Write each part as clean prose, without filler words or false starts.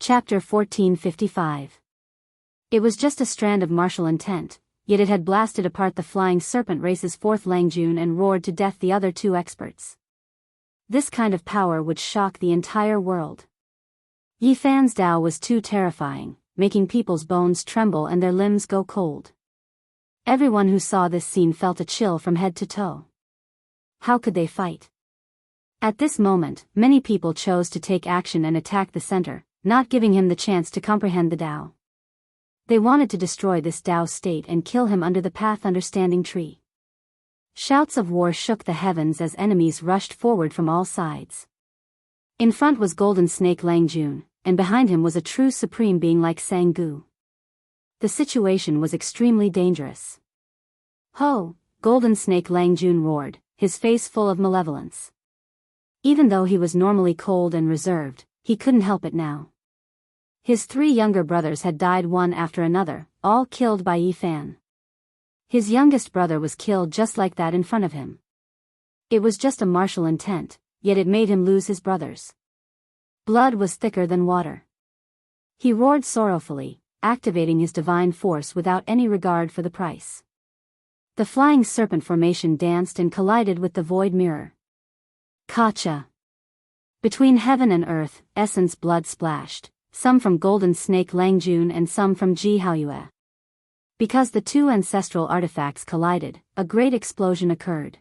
Chapter 1455. It was just a strand of martial intent, yet it had blasted apart the flying serpent race's fourth Langjun and roared to death the other two experts. This kind of power would shock the entire world. Yi Fan's Tao was too terrifying, making people's bones tremble and their limbs go cold. Everyone who saw this scene felt a chill from head to toe. How could they fight? At this moment, many people chose to take action and attack the center, not giving him the chance to comprehend the Tao. They wanted to destroy this Tao state and kill him under the path understanding tree. Shouts of war shook the heavens as enemies rushed forward from all sides. In front was Golden Snake Langjun, and behind him was a true supreme being like Sang-gu. The situation was extremely dangerous. Ho! Golden Snake Langjun roared, his face full of malevolence. Even though he was normally cold and reserved, he couldn't help it now. His three younger brothers had died one after another, all killed by Yi Fan. His youngest brother was killed just like that in front of him. It was just a martial intent, yet it made him lose his brothers. Blood was thicker than water. He roared sorrowfully, activating his divine force without any regard for the price. The flying serpent formation danced and collided with the void mirror. Kacha! Between heaven and earth, essence blood splashed, some from Golden Snake Langjun and some from Ji Haoyue. Because the two ancestral artifacts collided, a great explosion occurred.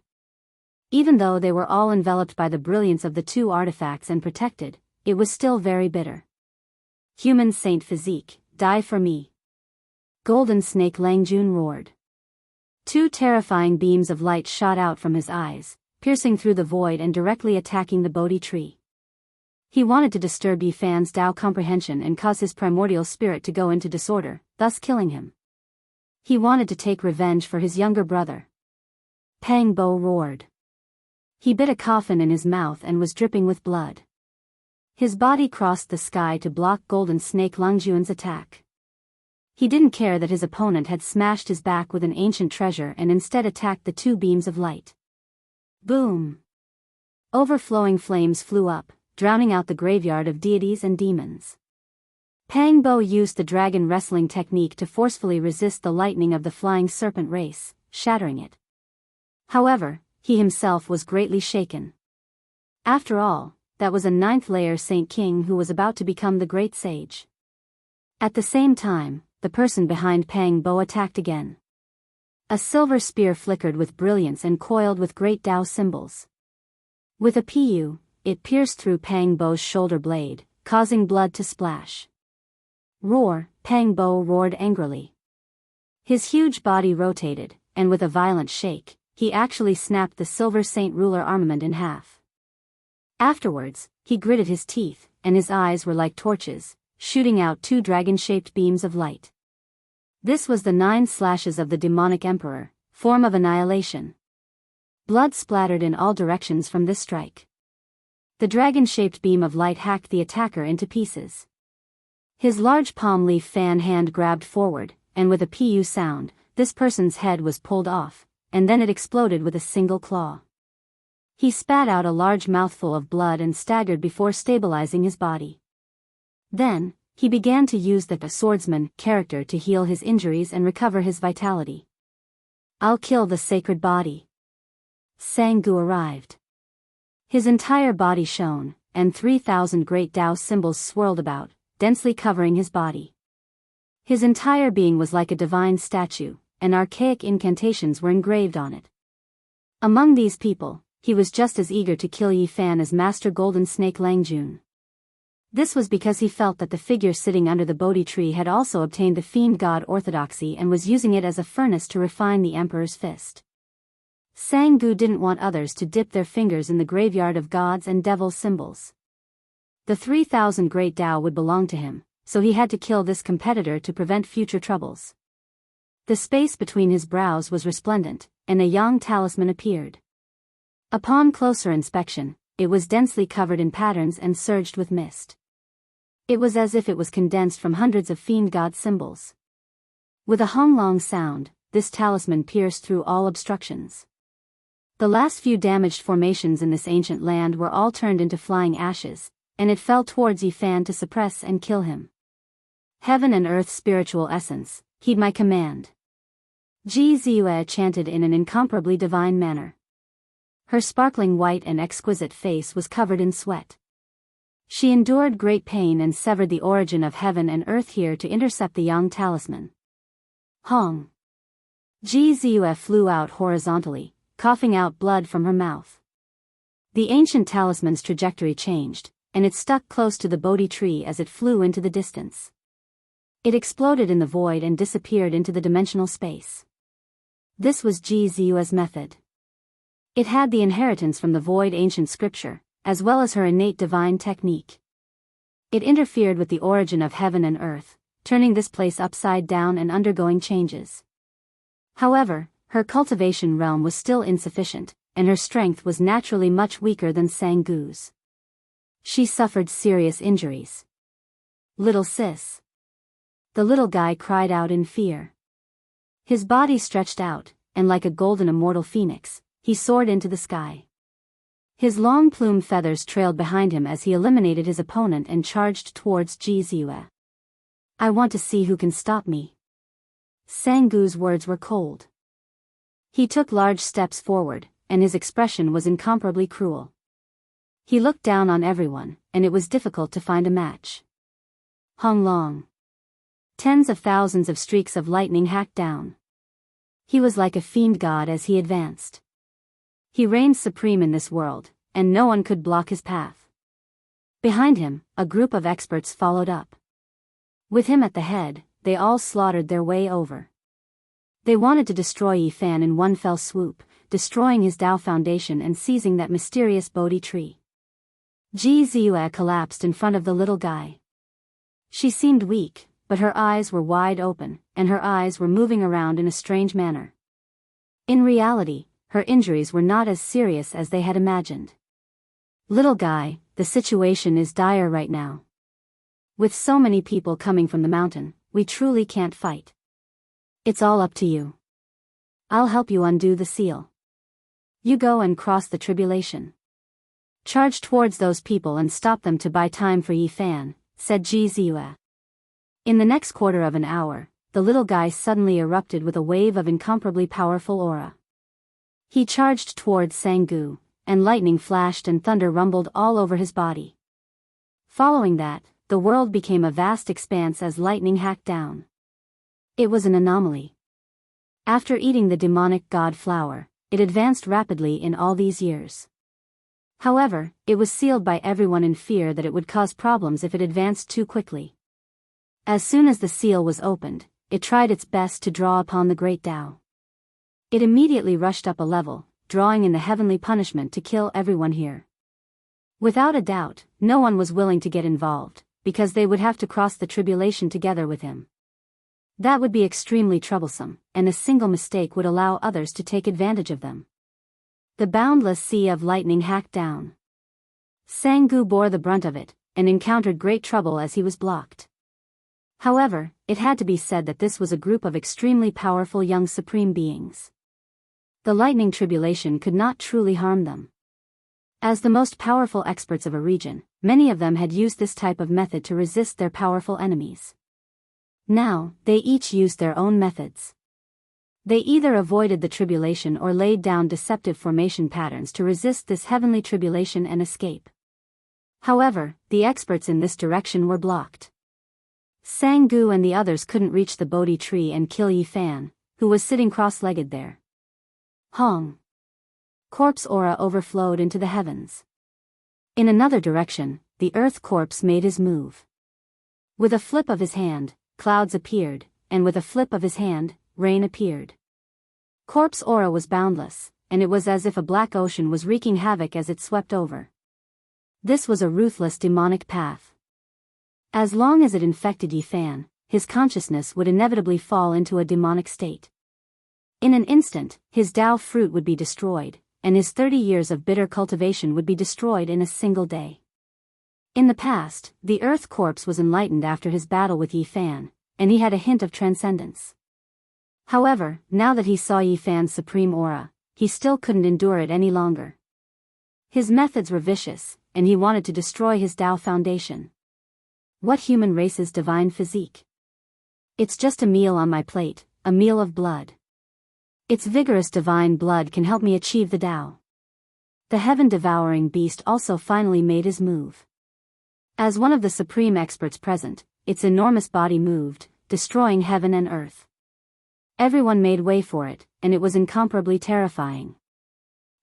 Even though they were all enveloped by the brilliance of the two artifacts and protected, it was still very bitter. Human Saint Physique, die for me! Golden Snake Langjun roared. Two terrifying beams of light shot out from his eyes, piercing through the void and directly attacking the Bodhi tree. He wanted to disturb Yi Fan's Tao comprehension and cause his primordial spirit to go into disorder, thus killing him. He wanted to take revenge for his younger brother. Pang Bo roared. He bit a coffin in his mouth and was dripping with blood. His body crossed the sky to block Golden Snake Langjun's attack. He didn't care that his opponent had smashed his back with an ancient treasure and instead attacked the two beams of light. Boom! Overflowing flames flew up, drowning out the graveyard of deities and demons. Pang Bo used the dragon wrestling technique to forcefully resist the lightning of the flying serpent race, shattering it. However, he himself was greatly shaken. After all, that was a ninth-layer Saint King who was about to become the great sage. At the same time, the person behind Pang Bo attacked again. A silver spear flickered with brilliance and coiled with great Tao symbols. With a pu, it pierced through Pang Bo's shoulder blade, causing blood to splash. Roar! Pang Bo roared angrily. His huge body rotated, and with a violent shake, he actually snapped the Silver Saint Ruler armament in half. Afterwards, he gritted his teeth, and his eyes were like torches, shooting out two dragon-shaped beams of light. This was the 9 slashes of the demonic emperor, form of annihilation. Blood splattered in all directions from this strike. The dragon-shaped beam of light hacked the attacker into pieces. His large palm leaf fan hand grabbed forward, and with a pu sound, this person's head was pulled off, and then it exploded with a single claw. He spat out a large mouthful of blood and staggered before stabilizing his body. Then, he began to use the swordsman character to heal his injuries and recover his vitality. I'll kill the sacred body. Sang-gu arrived. His entire body shone, and 3,000 great Tao symbols swirled about, densely covering his body. His entire being was like a divine statue, and archaic incantations were engraved on it. Among these people, he was just as eager to kill Yi Fan as Master Golden Snake Langjun. This was because he felt that the figure sitting under the Bodhi tree had also obtained the fiend god orthodoxy and was using it as a furnace to refine the emperor's fist. Sang-gu didn't want others to dip their fingers in the graveyard of gods and devils symbols. The 3,000 great Tao would belong to him, so he had to kill this competitor to prevent future troubles. The space between his brows was resplendent, and a yang talisman appeared. Upon closer inspection, it was densely covered in patterns and surged with mist. It was as if it was condensed from hundreds of fiend god symbols. With a hung-long sound, this talisman pierced through all obstructions. The last few damaged formations in this ancient land were all turned into flying ashes, and it fell towards Yifan to suppress and kill him. Heaven and earth's spiritual essence, heed my command. Ji Ziyue chanted in an incomparably divine manner. Her sparkling white and exquisite face was covered in sweat. She endured great pain and severed the origin of heaven and earth here to intercept the Yang talisman. Hong! Ji Ziyue flew out horizontally, coughing out blood from her mouth. The ancient talisman's trajectory changed, and it stuck close to the Bodhi tree as it flew into the distance. It exploded in the void and disappeared into the dimensional space. This was Ji Ziyue's method. It had the inheritance from the void ancient scripture, as well as her innate divine technique. It interfered with the origin of heaven and earth, turning this place upside down and undergoing changes. However, her cultivation realm was still insufficient, and her strength was naturally much weaker than Sanggu's. She suffered serious injuries. Little sis. The little guy cried out in fear. His body stretched out, and like a golden immortal phoenix, he soared into the sky. His long plumed feathers trailed behind him as he eliminated his opponent and charged towards Ji Ziyue. I want to see who can stop me. Sanggu's words were cold. He took large steps forward, and his expression was incomparably cruel. He looked down on everyone, and it was difficult to find a match. Hung long. Tens of thousands of streaks of lightning hacked down. He was like a fiend god as he advanced. He reigned supreme in this world, and no one could block his path. Behind him, a group of experts followed up. With him at the head, they all slaughtered their way over. They wanted to destroy Yifan in one fell swoop, destroying his Tao foundation and seizing that mysterious Bodhi tree. Ji Ziyue collapsed in front of the little guy. She seemed weak, but her eyes were wide open, and her eyes were moving around in a strange manner. In reality, her injuries were not as serious as they had imagined. Little guy, the situation is dire right now. With so many people coming from the mountain, we truly can't fight. It's all up to you. I'll help you undo the seal. You go and cross the tribulation. Charge towards those people and stop them to buy time for Yifan, said Ji Ziyue. In the next quarter of an hour, the little guy suddenly erupted with a wave of incomparably powerful aura. He charged towards Sanggu, and lightning flashed and thunder rumbled all over his body. Following that, the world became a vast expanse as lightning hacked down. It was an anomaly. After eating the demonic god flower, it advanced rapidly in all these years. However, it was sealed by everyone in fear that it would cause problems if it advanced too quickly. As soon as the seal was opened, it tried its best to draw upon the great Tao. It immediately rushed up a level, drawing in the heavenly punishment to kill everyone here. Without a doubt, no one was willing to get involved, because they would have to cross the tribulation together with him. That would be extremely troublesome, and a single mistake would allow others to take advantage of them. The boundless sea of lightning hacked down. Sanggu bore the brunt of it, and encountered great trouble as he was blocked. However, it had to be said that this was a group of extremely powerful young supreme beings. The lightning tribulation could not truly harm them. As the most powerful experts of a region, many of them had used this type of method to resist their powerful enemies. Now, they each used their own methods. They either avoided the tribulation or laid down deceptive formation patterns to resist this heavenly tribulation and escape. However, the experts in this direction were blocked. Sanggu and the others couldn't reach the Bodhi tree and kill Yifan, who was sitting cross-legged there. Hong. Corpse aura overflowed into the heavens. In another direction, the earth corpse made his move. With a flip of his hand, clouds appeared, and with a flip of his hand, rain appeared. Corpse aura was boundless, and it was as if a black ocean was wreaking havoc as it swept over. This was a ruthless demonic path. As long as it infected Yifan, his consciousness would inevitably fall into a demonic state. In an instant, his Tao fruit would be destroyed, and his 30 years of bitter cultivation would be destroyed in a single day. In the past, the earth corpse was enlightened after his battle with Yifan, and he had a hint of transcendence. However, now that he saw Yifan's supreme aura, he still couldn't endure it any longer. His methods were vicious, and he wanted to destroy his Tao foundation. What human race's divine physique? It's just a meal on my plate, a meal of blood. Its vigorous divine blood can help me achieve the Tao. The heaven-devouring beast also finally made his move. As one of the supreme experts present, its enormous body moved, destroying heaven and earth. Everyone made way for it, and it was incomparably terrifying.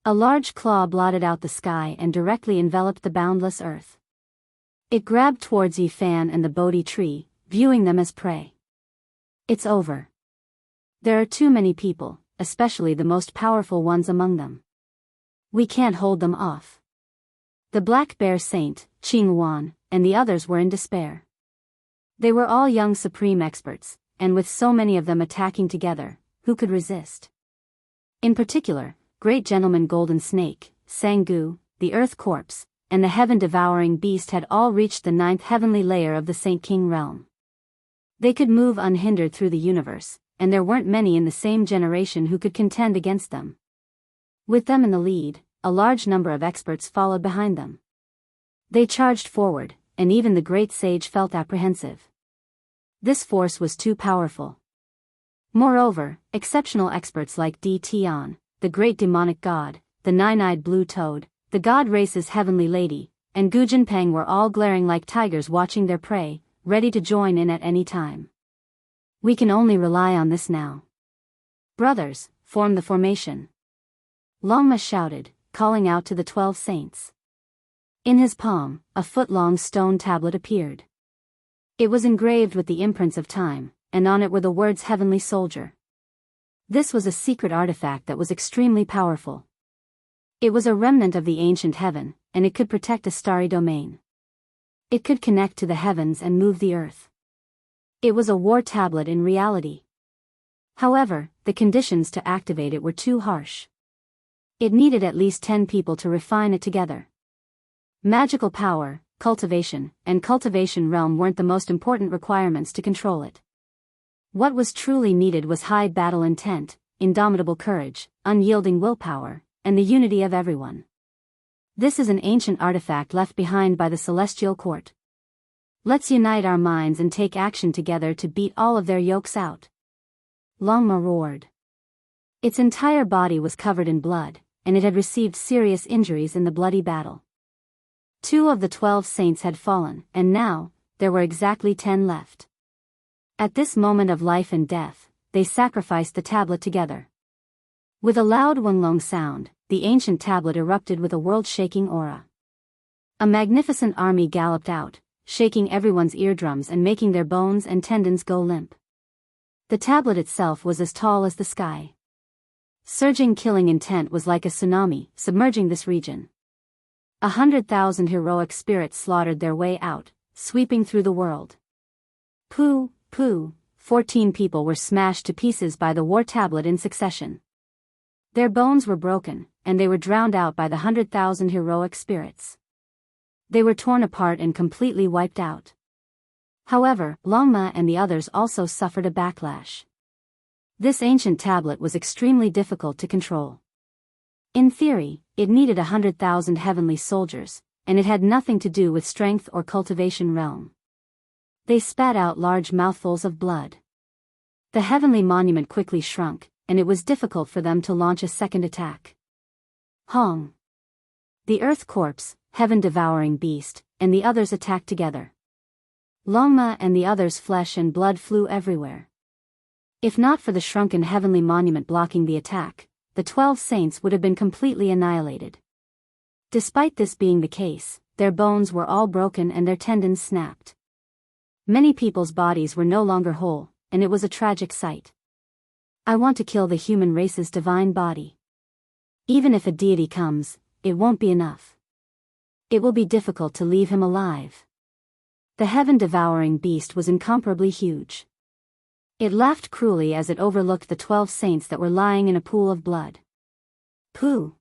A large claw blotted out the sky and directly enveloped the boundless earth. It grabbed towards Yifan and the Bodhi tree, viewing them as prey. It's over. There are too many people, especially the most powerful ones among them. We can't hold them off. The Black Bear Saint, Qing Wan, and the others were in despair. They were all young supreme experts, and with so many of them attacking together, who could resist? In particular, Great Gentleman Golden Snake, Sangu, the Earth Corpse, and the heaven-devouring beast had all reached the 9th heavenly layer of the Saint King realm. They could move unhindered through the universe, and there weren't many in the same generation who could contend against them. With them in the lead, a large number of experts followed behind them. They charged forward, and even the great sage felt apprehensive. This force was too powerful. Moreover, exceptional experts like Di Tian, the great demonic god, the nine-eyed blue toad, the god race's heavenly lady, and Gu Jinpeng were all glaring like tigers watching their prey, ready to join in at any time. We can only rely on this now. Brothers, form the formation. Longma shouted, calling out to the 12 saints. In his palm, a foot-long stone tablet appeared. It was engraved with the imprints of time, and on it were the words Heavenly Soldier. This was a secret artifact that was extremely powerful. It was a remnant of the ancient heaven, and it could protect a starry domain. It could connect to the heavens and move the earth. It was a war tablet in reality. However, the conditions to activate it were too harsh. It needed at least 10 people to refine it together. Magical power, cultivation, and cultivation realm weren't the most important requirements to control it. What was truly needed was high battle intent, indomitable courage, unyielding willpower, and the unity of everyone. This is an ancient artifact left behind by the Celestial Court. Let's unite our minds and take action together to beat all of their yokes out. Longma roared. Its entire body was covered in blood, and it had received serious injuries in the bloody battle. 2 of the 12 saints had fallen, and now, there were exactly 10 left. At this moment of life and death, they sacrificed the tablet together. With a loud Wenlong sound, the ancient tablet erupted with a world-shaking aura. A magnificent army galloped out, shaking everyone's eardrums and making their bones and tendons go limp. The tablet itself was as tall as the sky. Surging killing intent was like a tsunami, submerging this region. 100,000 heroic spirits slaughtered their way out, sweeping through the world. Pooh, 14 people were smashed to pieces by the war tablet in succession. Their bones were broken, and they were drowned out by the 100,000 heroic spirits. They were torn apart and completely wiped out. However, Longma and the others also suffered a backlash. This ancient tablet was extremely difficult to control. In theory, it needed 100,000 heavenly soldiers, and it had nothing to do with strength or cultivation realm. They spat out large mouthfuls of blood. The heavenly monument quickly shrunk, and it was difficult for them to launch a second attack. Hong! The Earth Corpse, heaven-devouring beast, and the others attacked together. Longma and the others' flesh and blood flew everywhere. If not for the shrunken heavenly monument blocking the attack, the 12 saints would have been completely annihilated. Despite this being the case, their bones were all broken and their tendons snapped. Many people's bodies were no longer whole, and it was a tragic sight. I want to kill the human race's divine body. Even if a deity comes, it won't be enough. It will be difficult to leave him alive. The heaven-devouring beast was incomparably huge. It laughed cruelly as it overlooked the 12 saints that were lying in a pool of blood. Pooh!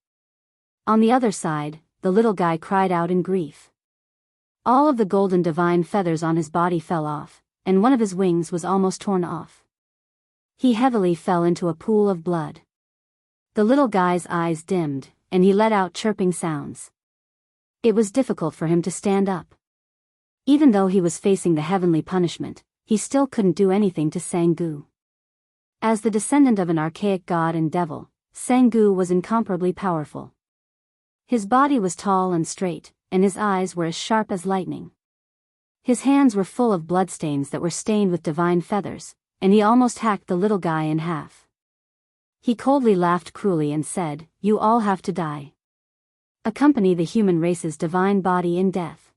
On the other side, the little guy cried out in grief. All of the golden divine feathers on his body fell off, and one of his wings was almost torn off. He heavily fell into a pool of blood. The little guy's eyes dimmed, and he let out chirping sounds. It was difficult for him to stand up. Even though he was facing the heavenly punishment, he still couldn't do anything to Sang-gu. As the descendant of an archaic god and devil, Sang-gu was incomparably powerful. His body was tall and straight, and his eyes were as sharp as lightning. His hands were full of bloodstains that were stained with divine feathers, and he almost hacked the little guy in half. He coldly laughed cruelly and said, "You all have to die. Accompany the human race's divine body in death.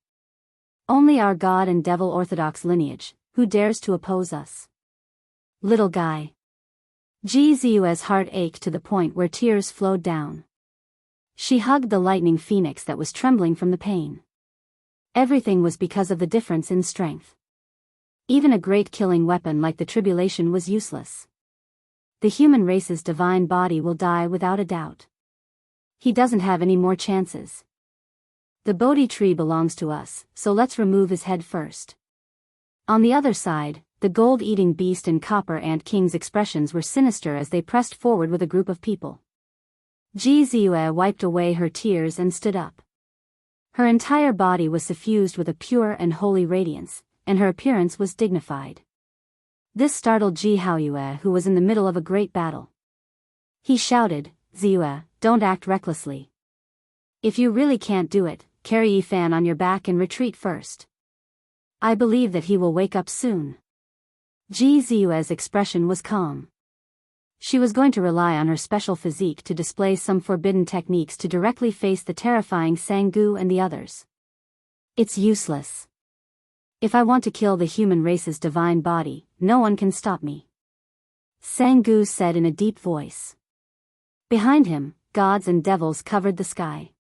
Only our god and devil orthodox lineage, who dares to oppose us?" Little guy. Ji Ziyue's heart ached to the point where tears flowed down. She hugged the lightning phoenix that was trembling from the pain. Everything was because of the difference in strength. Even a great killing weapon like the tribulation was useless. The human race's divine body will die without a doubt. He doesn't have any more chances. The Bodhi tree belongs to us, so let's remove his head first. On the other side, the gold-eating beast and copper ant king's expressions were sinister as they pressed forward with a group of people. Ji Ziyue wiped away her tears and stood up. Her entire body was suffused with a pure and holy radiance, and her appearance was dignified. This startled Ji Haoyue, who was in the middle of a great battle. He shouted, "Ziyue, don't act recklessly. If you really can't do it, carry Yifan on your back and retreat first. I believe that he will wake up soon." Ji Ziyue's expression was calm. She was going to rely on her special physique to display some forbidden techniques to directly face the terrifying Sang-gu and the others. "It's useless. If I want to kill the human race's divine body, no one can stop me," Sang-gu said in a deep voice. Behind him, gods and devils covered the sky.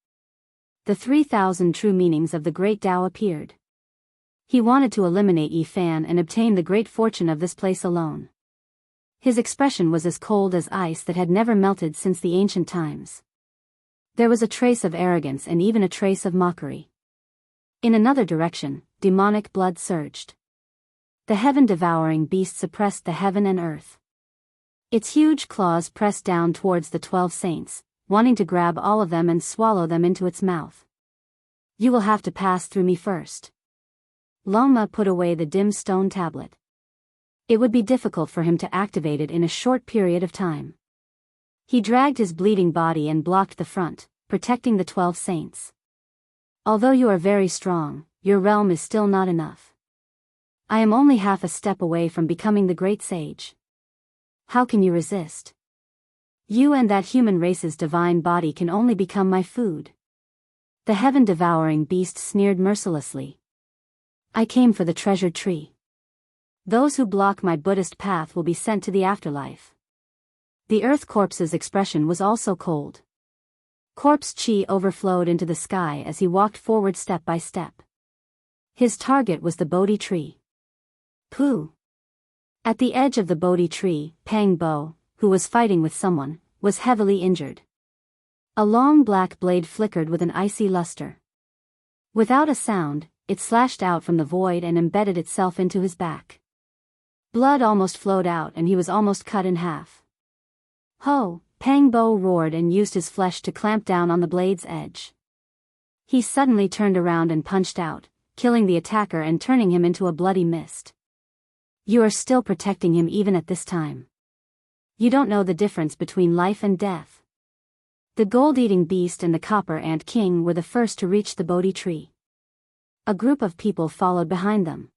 The 3,000 true meanings of the great Tao appeared. He wanted to eliminate Yifan and obtain the great fortune of this place alone. His expression was as cold as ice that had never melted since the ancient times. There was a trace of arrogance and even a trace of mockery. In another direction, demonic blood surged. The heaven-devouring beast suppressed the heaven and earth. Its huge claws pressed down towards the 12 saints, wanting to grab all of them and swallow them into its mouth. "You will have to pass through me first." Lama put away the dim stone tablet. It would be difficult for him to activate it in a short period of time. He dragged his bleeding body and blocked the front, protecting the 12 saints. "Although you are very strong, your realm is still not enough. I am only half a step away from becoming the great sage. How can you resist? You and that human race's divine body can only become my food." The heaven-devouring beast sneered mercilessly. "I came for the treasured tree. Those who block my Buddhist path will be sent to the afterlife." The earth corpse's expression was also cold. Corpse chi overflowed into the sky as he walked forward step by step. His target was the Bodhi tree. Pooh! At the edge of the Bodhi tree, Pang Bo, who was fighting with someone, was heavily injured. A long black blade flickered with an icy luster. Without a sound, it slashed out from the void and embedded itself into his back. Blood almost flowed out and he was almost cut in half. "Ho!" Pang Bo roared and used his flesh to clamp down on the blade's edge. He suddenly turned around and punched out, killing the attacker and turning him into a bloody mist. "You are still protecting him even at this time. You don't know the difference between life and death." The gold-eating beast and the copper ant king were the first to reach the Bodhi tree. A group of people followed behind them.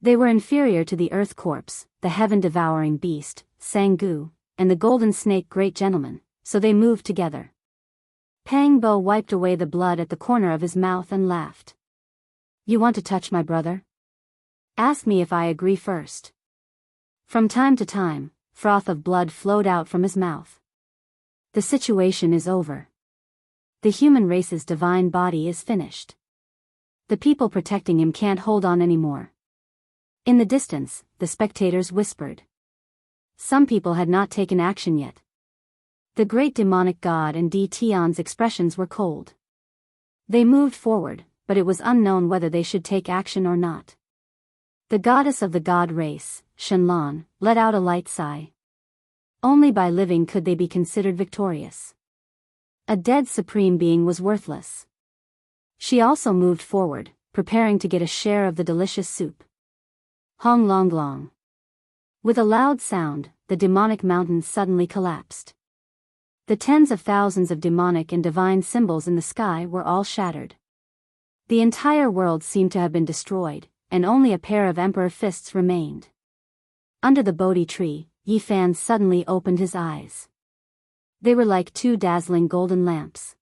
They were inferior to the earth corpse, the heaven-devouring beast, Sang-gu, and the golden snake great gentleman, so they moved together. Pang Bo wiped away the blood at the corner of his mouth and laughed. "You want to touch my brother? Ask me if I agree first." From time to time, froth of blood flowed out from his mouth. "The situation is over. The human race's divine body is finished. The people protecting him can't hold on anymore." In the distance, the spectators whispered. Some people had not taken action yet. The great demonic god and Di Tian's expressions were cold. They moved forward, but it was unknown whether they should take action or not. The goddess of the god race, Shenlan, let out a light sigh. Only by living could they be considered victorious. A dead supreme being was worthless. She also moved forward, preparing to get a share of the delicious soup. Hong long long. With a loud sound, the demonic mountain suddenly collapsed. The tens of thousands of demonic and divine symbols in the sky were all shattered. The entire world seemed to have been destroyed, and only a pair of emperor fists remained. Under the Bodhi tree, Yi Fan suddenly opened his eyes. They were like two dazzling golden lamps.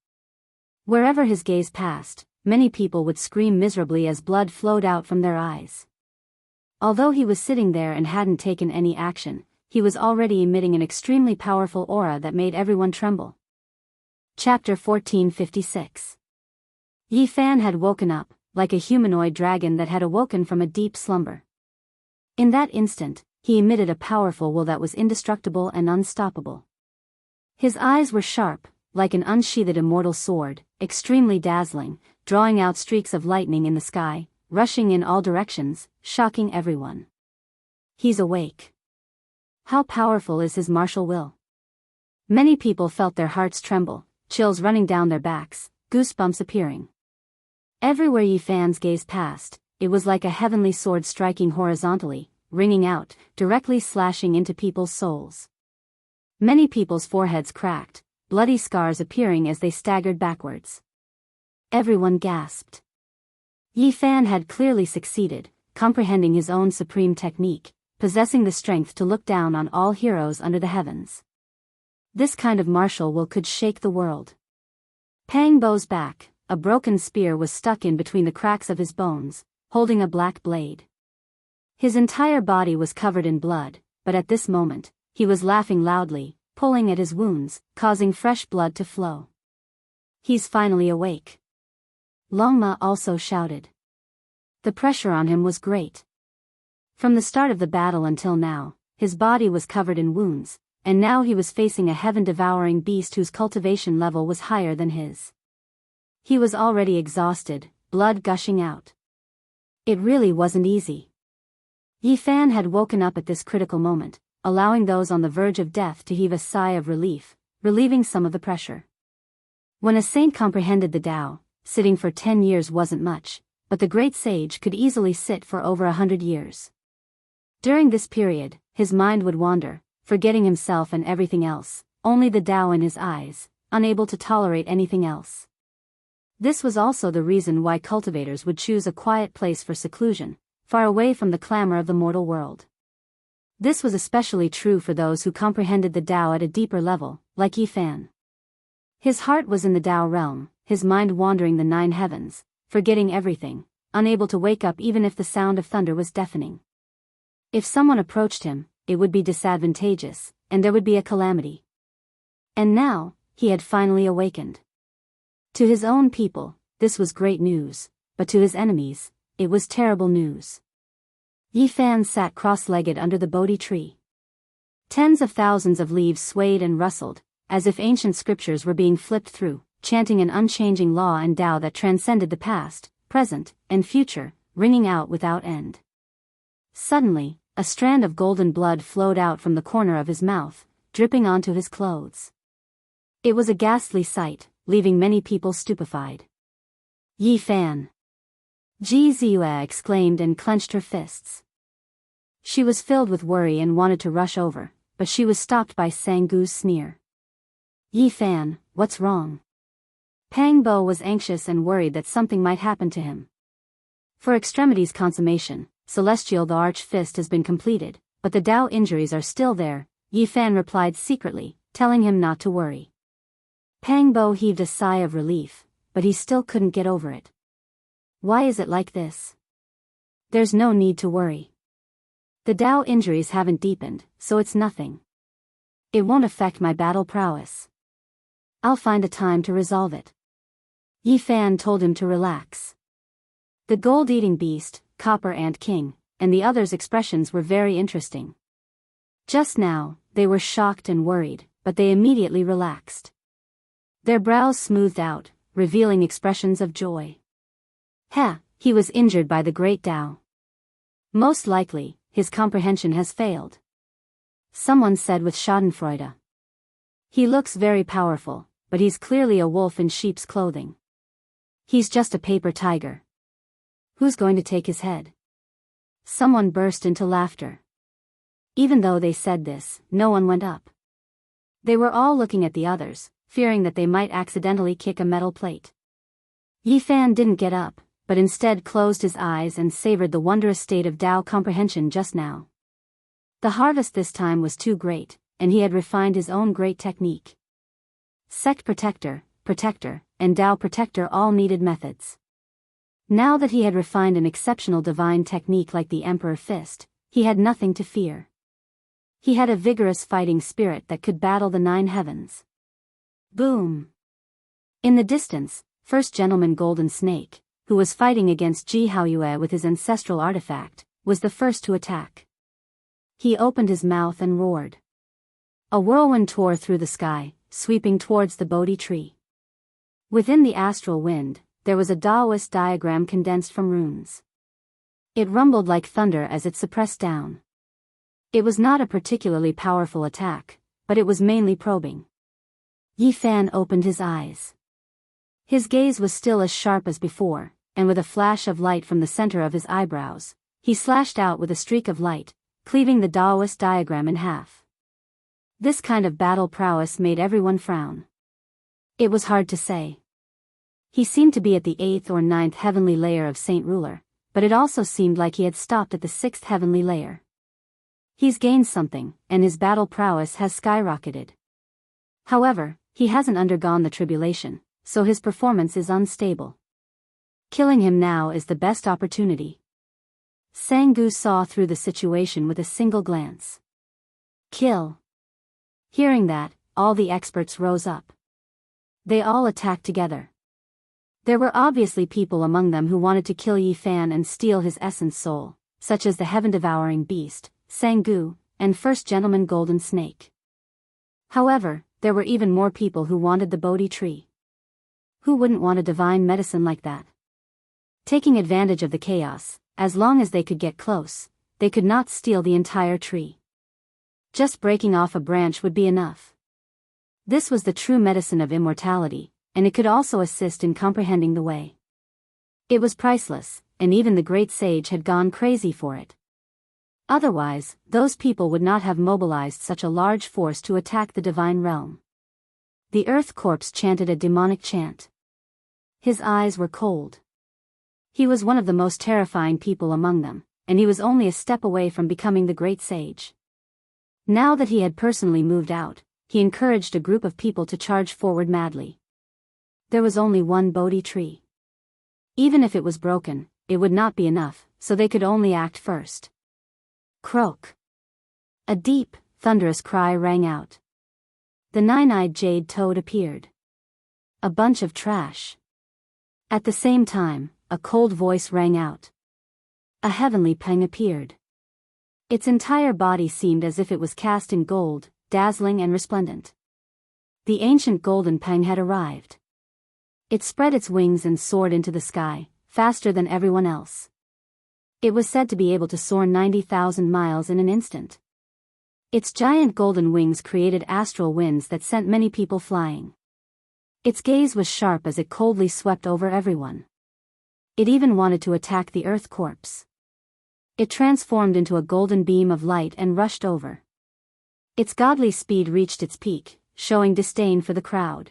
Wherever his gaze passed, many people would scream miserably as blood flowed out from their eyes. Although he was sitting there and hadn't taken any action, he was already emitting an extremely powerful aura that made everyone tremble. Chapter 1456. Yi Fan had woken up, like a humanoid dragon that had awoken from a deep slumber. In that instant, he emitted a powerful will that was indestructible and unstoppable. His eyes were sharp, like an unsheathed immortal sword, extremely dazzling, drawing out streaks of lightning in the sky, rushing in all directions, shocking everyone. He's awake. How powerful is his martial will? Many people felt their hearts tremble, chills running down their backs, goosebumps appearing. Everywhere Yi Fan's gaze passed, it was like a heavenly sword striking horizontally, ringing out, directly slashing into people's souls. Many people's foreheads cracked, bloody scars appearing as they staggered backwards. Everyone gasped. Yi Fan had clearly succeeded, comprehending his own supreme technique, possessing the strength to look down on all heroes under the heavens. This kind of martial will could shake the world. Pang Bo's back, a broken spear was stuck in between the cracks of his bones, holding a black blade. His entire body was covered in blood, but at this moment, he was laughing loudly, pulling at his wounds, causing fresh blood to flow. He's finally awake. Longma also shouted. The pressure on him was great. From the start of the battle until now, his body was covered in wounds, and now he was facing a heaven-devouring beast whose cultivation level was higher than his. He was already exhausted, blood gushing out. It really wasn't easy. Yi Fan had woken up at this critical moment, allowing those on the verge of death to heave a sigh of relief, relieving some of the pressure. When a saint comprehended the Tao, sitting for 10 years wasn't much, but the great sage could easily sit for over 100 years. During this period, his mind would wander, forgetting himself and everything else, only the Tao in his eyes, unable to tolerate anything else. This was also the reason why cultivators would choose a quiet place for seclusion, far away from the clamor of the mortal world. This was especially true for those who comprehended the Tao at a deeper level, like Yi Fan. His heart was in the Tao realm, his mind wandering the 9 heavens, forgetting everything, unable to wake up even if the sound of thunder was deafening. If someone approached him, it would be disadvantageous, and there would be a calamity. And now, he had finally awakened. To his own people, this was great news, but to his enemies, it was terrible news. Yi Fan sat cross-legged under the Bodhi tree. Tens of thousands of leaves swayed and rustled, as if ancient scriptures were being flipped through, chanting an unchanging law and Tao that transcended the past, present, and future, ringing out without end. Suddenly, a strand of golden blood flowed out from the corner of his mouth, dripping onto his clothes. It was a ghastly sight, leaving many people stupefied. Yi Fan! Ji Ziyue exclaimed and clenched her fists. She was filled with worry and wanted to rush over, but she was stopped by Sangu's sneer. Yi Fan, what's wrong? Pang Bo was anxious and worried that something might happen to him. For extremities consummation, Celestial the Arch Fist has been completed, but the Tao injuries are still there, Yi Fan replied secretly, telling him not to worry. Pang Bo heaved a sigh of relief, but he still couldn't get over it. Why is it like this? There's no need to worry. The Tao injuries haven't deepened, so it's nothing. It won't affect my battle prowess. I'll find a time to resolve it. Yi Fan told him to relax. The gold-eating beast, Copper Ant King, and the others' expressions were very interesting. Just now, they were shocked and worried, but they immediately relaxed. Their brows smoothed out, revealing expressions of joy. He was injured by the great Tao. Most likely, his comprehension has failed. Someone said with schadenfreude. He looks very powerful, but he's clearly a wolf in sheep's clothing. He's just a paper tiger. Who's going to take his head? Someone burst into laughter. Even though they said this, no one went up. They were all looking at the others, fearing that they might accidentally kick a metal plate. Yifan didn't get up, but instead closed his eyes and savored the wondrous state of Tao comprehension just now. The harvest this time was too great, and he had refined his own great technique. Sect Protector, and Tao Protector all needed methods. Now that he had refined an exceptional divine technique like the Emperor Fist, he had nothing to fear. He had a vigorous fighting spirit that could battle the 9 heavens. Boom! In the distance, First Gentleman Golden Snake, who was fighting against Ji Haoyue with his ancestral artifact, was the first to attack. He opened his mouth and roared. A whirlwind tore through the sky, sweeping towards the Bodhi tree. Within the astral wind, there was a Taoist diagram condensed from runes. It rumbled like thunder as it suppressed down. It was not a particularly powerful attack, but it was mainly probing. Yifan opened his eyes. His gaze was still as sharp as before, and with a flash of light from the center of his eyebrows, he slashed out with a streak of light, cleaving the Taoist diagram in half. This kind of battle prowess made everyone frown. It was hard to say. He seemed to be at the 8th or 9th heavenly layer of Saint Ruler, but it also seemed like he had stopped at the 6th heavenly layer. He's gained something, and his battle prowess has skyrocketed. However, he hasn't undergone the tribulation, so his performance is unstable. Killing him now is the best opportunity. Sangu saw through the situation with a single glance. Kill. Hearing that, all the experts rose up. They all attacked together. There were obviously people among them who wanted to kill Yifan and steal his essence soul, such as the heaven-devouring beast, Sangu, and First Gentleman Golden Snake. However, there were even more people who wanted the Bodhi tree. Who wouldn't want a divine medicine like that? Taking advantage of the chaos, as long as they could get close, they could not steal the entire tree. Just breaking off a branch would be enough. This was the true medicine of immortality, and it could also assist in comprehending the way. It was priceless, and even the great sage had gone crazy for it. Otherwise, those people would not have mobilized such a large force to attack the divine realm. The Earth Corpse chanted a demonic chant. His eyes were cold. He was one of the most terrifying people among them, and he was only a step away from becoming the great sage. Now that he had personally moved out, he encouraged a group of people to charge forward madly. There was only one Bodhi tree. Even if it was broken, it would not be enough, so they could only act first. Croak. A deep, thunderous cry rang out. The 9-eyed jade toad appeared. A bunch of trash. At the same time, a cold voice rang out. A heavenly peng appeared. Its entire body seemed as if it was cast in gold, dazzling and resplendent. The ancient golden peng had arrived. It spread its wings and soared into the sky, faster than everyone else. It was said to be able to soar 90,000 miles in an instant. Its giant golden wings created astral winds that sent many people flying. Its gaze was sharp as it coldly swept over everyone. It even wanted to attack the Earth Corpse. It transformed into a golden beam of light and rushed over. Its godly speed reached its peak, showing disdain for the crowd.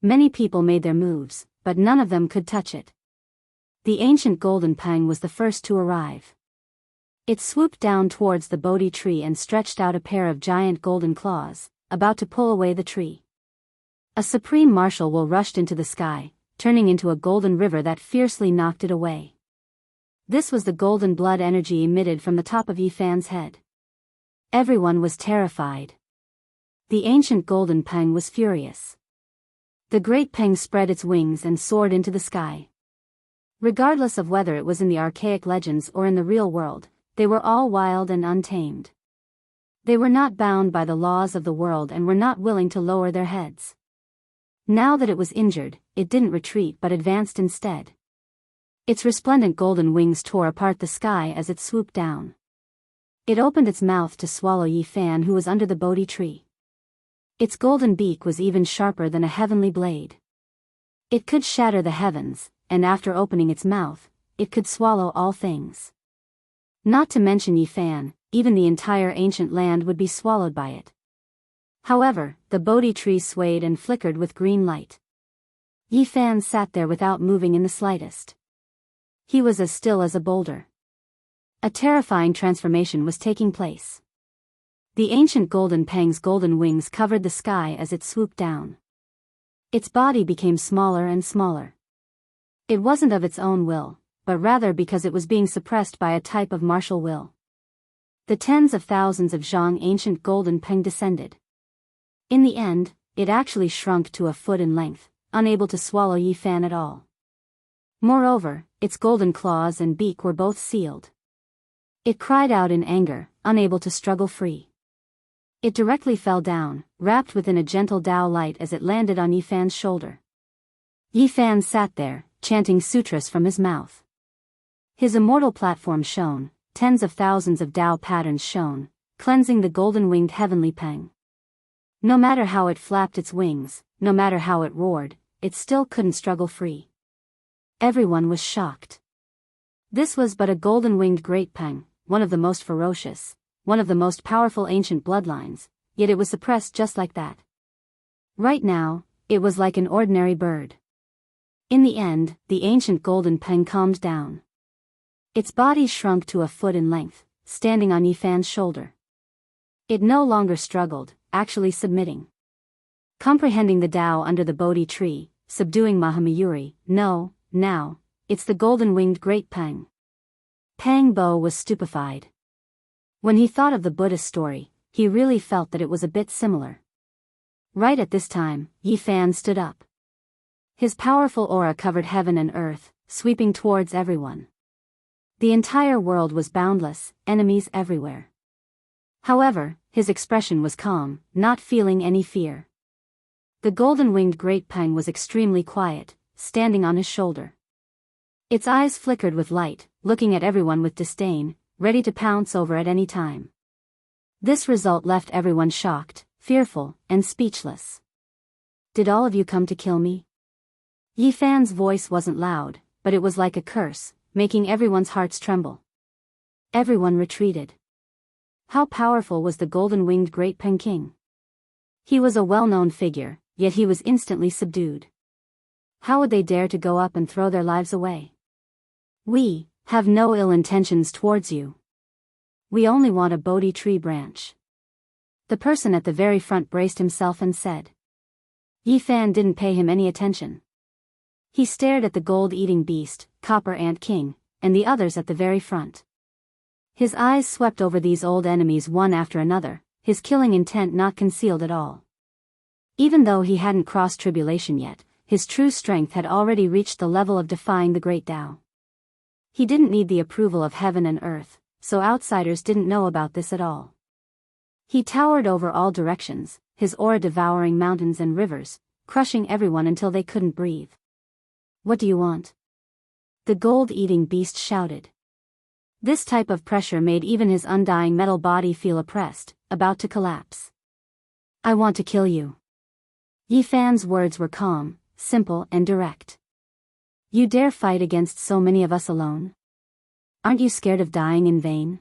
Many people made their moves, but none of them could touch it. The ancient golden peng was the first to arrive. It swooped down towards the Bodhi tree and stretched out a pair of giant golden claws, about to pull away the tree. A supreme martial will rushed into the sky, turning into a golden river that fiercely knocked it away. This was the golden blood energy emitted from the top of Yifan's head. Everyone was terrified. The ancient golden peng was furious. The great peng spread its wings and soared into the sky. Regardless of whether it was in the archaic legends or in the real world, they were all wild and untamed. They were not bound by the laws of the world and were not willing to lower their heads. Now that it was injured, it didn't retreat but advanced instead. Its resplendent golden wings tore apart the sky as it swooped down. It opened its mouth to swallow Yifan, who was under the Bodhi tree. Its golden beak was even sharper than a heavenly blade. It could shatter the heavens, and after opening its mouth, it could swallow all things. Not to mention Yifan, even the entire ancient land would be swallowed by it. However, the Bodhi tree swayed and flickered with green light. Yifan sat there without moving in the slightest. He was as still as a boulder. A terrifying transformation was taking place. The ancient golden peng's golden wings covered the sky as it swooped down. Its body became smaller and smaller. It wasn't of its own will, but rather because it was being suppressed by a type of martial will. The tens of thousands of Zhang ancient golden peng descended. In the end, it actually shrunk to a foot in length, unable to swallow Yifan at all. Moreover, its golden claws and beak were both sealed. It cried out in anger, unable to struggle free. It directly fell down, wrapped within a gentle Tao light as it landed on Yifan's shoulder. Yifan sat there, chanting sutras from his mouth. His immortal platform shone, tens of thousands of Tao patterns shone, cleansing the golden-winged heavenly peng. No matter how it flapped its wings, no matter how it roared, it still couldn't struggle free. Everyone was shocked. This was but a golden-winged great peng, one of the most ferocious, one of the most powerful ancient bloodlines, yet it was suppressed just like that. Right now, it was like an ordinary bird. In the end, the ancient golden peng calmed down. Its body shrunk to a foot in length, standing on Yifan's shoulder. It no longer struggled, actually submitting. Comprehending the Tao under the Bodhi tree, subduing Mahamayuri, no, now, it's the golden-winged great peng. Pang Bo was stupefied. When he thought of the Buddhist story, he really felt that it was a bit similar. Right at this time, Yifan stood up. His powerful aura covered heaven and earth, sweeping towards everyone. The entire world was boundless, enemies everywhere. However, his expression was calm, not feeling any fear. The golden-winged great peng was extremely quiet, standing on his shoulder. Its eyes flickered with light, looking at everyone with disdain, ready to pounce over at any time. This result left everyone shocked, fearful, and speechless. Did all of you come to kill me? Yifan's voice wasn't loud, but it was like a curse, making everyone's hearts tremble. Everyone retreated. How powerful was the golden-winged great peng king? He was a well-known figure, yet he was instantly subdued. How would they dare to go up and throw their lives away? We have no ill intentions towards you. We only want a Bodhi tree branch. The person at the very front braced himself and said. Yifan didn't pay him any attention. He stared at the gold-eating beast, Copper Ant King, and the others at the very front. His eyes swept over these old enemies one after another, his killing intent not concealed at all. Even though he hadn't crossed tribulation yet, his true strength had already reached the level of defying the great Tao. He didn't need the approval of heaven and earth, so outsiders didn't know about this at all. He towered over all directions, his aura devouring mountains and rivers, crushing everyone until they couldn't breathe. What do you want? The gold-eating beast shouted. This type of pressure made even his undying metal body feel oppressed, about to collapse. I want to kill you. Yifan's words were calm, simple and direct. You dare fight against so many of us alone? Aren't you scared of dying in vain?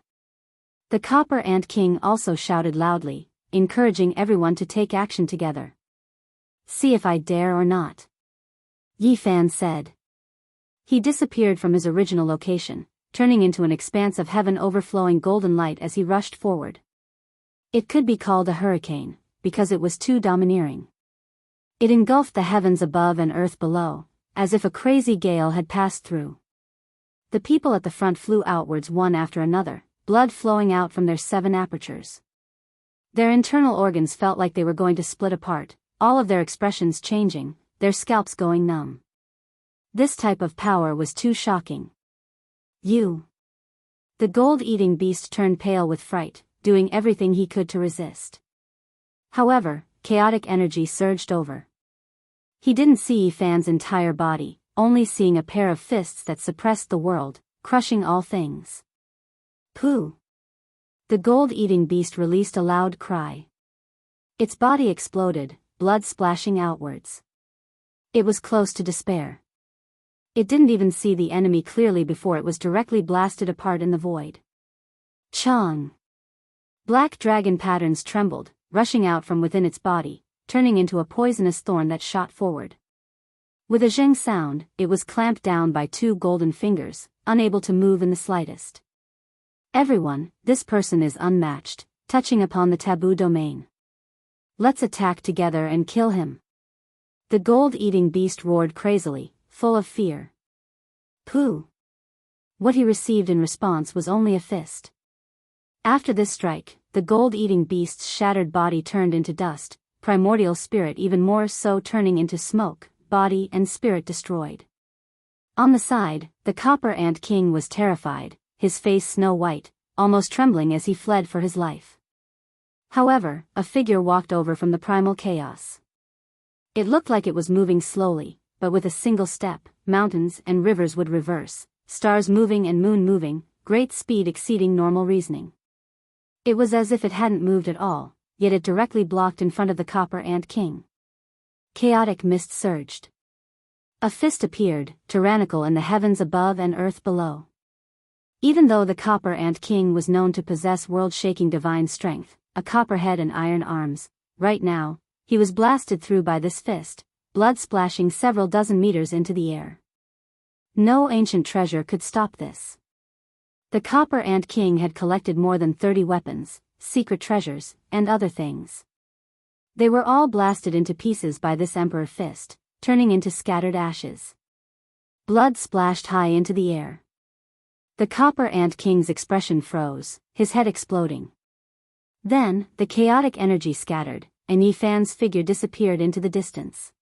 The Copper Ant King also shouted loudly, encouraging everyone to take action together. See if I dare or not. Yifan said. He disappeared from his original location, turning into an expanse of heaven overflowing golden light as he rushed forward. It could be called a hurricane, because it was too domineering. It engulfed the heavens above and earth below, as if a crazy gale had passed through. The people at the front flew outwards one after another, blood flowing out from their 7 apertures. Their internal organs felt like they were going to split apart, all of their expressions changing, their scalps going numb. This type of power was too shocking. You. The gold-eating beast turned pale with fright, doing everything he could to resist. However, chaotic energy surged over. He didn't see Yifan's entire body, only seeing a pair of fists that suppressed the world, crushing all things. Pooh! The gold-eating beast released a loud cry. Its body exploded, blood splashing outwards. It was close to despair. It didn't even see the enemy clearly before it was directly blasted apart in the void. Chong! Black dragon patterns trembled, rushing out from within its body, turning into a poisonous thorn that shot forward. With a zheng sound, it was clamped down by two golden fingers, unable to move in the slightest. Everyone, this person is unmatched, touching upon the taboo domain. Let's attack together and kill him. The gold-eating beast roared crazily, full of fear. Pooh! What he received in response was only a fist. After this strike, the gold-eating beast's shattered body turned into dust, primordial spirit even more so turning into smoke, body and spirit destroyed. On the side, the copper ant king was terrified, his face snow-white, almost trembling as he fled for his life. However, a figure walked over from the primal chaos. It looked like it was moving slowly, but with a single step, mountains and rivers would reverse, stars moving and moon moving, great speed exceeding normal reasoning. It was as if it hadn't moved at all, yet it directly blocked in front of the copper ant king. Chaotic mist surged. A fist appeared, tyrannical in the heavens above and earth below. Even though the copper ant king was known to possess world-shaking divine strength, a copper head and iron arms, right now, he was blasted through by this fist, blood splashing several dozen meters into the air. No ancient treasure could stop this. The copper ant king had collected more than 30 weapons, secret treasures, and other things. They were all blasted into pieces by this emperor fist, turning into scattered ashes. Blood splashed high into the air. The copper ant king's expression froze, his head exploding. Then, the chaotic energy scattered, and Yi Fan's figure disappeared into the distance.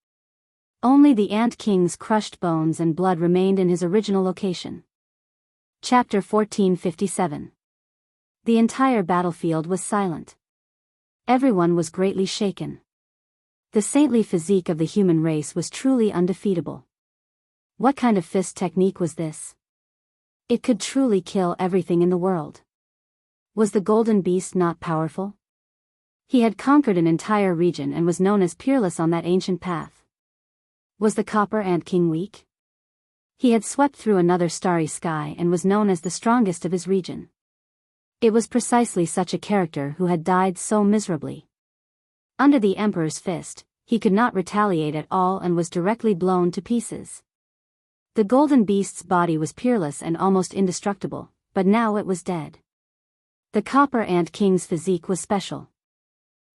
Only the ant king's crushed bones and blood remained in his original location. Chapter 1457. The entire battlefield was silent. Everyone was greatly shaken. The saintly physique of the human race was truly undefeatable. What kind of fist technique was this? It could truly kill everything in the world. Was the golden beast not powerful? He had conquered an entire region and was known as peerless on that ancient path. Was the copper ant king weak? He had swept through another starry sky and was known as the strongest of his region. It was precisely such a character who had died so miserably. Under the emperor's fist, he could not retaliate at all and was directly blown to pieces. The golden beast's body was peerless and almost indestructible, but now it was dead. The copper ant king's physique was special.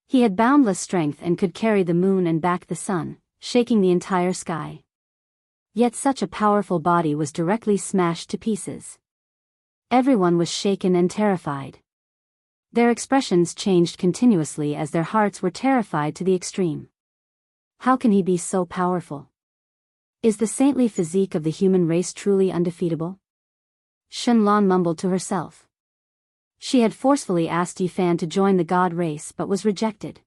He had boundless strength and could carry the moon and back the sun, shaking the entire sky. Yet such a powerful body was directly smashed to pieces. Everyone was shaken and terrified. Their expressions changed continuously as their hearts were terrified to the extreme. How can he be so powerful? Is the saintly physique of the human race truly undefeatable? Shenlong mumbled to herself. She had forcefully asked Yi Fan to join the god race but was rejected.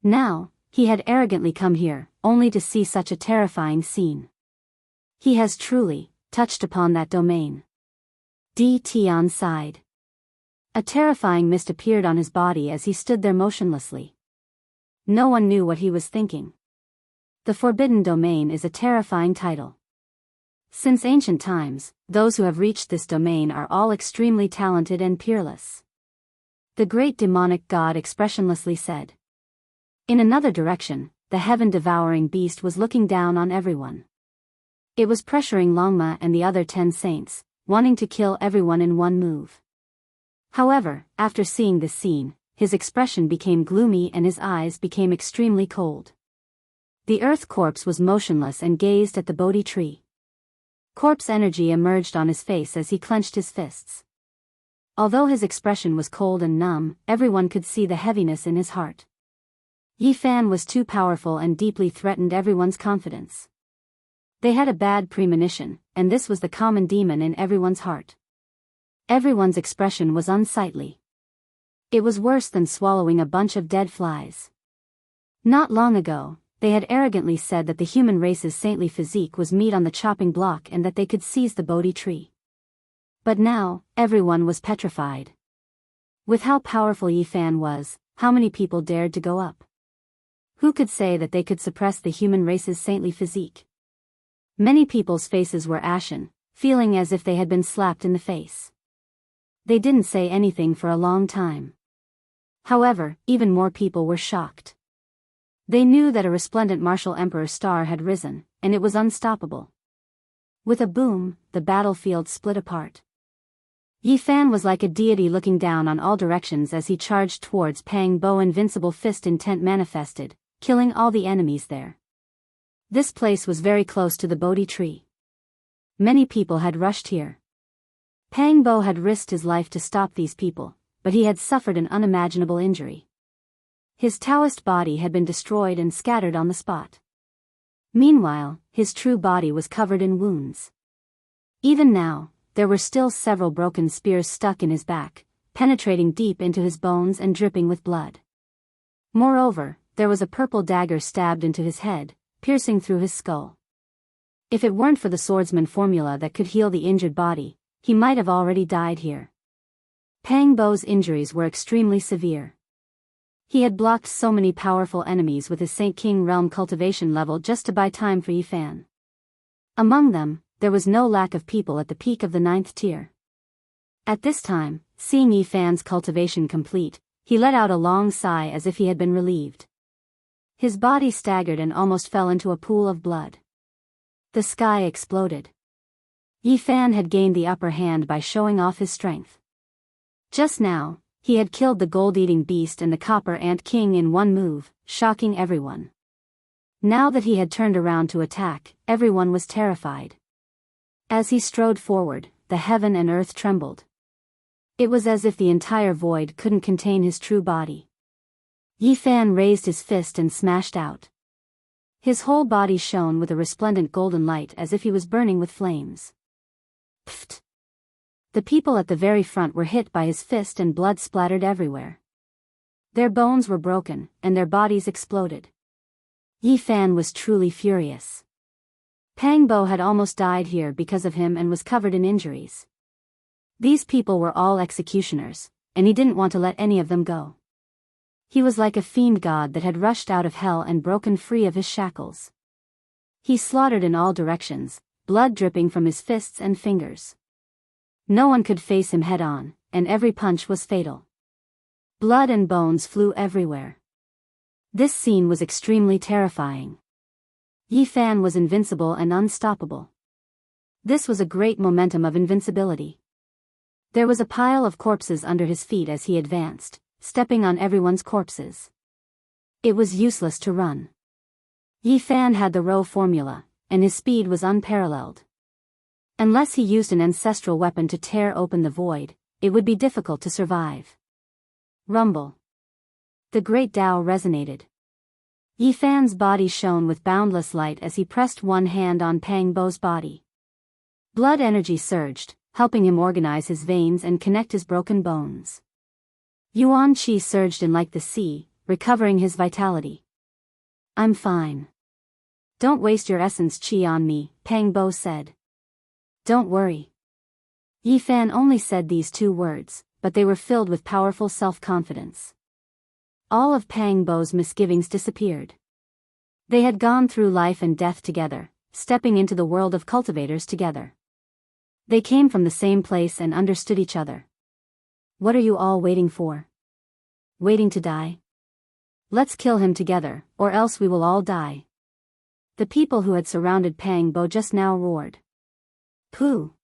Now, he had arrogantly come here, only to see such a terrifying scene. He has truly touched upon that domain. Di Tian sighed. A terrifying mist appeared on his body as he stood there motionlessly. No one knew what he was thinking. The Forbidden Domain is a terrifying title. Since ancient times, those who have reached this domain are all extremely talented and peerless. The great demonic god expressionlessly said. In another direction, the heaven-devouring beast was looking down on everyone. It was pressuring Longma and the other 10 saints, wanting to kill everyone in one move. However, after seeing this scene, his expression became gloomy and his eyes became extremely cold. The earth corpse was motionless and gazed at the Bodhi tree. Corpse energy emerged on his face as he clenched his fists. Although his expression was cold and numb, everyone could see the heaviness in his heart. Yi Fan was too powerful and deeply threatened everyone's confidence. They had a bad premonition, and this was the common demon in everyone's heart. Everyone's expression was unsightly. It was worse than swallowing a bunch of dead flies. Not long ago, they had arrogantly said that the human race's saintly physique was meat on the chopping block and that they could seize the Bodhi tree. But now, everyone was petrified. With how powerful Yi Fan was, how many people dared to go up? Who could say that they could suppress the human race's saintly physique? Many people's faces were ashen, feeling as if they had been slapped in the face. They didn't say anything for a long time. However, even more people were shocked. They knew that a resplendent martial emperor star had risen, and it was unstoppable. With a boom, the battlefield split apart. Yi Fan was like a deity looking down on all directions as he charged towards Pang Bo. Invincible fist intent manifested, killing all the enemies there. This place was very close to the Bodhi tree. Many people had rushed here. Pang Bo had risked his life to stop these people, but he had suffered an unimaginable injury. His Taoist body had been destroyed and scattered on the spot. Meanwhile, his true body was covered in wounds. Even now, there were still several broken spears stuck in his back, penetrating deep into his bones and dripping with blood. Moreover, there was a purple dagger stabbed into his head, piercing through his skull. If it weren't for the swordsman formula that could heal the injured body, he might have already died here. Pang Bo's injuries were extremely severe. He had blocked so many powerful enemies with his Saint King realm cultivation level just to buy time for Yi Fan. Among them, there was no lack of people at the peak of the 9th tier. At this time, seeing Yi Fan's cultivation complete, he let out a long sigh as if he had been relieved. His body staggered and almost fell into a pool of blood. The sky exploded. Yi Fan had gained the upper hand by showing off his strength. Just now, he had killed the gold-eating beast and the copper ant king in one move, shocking everyone. Now that he had turned around to attack, everyone was terrified. As he strode forward, the heaven and earth trembled. It was as if the entire void couldn't contain his true body. Yi Fan raised his fist and smashed out. His whole body shone with a resplendent golden light as if he was burning with flames. Pfft! The people at the very front were hit by his fist and blood splattered everywhere. Their bones were broken, and their bodies exploded. Yi Fan was truly furious. Pang Bo had almost died here because of him and was covered in injuries. These people were all executioners, and he didn't want to let any of them go. He was like a fiend god that had rushed out of hell and broken free of his shackles. He slaughtered in all directions, blood dripping from his fists and fingers. No one could face him head-on, and every punch was fatal. Blood and bones flew everywhere. This scene was extremely terrifying. Yi Fan was invincible and unstoppable. This was a great momentum of invincibility. There was a pile of corpses under his feet as he advanced, stepping on everyone's corpses. It was useless to run. Yi Fan had the row formula, and his speed was unparalleled. Unless he used an ancestral weapon to tear open the void, it would be difficult to survive. Rumble. The great Tao resonated. Yi Fan's body shone with boundless light as he pressed one hand on Pang Bo's body. Blood energy surged, helping him organize his veins and connect his broken bones. Yuan Qi surged in like the sea, recovering his vitality. "I'm fine. Don't waste your essence qi on me," Pang Bo said. "Don't worry." Yi Fan only said these 2 words, but they were filled with powerful self-confidence. All of Pang Bo's misgivings disappeared. They had gone through life and death together, stepping into the world of cultivators together. They came from the same place and understood each other. What are you all waiting for? Waiting to die? Let's kill him together, or else we will all die. The people who had surrounded Pang Bo just now roared. Pooh!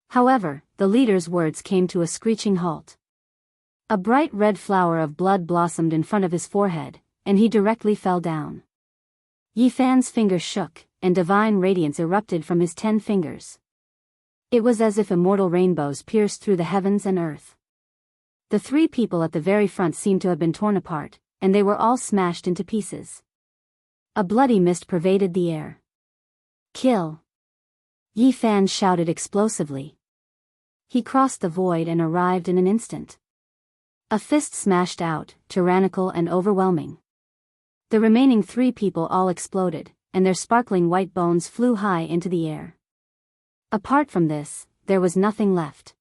However, the leader's words came to a screeching halt. A bright red flower of blood blossomed in front of his forehead, and he directly fell down. Yi Fan's fingers shook, and divine radiance erupted from his 10 fingers. It was as if immortal rainbows pierced through the heavens and earth. The 3 people at the very front seemed to have been torn apart, and they were all smashed into pieces. A bloody mist pervaded the air. Kill! Yi Fan shouted explosively. He crossed the void and arrived in an instant. A fist smashed out, tyrannical and overwhelming. The remaining 3 people all exploded, and their sparkling white bones flew high into the air. Apart from this, there was nothing left.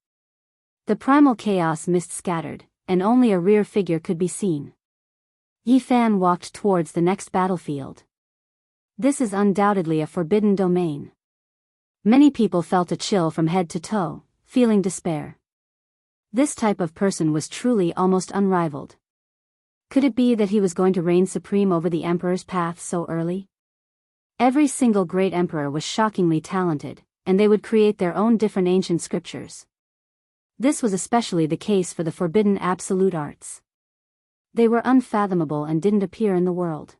The primal chaos mist scattered, and only a rear figure could be seen. Yi Fan walked towards the next battlefield. This is undoubtedly a forbidden domain. Many people felt a chill from head to toe, feeling despair. This type of person was truly almost unrivaled. Could it be that he was going to reign supreme over the emperor's path so early? Every single great emperor was shockingly talented, and they would create their own different ancient scriptures. This was especially the case for the forbidden absolute arts. They were unfathomable and didn't appear in the world.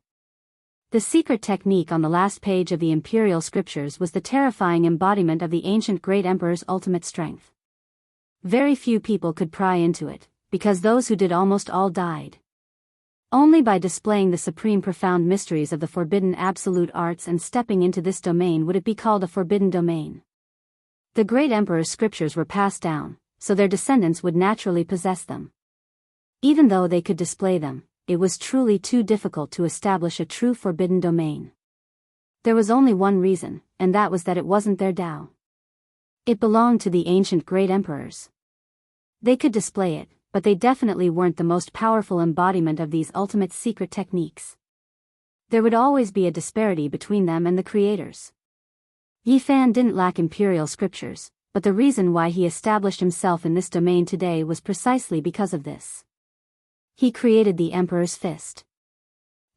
The secret technique on the last page of the imperial scriptures was the terrifying embodiment of the ancient great emperor's ultimate strength. Very few people could pry into it, because those who did almost all died. Only by displaying the supreme profound mysteries of the forbidden absolute arts and stepping into this domain would it be called a forbidden domain. The great emperor's scriptures were passed down, so their descendants would naturally possess them. Even though they could display them, it was truly too difficult to establish a true forbidden domain. There was only one reason, and that was that it wasn't their Tao. It belonged to the ancient great emperors. They could display it, but they definitely weren't the most powerful embodiment of these ultimate secret techniques. There would always be a disparity between them and the creators. Yi Fan didn't lack imperial scriptures, but the reason why he established himself in this domain today was precisely because of this. He created the Emperor's Fist.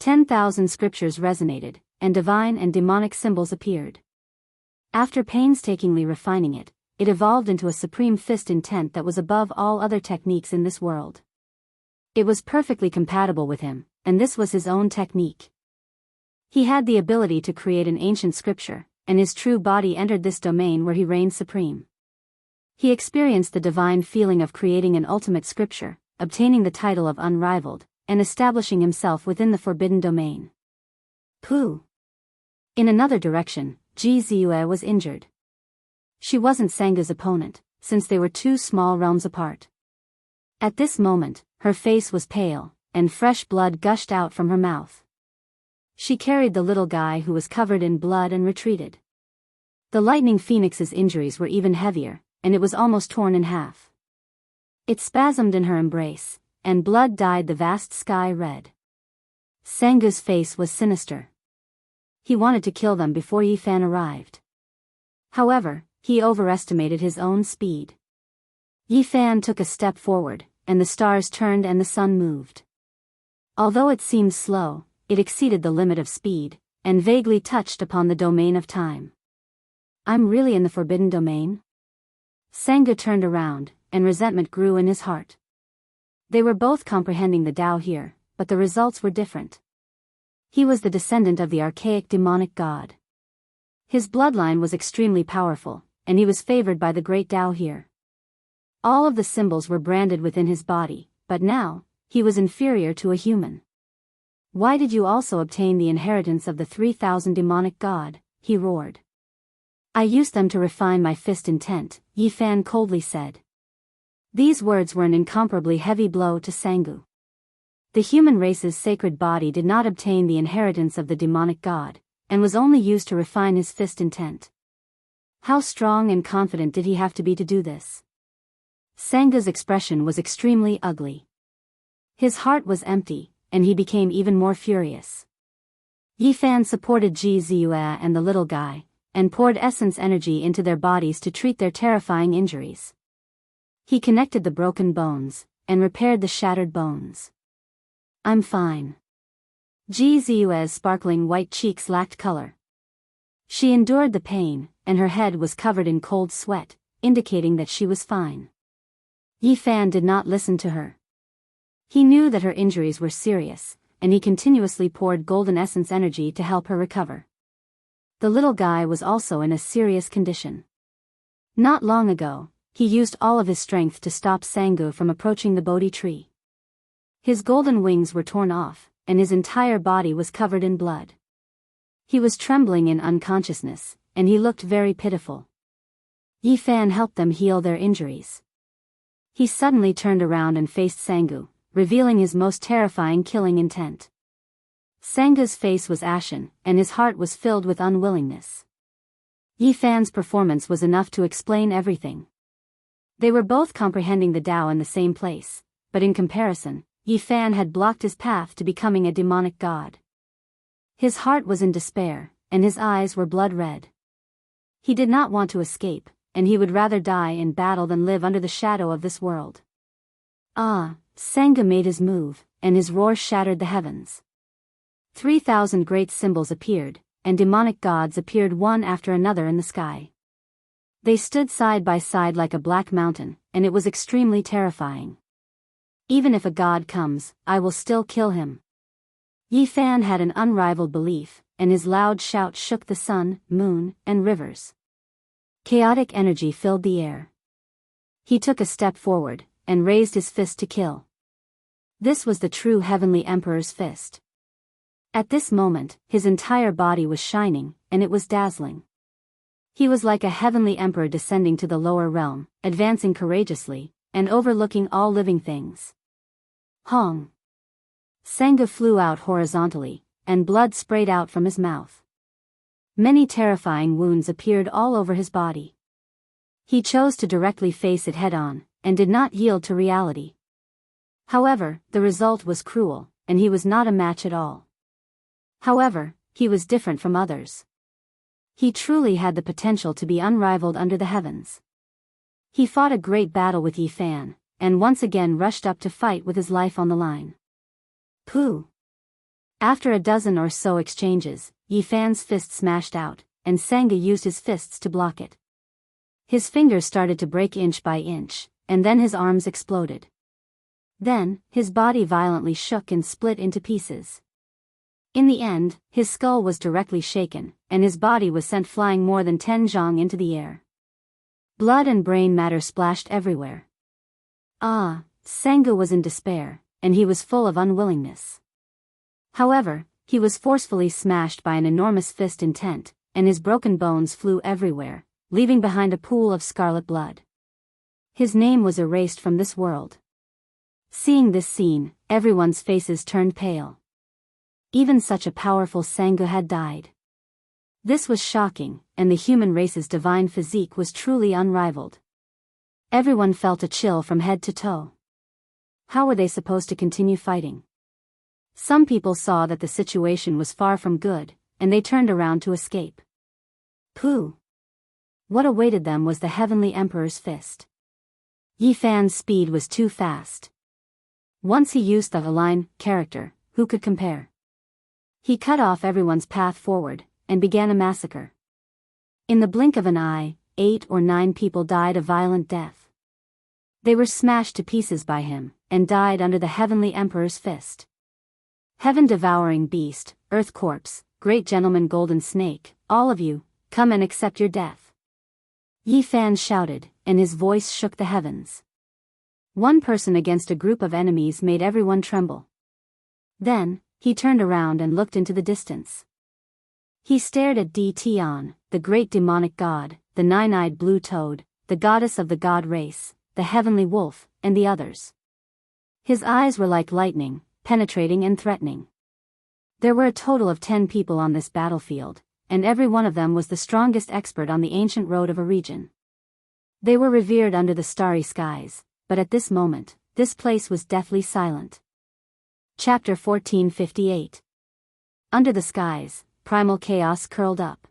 10,000 scriptures resonated, and divine and demonic symbols appeared. After painstakingly refining it, it evolved into a supreme fist intent that was above all other techniques in this world. It was perfectly compatible with him, and this was his own technique. He had the ability to create an ancient scripture, and his true body entered this domain where he reigned supreme. He experienced the divine feeling of creating an ultimate scripture, obtaining the title of unrivaled, and establishing himself within the forbidden domain. Pooh! In another direction, Ji Ziyue was injured. She wasn't Sangu's opponent, since they were two small realms apart. At this moment, her face was pale, and fresh blood gushed out from her mouth. She carried the little guy who was covered in blood and retreated. The lightning phoenix's injuries were even heavier, and it was almost torn in half. It spasmed in her embrace, and blood dyed the vast sky red. Sangu's face was sinister. He wanted to kill them before Yi Fan arrived. However, he overestimated his own speed. Yi Fan took a step forward, and the stars turned and the sun moved. Although it seemed slow, it exceeded the limit of speed, and vaguely touched upon the domain of time. I'm really in the forbidden domain? Sangu turned around, and resentment grew in his heart. They were both comprehending the Tao here, but the results were different. He was the descendant of the archaic demonic god. His bloodline was extremely powerful, and he was favored by the great Tao here. All of the symbols were branded within his body, but now, he was inferior to a human. Why did you also obtain the inheritance of the 3,000 demonic god? He roared. I used them to refine my fist intent, Yi Fan coldly said. These words were an incomparably heavy blow to Sangu. The human race's sacred body did not obtain the inheritance of the demonic god, and was only used to refine his fist intent. How strong and confident did he have to be to do this? Sangu's expression was extremely ugly. His heart was empty, and he became even more furious. Yi Fan supported Ji Ziyue and the little guy, and poured essence energy into their bodies to treat their terrifying injuries. He connected the broken bones, and repaired the shattered bones. I'm fine. Ji Ziyue's sparkling white cheeks lacked color. She endured the pain, and her head was covered in cold sweat, indicating that she was fine. Yi Fan did not listen to her. He knew that her injuries were serious, and he continuously poured golden essence energy to help her recover. The little guy was also in a serious condition. Not long ago, he used all of his strength to stop Sangu from approaching the Bodhi tree. His golden wings were torn off, and his entire body was covered in blood. He was trembling in unconsciousness, and he looked very pitiful. Yi Fan helped them heal their injuries. He suddenly turned around and faced Sangu, revealing his most terrifying killing intent. Sangu's face was ashen, and his heart was filled with unwillingness. Yi Fan's performance was enough to explain everything. They were both comprehending the Tao in the same place, but in comparison, Yi Fan had blocked his path to becoming a demonic god. His heart was in despair, and his eyes were blood red. He did not want to escape, and he would rather die in battle than live under the shadow of this world. Sangha made his move, and his roar shattered the heavens. 3,000 great symbols appeared, and demonic gods appeared one after another in the sky. They stood side by side like a black mountain, and it was extremely terrifying. Even if a god comes, I will still kill him. Yi Fan had an unrivaled belief, and his loud shout shook the sun, moon, and rivers. Chaotic energy filled the air. He took a step forward, and raised his fist to kill. This was the true Heavenly Emperor's fist. At this moment, his entire body was shining, and it was dazzling. He was like a heavenly emperor descending to the lower realm, advancing courageously, and overlooking all living things. Hong! Sangha flew out horizontally, and blood sprayed out from his mouth. Many terrifying wounds appeared all over his body. He chose to directly face it head-on, and did not yield to reality. However, the result was cruel, and he was not a match at all. However, he was different from others. He truly had the potential to be unrivaled under the heavens. He fought a great battle with Yi Fan, and once again rushed up to fight with his life on the line. Pooh! After a dozen or so exchanges, Yi Fan's fist smashed out, and Sangha used his fists to block it. His fingers started to break inch by inch, and then his arms exploded. Then, his body violently shook and split into pieces. In the end, his skull was directly shaken, and his body was sent flying more than 10 zhang into the air. Blood and brain matter splashed everywhere. Sangha was in despair, and he was full of unwillingness. However, he was forcefully smashed by an enormous fist intent, and his broken bones flew everywhere, leaving behind a pool of scarlet blood. His name was erased from this world. Seeing this scene, everyone's faces turned pale. Even such a powerful Sangha had died. This was shocking, and the human race's divine physique was truly unrivaled. Everyone felt a chill from head to toe. How were they supposed to continue fighting? Some people saw that the situation was far from good, and they turned around to escape. Pooh! What awaited them was the Heavenly Emperor's fist. Yi Fan's speed was too fast. Once he used the Align character, who could compare? He cut off everyone's path forward, and began a massacre. In the blink of an eye, 8 or 9 people died a violent death. They were smashed to pieces by him, and died under the Heavenly Emperor's fist. Heaven-devouring beast, earth corpse, great gentleman golden snake, all of you, come and accept your death. Yi Fan shouted, and his voice shook the heavens. One person against a group of enemies made everyone tremble. Then, he turned around and looked into the distance. He stared at Tian, the great demonic god, the nine-eyed blue toad, the goddess of the god race, the heavenly wolf, and the others. His eyes were like lightning, penetrating and threatening. There were a total of 10 people on this battlefield, and every one of them was the strongest expert on the ancient road of a region. They were revered under the starry skies, but at this moment, this place was deathly silent. Chapter 1458. Under the skies, primal chaos curled up.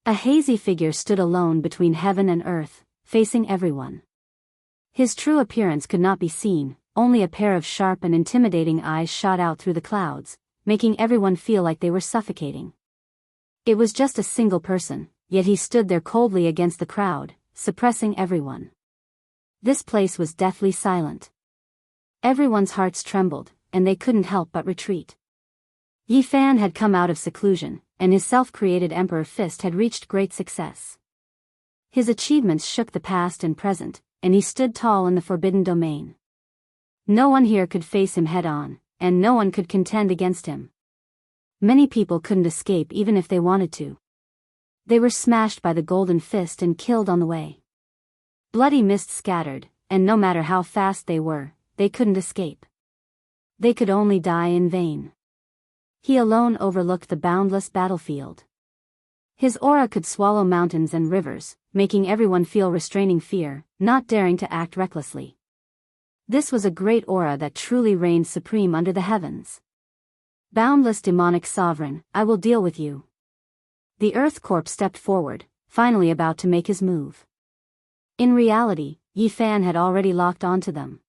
A hazy figure stood alone between heaven and earth, facing everyone. His true appearance could not be seen, only a pair of sharp and intimidating eyes shot out through the clouds, making everyone feel like they were suffocating. It was just a single person, yet he stood there coldly against the crowd, suppressing everyone. This place was deathly silent. Everyone's hearts trembled, and they couldn't help but retreat. Yi Fan had come out of seclusion, and his self-created Emperor Fist had reached great success. His achievements shook the past and present, and he stood tall in the forbidden domain. No one here could face him head-on, and no one could contend against him. Many people couldn't escape even if they wanted to. They were smashed by the golden fist and killed on the way. Bloody mist scattered, and no matter how fast they were, they couldn't escape. They could only die in vain. He alone overlooked the boundless battlefield. His aura could swallow mountains and rivers, making everyone feel restraining fear, not daring to act recklessly. This was a great aura that truly reigned supreme under the heavens. Boundless demonic sovereign, I will deal with you. The Earth Corpse stepped forward, finally about to make his move. In reality, Yi Fan had already locked onto them.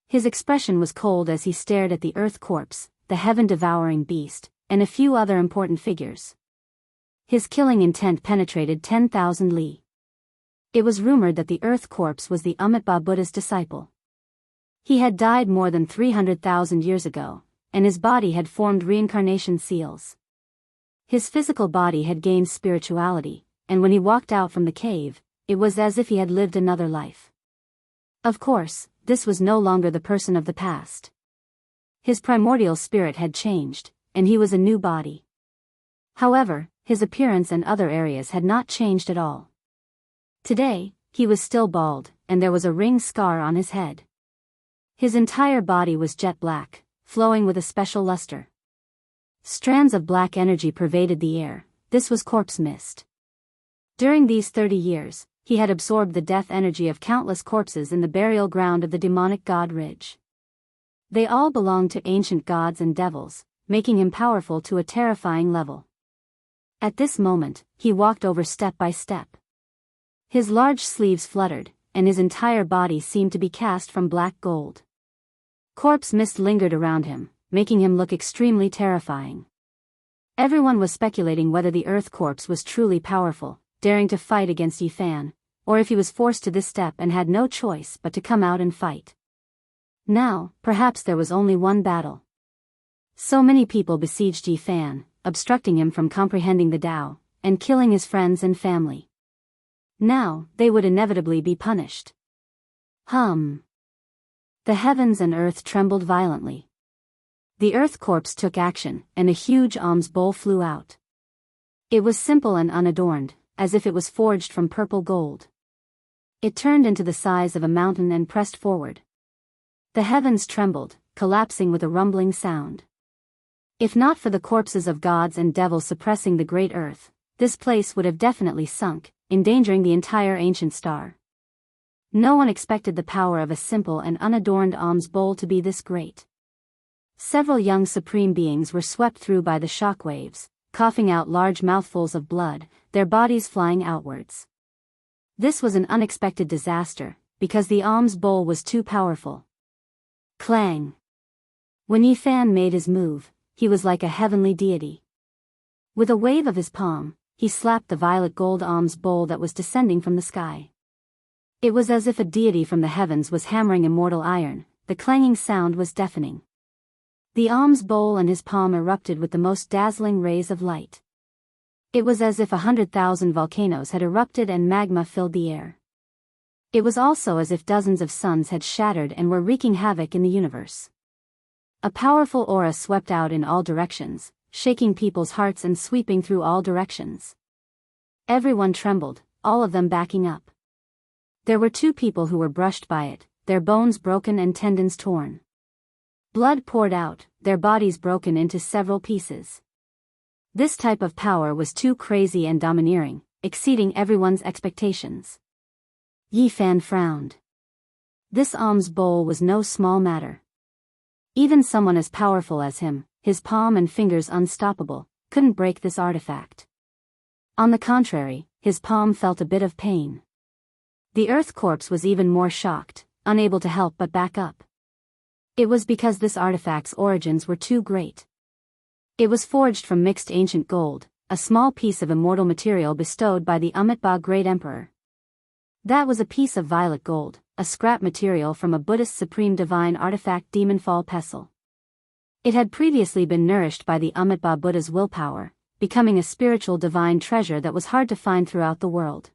His expression was cold as he stared at the Earth Corpse, the heaven-devouring beast, and a few other important figures. His killing intent penetrated 10,000 li. It was rumored that the Earth Corpse was the Amitabha Buddha's disciple. He had died more than 300,000 years ago, and his body had formed reincarnation seals. His physical body had gained spirituality, and when he walked out from the cave, it was as if he had lived another life. Of course, this was no longer the person of the past. His primordial spirit had changed, and he was a new body. However, his appearance and other areas had not changed at all. Today, he was still bald, and there was a ring scar on his head. His entire body was jet black, flowing with a special luster. Strands of black energy pervaded the air. This was corpse mist. During these 30 years, he had absorbed the death energy of countless corpses in the burial ground of the demonic god Ridge. They all belonged to ancient gods and devils, making him powerful to a terrifying level. At this moment, he walked over step by step. His large sleeves fluttered, and his entire body seemed to be cast from black gold. Corpse mist lingered around him, making him look extremely terrifying. Everyone was speculating whether the Earth Corpse was truly powerful, daring to fight against Yi Fan, or if he was forced to this step and had no choice but to come out and fight. Now, perhaps there was only one battle. So many people besieged Yi Fan, obstructing him from comprehending the Tao, and killing his friends and family. Now, they would inevitably be punished. The heavens and earth trembled violently. The Earth Corpse took action, and a huge alms bowl flew out. It was simple and unadorned, as if it was forged from purple gold. It turned into the size of a mountain and pressed forward. The heavens trembled, collapsing with a rumbling sound. If not for the corpses of gods and devils suppressing the great earth, this place would have definitely sunk, endangering the entire ancient star. No one expected the power of a simple and unadorned alms bowl to be this great. Several young supreme beings were swept through by the shock waves, coughing out large mouthfuls of blood, their bodies flying outwards. This was an unexpected disaster, because the alms bowl was too powerful. Clang! When Yi Fan made his move, he was like a heavenly deity. With a wave of his palm, he slapped the violet gold alms bowl that was descending from the sky. It was as if a deity from the heavens was hammering immortal iron. The clanging sound was deafening. The alms bowl and his palm erupted with the most dazzling rays of light. It was as if 100,000 volcanoes had erupted and magma filled the air. It was also as if dozens of suns had shattered and were wreaking havoc in the universe. A powerful aura swept out in all directions, shaking people's hearts and sweeping through all directions. Everyone trembled, all of them backing up. There were 2 people who were brushed by it, their bones broken and tendons torn. Blood poured out, their bodies broken into several pieces. This type of power was too crazy and domineering, exceeding everyone's expectations. Yi Fan frowned. This alms bowl was no small matter. Even someone as powerful as him, his palm and fingers unstoppable, couldn't break this artifact. On the contrary, his palm felt a bit of pain. The Earth Corpse was even more shocked, unable to help but back up. It was because this artifact's origins were too great. It was forged from mixed ancient gold, a small piece of immortal material bestowed by the Amitabha Great Emperor. That was a piece of violet gold, a scrap material from a Buddhist supreme divine artifact Demonfall Pestle. It had previously been nourished by the Amitabha Buddha's willpower, becoming a spiritual divine treasure that was hard to find throughout the world.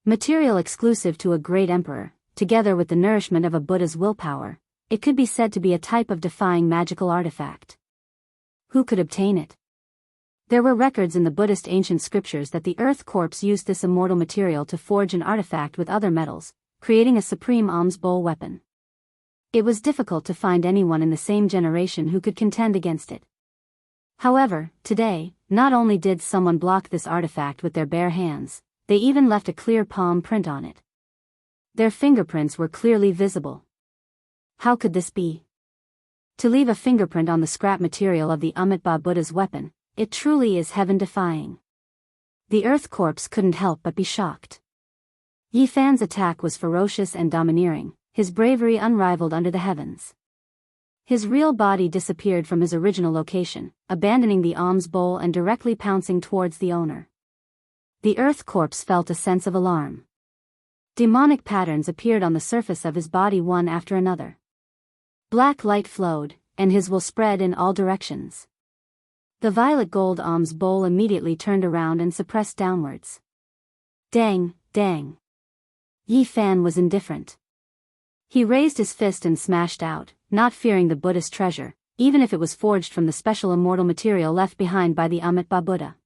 Material exclusive to a great emperor, together with the nourishment of a Buddha's willpower, it could be said to be a type of defying magical artifact. Who could obtain it? There were records in the Buddhist ancient scriptures that the Earth Corpse used this immortal material to forge an artifact with other metals, creating a supreme alms bowl weapon. It was difficult to find anyone in the same generation who could contend against it. However, today, not only did someone block this artifact with their bare hands, they even left a clear palm print on it. Their fingerprints were clearly visible. How could this be? To leave a fingerprint on the scrap material of the Amitabha Buddha's weapon, it truly is heaven-defying. The Earth corpse couldn't help but be shocked. Yi Fan's attack was ferocious and domineering, his bravery unrivaled under the heavens. His real body disappeared from his original location, abandoning the alms bowl and directly pouncing towards the owner. The Earth corpse felt a sense of alarm. Demonic patterns appeared on the surface of his body one after another. Black light flowed, and his will spread in all directions. The violet gold alms bowl immediately turned around and suppressed downwards. Dang, dang. Yi Fan was indifferent. He raised his fist and smashed out, not fearing the Buddhist treasure, even if it was forged from the special immortal material left behind by the Amitabha Buddha.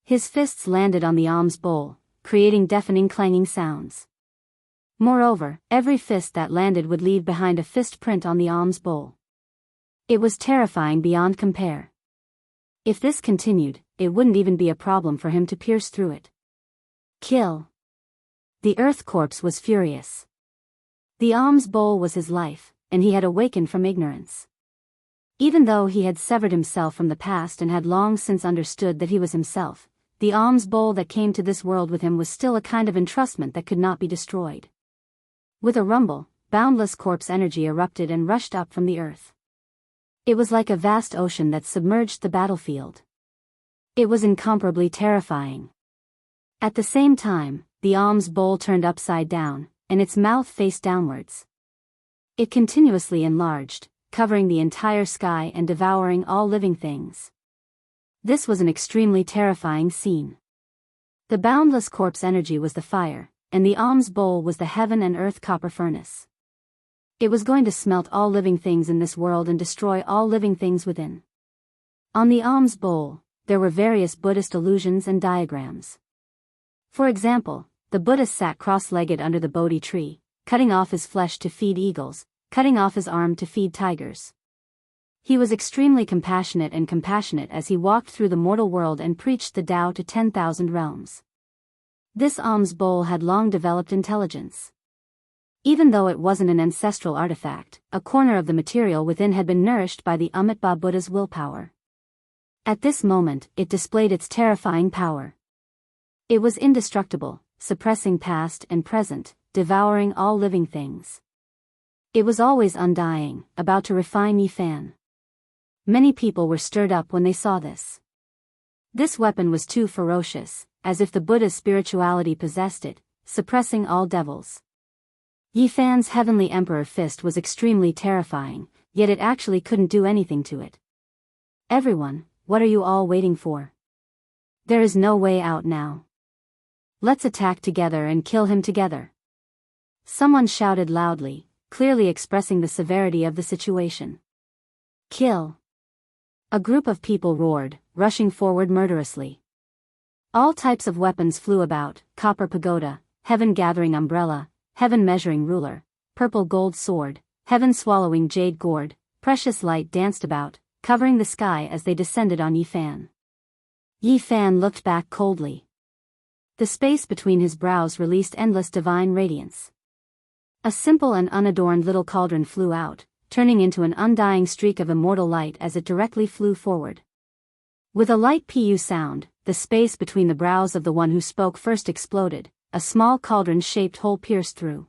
His fists landed on the alms bowl, creating deafening clanging sounds. Moreover, every fist that landed would leave behind a fist print on the alms bowl. It was terrifying beyond compare. If this continued, it wouldn't even be a problem for him to pierce through it. Kill. The Earth corpse was furious. The alms bowl was his life, and he had awakened from ignorance. Even though he had severed himself from the past and had long since understood that he was himself, the alms bowl that came to this world with him was still a kind of entrustment that could not be destroyed. With a rumble, boundless corpse energy erupted and rushed up from the earth. It was like a vast ocean that submerged the battlefield. It was incomparably terrifying. At the same time, the alms bowl turned upside down, and its mouth faced downwards. It continuously enlarged, covering the entire sky and devouring all living things. This was an extremely terrifying scene. The boundless corpse energy was the fire, and the alms bowl was the heaven and earth copper furnace. It was going to smelt all living things in this world and destroy all living things within. On the alms bowl, there were various Buddhist allusions and diagrams. For example, the Buddha sat cross-legged under the Bodhi tree, cutting off his flesh to feed eagles, cutting off his arm to feed tigers. He was extremely compassionate as he walked through the mortal world and preached the Tao to 10,000 realms. This alms bowl had long developed intelligence. Even though it wasn't an ancestral artifact, a corner of the material within had been nourished by the Amitabha Buddha's willpower. At this moment, it displayed its terrifying power. It was indestructible, suppressing past and present, devouring all living things. It was always undying, about to refine Yi Fan. Many people were stirred up when they saw this. This weapon was too ferocious, as if the Buddha's spirituality possessed it, suppressing all devils. Yi Fan's heavenly emperor fist was extremely terrifying, yet it actually couldn't do anything to it. Everyone, what are you all waiting for? There is no way out now. Let's attack together and kill him together. Someone shouted loudly, clearly expressing the severity of the situation. Kill. A group of people roared, rushing forward murderously. All types of weapons flew about: copper pagoda, heaven-gathering umbrella, heaven-measuring ruler, purple gold sword, heaven-swallowing jade gourd. Precious light danced about, covering the sky as they descended on Yi Fan. Yi Fan looked back coldly. The space between his brows released endless divine radiance. A simple and unadorned little cauldron flew out, turning into an undying streak of immortal light as it directly flew forward. With a light pu sound, the space between the brows of the one who spoke first exploded, a small cauldron-shaped hole pierced through.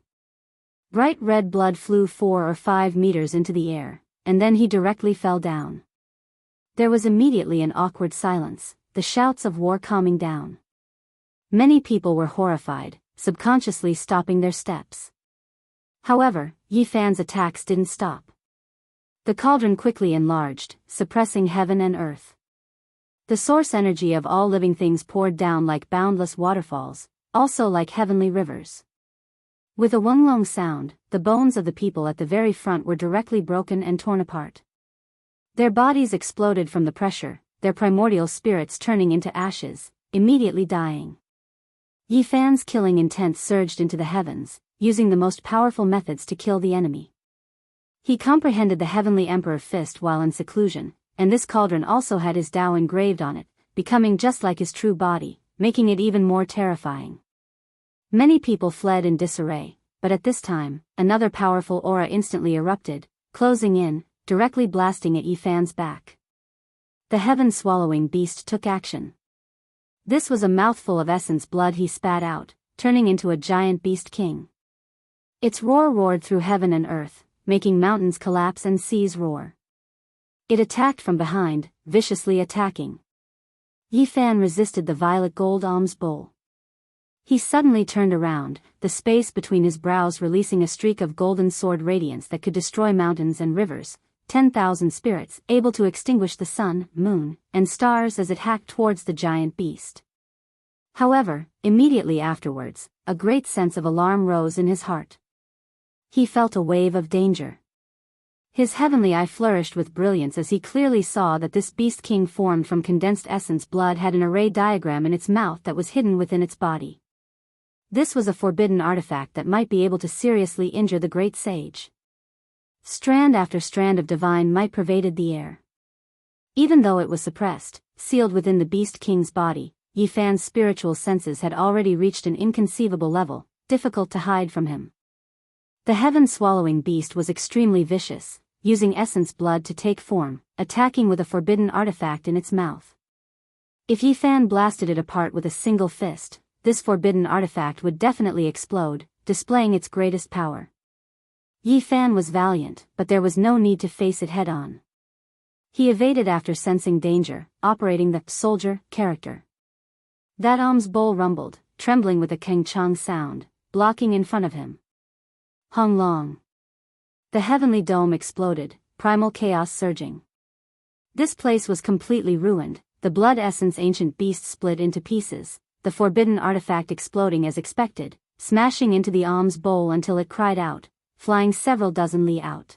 Bright red blood flew 4 or 5 meters into the air, and then he directly fell down. There was immediately an awkward silence, the shouts of war calming down. Many people were horrified, subconsciously stopping their steps. However, Yi Fan's attacks didn't stop. The cauldron quickly enlarged, suppressing heaven and earth. The source energy of all living things poured down like boundless waterfalls, also like heavenly rivers. With a wunglong sound, the bones of the people at the very front were directly broken and torn apart. Their bodies exploded from the pressure, their primordial spirits turning into ashes, immediately dying. Yi Fan's killing intent surged into the heavens, using the most powerful methods to kill the enemy. He comprehended the heavenly emperor fist while in seclusion, and this cauldron also had his Tao engraved on it, becoming just like his true body, making it even more terrifying. Many people fled in disarray, but at this time, another powerful aura instantly erupted, closing in, directly blasting at Yi Fan's back. The heaven-swallowing beast took action. This was a mouthful of essence blood he spat out, turning into a giant beast king. Its roar roared through heaven and earth, making mountains collapse and seas roar. It attacked from behind, viciously attacking. Yi Fan resisted the violet gold alms bowl. He suddenly turned around, the space between his brows releasing a streak of golden sword radiance that could destroy mountains and rivers, 10,000 spirits able to extinguish the sun, moon, and stars as it hacked towards the giant beast. However, immediately afterwards, a great sense of alarm rose in his heart. He felt a wave of danger. His heavenly eye flourished with brilliance as he clearly saw that this beast king formed from condensed essence blood had an array diagram in its mouth that was hidden within its body. This was a forbidden artifact that might be able to seriously injure the great sage. Strand after strand of divine might pervaded the air. Even though it was suppressed, sealed within the beast king's body, Yi Fan's spiritual senses had already reached an inconceivable level, difficult to hide from him. The heaven-swallowing beast was extremely vicious, using essence blood to take form, attacking with a forbidden artifact in its mouth. If Yi Fan blasted it apart with a single fist, this forbidden artifact would definitely explode, displaying its greatest power. Yi Fan was valiant, but there was no need to face it head-on. He evaded after sensing danger, operating the soldier character. That alms bowl rumbled, trembling with a Keng Chang sound, blocking in front of him. Hung Long. The heavenly dome exploded, primal chaos surging. This place was completely ruined, the blood essence ancient beast split into pieces, the forbidden artifact exploding as expected, smashing into the alms bowl until it cried out, flying several dozen li out.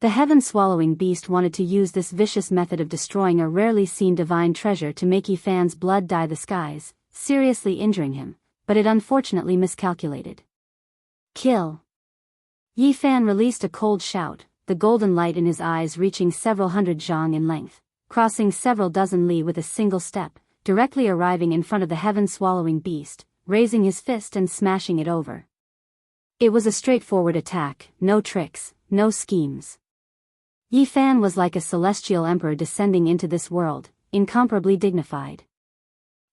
The heaven-swallowing beast wanted to use this vicious method of destroying a rarely seen divine treasure to make Yi Fan's blood dye the skies, seriously injuring him, but it unfortunately miscalculated. Kill! Yi Fan released a cold shout, the golden light in his eyes reaching several hundred zhang in length, crossing several dozen li with a single step, directly arriving in front of the heaven-swallowing beast, raising his fist and smashing it over. It was a straightforward attack, no tricks, no schemes. Yi Fan was like a celestial emperor descending into this world, incomparably dignified.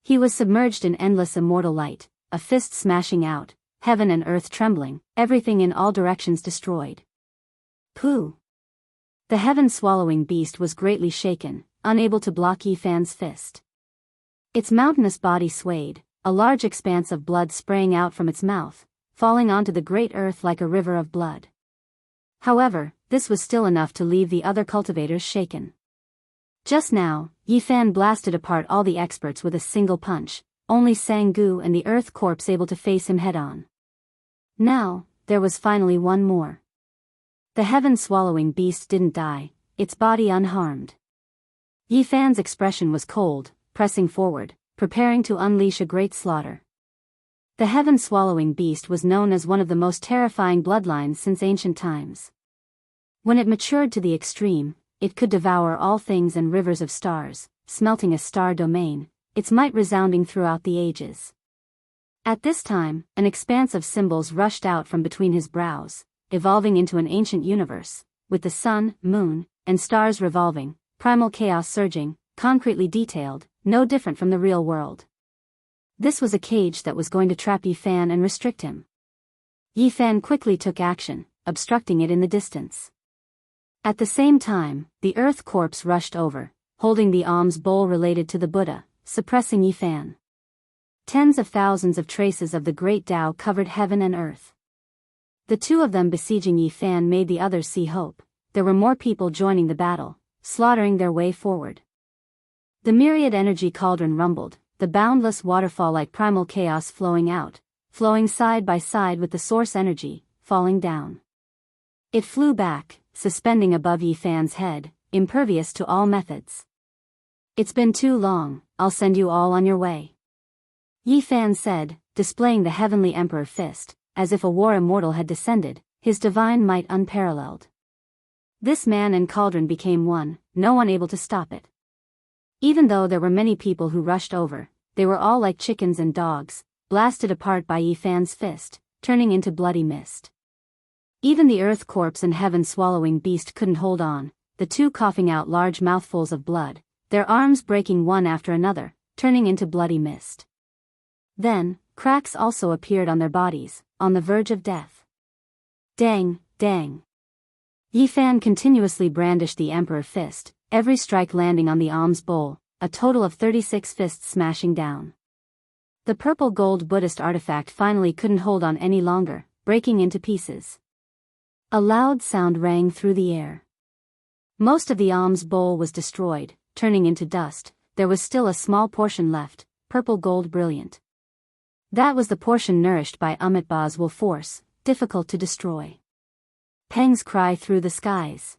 He was submerged in endless immortal light, a fist smashing out, heaven and earth trembling, everything in all directions destroyed. Pooh! The heaven-swallowing beast was greatly shaken, unable to block Yi Fan's fist. Its mountainous body swayed, a large expanse of blood spraying out from its mouth, falling onto the great earth like a river of blood. However, this was still enough to leave the other cultivators shaken. Just now, Yi Fan blasted apart all the experts with a single punch, only Sang-gu and the earth corpse able to face him head-on. Now, there was finally one more. The heaven-swallowing beast didn't die, its body unharmed. Yi Fan's expression was cold, pressing forward, preparing to unleash a great slaughter. The heaven-swallowing beast was known as one of the most terrifying bloodlines since ancient times. When it matured to the extreme, it could devour all things and rivers of stars, smelting a star domain, its might resounding throughout the ages. At this time, an expanse of symbols rushed out from between his brows, evolving into an ancient universe, with the sun, moon, and stars revolving, primal chaos surging, concretely detailed, no different from the real world. This was a cage that was going to trap Yi Fan and restrict him. Yi Fan quickly took action, obstructing it in the distance. At the same time, the earth corpse rushed over, holding the alms bowl related to the Buddha, suppressing Yi Fan. Tens of thousands of traces of the great Tao covered heaven and earth. The two of them besieging Yi Fan made the others see hope. There were more people joining the battle, slaughtering their way forward. The myriad energy cauldron rumbled, the boundless waterfall like primal chaos flowing out, flowing side by side with the source energy, falling down. It flew back, suspending above Yi Fan's head, impervious to all methods. It's been too long, I'll send you all on your way. Yi Fan said, displaying the heavenly emperor fist, as if a war immortal had descended, his divine might unparalleled. This man and cauldron became one, no one able to stop it. Even though there were many people who rushed over, they were all like chickens and dogs, blasted apart by Yi Fan's fist, turning into bloody mist. Even the earth corpse and heaven-swallowing beast couldn't hold on, the two coughing out large mouthfuls of blood, their arms breaking one after another, turning into bloody mist. Then, cracks also appeared on their bodies, on the verge of death. Dang, dang. Yifan continuously brandished the emperor fist, every strike landing on the alms bowl, a total of 36 fists smashing down. The purple gold Buddhist artifact finally couldn't hold on any longer, breaking into pieces. A loud sound rang through the air. Most of the alms bowl was destroyed, turning into dust. There was still a small portion left, purple gold brilliant. That was the portion nourished by Amitabha's will force, difficult to destroy. Peng's cry through the skies.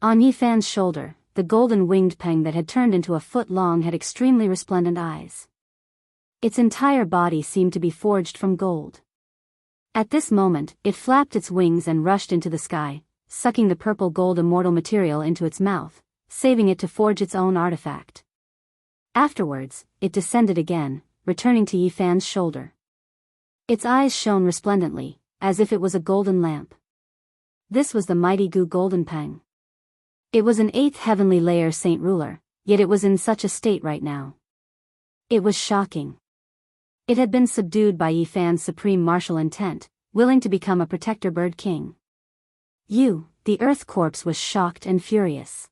On Yifan's shoulder, the golden winged Peng that had turned into a foot long had extremely resplendent eyes. Its entire body seemed to be forged from gold. At this moment, it flapped its wings and rushed into the sky, sucking the purple gold immortal material into its mouth, saving it to forge its own artifact. Afterwards, it descended again, returning to Yifan's shoulder. Its eyes shone resplendently, as if it was a golden lamp. This was the mighty Gu Golden Peng. It was an 8th heavenly layer saint ruler, yet it was in such a state right now. It was shocking. It had been subdued by Yifan's supreme martial intent, willing to become a protector bird king. The earth corpse was shocked and furious.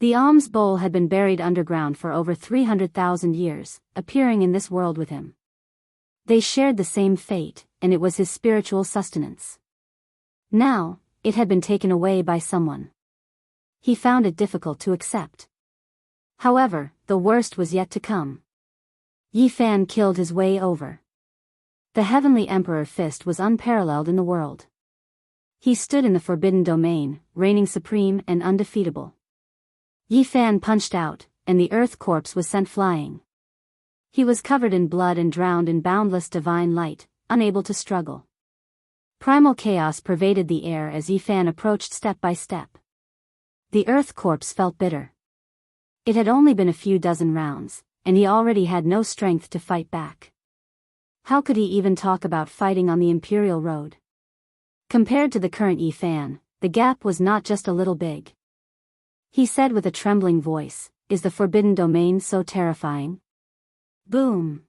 The alms bowl had been buried underground for over 300,000 years, appearing in this world with him. They shared the same fate, and it was his spiritual sustenance. Now, it had been taken away by someone. He found it difficult to accept. However, the worst was yet to come. Yifan killed his way over. The heavenly emperor fist was unparalleled in the world. He stood in the forbidden domain, reigning supreme and undefeatable. Yifan punched out, and the earth corpse was sent flying. He was covered in blood and drowned in boundless divine light, unable to struggle. Primal chaos pervaded the air as Yifan approached step by step. The earth corpse felt bitter. It had only been a few dozen rounds, and he already had no strength to fight back. How could he even talk about fighting on the Imperial Road? Compared to the current Yifan, the gap was not just a little big. He said with a trembling voice, "Is the forbidden domain so terrifying?" Boom!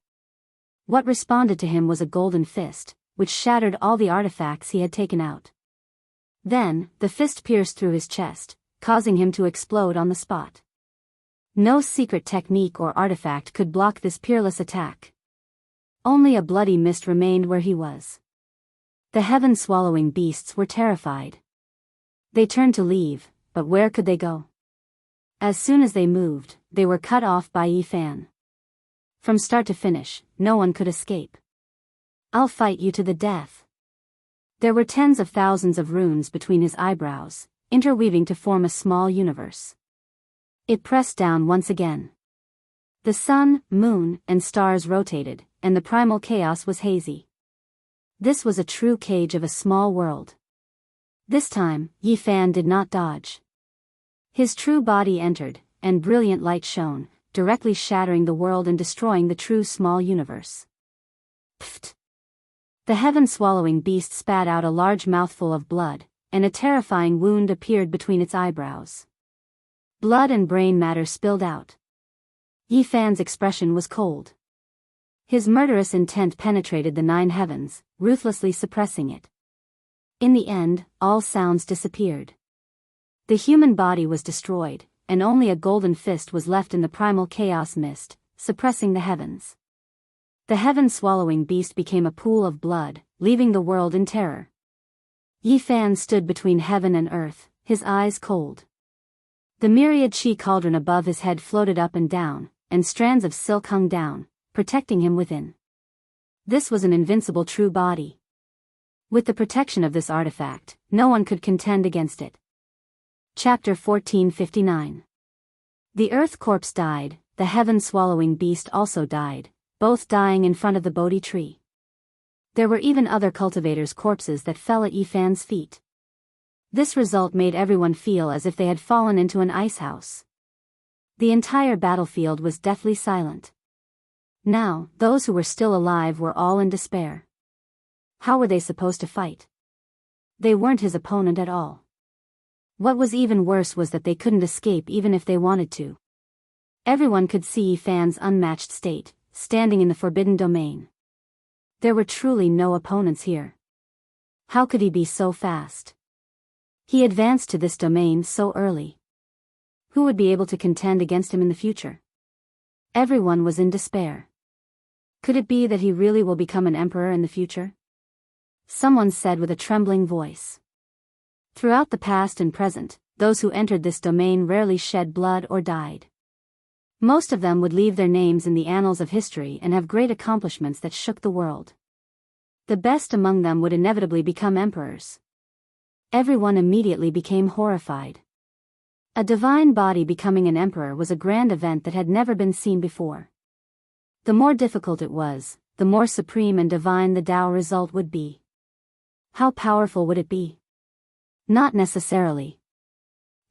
What responded to him was a golden fist, which shattered all the artifacts he had taken out. Then, the fist pierced through his chest, causing him to explode on the spot. No secret technique or artifact could block this peerless attack. Only a bloody mist remained where he was. The heaven-swallowing beasts were terrified. They turned to leave, but where could they go? As soon as they moved, they were cut off by Yifan. From start to finish, no one could escape. "I'll fight you to the death." There were tens of thousands of runes between his eyebrows, interweaving to form a small universe. It pressed down once again. The sun, moon, and stars rotated, and the primal chaos was hazy. This was a true cage of a small world. This time, Yifan did not dodge. His true body entered, and brilliant light shone, directly shattering the world and destroying the true small universe. Pfft! The heaven-swallowing beast spat out a large mouthful of blood, and a terrifying wound appeared between its eyebrows. Blood and brain matter spilled out. Yifan's expression was cold. His murderous intent penetrated the 9 heavens, ruthlessly suppressing it. In the end, all sounds disappeared. The human body was destroyed, and only a golden fist was left in the primal chaos mist, suppressing the heavens. The heaven-swallowing beast became a pool of blood, leaving the world in terror. Yifan stood between heaven and earth, his eyes cold. The myriad chi cauldron above his head floated up and down, and strands of silk hung down, protecting him within. This was an invincible true body. With the protection of this artifact, no one could contend against it. Chapter 1459. The earth corpse died, the heaven-swallowing beast also died, both dying in front of the Bodhi tree. There were even other cultivators' corpses that fell at Yifan's feet. This result made everyone feel as if they had fallen into an ice house. The entire battlefield was deathly silent. Now, those who were still alive were all in despair. How were they supposed to fight? They weren't his opponent at all. What was even worse was that they couldn't escape even if they wanted to. Everyone could see Fan's unmatched state, standing in the forbidden domain. There were truly no opponents here. How could he be so fast? He advanced to this domain so early. Who would be able to contend against him in the future? Everyone was in despair. Could it be that he really will become an emperor in the future? Someone said with a trembling voice. Throughout the past and present, those who entered this domain rarely shed blood or died. Most of them would leave their names in the annals of history and have great accomplishments that shook the world. The best among them would inevitably become emperors. Everyone immediately became horrified. A divine body becoming an emperor was a grand event that had never been seen before. The more difficult it was, the more supreme and divine the Tao result would be. How powerful would it be? Not necessarily.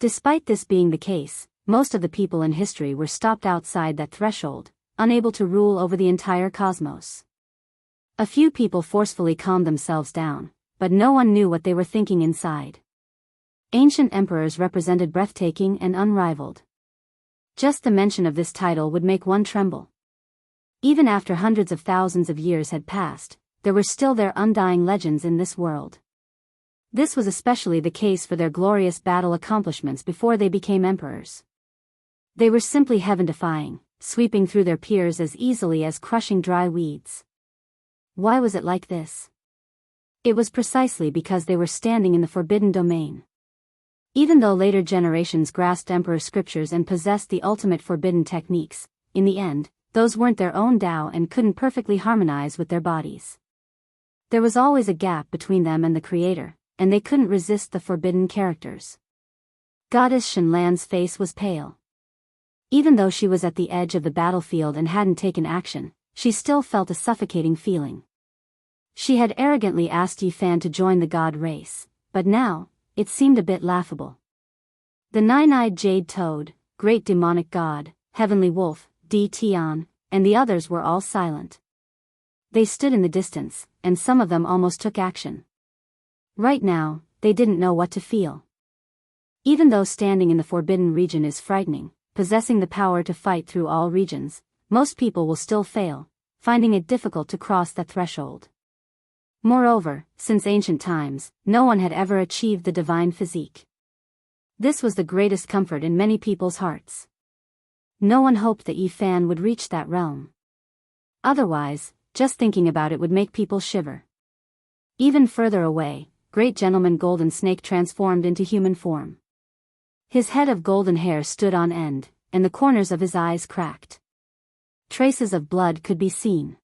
Despite this being the case, most of the people in history were stopped outside that threshold, unable to rule over the entire cosmos. A few people forcefully calmed themselves down, but no one knew what they were thinking inside. Ancient emperors represented breathtaking and unrivaled. Just the mention of this title would make one tremble. Even after hundreds of thousands of years had passed, there were still their undying legends in this world. This was especially the case for their glorious battle accomplishments before they became emperors. They were simply heaven-defying, sweeping through their peers as easily as crushing dry weeds. Why was it like this? It was precisely because they were standing in the forbidden domain. Even though later generations grasped emperor scriptures and possessed the ultimate forbidden techniques, in the end, those weren't their own Tao and couldn't perfectly harmonize with their bodies. There was always a gap between them and the Creator, and they couldn't resist the forbidden characters. Goddess Shenlan's face was pale. Even though she was at the edge of the battlefield and hadn't taken action, she still felt a suffocating feeling. She had arrogantly asked Yi Fan to join the god race, but now, it seemed a bit laughable. The nine-eyed jade toad, great demonic god, heavenly wolf, Di Tian, and the others were all silent. They stood in the distance, and some of them almost took action. Right now, they didn't know what to feel. Even though standing in the forbidden region is frightening, possessing the power to fight through all regions, most people will still fail, finding it difficult to cross that threshold. Moreover, since ancient times, no one had ever achieved the divine physique. This was the greatest comfort in many people's hearts. No one hoped that Yi Fan would reach that realm. Otherwise, just thinking about it would make people shiver. Even further away, Great Gentleman Golden Snake transformed into human form. His head of golden hair stood on end, and the corners of his eyes cracked. Traces of blood could be seen.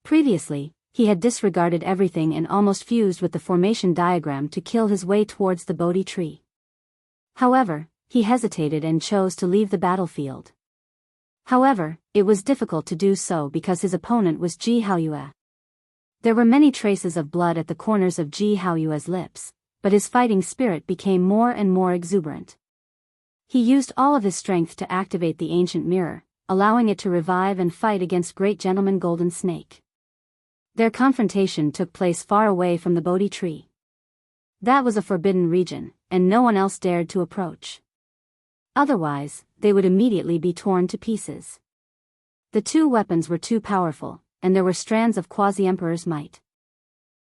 Previously, he had disregarded everything and almost fused with the formation diagram to kill his way towards the Bodhi tree. However, he hesitated and chose to leave the battlefield. However, it was difficult to do so because his opponent was Ji Haoyue. There were many traces of blood at the corners of Ji Haoyue's lips, but his fighting spirit became more and more exuberant. He used all of his strength to activate the ancient mirror, allowing it to revive and fight against Great Gentleman Golden Snake. Their confrontation took place far away from the Bodhi tree. That was a forbidden region, and no one else dared to approach. Otherwise, they would immediately be torn to pieces. The two weapons were too powerful, and there were strands of quasi-emperor's might.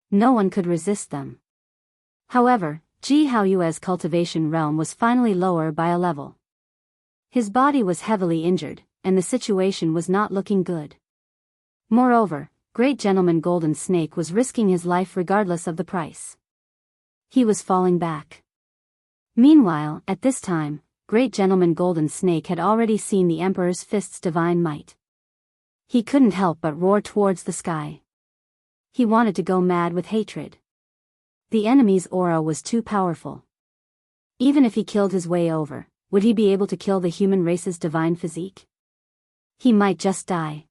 No one could resist them. However, Ji Haoyue's cultivation realm was finally lower by a level. His body was heavily injured, and the situation was not looking good. Moreover, Great Gentleman Golden Snake was risking his life regardless of the price. He was falling back. Meanwhile, at this time, Great Gentleman Golden Snake had already seen the Emperor's fist's divine might. He couldn't help but roar towards the sky. He wanted to go mad with hatred. The enemy's aura was too powerful. Even if he killed his way over, would he be able to kill the human race's divine physique? He might just die.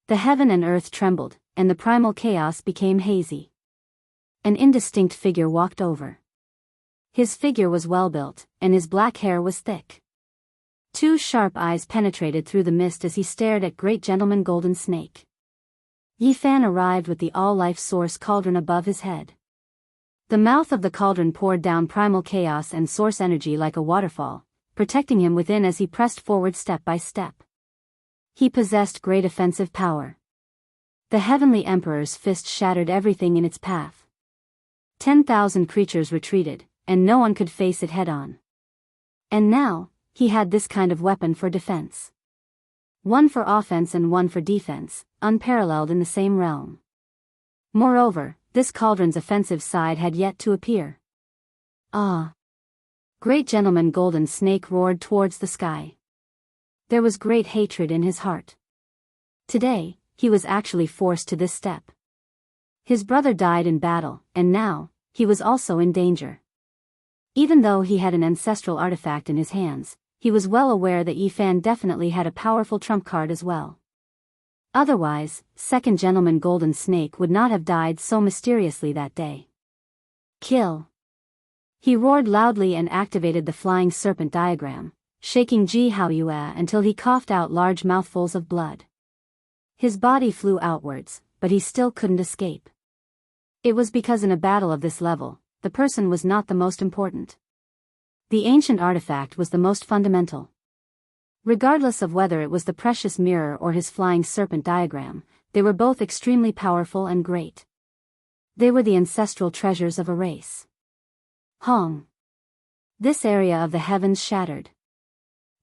The heaven and earth trembled, and the primal chaos became hazy. An indistinct figure walked over. His figure was well-built, and his black hair was thick. Two sharp eyes penetrated through the mist as he stared at Great Gentleman Golden Snake. Yifan arrived with the all-life source cauldron above his head. The mouth of the cauldron poured down primal chaos and source energy like a waterfall, protecting him within as he pressed forward step by step. He possessed great offensive power. The Heavenly Emperor's fist shattered everything in its path. 10,000 creatures retreated, and no one could face it head-on. And now, he had this kind of weapon for defense. One for offense and one for defense, unparalleled in the same realm. Moreover, this cauldron's offensive side had yet to appear. Ah! Great Gentleman Golden Snake roared towards the sky. There was great hatred in his heart. Today, he was actually forced to this step. His brother died in battle, and now, he was also in danger. Even though he had an ancestral artifact in his hands, he was well aware that Yifan definitely had a powerful trump card as well. Otherwise, Second Gentleman Golden Snake would not have died so mysteriously that day. Kill! He roared loudly and activated the flying serpent diagram, shaking Ji Haoyue until he coughed out large mouthfuls of blood. His body flew outwards, but he still couldn't escape. It was because in a battle of this level, the person was not the most important. The ancient artifact was the most fundamental. Regardless of whether it was the precious mirror or his flying serpent diagram, they were both extremely powerful and great. They were the ancestral treasures of a race. Hong! This area of the heavens shattered.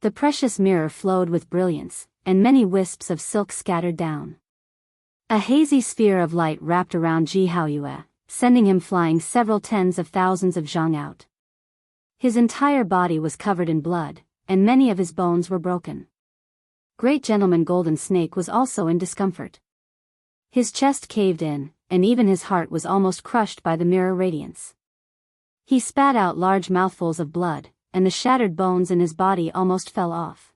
The precious mirror flowed with brilliance, and many wisps of silk scattered down. A hazy sphere of light wrapped around Ji Haoyue, sending him flying several tens of thousands of zhang out. His entire body was covered in blood, and many of his bones were broken. Great Gentleman Golden Snake was also in discomfort. His chest caved in, and even his heart was almost crushed by the mirror radiance. He spat out large mouthfuls of blood, and the shattered bones in his body almost fell off.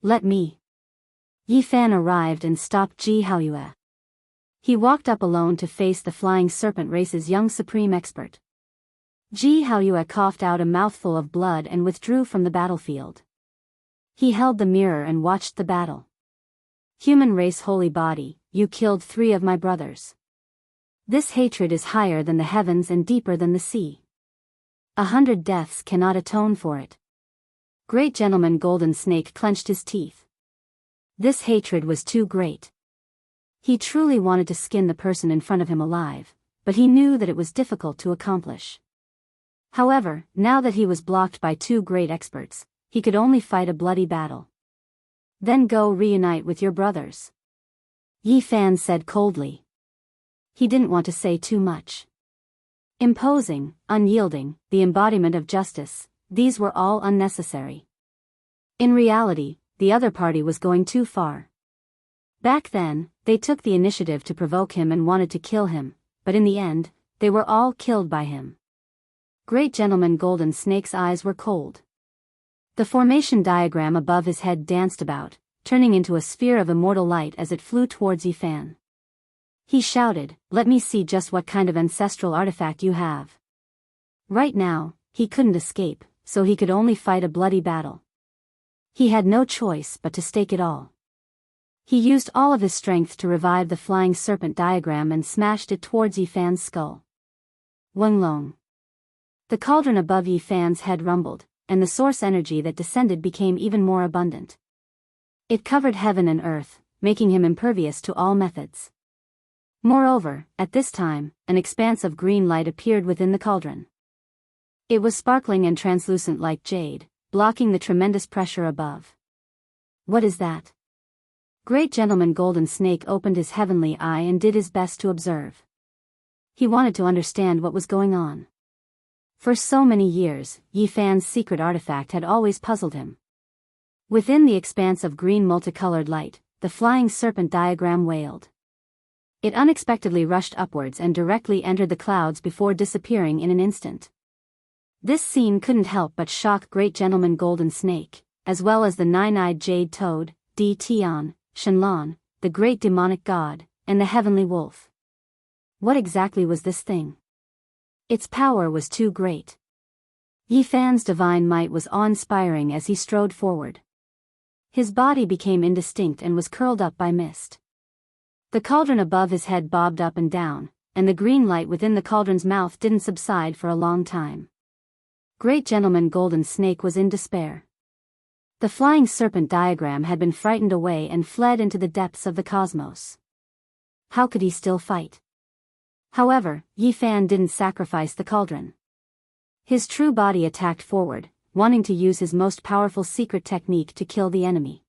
Let me. Yifan arrived and stopped Ji Haoyue. He walked up alone to face the flying serpent race's young supreme expert. Ji Haoyue coughed out a mouthful of blood and withdrew from the battlefield. He held the mirror and watched the battle. Human race holy body, you killed 3 of my brothers. This hatred is higher than the heavens and deeper than the sea. 100 deaths cannot atone for it. Great Gentleman Golden Snake clenched his teeth. This hatred was too great. He truly wanted to skin the person in front of him alive, but he knew that it was difficult to accomplish. However, now that he was blocked by 2 great experts, he could only fight a bloody battle. Then go reunite with your brothers. Yifan said coldly. He didn't want to say too much. Imposing, unyielding, the embodiment of justice, these were all unnecessary. In reality, the other party was going too far. Back then, they took the initiative to provoke him and wanted to kill him, but in the end, they were all killed by him. Great Gentleman Golden Snake's eyes were cold. The formation diagram above his head danced about, turning into a sphere of immortal light as it flew towards Yifan. He shouted, "Let me see just what kind of ancestral artifact you have." Right now, he couldn't escape, so he could only fight a bloody battle. He had no choice but to stake it all. He used all of his strength to revive the flying serpent diagram and smashed it towards Yifan's skull. Wenglong. The cauldron above Yifan's head rumbled, and the source energy that descended became even more abundant. It covered heaven and earth, making him impervious to all methods. Moreover, at this time, an expanse of green light appeared within the cauldron. It was sparkling and translucent like jade, blocking the tremendous pressure above. What is that? Great Gentleman Golden Snake opened his heavenly eye and did his best to observe. He wanted to understand what was going on. For so many years, Yifan's secret artifact had always puzzled him. Within the expanse of green multicolored light, the flying serpent diagram wailed. It unexpectedly rushed upwards and directly entered the clouds before disappearing in an instant. This scene couldn't help but shock Great Gentleman Golden Snake, as well as the nine-eyed jade toad, Di Tian, Shenlong, the great demonic god, and the heavenly wolf. What exactly was this thing? Its power was too great. Yifan's divine might was awe-inspiring as he strode forward. His body became indistinct and was curled up by mist. The cauldron above his head bobbed up and down, and the green light within the cauldron's mouth didn't subside for a long time. Great Gentleman Golden Snake was in despair. The flying serpent diagram had been frightened away and fled into the depths of the cosmos. How could he still fight? However, Yi Fan didn't sacrifice the cauldron. His true body attacked forward, wanting to use his most powerful secret technique to kill the enemy.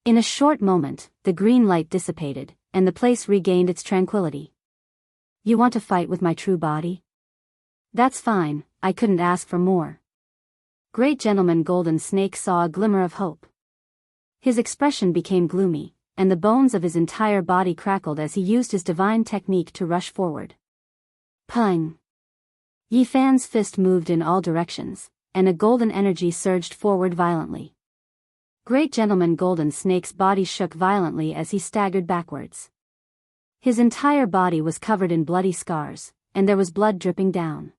In a short moment, the green light dissipated, and the place regained its tranquility. You want to fight with my true body? That's fine, I couldn't ask for more. Great Gentleman Golden Snake saw a glimmer of hope. His expression became gloomy, and the bones of his entire body crackled as he used his divine technique to rush forward. Pung! Yi Fan's fist moved in all directions, and a golden energy surged forward violently. Great Gentleman Golden Snake's body shook violently as he staggered backwards. His entire body was covered in bloody scars, and there was blood dripping down.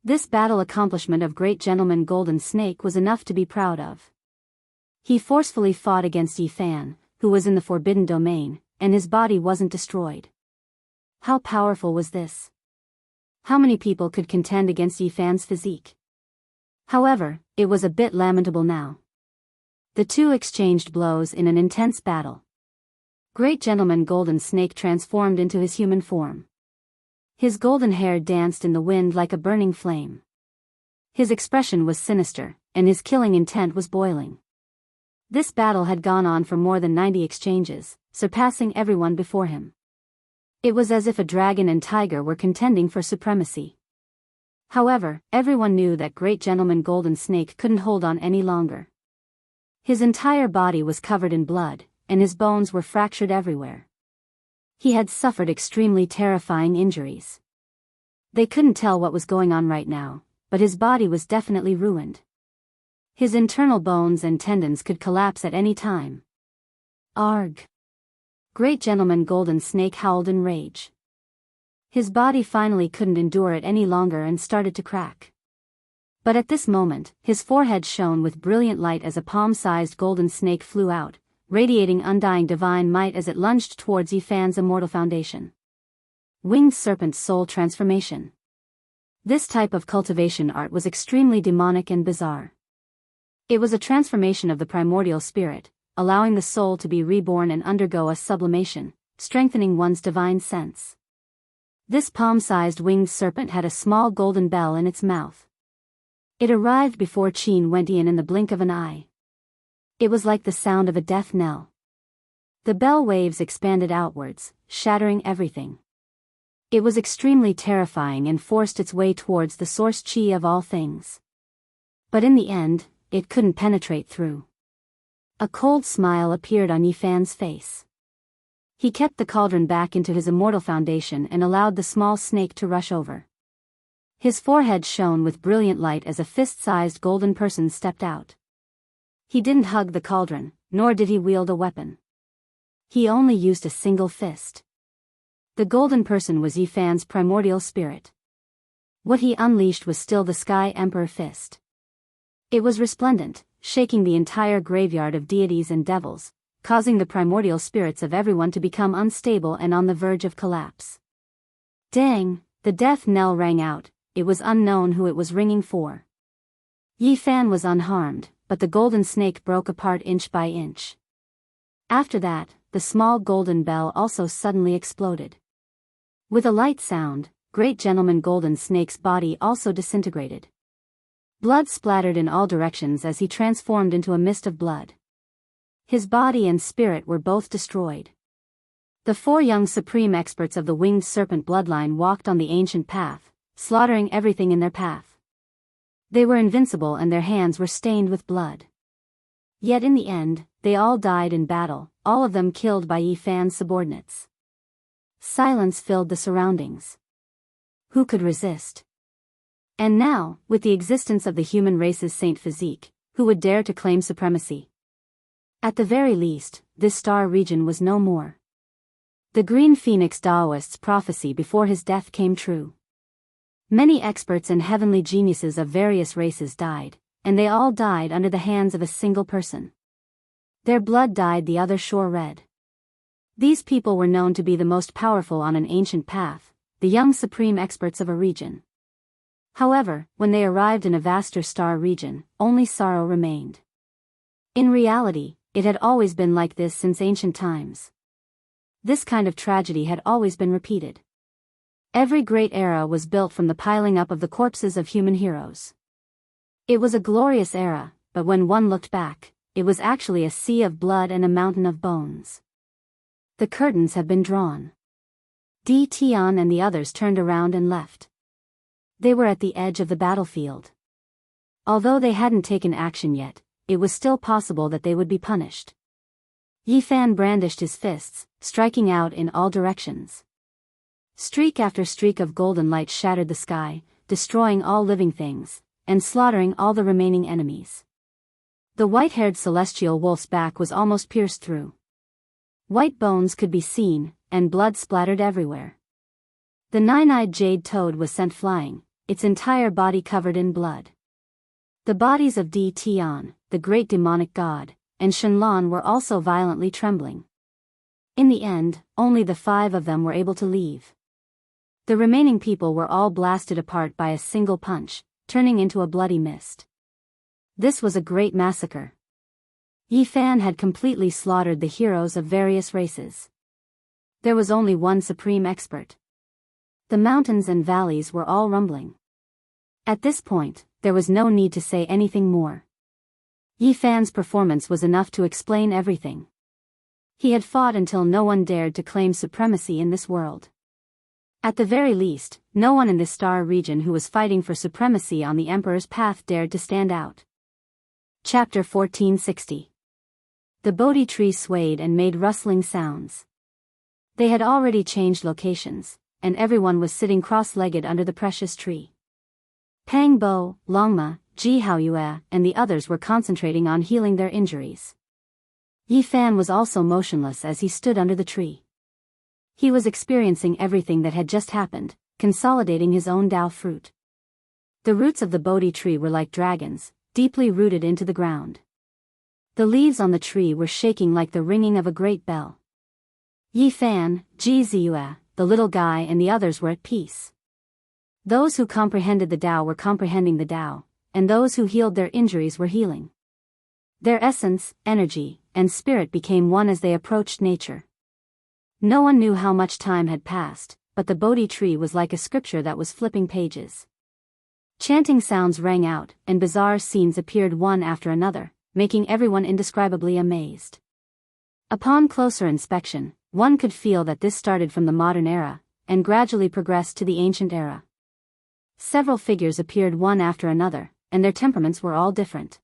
This battle accomplishment of Great Gentleman Golden Snake was enough to be proud of. He forcefully fought against Yi Fan, who was in the forbidden domain, and his body wasn't destroyed. How powerful was this? How many people could contend against Yi Fan's physique? However, it was a bit lamentable now. The two exchanged blows in an intense battle. Great Gentleman Golden Snake transformed into his human form. His golden hair danced in the wind like a burning flame. His expression was sinister, and his killing intent was boiling. This battle had gone on for more than 90 exchanges, surpassing everyone before him. It was as if a dragon and tiger were contending for supremacy. However, everyone knew that Great Gentleman Golden Snake couldn't hold on any longer. His entire body was covered in blood, and his bones were fractured everywhere. He had suffered extremely terrifying injuries. They couldn't tell what was going on right now, but his body was definitely ruined. His internal bones and tendons could collapse at any time. Arg! Great Gentleman Golden Snake howled in rage. His body finally couldn't endure it any longer and started to crack. But at this moment, his forehead shone with brilliant light as a palm-sized golden snake flew out, radiating undying divine might as it lunged towards Yi Fan's immortal foundation. Winged Serpent Soul Transformation. This type of cultivation art was extremely demonic and bizarre. It was a transformation of the primordial spirit, allowing the soul to be reborn and undergo a sublimation, strengthening one's divine sense. This palm-sized winged serpent had a small golden bell in its mouth. It arrived before Qin went in the blink of an eye. It was like the sound of a death knell. The bell waves expanded outwards, shattering everything. It was extremely terrifying and forced its way towards the source qi of all things. But in the end, it couldn't penetrate through. A cold smile appeared on Yi Fan's face. He kept the cauldron back into his immortal foundation and allowed the small snake to rush over. His forehead shone with brilliant light as a fist-sized golden person stepped out. He didn't hug the cauldron, nor did he wield a weapon. He only used a single fist. The golden person was Yi Fan's primordial spirit. What he unleashed was still the Sky Emperor fist. It was resplendent, shaking the entire graveyard of deities and devils, causing the primordial spirits of everyone to become unstable and on the verge of collapse. Dang! The death knell rang out. It was unknown who it was ringing for. Yi Fan was unharmed, but the golden snake broke apart inch by inch. After that, the small golden bell also suddenly exploded. With a light sound, Great Gentleman Golden Snake's body also disintegrated. Blood splattered in all directions as he transformed into a mist of blood. His body and spirit were both destroyed. The 4 young supreme experts of the winged serpent bloodline walked on the ancient path, slaughtering everything in their path. They were invincible and their hands were stained with blood. Yet in the end, they all died in battle, all of them killed by Yi Fan's subordinates. Silence filled the surroundings. Who could resist? And now, with the existence of the human race's saint physique, who would dare to claim supremacy? At the very least, this star region was no more. The Green Phoenix Daoist's prophecy before his death came true. Many experts and heavenly geniuses of various races died, and they all died under the hands of a single person. Their blood dyed the other shore red. These people were known to be the most powerful on an ancient path, the young supreme experts of a region. However, when they arrived in a vaster star region, only sorrow remained. In reality, it had always been like this since ancient times. This kind of tragedy had always been repeated. Every great era was built from the piling up of the corpses of human heroes. It was a glorious era, but when one looked back, it was actually a sea of blood and a mountain of bones. The curtains have been drawn. Tian and the others turned around and left. They were at the edge of the battlefield. Although they hadn't taken action yet, it was still possible that they would be punished. Yifan brandished his fists, striking out in all directions. Streak after streak of golden light shattered the sky, destroying all living things, and slaughtering all the remaining enemies. The white-haired celestial wolf's back was almost pierced through. White bones could be seen, and blood splattered everywhere. The nine-eyed jade toad was sent flying, its entire body covered in blood. The bodies of Tian, the great demonic god, and Shenlan were also violently trembling. In the end, only the 5 of them were able to leave. The remaining people were all blasted apart by a single punch, turning into a bloody mist. This was a great massacre. Yifan had completely slaughtered the heroes of various races. There was only one supreme expert. The mountains and valleys were all rumbling. At this point, there was no need to say anything more. Yifan's performance was enough to explain everything. He had fought until no one dared to claim supremacy in this world. At the very least, no one in this star region who was fighting for supremacy on the Emperor's path dared to stand out. Chapter 1460. The Bodhi tree swayed and made rustling sounds. They had already changed locations, and everyone was sitting cross-legged under the precious tree. Pang Bo, Longma, Ji Haoyue, and the others were concentrating on healing their injuries. Yifan was also motionless as he stood under the tree. He was experiencing everything that had just happened, consolidating his own Tao fruit. The roots of the Bodhi tree were like dragons, deeply rooted into the ground. The leaves on the tree were shaking like the ringing of a great bell. Yifan, Ji Ziyue, the little guy and the others were at peace. Those who comprehended the Tao were comprehending the Tao, and those who healed their injuries were healing. Their essence, energy, and spirit became one as they approached nature. No one knew how much time had passed, but the Bodhi tree was like a scripture that was flipping pages. Chanting sounds rang out, and bizarre scenes appeared one after another, making everyone indescribably amazed. Upon closer inspection, one could feel that this started from the modern era, and gradually progressed to the ancient era. Several figures appeared one after another, and their temperaments were all different.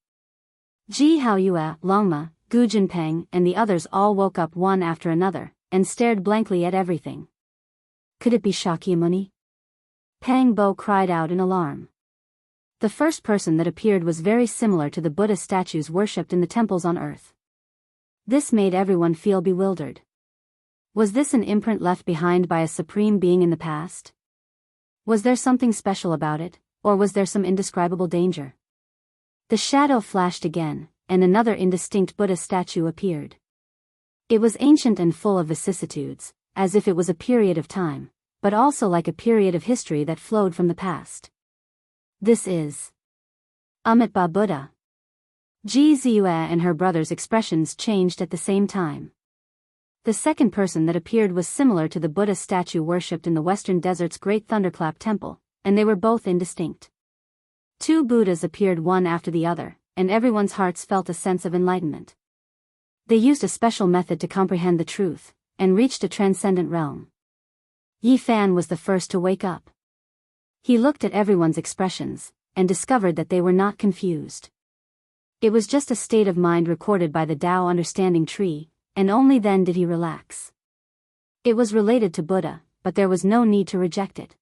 Ji Haoyue, Longma, Gu Jinpeng, and the others all woke up one after another, and stared blankly at everything. Could it be Shakyamuni? Pang Bo cried out in alarm. The first person that appeared was very similar to the Buddha statues worshipped in the temples on earth. This made everyone feel bewildered. Was this an imprint left behind by a supreme being in the past? Was there something special about it, or was there some indescribable danger? The shadow flashed again, and another indistinct Buddha statue appeared. It was ancient and full of vicissitudes, as if it was a period of time, but also like a period of history that flowed from the past. This is Amitabha Buddha. Ji Ziyue and her brother's expressions changed at the same time. The second person that appeared was similar to the Buddha statue worshipped in the Western Desert's Great Thunderclap Temple, and they were both indistinct. 2 Buddhas appeared one after the other, and everyone's hearts felt a sense of enlightenment. They used a special method to comprehend the truth, and reached a transcendent realm. Yifan was the first to wake up. He looked at everyone's expressions, and discovered that they were not confused. It was just a state of mind recorded by the Tao understanding tree, and only then did he relax. It was related to Buddha, but there was no need to reject it.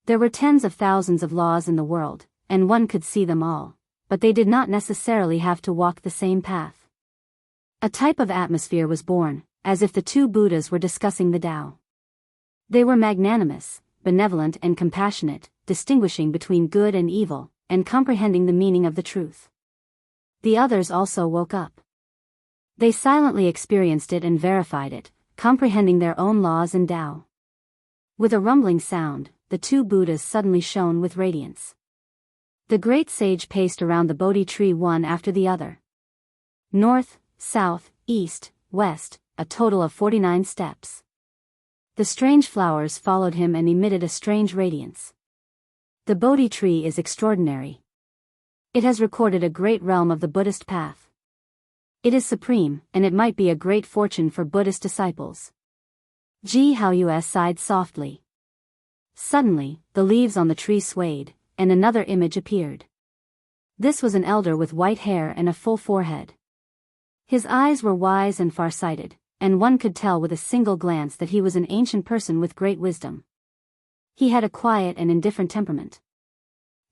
There were tens of thousands of laws in the world, and one could see them all, but they did not necessarily have to walk the same path. A type of atmosphere was born, as if the 2 Buddhas were discussing the Tao. They were magnanimous, benevolent and compassionate, distinguishing between good and evil, and comprehending the meaning of the truth. The others also woke up. They silently experienced it and verified it, comprehending their own laws and Tao. With a rumbling sound, the two Buddhas suddenly shone with radiance. The great sage paced around the Bodhi tree one after the other. North, south, east, west, a total of 49 steps. The strange flowers followed him and emitted a strange radiance. The Bodhi tree is extraordinary. It has recorded a great realm of the Buddhist path. It is supreme, and it might be a great fortune for Buddhist disciples. Ji Haoyue sighed softly. Suddenly, the leaves on the tree swayed, and another image appeared. This was an elder with white hair and a full forehead. His eyes were wise and far-sighted, and one could tell with a single glance that he was an ancient person with great wisdom. He had a quiet and indifferent temperament.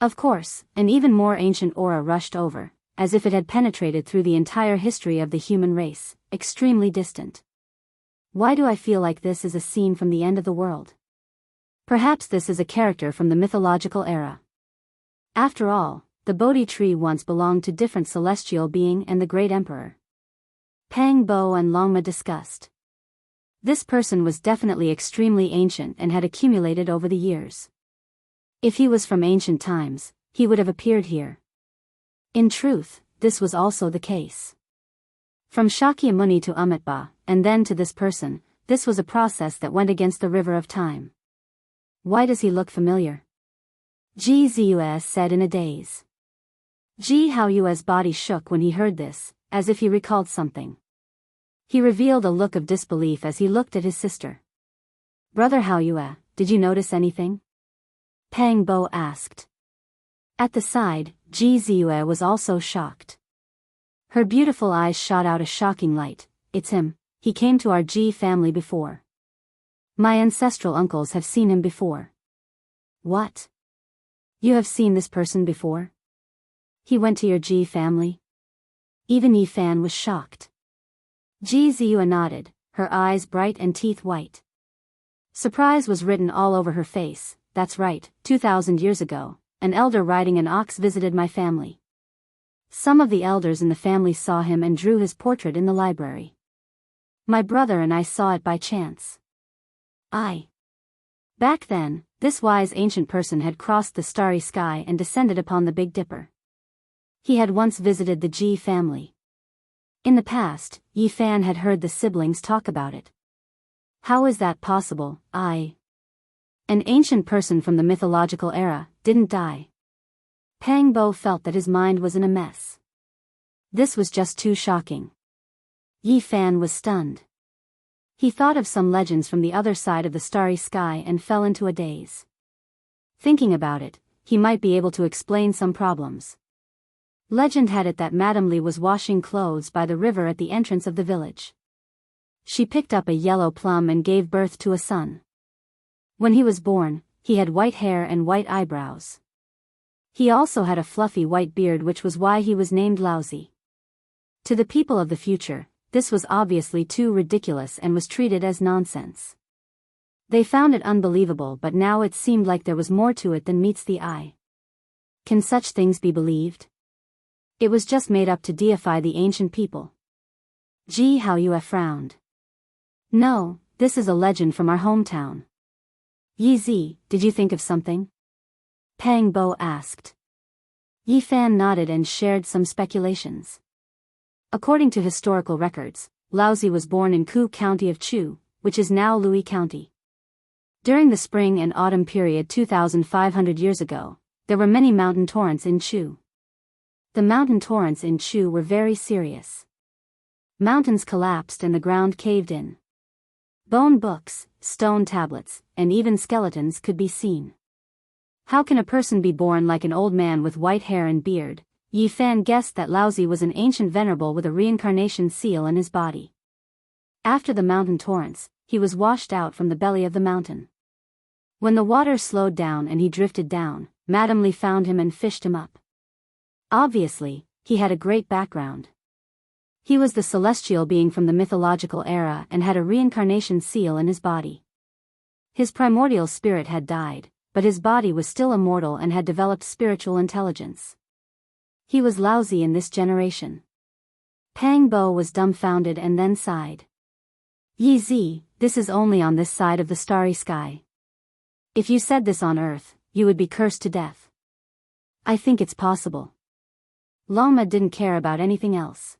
Of course, an even more ancient aura rushed over, as if it had penetrated through the entire history of the human race, extremely distant. Why do I feel like this is a scene from the end of the world? Perhaps this is a character from the mythological era. After all, the Bodhi tree once belonged to different celestial being and the great emperor. Pang Bo and Longma discussed. This person was definitely extremely ancient and had accumulated over the years. If he was from ancient times, he would have appeared here. In truth, this was also the case. From Shakyamuni to Amitabha, and then to this person, this was a process that went against the river of time. Why does he look familiar? Ji Ziyue said in a daze. Ji Haoyue's body shook when he heard this, as if he recalled something. He revealed a look of disbelief as he looked at his sister. Brother Haoyue, did you notice anything? Pang Bo asked. At the side, Ji Ziyue was also shocked. Her beautiful eyes shot out a shocking light. It's him, he came to our Ji family before. My ancestral uncles have seen him before. What? You have seen this person before? He went to your Ji family? Even Yi Fan was shocked. Ji Ziyue nodded, her eyes bright and teeth white. Surprise was written all over her face. That's right, 2,000 years ago, an elder riding an ox visited my family. Some of the elders in the family saw him and drew his portrait in the library. My brother and I saw it by chance. Back then, this wise ancient person had crossed the starry sky and descended upon the Big Dipper. He had once visited the Ji family. In the past, Yi Fan had heard the siblings talk about it. How is that possible? An ancient person from the mythological era didn't die. Pang Bo felt that his mind was in a mess. This was just too shocking. Yi Fan was stunned. He thought of some legends from the other side of the starry sky and fell into a daze. Thinking about it, he might be able to explain some problems. Legend had it that Madame Li was washing clothes by the river at the entrance of the village. She picked up a yellow plum and gave birth to a son. When he was born, he had white hair and white eyebrows. He also had a fluffy white beard, which was why he was named Laozi. To the people of the future, this was obviously too ridiculous and was treated as nonsense. They found it unbelievable, but now it seemed like there was more to it than meets the eye. Can such things be believed? It was just made up to deify the ancient people. Ji Haoyue frowned. No, this is a legend from our hometown. Yi Zi, did you think of something? Pang Bo asked. Yi Fan nodded and shared some speculations. According to historical records, Laozi was born in Ku County of Chu, which is now Louis County. During the spring and autumn period 2,500 years ago, there were many mountain torrents in Chu. The mountain torrents in Chu were very serious. Mountains collapsed and the ground caved in. Bone books, stone tablets, and even skeletons could be seen. How can a person be born like an old man with white hair and beard? Yi Fan guessed that Laozi was an ancient venerable with a reincarnation seal in his body. After the mountain torrents, he was washed out from the belly of the mountain. When the water slowed down and he drifted down, Madame Li found him and fished him up. Obviously, he had a great background. He was the celestial being from the mythological era and had a reincarnation seal in his body. His primordial spirit had died, but his body was still immortal and had developed spiritual intelligence. He was Laozi in this generation. Pang Bo was dumbfounded and then sighed. Yi Zi, this is only on this side of the starry sky. If you said this on Earth, you would be cursed to death. I think it's possible. Lama didn't care about anything else.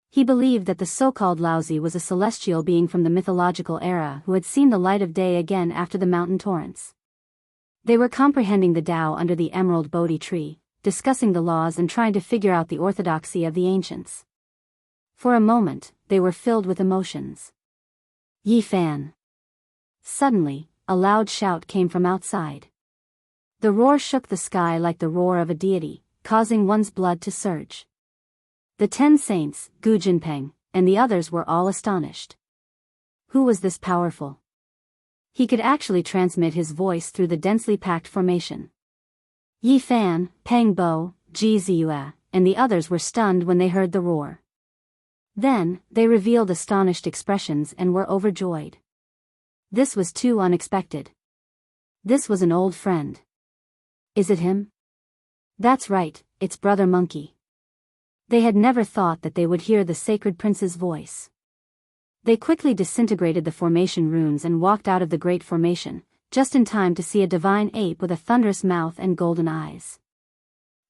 He believed that the so-called Laozi was a celestial being from the mythological era who had seen the light of day again after the mountain torrents. They were comprehending the Tao under the emerald Bodhi tree, discussing the laws and trying to figure out the orthodoxy of the ancients. For a moment, they were filled with emotions. Yi Fan. Suddenly, a loud shout came from outside. The roar shook the sky like the roar of a deity, causing one's blood to surge. The 10 saints, Gu Jinpeng, and the others were all astonished. Who was this powerful? He could actually transmit his voice through the densely packed formation. Yi Fan, Peng Bo, Ji Ziyue, and the others were stunned when they heard the roar. Then, they revealed astonished expressions and were overjoyed. This was too unexpected. This was an old friend. Is it him? That's right, it's Brother Monkey. They had never thought that they would hear the sacred prince's voice. They quickly disintegrated the formation runes and walked out of the great formation, just in time to see a divine ape with a thunderous mouth and golden eyes.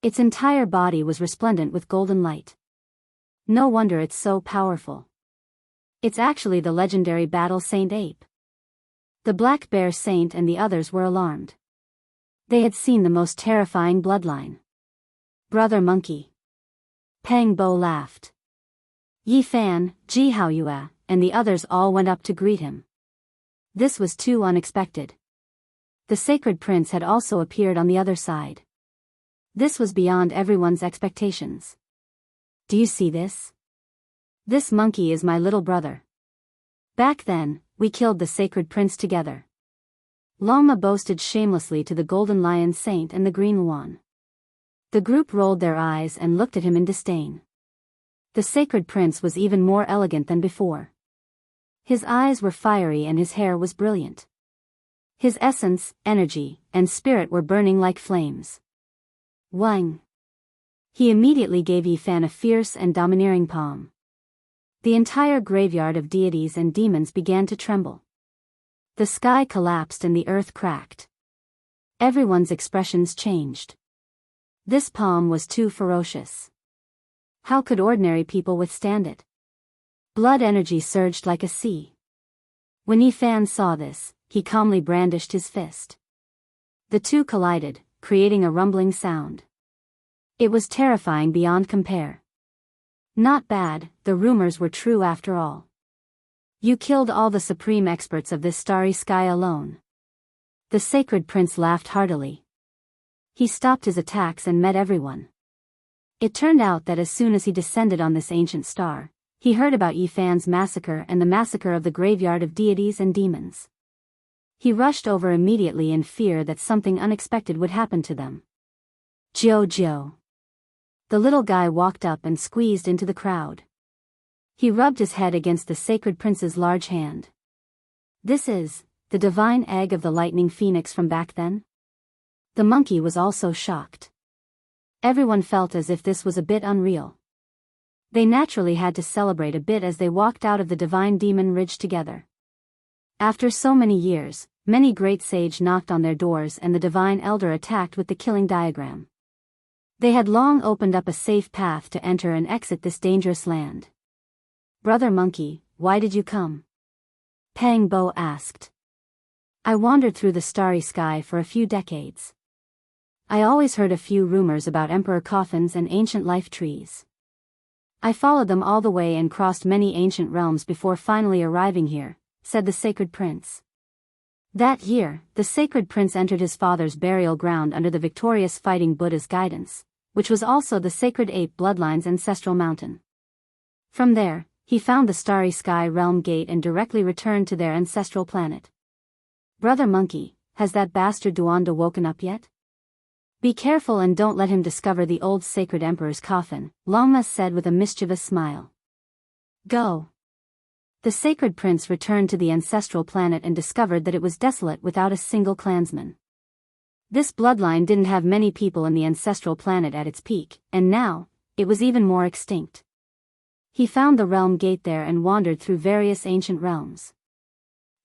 Its entire body was resplendent with golden light. No wonder it's so powerful. It's actually the legendary Battle Saint Ape. The Black Bear Saint and the others were alarmed. They had seen the most terrifying bloodline. Brother Monkey. Peng Bo laughed. Yi Fan, Ji Haoyue, and the others all went up to greet him. This was too unexpected. The sacred prince had also appeared on the other side. This was beyond everyone's expectations. Do you see this? This monkey is my little brother. Back then, we killed the sacred prince together. Lama boasted shamelessly to the Golden Lion Saint and the Green Luan. The group rolled their eyes and looked at him in disdain. The sacred prince was even more elegant than before. His eyes were fiery and his hair was brilliant. His essence, energy, and spirit were burning like flames. Wang. He immediately gave Yi Fan a fierce and domineering palm. The entire graveyard of deities and demons began to tremble. The sky collapsed and the earth cracked. Everyone's expressions changed. This palm was too ferocious. How could ordinary people withstand it? Blood energy surged like a sea. When Yi Fan saw this, he calmly brandished his fist. The two collided, creating a rumbling sound. It was terrifying beyond compare. Not bad, the rumors were true after all. You killed all the supreme experts of this starry sky alone. The sacred prince laughed heartily. He stopped his attacks and met everyone. It turned out that as soon as he descended on this ancient star, he heard about Yi Fan's massacre and the massacre of the graveyard of deities and demons. He rushed over immediately in fear that something unexpected would happen to them. Jiao. The little guy walked up and squeezed into the crowd. He rubbed his head against the sacred prince's large hand. This is the divine egg of the lightning phoenix from back then? The monkey was also shocked. Everyone felt as if this was a bit unreal. They naturally had to celebrate a bit as they walked out of the divine demon ridge together. After so many years, many great sage knocked on their doors and the divine elder attacked with the killing diagram. They had long opened up a safe path to enter and exit this dangerous land. Brother Monkey, why did you come? Peng Bo asked. I wandered through the starry sky for a few decades. I always heard a few rumors about emperor coffins and ancient life trees. I followed them all the way and crossed many ancient realms before finally arriving here, said the sacred prince. That year, the sacred prince entered his father's burial ground under the victorious fighting Buddha's guidance, which was also the sacred ape bloodline's ancestral mountain. From there, he found the starry sky realm gate and directly returned to their ancestral planet. Brother Monkey, has that bastard Duanda woken up yet? Be careful and don't let him discover the old sacred emperor's coffin, Lama said with a mischievous smile. Go. The sacred prince returned to the ancestral planet and discovered that it was desolate without a single clansman. This bloodline didn't have many people in the ancestral planet at its peak, and now, it was even more extinct. He found the realm gate there and wandered through various ancient realms.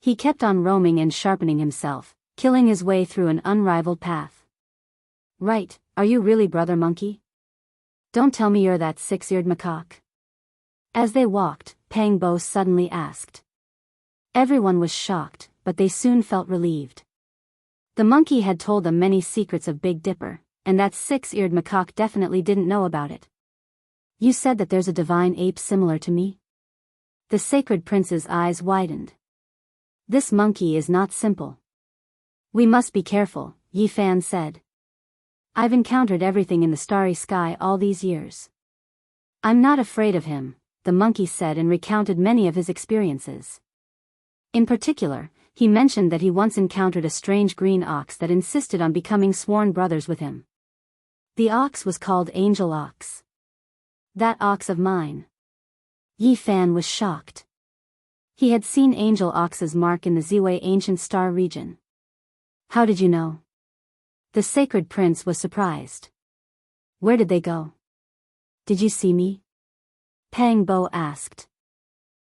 He kept on roaming and sharpening himself, killing his way through an unrivaled path. Right, are you really Brother Monkey? Don't tell me you're that six-eared macaque. As they walked, Pang Bo suddenly asked. Everyone was shocked, but they soon felt relieved. The monkey had told them many secrets of Big Dipper, and that six-eared macaque definitely didn't know about it. You said that there's a divine ape similar to me? The sacred prince's eyes widened. This monkey is not simple. We must be careful, Yi Fan said. I've encountered everything in the starry sky all these years. I'm not afraid of him, the monkey said and recounted many of his experiences. In particular, he mentioned that he once encountered a strange green ox that insisted on becoming sworn brothers with him. The ox was called Angel Ox. That ox of mine. Yi Fan was shocked. He had seen Angel Ox's mark in the Ziwei ancient star region. How did you know? The sacred prince was surprised. Where did they go? Did you see me? Pang Bo asked.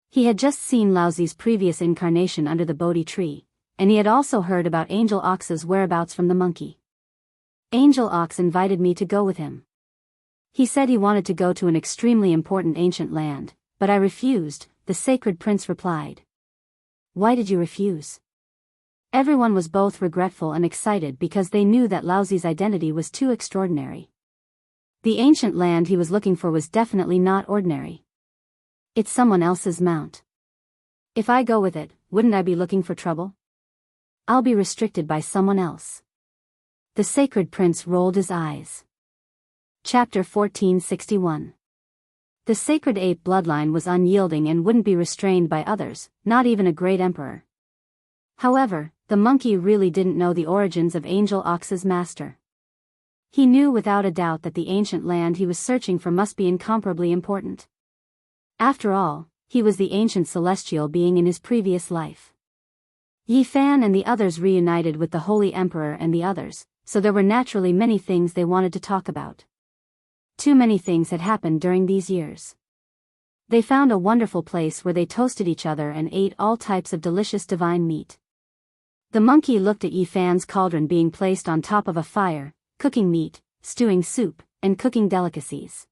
He had just seen Laozi's previous incarnation under the Bodhi tree, and he had also heard about Angel Ox's whereabouts from the monkey. Angel Ox invited me to go with him. He said he wanted to go to an extremely important ancient land, but I refused, the sacred prince replied. Why did you refuse? Everyone was both regretful and excited because they knew that Laozi's identity was too extraordinary. The ancient land he was looking for was definitely not ordinary. It's someone else's mount. If I go with it, wouldn't I be looking for trouble? I'll be restricted by someone else. The sacred prince rolled his eyes. Chapter 1461. The sacred ape bloodline was unyielding and wouldn't be restrained by others, not even a great emperor. However, the monkey really didn't know the origins of Angel Ox's master. He knew without a doubt that the ancient land he was searching for must be incomparably important. After all, he was the ancient celestial being in his previous life. Yi Fan and the others reunited with the Holy Emperor and the others, so there were naturally many things they wanted to talk about. Too many things had happened during these years. They found a wonderful place where they toasted each other and ate all types of delicious divine meat. The monkey looked at Yi Fan's cauldron being placed on top of a fire, cooking meat, stewing soup, and cooking delicacies.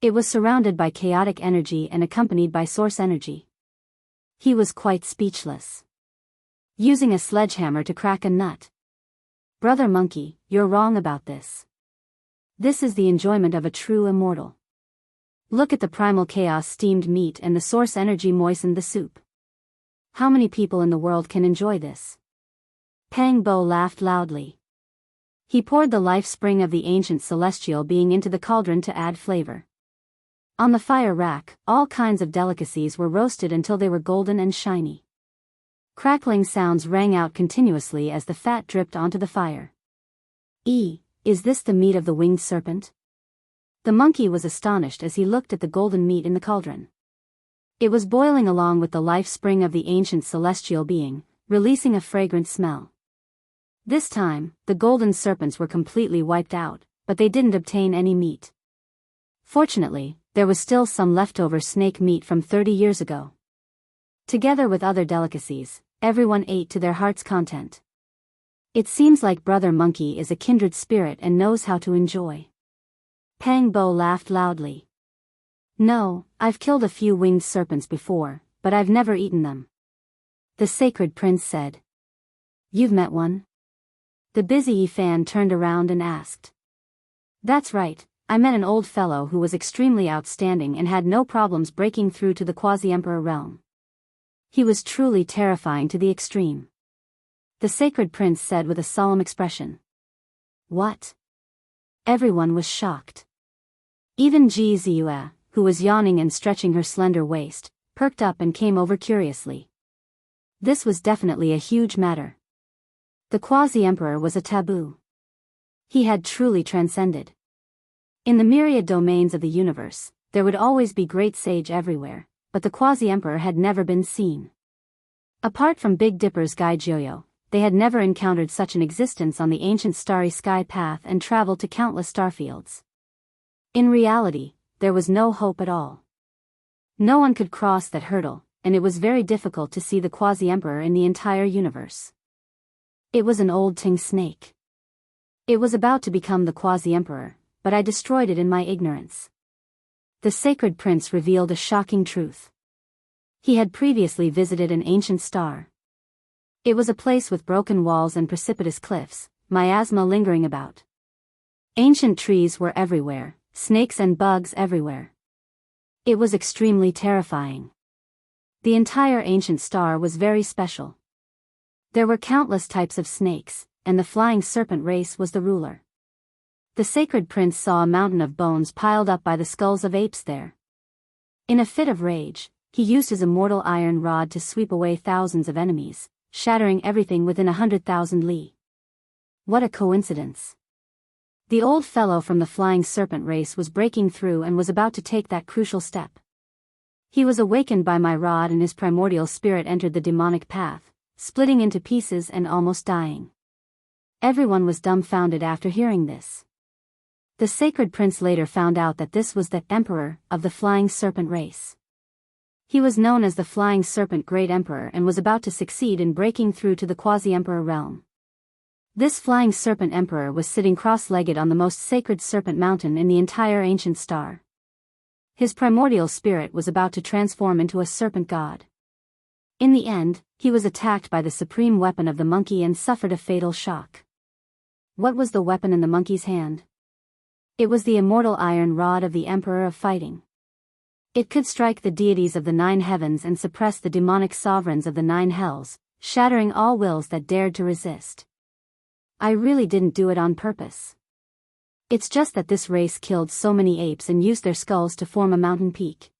It was surrounded by chaotic energy and accompanied by source energy. He was quite speechless. Using a sledgehammer to crack a nut. Brother Monkey, you're wrong about this. This is the enjoyment of a true immortal. Look at the primal chaos steamed meat and the source energy moistened the soup. How many people in the world can enjoy this? Pang Bo laughed loudly. He poured the life spring of the ancient celestial being into the cauldron to add flavor. On the fire rack, all kinds of delicacies were roasted until they were golden and shiny. Crackling sounds rang out continuously as the fat dripped onto the fire. Is this the meat of the winged serpent? The monkey was astonished as he looked at the golden meat in the cauldron. It was boiling along with the life spring of the ancient celestial being, releasing a fragrant smell. This time, the golden serpents were completely wiped out, but they didn't obtain any meat. Fortunately, there was still some leftover snake meat from 30 years ago. Together with other delicacies, everyone ate to their heart's content. It seems like Brother Monkey is a kindred spirit and knows how to enjoy. Pang Bo laughed loudly. No, I've killed a few winged serpents before, but I've never eaten them. The sacred prince said. You've met one? The busy Yi Fan turned around and asked. That's right, I met an old fellow who was extremely outstanding and had no problems breaking through to the quasi-emperor realm. He was truly terrifying to the extreme. The sacred prince said with a solemn expression. What? Everyone was shocked. Even Ji Ziyue, who was yawning and stretching her slender waist, perked up and came over curiously. This was definitely a huge matter. The quasi-emperor was a taboo. He had truly transcended. In the myriad domains of the universe, there would always be great sage everywhere, but the quasi-emperor had never been seen. Apart from Big Dipper's guide Joyo, they had never encountered such an existence on the ancient starry sky path and traveled to countless starfields. In reality, there was no hope at all. No one could cross that hurdle, and it was very difficult to see the quasi-emperor in the entire universe. It was an old Ting snake. It was about to become the quasi-emperor, but I destroyed it in my ignorance. The sacred prince revealed a shocking truth. He had previously visited an ancient star. It was a place with broken walls and precipitous cliffs, miasma lingering about. Ancient trees were everywhere, snakes and bugs everywhere. It was extremely terrifying. The entire ancient star was very special. There were countless types of snakes, and the flying serpent race was the ruler. The sacred prince saw a mountain of bones piled up by the skulls of apes there. In a fit of rage, he used his immortal iron rod to sweep away thousands of enemies, shattering everything within 100,000 li. What a coincidence. The old fellow from the flying serpent race was breaking through and was about to take that crucial step. He was awakened by my rod and his primordial spirit entered the demonic path, splitting into pieces and almost dying. Everyone was dumbfounded after hearing this. The sacred prince later found out that this was the emperor of the flying serpent race. He was known as the flying serpent great emperor and was about to succeed in breaking through to the quasi-emperor realm. This flying serpent emperor was sitting cross-legged on the most sacred serpent mountain in the entire ancient star. His primordial spirit was about to transform into a serpent god. In the end, he was attacked by the supreme weapon of the monkey and suffered a fatal shock. What was the weapon in the monkey's hand? It was the immortal iron rod of the Emperor of Fighting. It could strike the deities of the 9 heavens and suppress the demonic sovereigns of the 9 hells, shattering all wills that dared to resist. I really didn't do it on purpose. It's just that this race killed so many apes and used their skulls to form a mountain peak.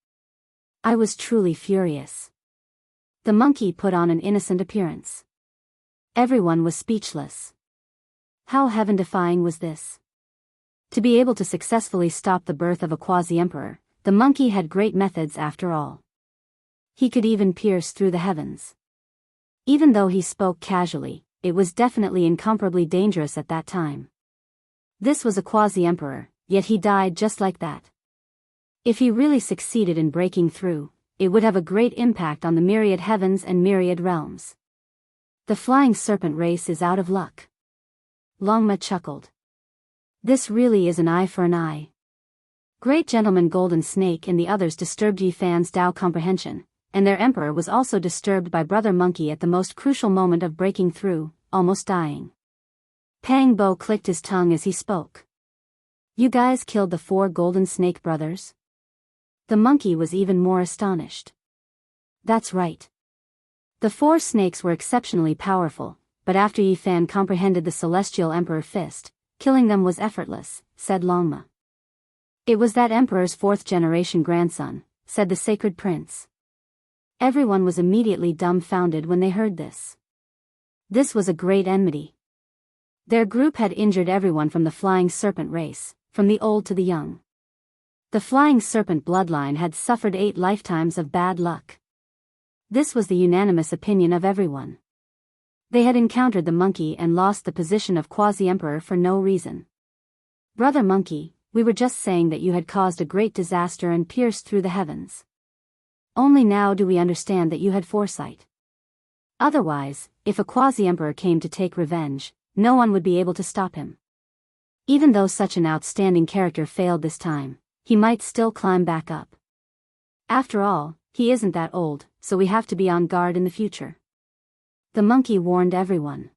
I was truly furious. The monkey put on an innocent appearance. Everyone was speechless. How heaven-defying was this? To be able to successfully stop the birth of a quasi-emperor, the monkey had great methods after all. He could even pierce through the heavens. Even though he spoke casually, it was definitely incomparably dangerous at that time. This was a quasi-emperor, yet he died just like that. If he really succeeded in breaking through, it would have a great impact on the myriad heavens and myriad realms. The flying serpent race is out of luck. Longma chuckled. This really is an eye for an eye. Great Gentleman Golden Snake and the others disturbed Yi Fan's Tao comprehension, and their emperor was also disturbed by Brother Monkey at the most crucial moment of breaking through, almost dying. Pang Bo clicked his tongue as he spoke. You guys killed the 4 Golden Snake brothers? The monkey was even more astonished. That's right. The 4 snakes were exceptionally powerful, but after Yi Fan comprehended the Celestial Emperor Fist, killing them was effortless, said Longma. It was that emperor's 4th-generation grandson, said the sacred prince. Everyone was immediately dumbfounded when they heard this. This was a great enmity. Their group had injured everyone from the flying serpent race, from the old to the young. The flying serpent bloodline had suffered 8 lifetimes of bad luck. This was the unanimous opinion of everyone. They had encountered the monkey and lost the position of quasi-emperor for no reason. Brother Monkey, we were just saying that you had caused a great disaster and pierced through the heavens. Only now do we understand that you had foresight. Otherwise, if a quasi-emperor came to take revenge, no one would be able to stop him. Even though such an outstanding character failed this time, he might still climb back up. After all, he isn't that old, so we have to be on guard in the future. The monkey warned everyone.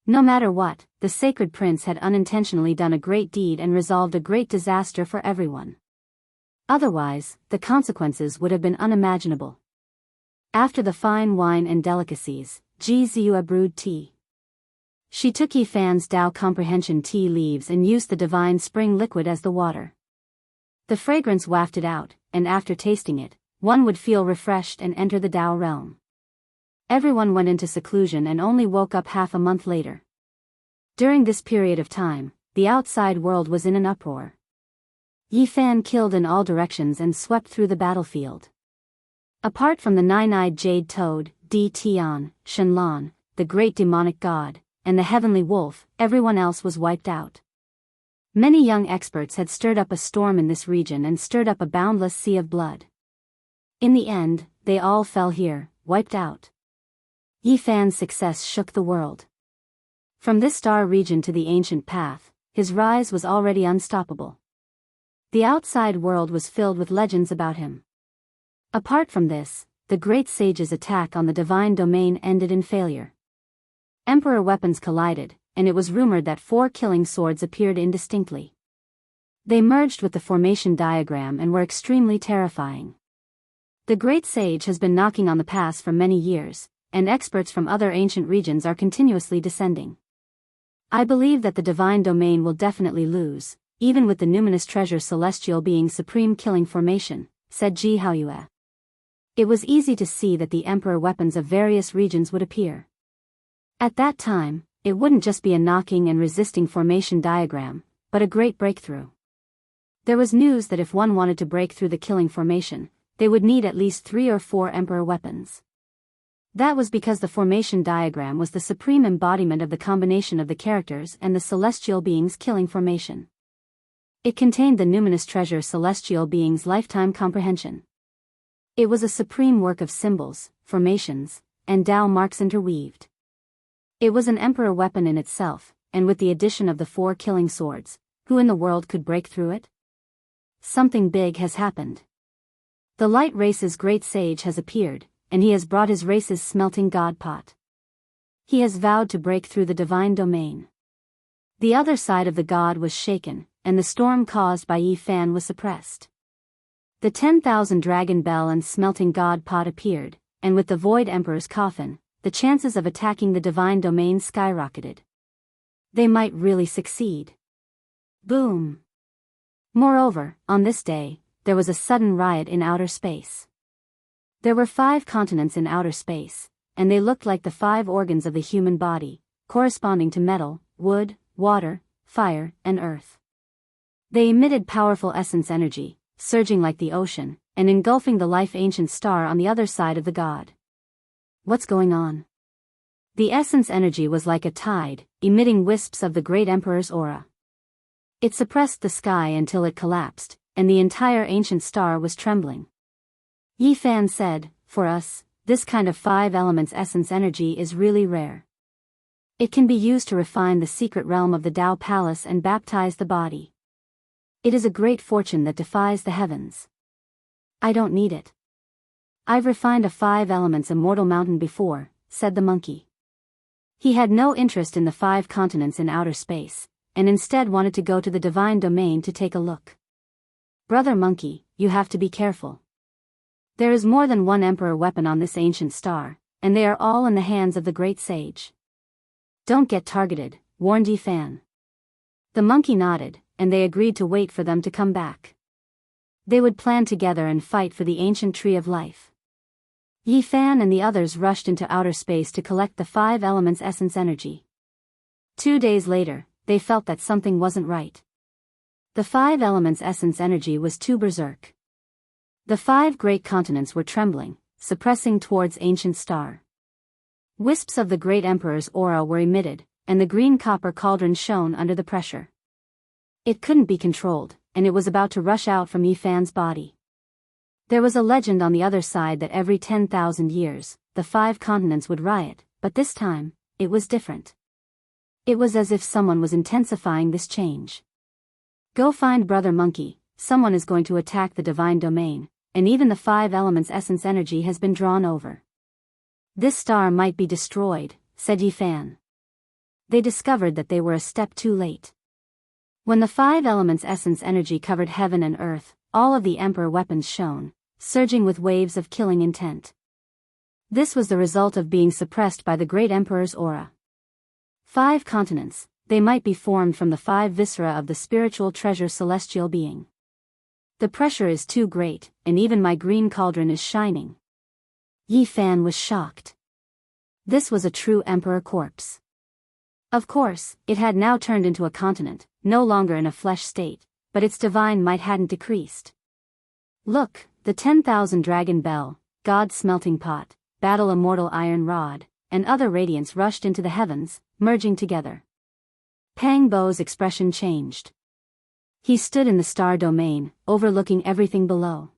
No matter what, the sacred prince had unintentionally done a great deed and resolved a great disaster for everyone. Otherwise, the consequences would have been unimaginable. After the fine wine and delicacies, Ji Ziyue brewed tea. She took Yi Fan's Tao comprehension tea leaves and used the divine spring liquid as the water. The fragrance wafted out, and after tasting it, one would feel refreshed and enter the Tao realm. Everyone went into seclusion and only woke up half a month later. During this period of time, the outside world was in an uproar. Yi Fan killed in all directions and swept through the battlefield. Apart from the 9-eyed jade toad, Di Tian, Shenlong, the great demonic god, and the heavenly wolf, everyone else was wiped out. Many young experts had stirred up a storm in this region and stirred up a boundless sea of blood. In the end, they all fell here, wiped out. Yi Fan's success shook the world. From this star region to the ancient path, his rise was already unstoppable. The outside world was filled with legends about him. Apart from this, the great sage's attack on the divine domain ended in failure. Emperor weapons collided, and it was rumored that 4 killing swords appeared indistinctly. They merged with the formation diagram and were extremely terrifying. The great sage has been knocking on the pass for many years, and experts from other ancient regions are continuously descending. I believe that the divine domain will definitely lose, even with the numinous treasure celestial being's supreme killing formation, said Ji Haoyue. It was easy to see that the emperor weapons of various regions would appear. At that time, it wouldn't just be a knocking and resisting formation diagram, but a great breakthrough. There was news that if one wanted to break through the killing formation, they would need at least 3 or 4 emperor weapons. That was because the formation diagram was the supreme embodiment of the combination of the characters and the celestial being's killing formation. It contained the numinous treasure celestial being's lifetime comprehension. It was a supreme work of symbols, formations, and Tao marks interweaved. It was an emperor weapon in itself, and with the addition of the 4 killing swords, who in the world could break through it? Something big has happened. The light race's great sage has appeared, and he has brought his race's smelting god pot. He has vowed to break through the divine domain. The other side of the god was shaken, and the storm caused by Yi Fan was suppressed. The 10,000 dragon bell and smelting god pot appeared, and with the void emperor's coffin, the chances of attacking the divine domain skyrocketed. They might really succeed. Boom! Moreover, on this day, there was a sudden riot in outer space. There were 5 continents in outer space, and they looked like the 5 organs of the human body, corresponding to metal, wood, water, fire, and earth. They emitted powerful essence energy, surging like the ocean, and engulfing the life-ancient star on the other side of the god. What's going on? The essence energy was like a tide, emitting wisps of the great emperor's aura. It suppressed the sky until it collapsed, and the entire ancient star was trembling. Yi Fan said, "For us, this kind of 5 elements essence energy is really rare. It can be used to refine the secret realm of the Tao Palace and baptize the body. It is a great fortune that defies the heavens. I don't need it. I've refined a 5 elements immortal mountain before," said the monkey. He had no interest in the 5 continents in outer space, and instead wanted to go to the divine domain to take a look. "Brother monkey, you have to be careful. There is more than 1 emperor weapon on this ancient star, and they are all in the hands of the great sage. Don't get targeted," warned Yi Fan. The monkey nodded, and they agreed to wait for them to come back. They would plan together and fight for the ancient tree of life. Yi Fan and the others rushed into outer space to collect the 5 elements essence energy. 2 days later, they felt that something wasn't right. The 5 elements essence energy was too berserk. The 5 great continents were trembling, suppressing towards ancient star. Wisps of the great emperor's aura were emitted, and the green copper cauldron shone under the pressure. It couldn't be controlled, and it was about to rush out from Yi Fan's body. There was a legend on the other side that every 10,000 years, the 5 continents would riot, but this time, it was different. It was as if someone was intensifying this change. "Go find Brother Monkey, someone is going to attack the divine domain, and even the 5 elements essence energy has been drawn over. This star might be destroyed," said Yi Fan. They discovered that they were a step too late. When the 5 elements essence energy covered heaven and earth, all of the emperor weapons shone, surging with waves of killing intent. This was the result of being suppressed by the great emperor's aura. 5 continents, they might be formed from the 5 viscera of the spiritual treasure celestial being. The pressure is too great, and even my green cauldron is shining. Yi Fan was shocked. This was a true emperor corpse. Of course, it had now turned into a continent, no longer in a flesh state, but its divine might hadn't decreased. "Look, the 10,000 dragon bell, God smelting pot, battle immortal iron rod, and other radiance rushed into the heavens, merging together." Pang Bo's expression changed. He stood in the star domain, overlooking everything below.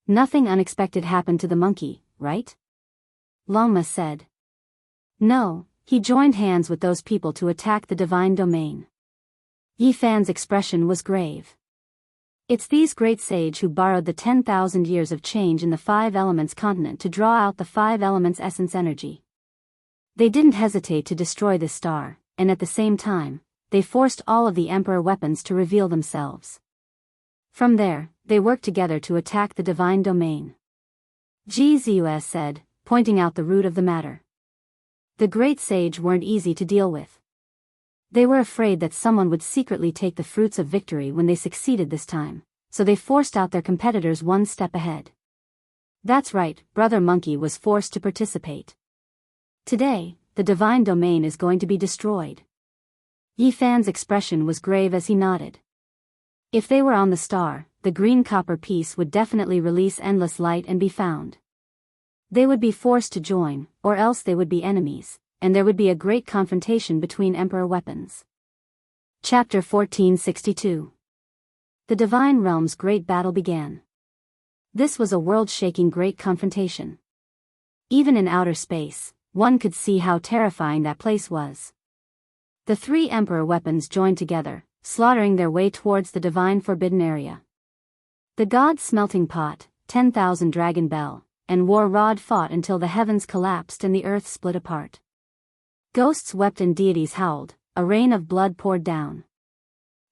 Nothing unexpected happened to the monkey, right? Lama said. No, he joined hands with those people to attack the divine domain. Yifan's expression was grave. It's these great sage who borrowed the 10,000 years of change in the five elements continent to draw out the five elements essence energy. They didn't hesitate to destroy this star, and at the same time, they forced all of the Emperor weapons to reveal themselves. From there, they worked together to attack the divine domain. GZUS said, pointing out the root of the matter. The great sage weren't easy to deal with. They were afraid that someone would secretly take the fruits of victory when they succeeded this time, so they forced out their competitors one step ahead. That's right, Brother Monkey was forced to participate. Today, the divine domain is going to be destroyed. Yifan's expression was grave as he nodded. If they were on the star, the green copper piece would definitely release endless light and be found. They would be forced to join, or else they would be enemies, and there would be a great confrontation between Emperor weapons. Chapter 1462. The Divine Realm's Great Battle began. This was a world-shaking great confrontation. Even in outer space, one could see how terrifying that place was. The three Emperor weapons joined together, slaughtering their way towards the divine forbidden area. The God's Smelting Pot, 10,000 Dragon Bell, and War Rod fought until the heavens collapsed and the earth split apart. Ghosts wept and deities howled, a rain of blood poured down.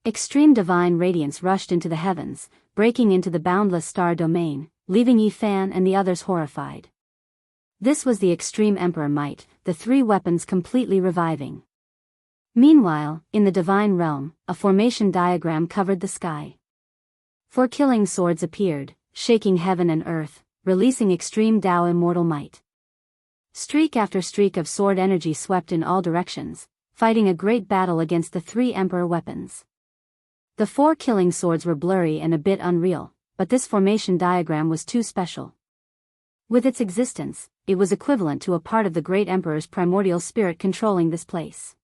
Extreme divine radiance rushed into the heavens, breaking into the boundless star domain, leaving Yifan and the others horrified. This was the extreme Emperor might, the three weapons completely reviving. Meanwhile, in the divine realm, a formation diagram covered the sky. 4 killing swords appeared, shaking heaven and earth, releasing extreme Tao immortal might. Streak after streak of sword energy swept in all directions, fighting a great battle against the three Emperor weapons. The 4 killing swords were blurry and a bit unreal, but this formation diagram was too special. With its existence, it was equivalent to a part of the great Emperor's primordial spirit controlling this place.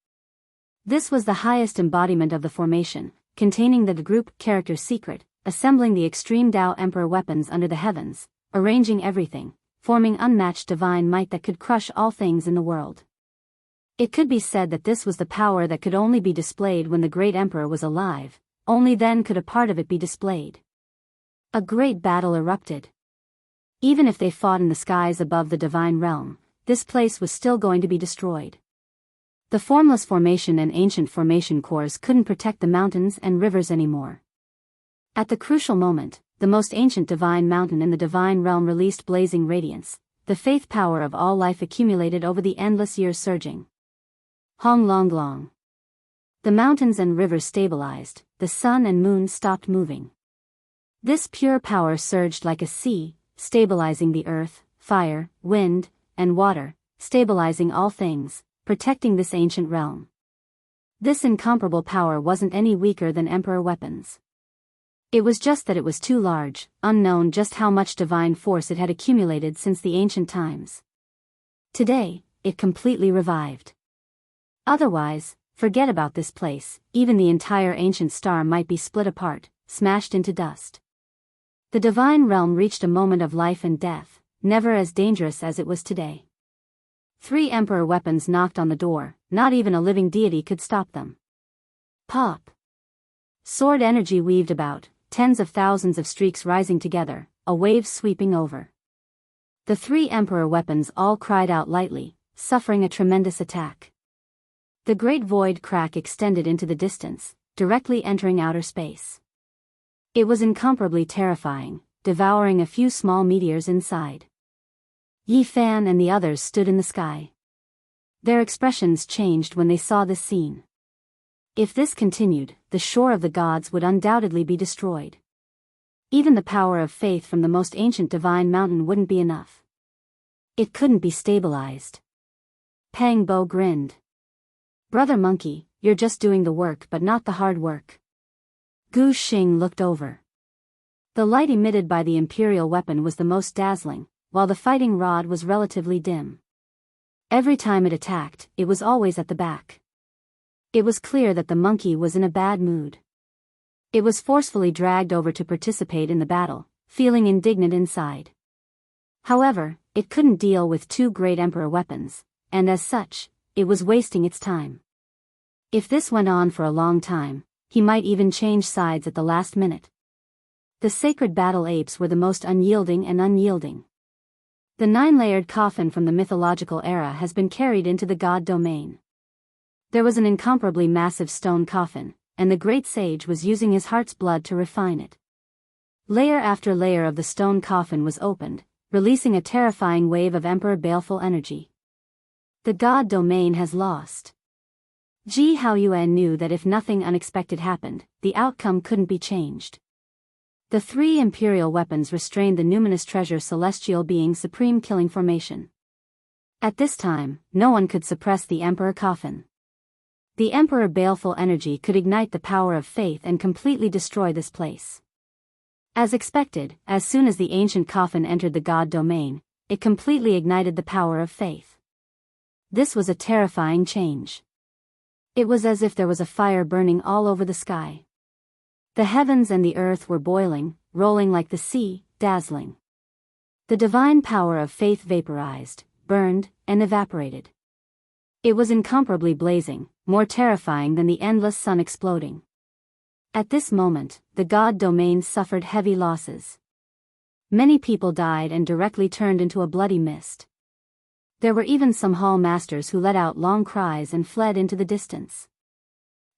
This was the highest embodiment of the formation, containing the group character secret, assembling the extreme Tao Emperor weapons under the heavens, arranging everything, forming unmatched divine might that could crush all things in the world. It could be said that this was the power that could only be displayed when the great Emperor was alive, only then could a part of it be displayed. A great battle erupted. Even if they fought in the skies above the divine realm, this place was still going to be destroyed. The formless formation and ancient formation cores couldn't protect the mountains and rivers anymore. At the crucial moment, the most ancient divine mountain in the divine realm released blazing radiance, the faith power of all life accumulated over the endless years surging. Hong Long Long. The mountains and rivers stabilized, the sun and moon stopped moving. This pure power surged like a sea, stabilizing the earth, fire, wind, and water, stabilizing all things, protecting this ancient realm. This incomparable power wasn't any weaker than Emperor weapons. It was just that it was too large, unknown just how much divine force it had accumulated since the ancient times. Today, it completely revived. Otherwise, forget about this place, even the entire ancient star might be split apart, smashed into dust. The divine realm reached a moment of life and death, never as dangerous as it was today. 3 Emperor weapons knocked on the door, not even a living deity could stop them. Pop! Sword energy weaved about, tens of thousands of streaks rising together, a wave sweeping over. The 3 Emperor weapons all cried out lightly, suffering a tremendous attack. The great void crack extended into the distance, directly entering outer space. It was incomparably terrifying, devouring a few small meteors inside. Yifan and the others stood in the sky. Their expressions changed when they saw this scene. If this continued, the shore of the gods would undoubtedly be destroyed. Even the power of faith from the most ancient divine mountain wouldn't be enough. It couldn't be stabilized. Pang Bo grinned. Brother Monkey, you're just doing the work but not the hard work. Gu Xing looked over. The light emitted by the imperial weapon was the most dazzling, while the fighting rod was relatively dim. Every time it attacked, it was always at the back. It was clear that the monkey was in a bad mood. It was forcefully dragged over to participate in the battle, feeling indignant inside. However, it couldn't deal with two great emperor weapons, and as such, it was wasting its time. If this went on for a long time, he might even change sides at the last minute. The sacred battle apes were the most unyielding and unyielding. The 9-layered coffin from the mythological era has been carried into the god domain. There was an incomparably massive stone coffin, and the great sage was using his heart's blood to refine it. Layer after layer of the stone coffin was opened, releasing a terrifying wave of Emperor baleful energy. The god domain has lost. Ji Haoyuan knew that if nothing unexpected happened, the outcome couldn't be changed. The 3 imperial weapons restrained the numinous treasure celestial being's supreme killing formation. At this time, no one could suppress the emperor coffin. The emperor baleful energy could ignite the power of faith and completely destroy this place. As expected, as soon as the ancient coffin entered the god domain, it completely ignited the power of faith. This was a terrifying change. It was as if there was a fire burning all over the sky. The heavens and the earth were boiling, rolling like the sea, dazzling. The divine power of faith vaporized, burned, and evaporated. It was incomparably blazing, more terrifying than the endless sun exploding. At this moment, the god domain suffered heavy losses. Many people died and directly turned into a bloody mist. There were even some hall masters who let out long cries and fled into the distance.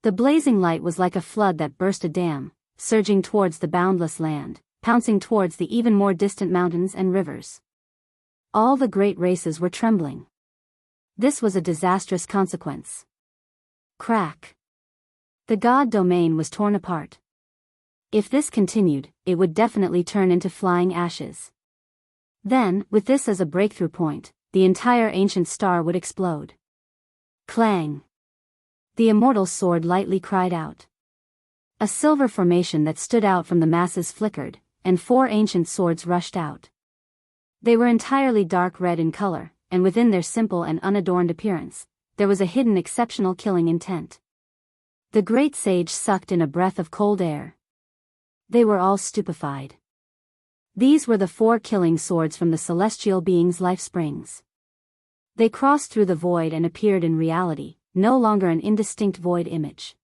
The blazing light was like a flood that burst a dam, surging towards the boundless land, pouncing towards the even more distant mountains and rivers. All the great races were trembling. This was a disastrous consequence. Crack. The god domain was torn apart. If this continued, it would definitely turn into flying ashes. Then, with this as a breakthrough point, the entire ancient star would explode. Clang. The immortal sword lightly cried out. A silver formation that stood out from the masses flickered, and 4 ancient swords rushed out. They were entirely dark red in color, and within their simple and unadorned appearance, there was a hidden exceptional killing intent. The great sage sucked in a breath of cold air. They were all stupefied. These were the 4 killing swords from the celestial being's life springs. They crossed through the void and appeared in reality, no longer an indistinct void image.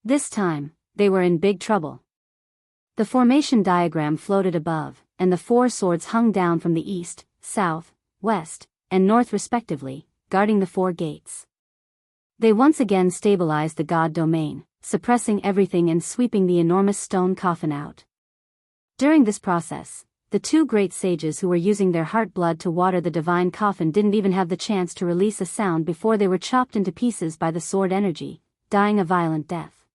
This time, they were in big trouble. The formation diagram floated above, and the 4 swords hung down from the east, south, west, and north respectively, guarding the 4 gates. They once again stabilized the god domain, suppressing everything and sweeping the enormous stone coffin out. During this process, the 2 great sages who were using their heart blood to water the divine coffin didn't even have the chance to release a sound before they were chopped into pieces by the sword energy, dying a violent death.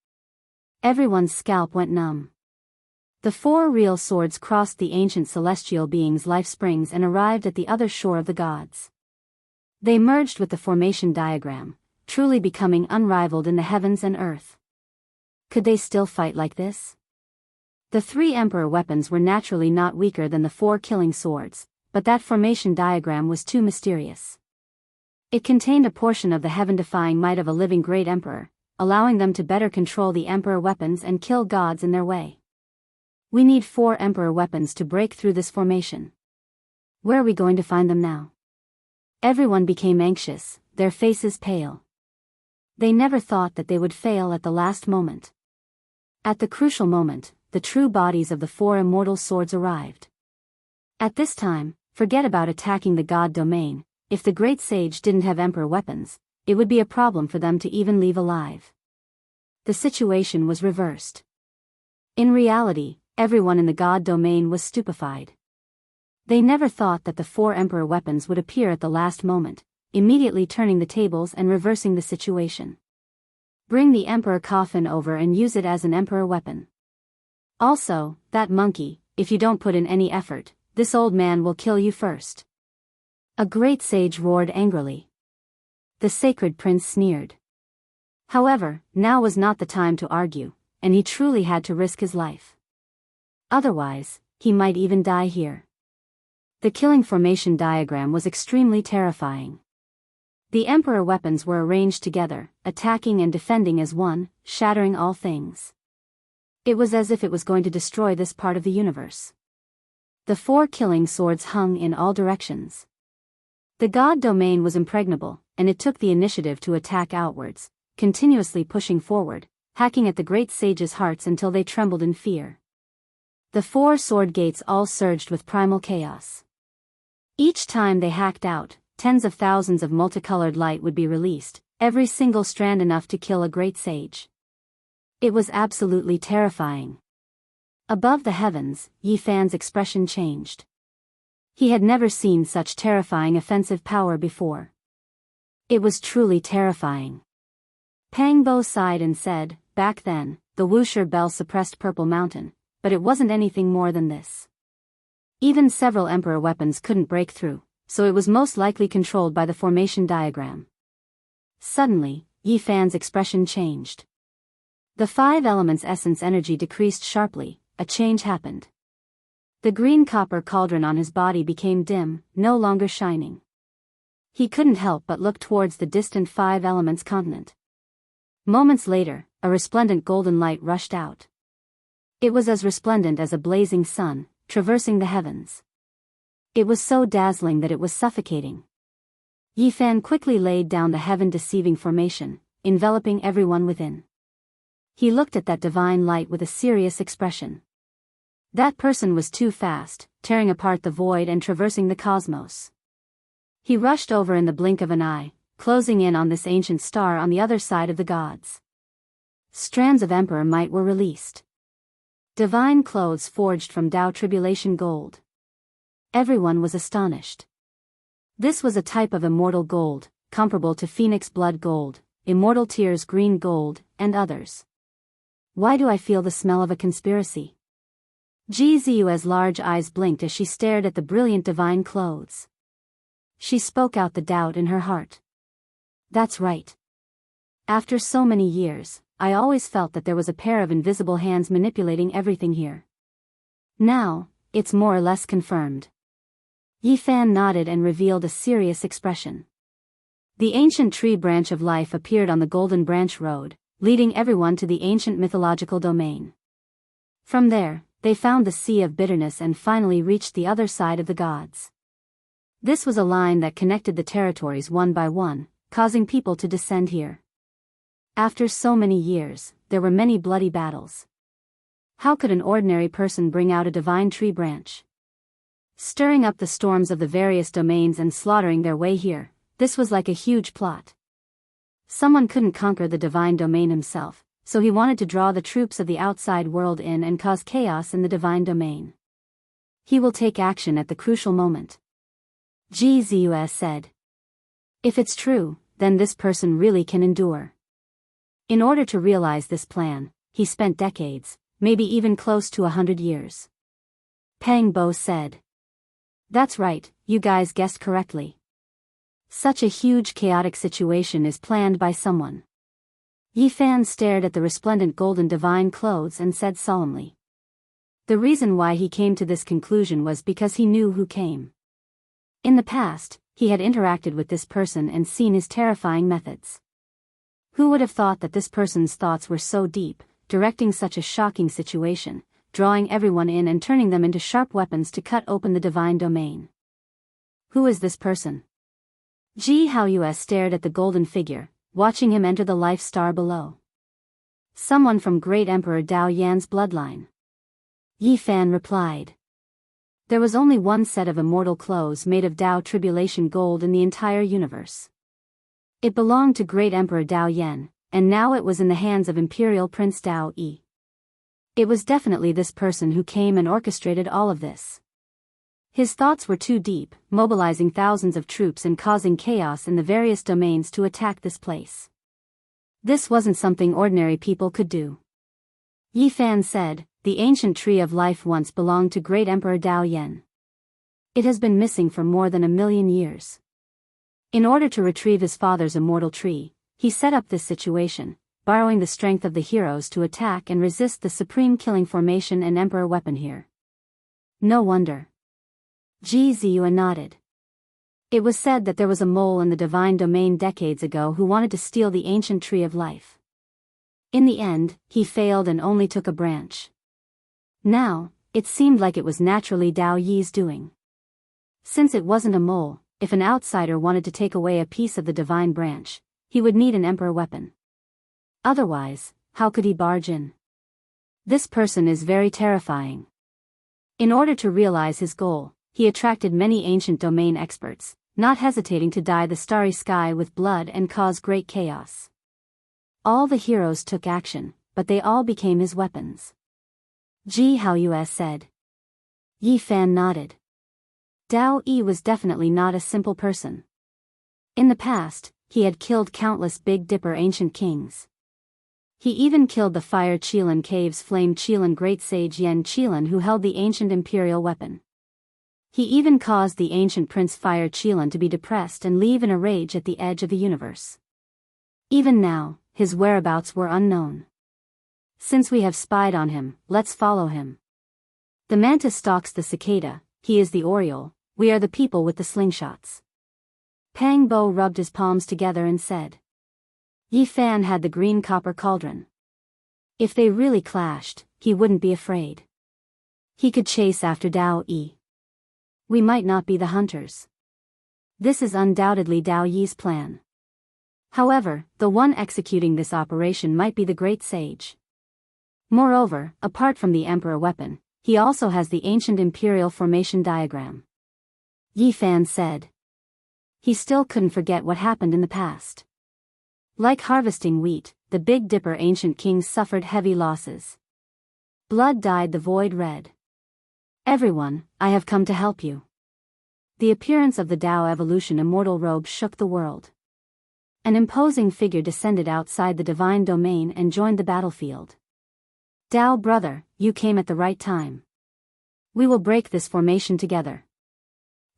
Everyone's scalp went numb. The 4 real swords crossed the ancient celestial being's life springs and arrived at the other shore of the gods. They merged with the formation diagram, truly becoming unrivaled in the heavens and earth. Could they still fight like this? The 3 emperor weapons were naturally not weaker than the 4 killing swords, but that formation diagram was too mysterious. It contained a portion of the heaven-defying might of a living great emperor, allowing them to better control the emperor weapons and kill gods in their way. We need 4 emperor weapons to break through this formation. Where are we going to find them now? Everyone became anxious, their faces pale. They never thought that they would fail at the last moment. At the crucial moment, the true bodies of the 4 immortal swords arrived. At this time, forget about attacking the god domain. If the great sage didn't have emperor weapons, it would be a problem for them to even leave alive. The situation was reversed. In reality, everyone in the god domain was stupefied. They never thought that the 4 emperor weapons would appear at the last moment, immediately turning the tables and reversing the situation. Bring the emperor coffin over and use it as an emperor weapon. Also, that monkey, if you don't put in any effort, this old man will kill you first. A great sage roared angrily. The sacred prince sneered. However, now was not the time to argue, and he truly had to risk his life. Otherwise, he might even die here. The killing formation diagram was extremely terrifying. The emperor weapons were arranged together, attacking and defending as one, shattering all things. It was as if it was going to destroy this part of the universe. The 4 killing swords hung in all directions. The god domain was impregnable, and it took the initiative to attack outwards, continuously pushing forward, hacking at the great sage's hearts until they trembled in fear. The 4 sword gates all surged with primal chaos. Each time they hacked out, tens of thousands of multicolored light would be released, every single strand enough to kill a great sage. It was absolutely terrifying. Above the heavens, Yi Fan's expression changed. He had never seen such terrifying offensive power before. It was truly terrifying. Pang Bo sighed and said, "Back then, the Wuxia Bell suppressed Purple Mountain, but it wasn't anything more than this. Even several Emperor weapons couldn't break through, so it was most likely controlled by the formation diagram." Suddenly, Yi Fan's expression changed. The 5 elements' essence energy decreased sharply, a change happened. The green copper cauldron on his body became dim, no longer shining. He couldn't help but look towards the distant 5 elements continent. Moments later, a resplendent golden light rushed out. It was as resplendent as a blazing sun, traversing the heavens. It was so dazzling that it was suffocating. Yi Fan quickly laid down the heaven-deceiving formation, enveloping everyone within. He looked at that divine light with a serious expression. That person was too fast, tearing apart the void and traversing the cosmos. He rushed over in the blink of an eye, closing in on this ancient star on the other side of the gods. Strands of Emperor might were released. Divine clothes forged from Tao Tribulation gold. Everyone was astonished. This was a type of immortal gold, comparable to Phoenix Blood gold, Immortal Tears green gold, and others. Why do I feel the smell of a conspiracy? Ji Ziyue's large eyes blinked as she stared at the brilliant divine clothes. She spoke out the doubt in her heart. That's right. After so many years, I always felt that there was a pair of invisible hands manipulating everything here. Now, it's more or less confirmed. Yi Fan nodded and revealed a serious expression. The ancient tree branch of life appeared on the Golden Branch Road, leading everyone to the ancient mythological domain. From there, they found the Sea of Bitterness and finally reached the other side of the gods. This was a line that connected the territories one by one, causing people to descend here. After so many years, there were many bloody battles. How could an ordinary person bring out a divine tree branch? Stirring up the storms of the various domains and slaughtering their way here, this was like a huge plot. Someone couldn't conquer the divine domain himself, so he wanted to draw the troops of the outside world in and cause chaos in the divine domain. He will take action at the crucial moment. Ji Ziyue said. If it's true, then this person really can endure. In order to realize this plan, he spent decades, maybe even close to 100 years. Pang Bo said. That's right, you guys guessed correctly. Such a huge chaotic situation is planned by someone. Yi Fan stared at the resplendent golden divine clothes and said solemnly. The reason why he came to this conclusion was because he knew who came. In the past, he had interacted with this person and seen his terrifying methods. Who would have thought that this person's thoughts were so deep, directing such a shocking situation, drawing everyone in and turning them into sharp weapons to cut open the divine domain? Who is this person? Ji Haoyue stared at the golden figure, watching him enter the life star below. Someone from great Emperor Dao Yan's bloodline. Yi Fan replied. There was only one set of immortal clothes made of Dao Tribulation gold in the entire universe. It belonged to great Emperor Dao Yan, and now it was in the hands of Imperial Prince Dao Yi. It was definitely this person who came and orchestrated all of this. His thoughts were too deep, mobilizing thousands of troops and causing chaos in the various domains to attack this place. This wasn't something ordinary people could do. Yi Fan said, the ancient tree of life once belonged to great Emperor Dao Yan. It has been missing for more than 1,000,000 years. In order to retrieve his father's immortal tree, he set up this situation, borrowing the strength of the heroes to attack and resist the supreme killing formation and emperor weapon here. No wonder. Ji Ziyue nodded. It was said that there was a mole in the divine domain decades ago who wanted to steal the ancient tree of life. In the end, he failed and only took a branch. Now, It seemed like it was naturally Dao Yi's doing. Since it wasn't a mole, if an outsider wanted to take away a piece of the divine branch, he would need an emperor weapon. Otherwise, how could he barge in? This person is very terrifying. In order to realize his goal, he attracted many ancient domain experts, not hesitating to dye the starry sky with blood and cause great chaos. All the heroes took action, but they all became his weapons. Ji Haoyue said. Yi Fan nodded. Dao Yi was definitely not a simple person. In the past, he had killed countless Big Dipper ancient kings. He even killed the Fire Qilin Cave's Flame Qilin great sage Yen Qilin who held the ancient imperial weapon. He even caused the ancient Prince Fire Qilin to be depressed and leave in a rage at the edge of the universe. Even now, his whereabouts were unknown. Since we have spied on him, let's follow him. The mantis stalks the cicada, he is the oriole, we are the people with the slingshots. Pang Bo rubbed his palms together and said. Yi Fan had the green copper cauldron. If they really clashed, he wouldn't be afraid. He could chase after Dao Yi. We might not be the hunters. This is undoubtedly Dao Yi's plan. However, the one executing this operation might be the great sage. Moreover, apart from the emperor weapon, he also has the ancient imperial formation diagram. Yi Fan said. He still couldn't forget what happened in the past. Like harvesting wheat, the Big Dipper ancient kings suffered heavy losses. Blood dyed the void red. Everyone, I have come to help you. The appearance of the Dao evolution immortal robe shook the world. An imposing figure descended outside the divine domain and joined the battlefield. Dao brother, you came at the right time. We will break this formation together.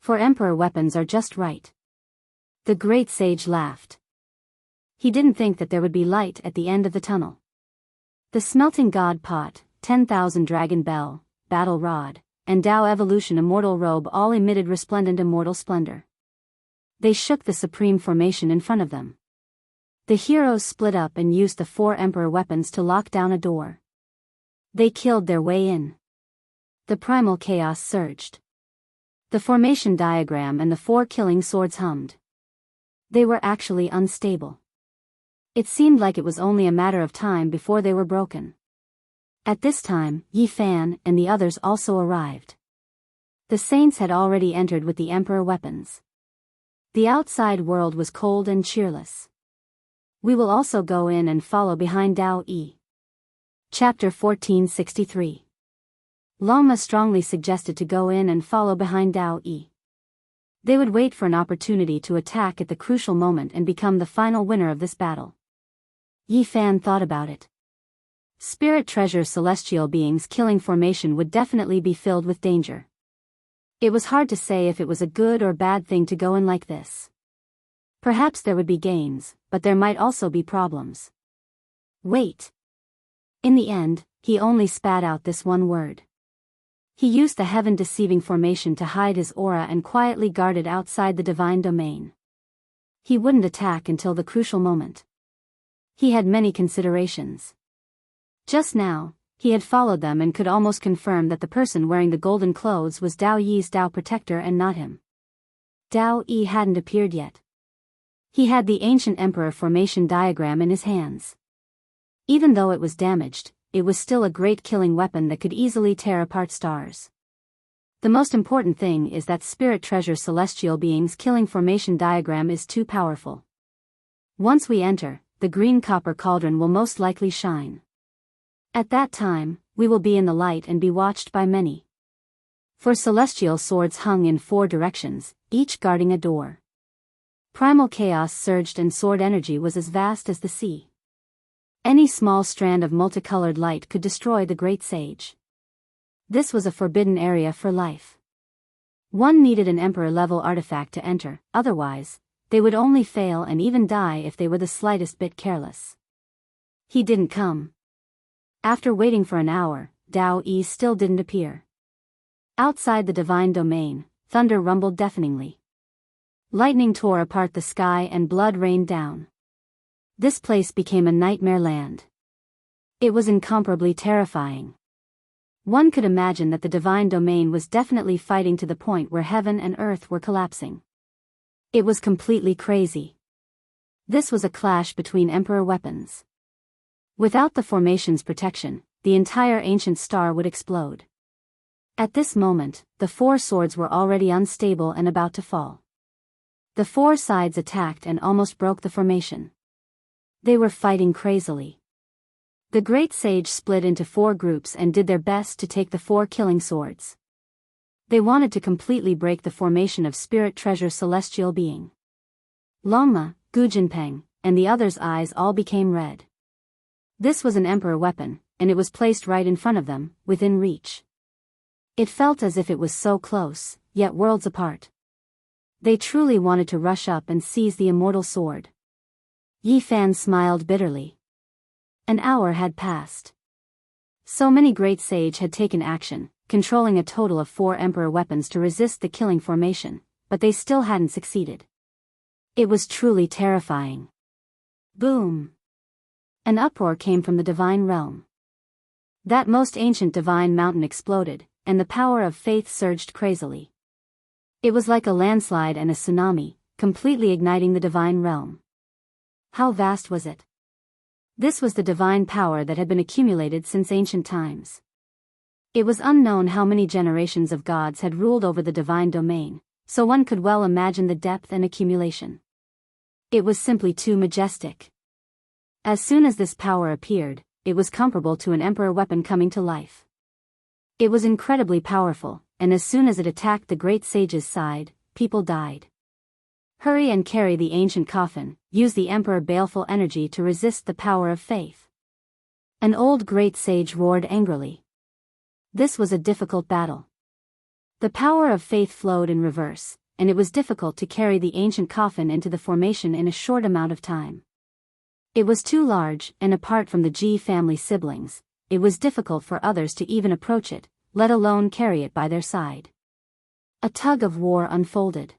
For emperor weapons are just right. The great sage laughed. He didn't think that there would be light at the end of the tunnel. The smelting god pot, 10,000 dragon bell, battle rod, and Dao evolution immortal robe all emitted resplendent immortal splendor. They shook the supreme formation in front of them. The heroes split up and used the 4 emperor weapons to lock down a door. They killed their way in. The primal chaos surged. The formation diagram and the 4 killing swords hummed. They were actually unstable. It seemed like it was only a matter of time before they were broken. At this time, Yi Fan and the others also arrived. The saints had already entered with the emperor weapons. The outside world was cold and cheerless. We will also go in and follow behind Dao Yi. Chapter 1463. Lama strongly suggested to go in and follow behind Dao Yi. They would wait for an opportunity to attack at the crucial moment and become the final winner of this battle. Yi Fan thought about it. Spirit treasure celestial beings killing formation would definitely be filled with danger. It was hard to say if it was a good or bad thing to go in like this. Perhaps there would be gains, but there might also be problems. Wait. In the end, he only spat out this one word. He used the heaven-deceiving formation to hide his aura and quietly guarded outside the divine domain. He wouldn't attack until the crucial moment. He had many considerations. Just now, he had followed them and could almost confirm that the person wearing the golden clothes was Dao Yi's Dao protector and not him. Dao Yi hadn't appeared yet. He had the ancient emperor formation diagram in his hands. Even though it was damaged, it was still a great killing weapon that could easily tear apart stars. The most important thing is that spirit treasure celestial beings killing formation diagram is too powerful. Once we enter, the green copper cauldron will most likely shine. At that time, we will be in the light and be watched by many. For celestial swords hung in 4 directions, each guarding a door. Primal chaos surged and sword energy was as vast as the sea. Any small strand of multicolored light could destroy the great sage. This was a forbidden area for life. One needed an emperor-level artifact to enter, otherwise, they would only fail and even die if they were the slightest bit careless. He didn't come. After waiting for an hour, Dao Yi still didn't appear. Outside the divine domain, thunder rumbled deafeningly. Lightning tore apart the sky and blood rained down. This place became a nightmare land. It was incomparably terrifying. One could imagine that the divine domain was definitely fighting to the point where heaven and earth were collapsing. It was completely crazy. This was a clash between emperor weapons. Without the formation's protection, the entire ancient star would explode. At this moment, the four swords were already unstable and about to fall. The four sides attacked and almost broke the formation. They were fighting crazily. The great sage split into four groups and did their best to take the four killing swords. They wanted to completely break the formation of spirit treasure celestial being. Longma, Gujinpeng, and the others' eyes all became red. This was an emperor weapon, and it was placed right in front of them, within reach. It felt as if it was so close, yet worlds apart. They truly wanted to rush up and seize the immortal sword. Yi Fan smiled bitterly. An hour had passed. So many great sage had taken action, controlling a total of 4 emperor weapons to resist the killing formation, but they still hadn't succeeded. It was truly terrifying. Boom! An uproar came from the divine realm. That most ancient divine mountain exploded, and the power of faith surged crazily. It was like a landslide and a tsunami, completely igniting the divine realm. How vast was it? This was the divine power that had been accumulated since ancient times. It was unknown how many generations of gods had ruled over the divine domain, so one could well imagine the depth and accumulation. It was simply too majestic. As soon as this power appeared, it was comparable to an emperor weapon coming to life. It was incredibly powerful, and as soon as it attacked the great sage's side, people died. Hurry and carry the ancient coffin, use the emperor baleful energy to resist the power of faith. An old great sage roared angrily. This was a difficult battle. The power of faith flowed in reverse, and it was difficult to carry the ancient coffin into the formation in a short amount of time. It was too large, and apart from the Ji family siblings, it was difficult for others to even approach it, let alone carry it by their side. A tug of war unfolded.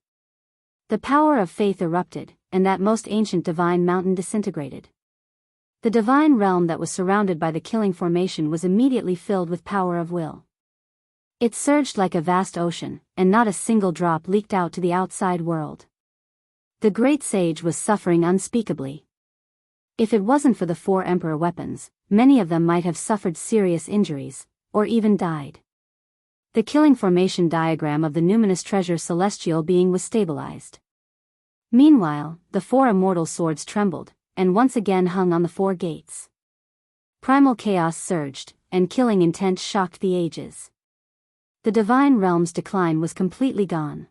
The power of faith erupted, and that most ancient divine mountain disintegrated. The divine realm that was surrounded by the killing formation was immediately filled with power of will. It surged like a vast ocean, and not a single drop leaked out to the outside world. The great sage was suffering unspeakably. If it wasn't for the 4 emperor weapons, many of them might have suffered serious injuries, or even died. The killing formation diagram of the numinous treasure celestial being was stabilized. Meanwhile, the 4 immortal swords trembled, and once again hung on the 4 gates. Primal chaos surged, and killing intent shocked the ages. The divine realm's decline was completely gone.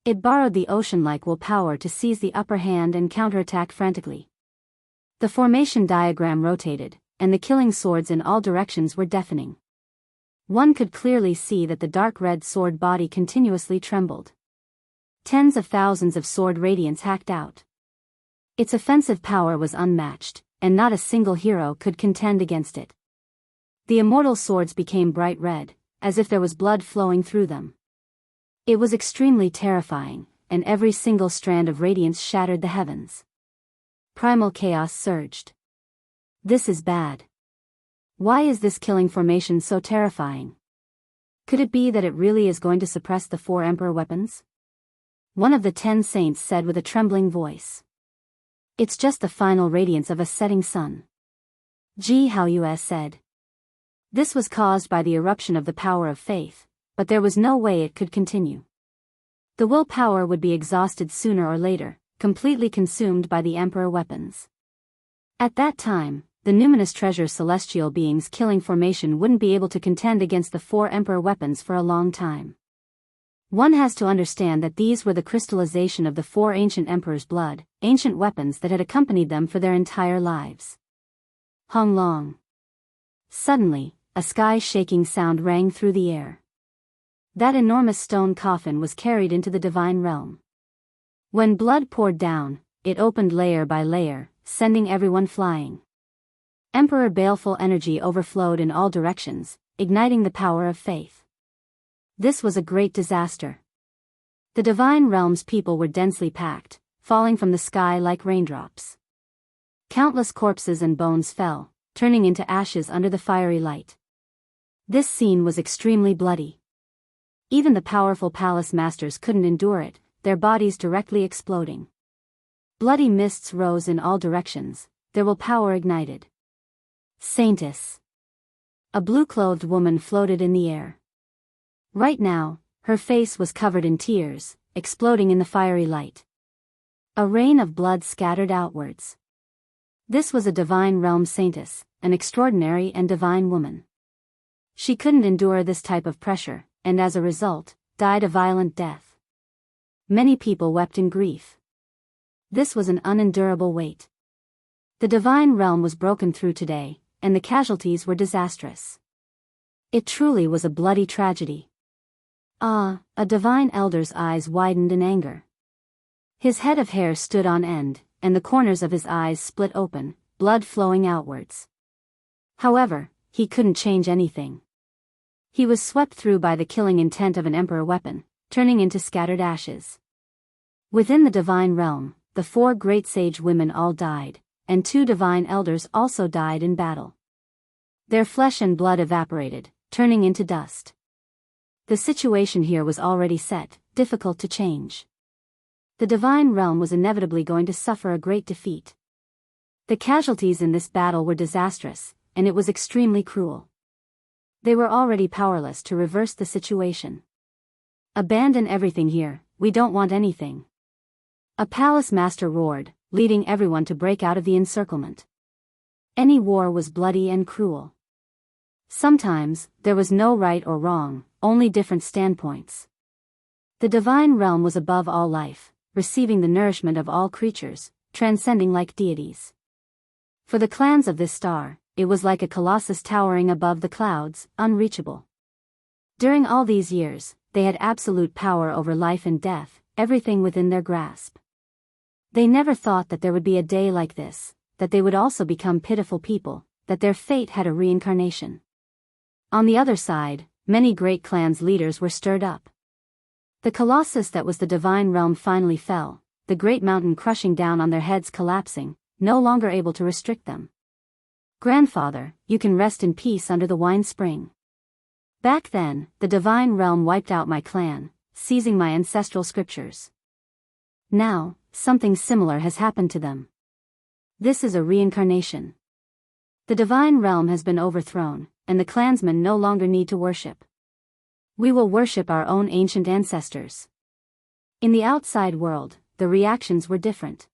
It borrowed the ocean-like willpower to seize the upper hand and counterattack frantically. The formation diagram rotated, and the killing swords in all directions were deafening. One could clearly see that the dark red sword body continuously trembled. Tens of thousands of sword radiance hacked out. Its offensive power was unmatched, and not a single hero could contend against it. The immortal swords became bright red, as if there was blood flowing through them. It was extremely terrifying, and every single strand of radiance shattered the heavens. Primal chaos surged. This is bad. Why is this killing formation so terrifying? Could it be that it really is going to suppress the 4 emperor weapons? One of the 10 saints said with a trembling voice. It's just the final radiance of a setting sun. Ji Haoyue said. This was caused by the eruption of the power of faith, but there was no way it could continue. The willpower would be exhausted sooner or later, completely consumed by the emperor weapons. At that time, the numinous treasure celestial beings killing formation wouldn't be able to contend against the 4 emperor weapons for a long time. One has to understand that these were the crystallization of the 4 ancient emperors' blood, ancient weapons that had accompanied them for their entire lives. Hong Long. Suddenly, a sky-shaking sound rang through the air. That enormous stone coffin was carried into the divine realm. When blood poured down, it opened layer by layer, sending everyone flying. Emperor baleful energy overflowed in all directions, igniting the power of faith. This was a great disaster. The divine realm's people were densely packed, falling from the sky like raindrops. Countless corpses and bones fell, turning into ashes under the fiery light. This scene was extremely bloody. Even the powerful palace masters couldn't endure it, their bodies directly exploding. Bloody mists rose in all directions, their willpower ignited. Saintess. A blue-clothed woman floated in the air. Right now, her face was covered in tears, exploding in the fiery light. A rain of blood scattered outwards. This was a divine realm saintess, an extraordinary and divine woman. She couldn't endure this type of pressure, and as a result, died a violent death. Many people wept in grief. This was an unendurable weight. The divine realm was broken through today, and the casualties were disastrous. It truly was a bloody tragedy. Ah, a divine elder's eyes widened in anger. His head of hair stood on end, and the corners of his eyes split open, blood flowing outwards. However, he couldn't change anything. He was swept through by the killing intent of an emperor weapon, turning into scattered ashes. Within the divine realm, the 4 great sage women all died, and 2 divine elders also died in battle. Their flesh and blood evaporated, turning into dust. The situation here was already set, difficult to change. The divine realm was inevitably going to suffer a great defeat. The casualties in this battle were disastrous, and it was extremely cruel. They were already powerless to reverse the situation. Abandon everything here, we don't want anything. A palace master roared, leading everyone to break out of the encirclement. Any war was bloody and cruel. Sometimes, there was no right or wrong, only different standpoints. The divine realm was above all life, receiving the nourishment of all creatures, transcending like deities. For the clans of this star, it was like a colossus towering above the clouds, unreachable. During all these years, they had absolute power over life and death, everything within their grasp. They never thought that there would be a day like this, that they would also become pitiful people, that their fate had a reincarnation. On the other side, many great clans' leaders were stirred up. The colossus that was the divine realm finally fell, the great mountain crushing down on their heads collapsing, no longer able to restrict them. Grandfather, you can rest in peace under the wine spring. Back then, the divine realm wiped out my clan, seizing my ancestral scriptures. Now, something similar has happened to them. This is a reincarnation. The divine realm has been overthrown, and the clansmen no longer need to worship. We will worship our own ancient ancestors. In the outside world, the reactions were different.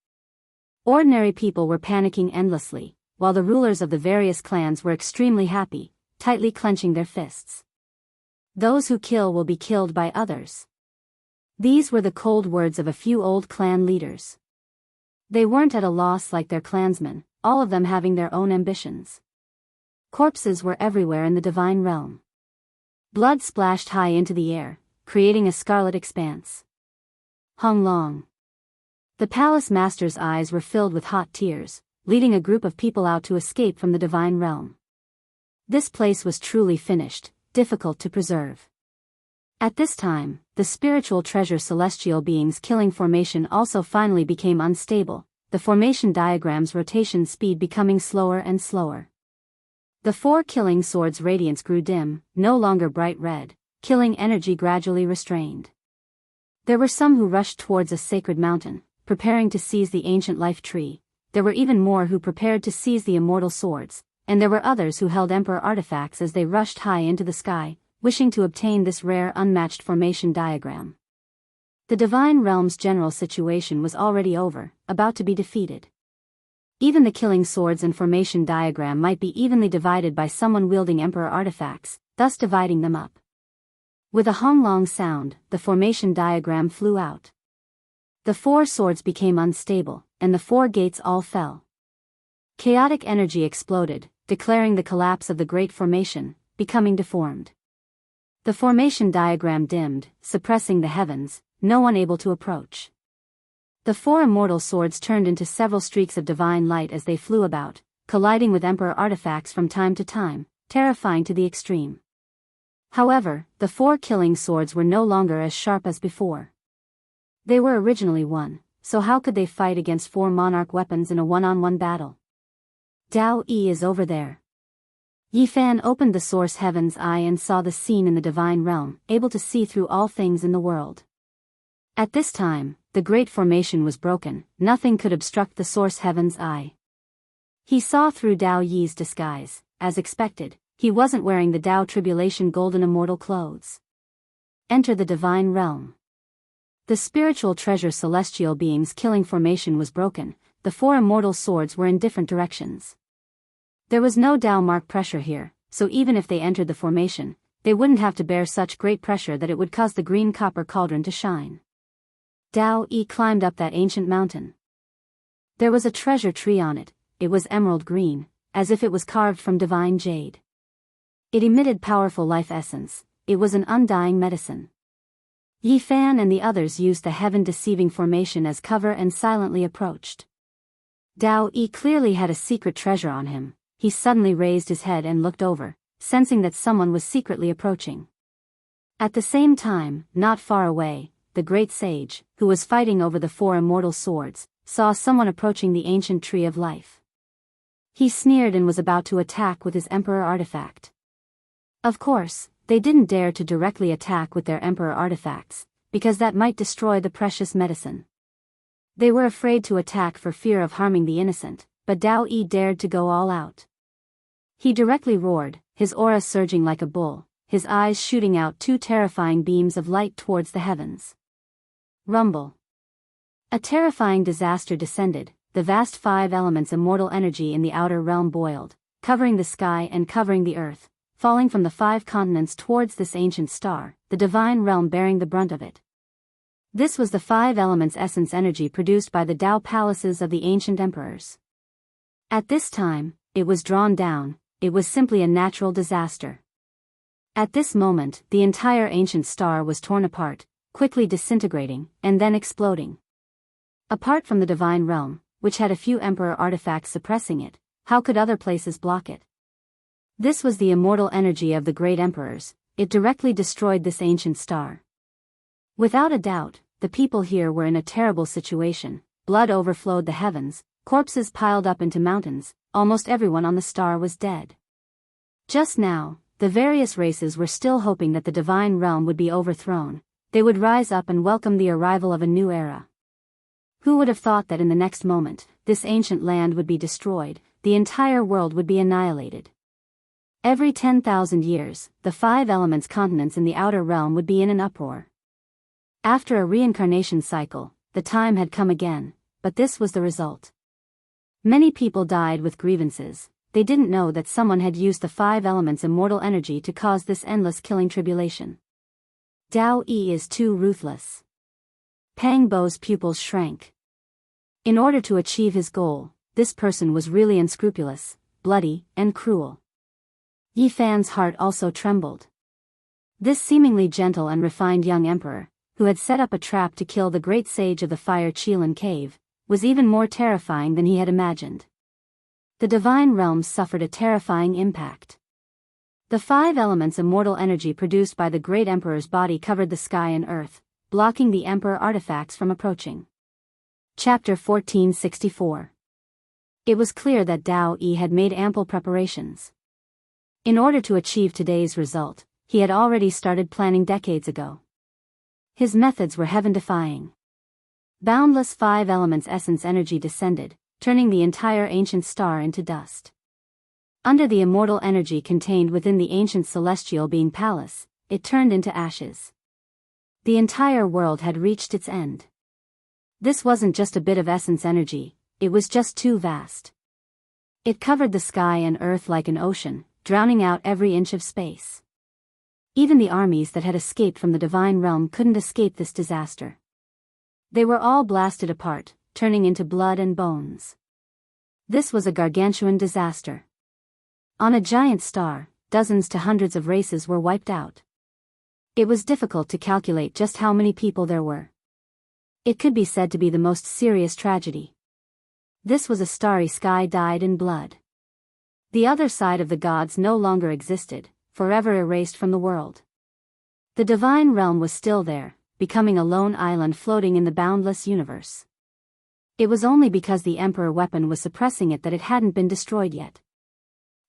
Ordinary people were panicking endlessly, while the rulers of the various clans were extremely happy, tightly clenching their fists. Those who kill will be killed by others. These were the cold words of a few old clan leaders. They weren't at a loss like their clansmen, all of them having their own ambitions. Corpses were everywhere in the divine realm. Blood splashed high into the air, creating a scarlet expanse. Hung long. The palace master's eyes were filled with hot tears, leading a group of people out to escape from the divine realm. This place was truly finished, difficult to preserve. At this time, the spiritual treasure celestial beings killing formation also finally became unstable, the formation diagram's rotation speed becoming slower and slower. The 4 killing swords' radiance grew dim, no longer bright red, killing energy gradually restrained. There were some who rushed towards a sacred mountain, preparing to seize the ancient life tree. There were even more who prepared to seize the immortal swords, and there were others who held emperor artifacts as they rushed high into the sky, wishing to obtain this rare unmatched formation diagram. The divine realm's general situation was already over, about to be defeated. Even the killing swords and formation diagram might be evenly divided by someone wielding emperor artifacts, thus dividing them up. With a hung-long sound, the formation diagram flew out. The 4 swords became unstable, and the 4 gates all fell. Chaotic energy exploded, declaring the collapse of the great formation, becoming deformed. The formation diagram dimmed, suppressing the heavens, no one able to approach. The 4 immortal swords turned into several streaks of divine light as they flew about, colliding with emperor artifacts from time to time, terrifying to the extreme. However, the 4 killing swords were no longer as sharp as before. They were originally 1, so how could they fight against 4 monarch weapons in a one-on-one battle? Dao Yi is over there. Yifan opened the source heaven's eye and saw the scene in the divine realm, able to see through all things in the world. At this time, the great formation was broken, nothing could obstruct the source heaven's eye. He saw through Dao Yi's disguise. As expected, he wasn't wearing the Dao Tribulation golden immortal clothes. Enter the divine realm. The spiritual treasure celestial beings killing formation was broken, the four immortal swords were in different directions. There was no Dao mark pressure here, so even if they entered the formation, they wouldn't have to bear such great pressure that it would cause the green copper cauldron to shine. Dao Yi climbed up that ancient mountain. There was a treasure tree on it. It was emerald green, as if it was carved from divine jade. It emitted powerful life essence, it was an undying medicine. Yifan and the others used the heaven-deceiving formation as cover and silently approached. Dao Yi clearly had a secret treasure on him. He suddenly raised his head and looked over, sensing that someone was secretly approaching. At the same time, not far away, the great sage, who was fighting over the four immortal swords, saw someone approaching the ancient tree of life. He sneered and was about to attack with his emperor artifact. Of course, they didn't dare to directly attack with their emperor artifacts, because that might destroy the precious medicine. They were afraid to attack for fear of harming the innocent, but Dao Yi dared to go all out. He directly roared, his aura surging like a bull, his eyes shooting out two terrifying beams of light towards the heavens. Rumble. A terrifying disaster descended, the vast five elements immortal energy in the outer realm boiled, covering the sky and covering the earth, falling from the five continents towards this ancient star, the divine realm bearing the brunt of it. This was the five elements essence energy produced by the Dao palaces of the ancient emperors. At this time, it was drawn down, it was simply a natural disaster. At this moment, the entire ancient star was torn apart, quickly disintegrating, and then exploding. Apart from the divine realm, which had a few emperor artifacts suppressing it, how could other places block it? This was the immortal energy of the great emperors, it directly destroyed this ancient star. Without a doubt, the people here were in a terrible situation, blood overflowed the heavens, corpses piled up into mountains, almost everyone on the star was dead. Just now, the various races were still hoping that the divine realm would be overthrown, they would rise up and welcome the arrival of a new era. Who would have thought that in the next moment, this ancient land would be destroyed, the entire world would be annihilated. Every 10,000 years, the five elements continents in the outer realm would be in an uproar. After a reincarnation cycle, the time had come again, but this was the result. Many people died with grievances, they didn't know that someone had used the five elements immortal energy to cause this endless killing tribulation. Dao Yi is too ruthless. Pang Bo's pupils shrank. In order to achieve his goal, this person was really unscrupulous, bloody, and cruel. Yifan's heart also trembled. This seemingly gentle and refined young emperor, who had set up a trap to kill the great sage of the Fire Qilin cave, was even more terrifying than he had imagined. The divine realms suffered a terrifying impact. The five elements immortal energy produced by the great emperor's body covered the sky and earth, blocking the emperor artifacts from approaching. Chapter 1464. It was clear that Dao Yi had made ample preparations. In order to achieve today's result, he had already started planning decades ago. His methods were heaven-defying. Boundless five elements essence energy descended, turning the entire ancient star into dust. Under the immortal energy contained within the ancient celestial being palace, it turned into ashes. The entire world had reached its end. This wasn't just a bit of essence energy, it was just too vast. It covered the sky and earth like an ocean, drowning out every inch of space. Even the armies that had escaped from the divine realm couldn't escape this disaster. They were all blasted apart, turning into blood and bones. This was a gargantuan disaster. On a giant star, dozens to hundreds of races were wiped out. It was difficult to calculate just how many people there were. It could be said to be the most serious tragedy. This was a starry sky dyed in blood. The other side of the gods no longer existed, forever erased from the world. The divine realm was still there, becoming a lone island floating in the boundless universe. It was only because the emperor weapon was suppressing it that it hadn't been destroyed yet.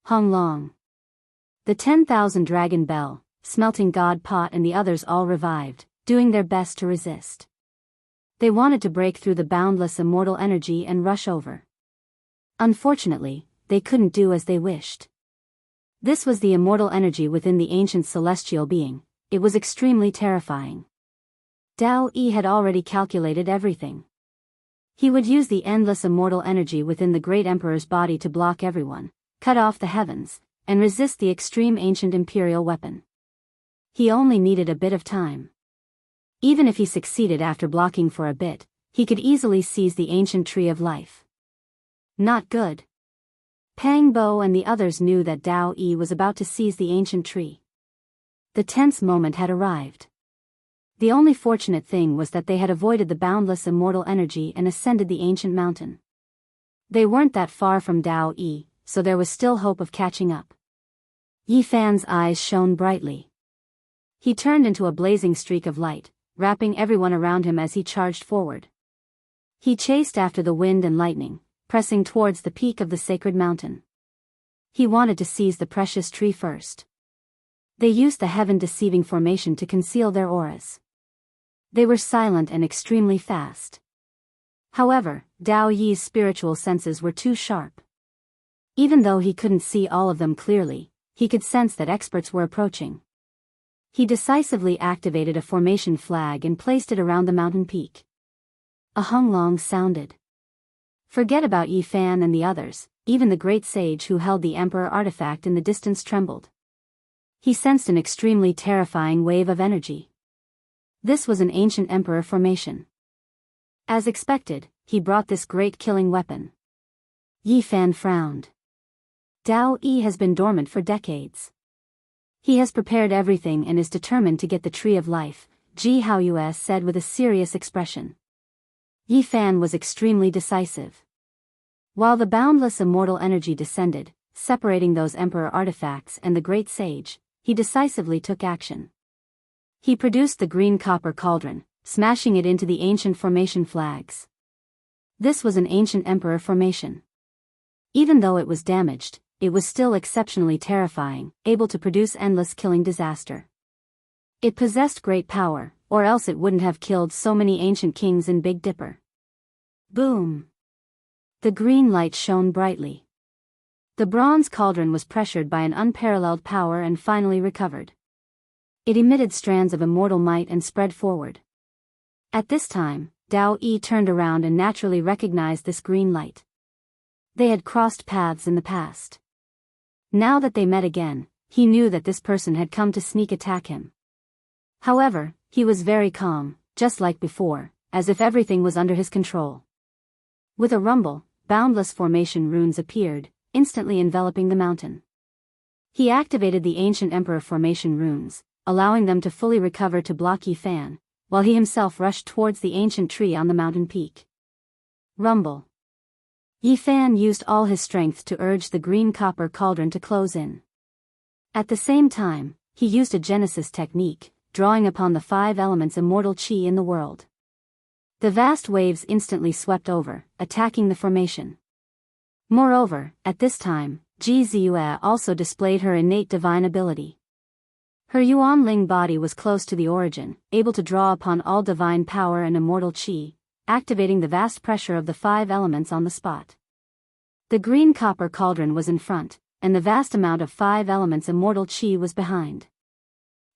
Hong Long. The 10,000 Dragon Bell, Smelting God Pot and the others all revived, doing their best to resist. They wanted to break through the boundless immortal energy and rush over. Unfortunately, they couldn't do as they wished. This was the immortal energy within the ancient celestial being. It was extremely terrifying. Dao Yi had already calculated everything. He would use the endless immortal energy within the great emperor's body to block everyone, cut off the heavens, and resist the extreme ancient imperial weapon. He only needed a bit of time. Even if he succeeded after blocking for a bit, he could easily seize the ancient tree of life. Not good. Pang Bo and the others knew that Dao Yi was about to seize the ancient tree. The tense moment had arrived. The only fortunate thing was that they had avoided the boundless immortal energy and ascended the ancient mountain. They weren't that far from Dao Yi, so there was still hope of catching up. Yi Fan's eyes shone brightly. He turned into a blazing streak of light, wrapping everyone around him as he charged forward. He chased after the wind and lightning, pressing towards the peak of the sacred mountain. He wanted to seize the precious tree first. They used the heaven-deceiving formation to conceal their auras. They were silent and extremely fast. However, Dao Yi's spiritual senses were too sharp. Even though he couldn't see all of them clearly, he could sense that experts were approaching. He decisively activated a formation flag and placed it around the mountain peak. A hunglong sounded. Forget about Yi Fan and the others, even the great sage who held the emperor artifact in the distance trembled. He sensed an extremely terrifying wave of energy. This was an ancient emperor formation. As expected, he brought this great killing weapon. Yi Fan frowned. Dao Yi has been dormant for decades. He has prepared everything and is determined to get the tree of life, Ji Haoyue said with a serious expression. Yi Fan was extremely decisive. While the boundless immortal energy descended, separating those emperor artifacts and the great sage, he decisively took action. He produced the green copper cauldron, smashing it into the ancient formation flags. This was an ancient emperor formation. Even though it was damaged, it was still exceptionally terrifying, able to produce endless killing disaster. It possessed great power, or else it wouldn't have killed so many ancient kings in Big Dipper. Boom! The green light shone brightly. The bronze cauldron was pressured by an unparalleled power and finally recovered. It emitted strands of immortal might and spread forward. At this time, Dao Yi turned around and naturally recognized this green light. They had crossed paths in the past. Now that they met again, he knew that this person had come to sneak attack him. However, he was very calm, just like before, as if everything was under his control. With a rumble, boundless formation runes appeared, instantly enveloping the mountain. He activated the ancient emperor formation runes, allowing them to fully recover to block Yi Fan, while he himself rushed towards the ancient tree on the mountain peak. Rumble. Yi Fan used all his strength to urge the green copper cauldron to close in. At the same time, he used a Genesis technique, drawing upon the 5 elements immortal chi in the world. The vast waves instantly swept over, attacking the formation. Moreover, at this time, Ji Ziyue also displayed her innate divine ability. Her Yuanling body was close to the origin, able to draw upon all divine power and immortal chi, activating the vast pressure of the 5 elements on the spot. The green copper cauldron was in front, and the vast amount of 5 elements immortal chi was behind.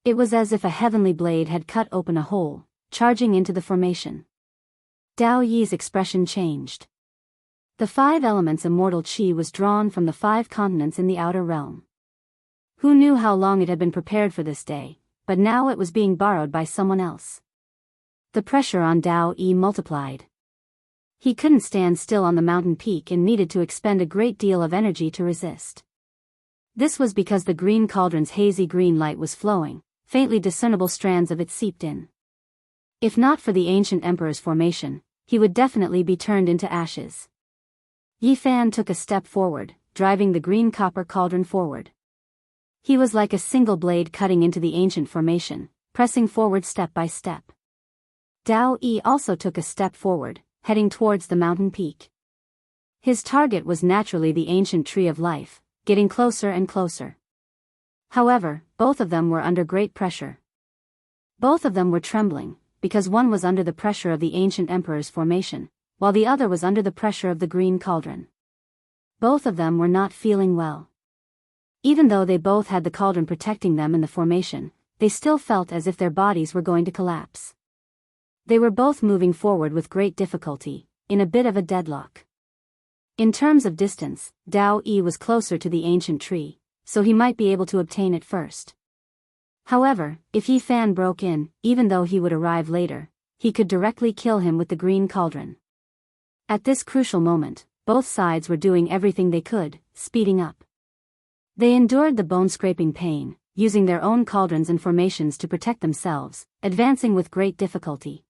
It was as if a heavenly blade had cut open a hole, charging into the formation. Dao Yi's expression changed. The 5 elements immortal chi was drawn from the 5 continents in the outer realm. Who knew how long it had been prepared for this day, but now it was being borrowed by someone else. The pressure on Dao Yi multiplied. He couldn't stand still on the mountain peak and needed to expend a great deal of energy to resist. This was because the green cauldron's hazy green light was flowing, faintly discernible strands of it seeped in. If not for the ancient emperor's formation, he would definitely be turned into ashes. Yi Fan took a step forward, driving the green copper cauldron forward. He was like a single blade cutting into the ancient formation, pressing forward step by step. Dao Yi also took a step forward, heading towards the mountain peak. His target was naturally the ancient tree of life, getting closer and closer. However, both of them were under great pressure. Both of them were trembling, because one was under the pressure of the ancient emperor's formation, while the other was under the pressure of the green cauldron. Both of them were not feeling well. Even though they both had the cauldron protecting them in the formation, they still felt as if their bodies were going to collapse. They were both moving forward with great difficulty, in a bit of a deadlock. In terms of distance, Dao Yi was closer to the ancient tree, so he might be able to obtain it first. However, if Yi Fan broke in, even though he would arrive later, he could directly kill him with the green cauldron. At this crucial moment, both sides were doing everything they could, speeding up. They endured the bone-scraping pain, using their own cauldrons and formations to protect themselves, advancing with great difficulty.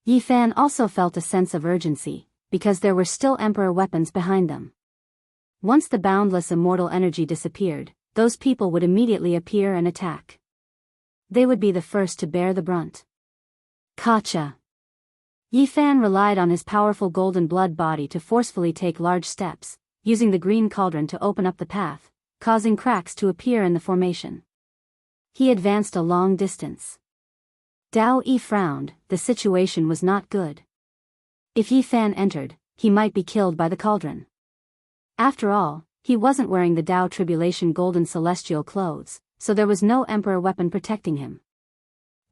Yi Fan also felt a sense of urgency, because there were still emperor weapons behind them. Once the boundless immortal energy disappeared, those people would immediately appear and attack. They would be the first to bear the brunt. Gotcha! Yi Fan relied on his powerful golden blood body to forcefully take large steps, using the green cauldron to open up the path, causing cracks to appear in the formation. He advanced a long distance. Dao Yi frowned, the situation was not good. If Yi Fan entered, he might be killed by the cauldron. After all, he wasn't wearing the Dao Tribulation golden celestial clothes, so there was no emperor weapon protecting him.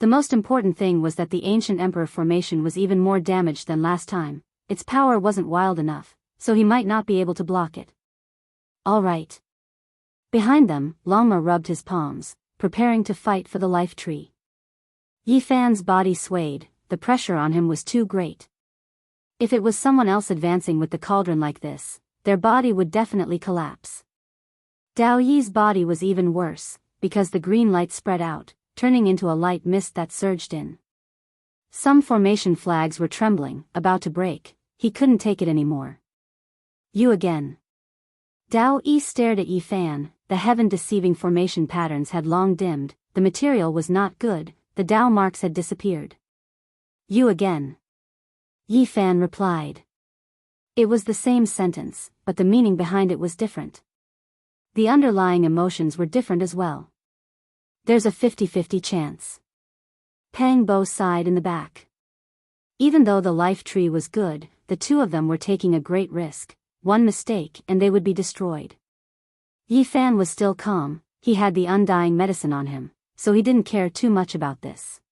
The most important thing was that the ancient emperor formation was even more damaged than last time. Its power wasn't wild enough, so he might not be able to block it. All right. Behind them, Longma rubbed his palms, preparing to fight for the life tree. Yi Fan's body swayed, the pressure on him was too great. If it was someone else advancing with the cauldron like this, their body would definitely collapse. Dao Yi's body was even worse, because the green light spread out, turning into a light mist that surged in. Some formation flags were trembling, about to break. He couldn't take it anymore. You again. Dao Yi stared at Yi Fan. The heaven-deceiving formation patterns had long dimmed, the material was not good, the Dao marks had disappeared. You again. Yi Fan replied. It was the same sentence, but the meaning behind it was different. The underlying emotions were different as well. There's a 50-50 chance. Pang Bo sighed in the back. Even though the life tree was good, the two of them were taking a great risk. One mistake and they would be destroyed. Yi Fan was still calm, he had the undying medicine on him, so he didn't care too much about this.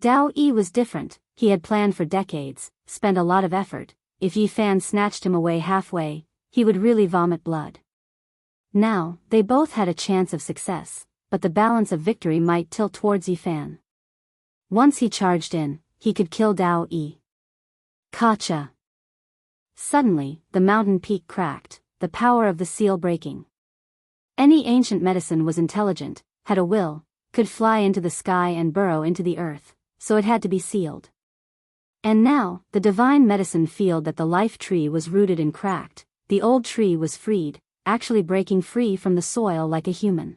Dao Yi was different, he had planned for decades, spent a lot of effort. If Yi Fan snatched him away halfway, he would really vomit blood. Now, they both had a chance of success, but the balance of victory might tilt towards Yi Fan. Once he charged in, he could kill Dao Yi. Gotcha! Suddenly, the mountain peak cracked, the power of the seal breaking. Any ancient medicine was intelligent, had a will, could fly into the sky and burrow into the earth, so it had to be sealed. And now, the divine medicine field that the life tree was rooted in cracked, the old tree was freed, actually breaking free from the soil like a human.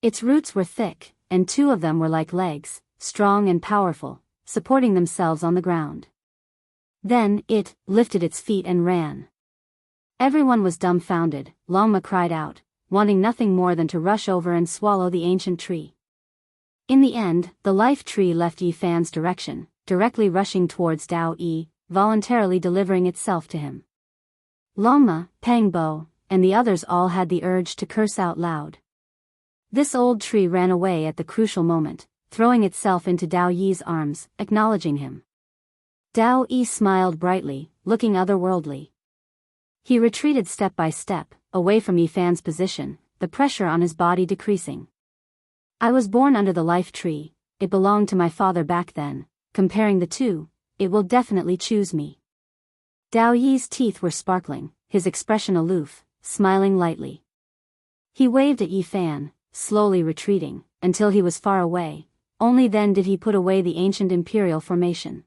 Its roots were thick, and two of them were like legs, strong and powerful, supporting themselves on the ground. Then, it lifted its feet and ran. Everyone was dumbfounded. Longma cried out, wanting nothing more than to rush over and swallow the ancient tree. In the end, the life tree left Yi Fan's direction, directly rushing towards Dao Yi, voluntarily delivering itself to him. Longma, Pang Bo, and the others all had the urge to curse out loud. This old tree ran away at the crucial moment, throwing itself into Dao Yi's arms, acknowledging him. Dao Yi smiled brightly, looking otherworldly. He retreated step by step, away from Yi Fan's position, the pressure on his body decreasing. I was born under the life tree, it belonged to my father back then, comparing the two, it will definitely choose me. Dao Yi's teeth were sparkling, his expression aloof, smiling lightly. He waved at Yi Fan, slowly retreating, until he was far away, only then did he put away the ancient imperial formation.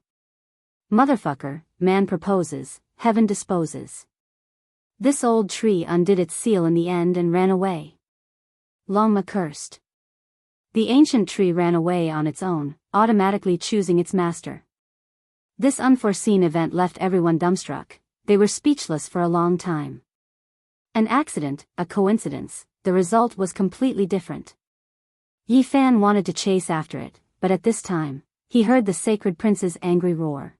Motherfucker, man proposes, heaven disposes. This old tree undid its seal in the end and ran away. Longma cursed. The ancient tree ran away on its own, automatically choosing its master. This unforeseen event left everyone dumbstruck, they were speechless for a long time. An accident, a coincidence, the result was completely different. Yi Fan wanted to chase after it, but at this time, he heard the sacred prince's angry roar.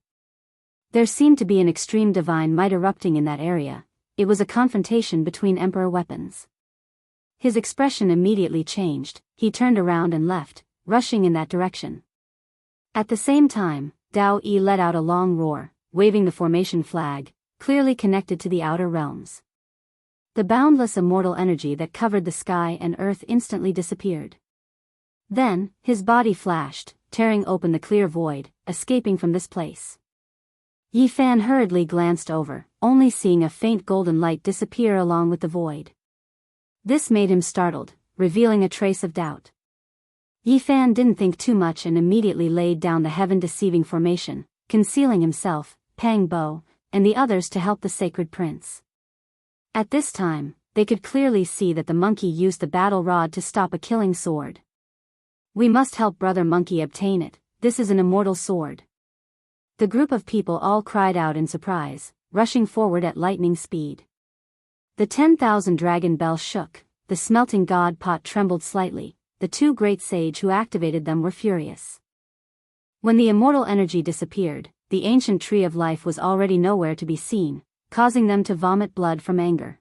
There seemed to be an extreme divine might erupting in that area. It was a confrontation between emperor weapons. His expression immediately changed, he turned around and left, rushing in that direction. At the same time, Dao Yi let out a long roar, waving the formation flag, clearly connected to the outer realms. The boundless immortal energy that covered the sky and earth instantly disappeared. Then, his body flashed, tearing open the clear void, escaping from this place. Yi Fan hurriedly glanced over, only seeing a faint golden light disappear along with the void. This made him startled, revealing a trace of doubt. Yi Fan didn't think too much and immediately laid down the heaven-deceiving formation, concealing himself, Pang Bo, and the others to help the sacred prince. At this time, they could clearly see that the monkey used the battle rod to stop a killing sword. "We must help Brother Monkey obtain it, this is an immortal sword." The group of people all cried out in surprise, rushing forward at lightning speed. The 10,000 dragon bells shook, the smelting god pot trembled slightly, the two great sage who activated them were furious. When the immortal energy disappeared, the ancient tree of life was already nowhere to be seen, causing them to vomit blood from anger.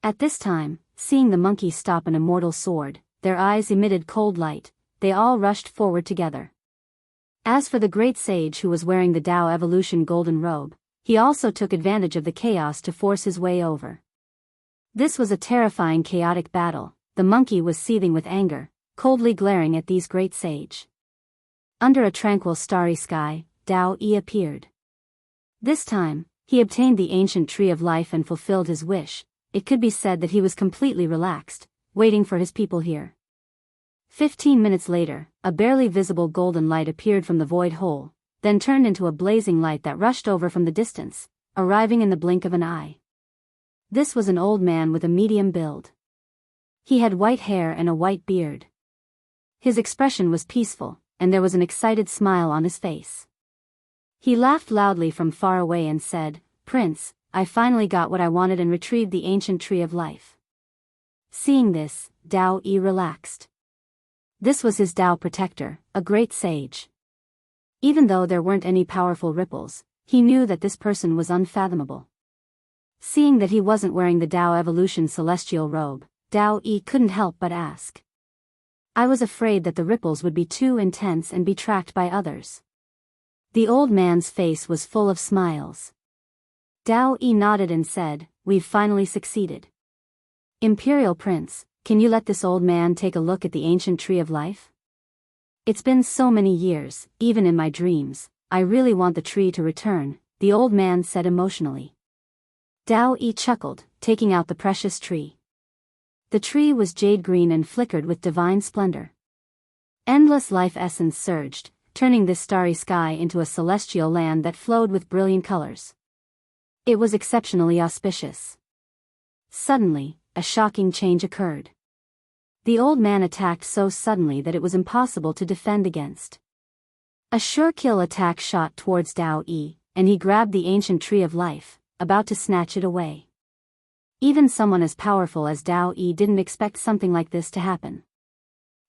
At this time, seeing the monkey stop an immortal sword, their eyes emitted cold light, they all rushed forward together. As for the great sage who was wearing the Tao Evolution golden robe, he also took advantage of the chaos to force his way over. This was a terrifying chaotic battle. The monkey was seething with anger, coldly glaring at these great sage. Under a tranquil starry sky, Dao Yi appeared. This time, he obtained the ancient tree of life and fulfilled his wish. It could be said that he was completely relaxed, waiting for his people here. 15 minutes later, a barely visible golden light appeared from the void hole, then turned into a blazing light that rushed over from the distance, arriving in the blink of an eye. This was an old man with a medium build. He had white hair and a white beard. His expression was peaceful, and there was an excited smile on his face. He laughed loudly from far away and said, "Prince, I finally got what I wanted and retrieved the ancient tree of life." Seeing this, Dao Yi relaxed. This was his Tao protector, a great sage. Even though there weren't any powerful ripples, he knew that this person was unfathomable. Seeing that he wasn't wearing the Tao Evolution celestial robe, Dao Yi couldn't help but ask. "I was afraid that the ripples would be too intense and be tracked by others." The old man's face was full of smiles. Dao Yi nodded and said, "We've finally succeeded. Imperial Prince, can you let this old man take a look at the ancient tree of life? It's been so many years, even in my dreams, I really want the tree to return," the old man said emotionally. Dao Yi chuckled, taking out the precious tree. The tree was jade green and flickered with divine splendor. Endless life essence surged, turning this starry sky into a celestial land that flowed with brilliant colors. It was exceptionally auspicious. Suddenly, a shocking change occurred. The old man attacked so suddenly that it was impossible to defend against. A sure kill attack shot towards Dao Yi, and he grabbed the ancient tree of life, about to snatch it away. Even someone as powerful as Dao Yi didn't expect something like this to happen.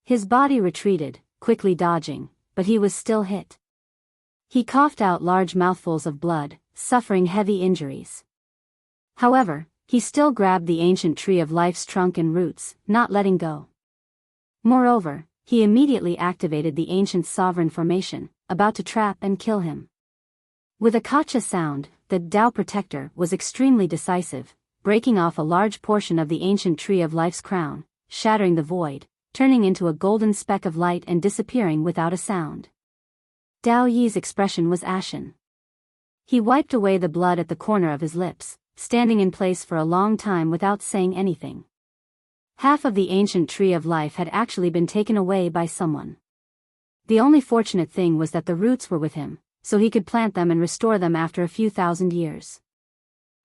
His body retreated, quickly dodging, but he was still hit. He coughed out large mouthfuls of blood, suffering heavy injuries. However, he still grabbed the ancient tree of life's trunk and roots, not letting go. Moreover, he immediately activated the ancient sovereign formation, about to trap and kill him. With a kacha sound, the Tao protector was extremely decisive, breaking off a large portion of the ancient tree of life's crown, shattering the void, turning into a golden speck of light and disappearing without a sound. Dao Yi's expression was ashen. He wiped away the blood at the corner of his lips, standing in place for a long time without saying anything. Half of the ancient tree of life had actually been taken away by someone. The only fortunate thing was that the roots were with him, so he could plant them and restore them after a few thousand years.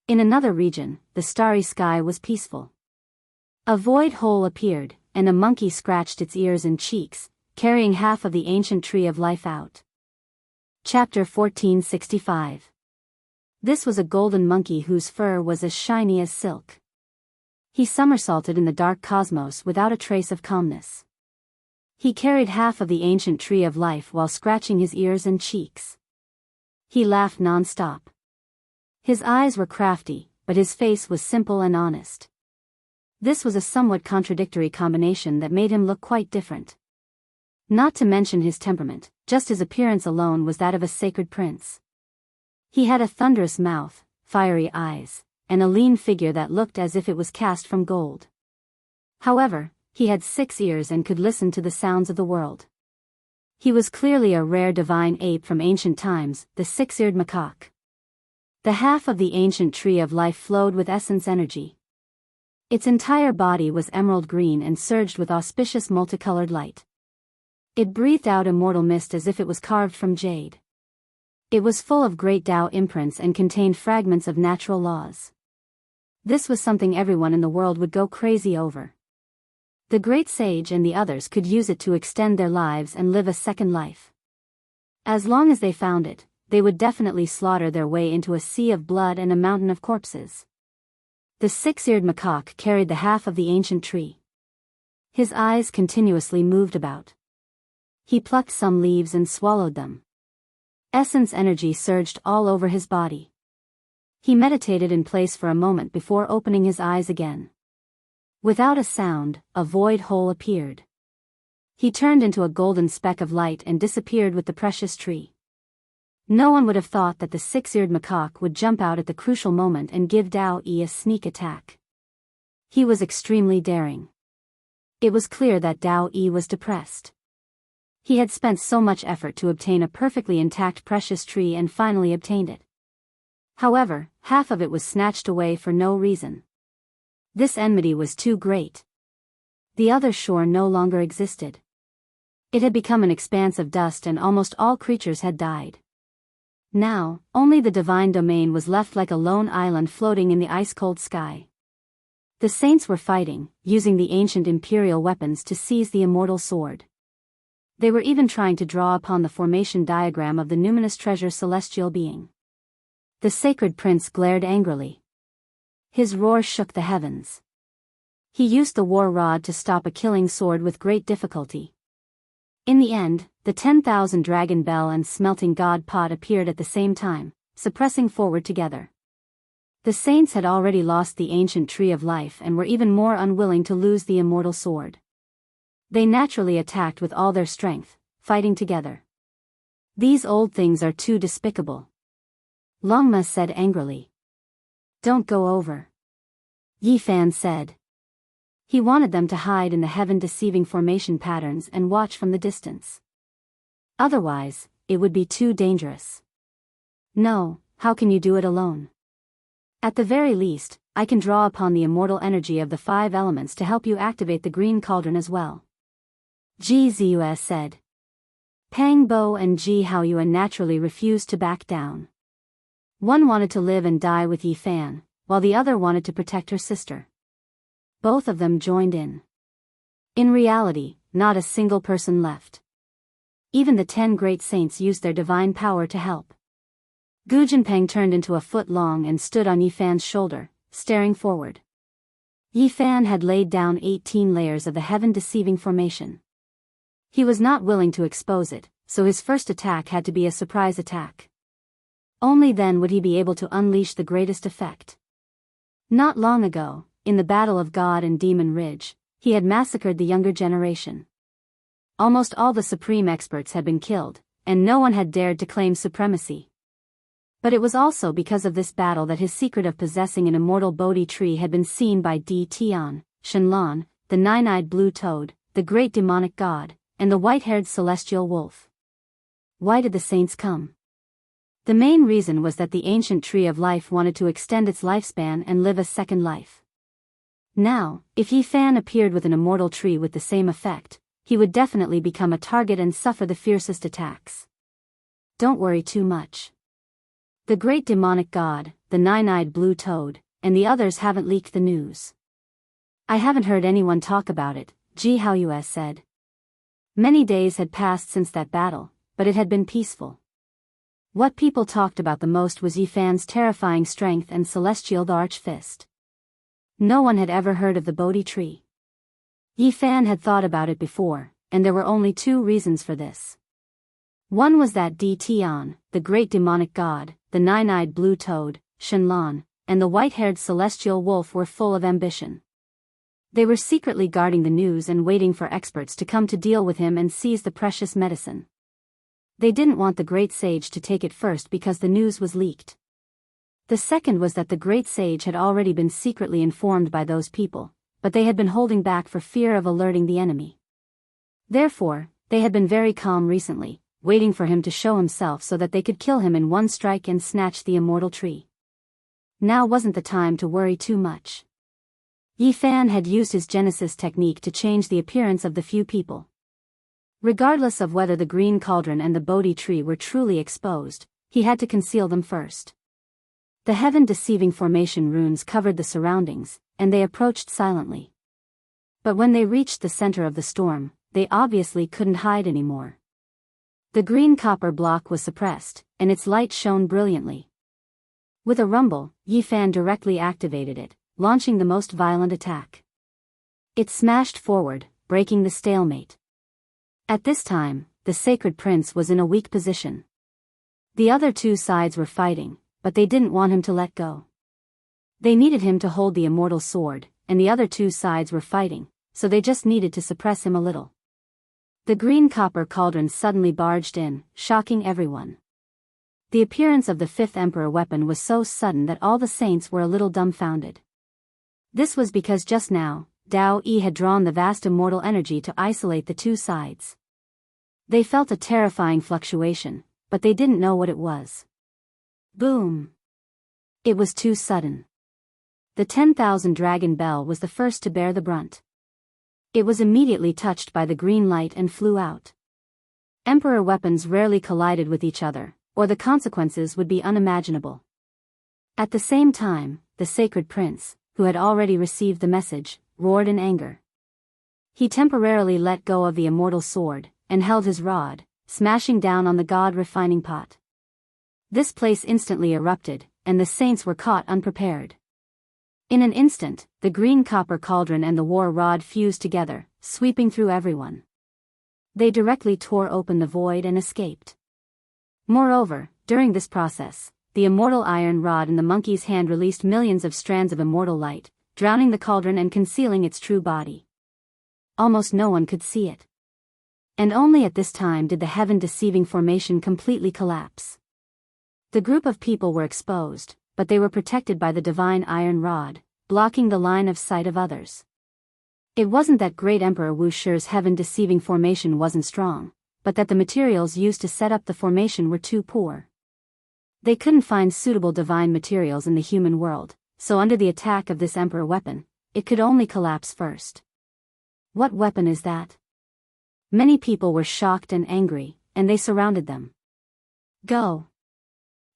In another region, the starry sky was peaceful. A void hole appeared, and a monkey scratched its ears and cheeks, carrying half of the ancient tree of life out. Chapter 1465. This was a golden monkey whose fur was as shiny as silk. He somersaulted in the dark cosmos without a trace of calmness. He carried half of the ancient tree of life while scratching his ears and cheeks. He laughed non-stop. His eyes were crafty, but his face was simple and honest. This was a somewhat contradictory combination that made him look quite different. Not to mention his temperament, just his appearance alone was that of a sacred prince. He had a thunderous mouth, fiery eyes, and a lean figure that looked as if it was cast from gold. However, he had 6 ears and could listen to the sounds of the world. He was clearly a rare divine ape from ancient times, the 6-eared macaque. The half of the ancient tree of life flowed with essence energy. Its entire body was emerald green and surged with auspicious multicolored light. It breathed out immortal mist as if it was carved from jade. It was full of great Tao imprints and contained fragments of natural laws. This was something everyone in the world would go crazy over. The great sage and the others could use it to extend their lives and live a second life. As long as they found it, they would definitely slaughter their way into a sea of blood and a mountain of corpses. The 6-eared macaque carried the half of the ancient tree. His eyes continuously moved about. He plucked some leaves and swallowed them. Essence energy surged all over his body. He meditated in place for a moment before opening his eyes again. Without a sound, a void hole appeared. He turned into a golden speck of light and disappeared with the precious tree. No one would have thought that the 6-eared macaque would jump out at the crucial moment and give Dao-E a sneak attack. He was extremely daring. It was clear that Dao-E was depressed. He had spent so much effort to obtain a perfectly intact precious tree and finally obtained it. However, half of it was snatched away for no reason. This enmity was too great. The other shore no longer existed. It had become an expanse of dust and almost all creatures had died. Now, only the divine domain was left like a lone island floating in the ice-cold sky. The saints were fighting, using the ancient imperial weapons to seize the immortal sword. They were even trying to draw upon the formation diagram of the numinous treasure celestial being. The sacred prince glared angrily. His roar shook the heavens. He used the war rod to stop a killing sword with great difficulty. In the end, the 10,000 dragon bell and smelting god pot appeared at the same time, suppressing forward together. The saints had already lost the ancient tree of life and were even more unwilling to lose the immortal sword. They naturally attacked with all their strength, fighting together. These old things are too despicable. Longma said angrily. Don't go over. Yifan said. He wanted them to hide in the heaven-deceiving formation patterns and watch from the distance. Otherwise, it would be too dangerous. No, how can you do it alone? At the very least, I can draw upon the immortal energy of the 5 elements to help you activate the green cauldron as well. Ji Ziyue said. Pang Bo and Ji Haoyuan naturally refused to back down. One wanted to live and die with Yifan, while the other wanted to protect her sister. Both of them joined in. In reality, not a single person left. Even the 10 great saints used their divine power to help. Gu Jinpeng turned into a foot long and stood on Yifan's shoulder, staring forward. Yifan had laid down 18 layers of the heaven-deceiving formation. He was not willing to expose it, so his first attack had to be a surprise attack. Only then would he be able to unleash the greatest effect. Not long ago, in the Battle of God and Demon Ridge, he had massacred the younger generation. Almost all the supreme experts had been killed, and no one had dared to claim supremacy. But it was also because of this battle that his secret of possessing an immortal Bodhi tree had been seen by Di Tian, Shenlan, the 9-eyed blue toad, the great demonic god, and the white-haired celestial wolf. Why did the saints come? The main reason was that the ancient tree of life wanted to extend its lifespan and live a second life. Now, if Yifan appeared with an immortal tree with the same effect, he would definitely become a target and suffer the fiercest attacks. Don't worry too much. The great demonic god, the 9-eyed blue toad, and the others haven't leaked the news. I haven't heard anyone talk about it, Ji Haoyue said. Many days had passed since that battle, but it had been peaceful. What people talked about the most was Yifan's terrifying strength and celestial arch fist. No one had ever heard of the Bodhi tree. Yi Fan had thought about it before, and there were only two reasons for this. One was that Di Tian, the great demonic god, the nine-eyed blue toad, Shenlan, and the white-haired celestial wolf were full of ambition. They were secretly guarding the news and waiting for experts to come to deal with him and seize the precious medicine. They didn't want the great sage to take it first because the news was leaked. The second was that the great sage had already been secretly informed by those people, but they had been holding back for fear of alerting the enemy. Therefore, they had been very calm recently, waiting for him to show himself so that they could kill him in one strike and snatch the immortal tree. Now wasn't the time to worry too much. Yi Fan had used his Genesis technique to change the appearance of the few people. Regardless of whether the green cauldron and the Bodhi tree were truly exposed, he had to conceal them first. The heaven-deceiving formation runes covered the surroundings, and they approached silently. But when they reached the center of the storm, they obviously couldn't hide anymore. The green copper block was suppressed, and its light shone brilliantly. With a rumble, Yi Fan directly activated it, launching the most violent attack. It smashed forward, breaking the stalemate. At this time, the sacred prince was in a weak position. The other two sides were fighting, but they didn't want him to let go. They needed him to hold the immortal sword, and the other two sides were fighting, so they just needed to suppress him a little. The green copper cauldron suddenly barged in, shocking everyone. The appearance of the fifth emperor weapon was so sudden that all the saints were a little dumbfounded. This was because just now, Dao Yi had drawn the vast immortal energy to isolate the two sides. They felt a terrifying fluctuation, but they didn't know what it was. Boom! It was too sudden. The 10,000 dragon bell was the first to bear the brunt. It was immediately touched by the green light and flew out. Emperor weapons rarely collided with each other, or the consequences would be unimaginable. At the same time, the sacred prince, who had already received the message, roared in anger. He temporarily let go of the immortal sword, and held his rod, smashing down on the god refining pot. This place instantly erupted, and the saints were caught unprepared. In an instant, the green copper cauldron and the war rod fused together, sweeping through everyone. They directly tore open the void and escaped. Moreover, during this process, the immortal iron rod in the monkey's hand released millions of strands of immortal light, drowning the cauldron and concealing its true body. Almost no one could see it. And only at this time did the heaven-deceiving formation completely collapse. The group of people were exposed, but they were protected by the divine iron rod, blocking the line of sight of others. It wasn't that great Emperor Wu Shi's heaven-deceiving formation wasn't strong, but that the materials used to set up the formation were too poor. They couldn't find suitable divine materials in the human world, so under the attack of this Emperor weapon, it could only collapse first. What weapon is that? Many people were shocked and angry, and they surrounded them. Go!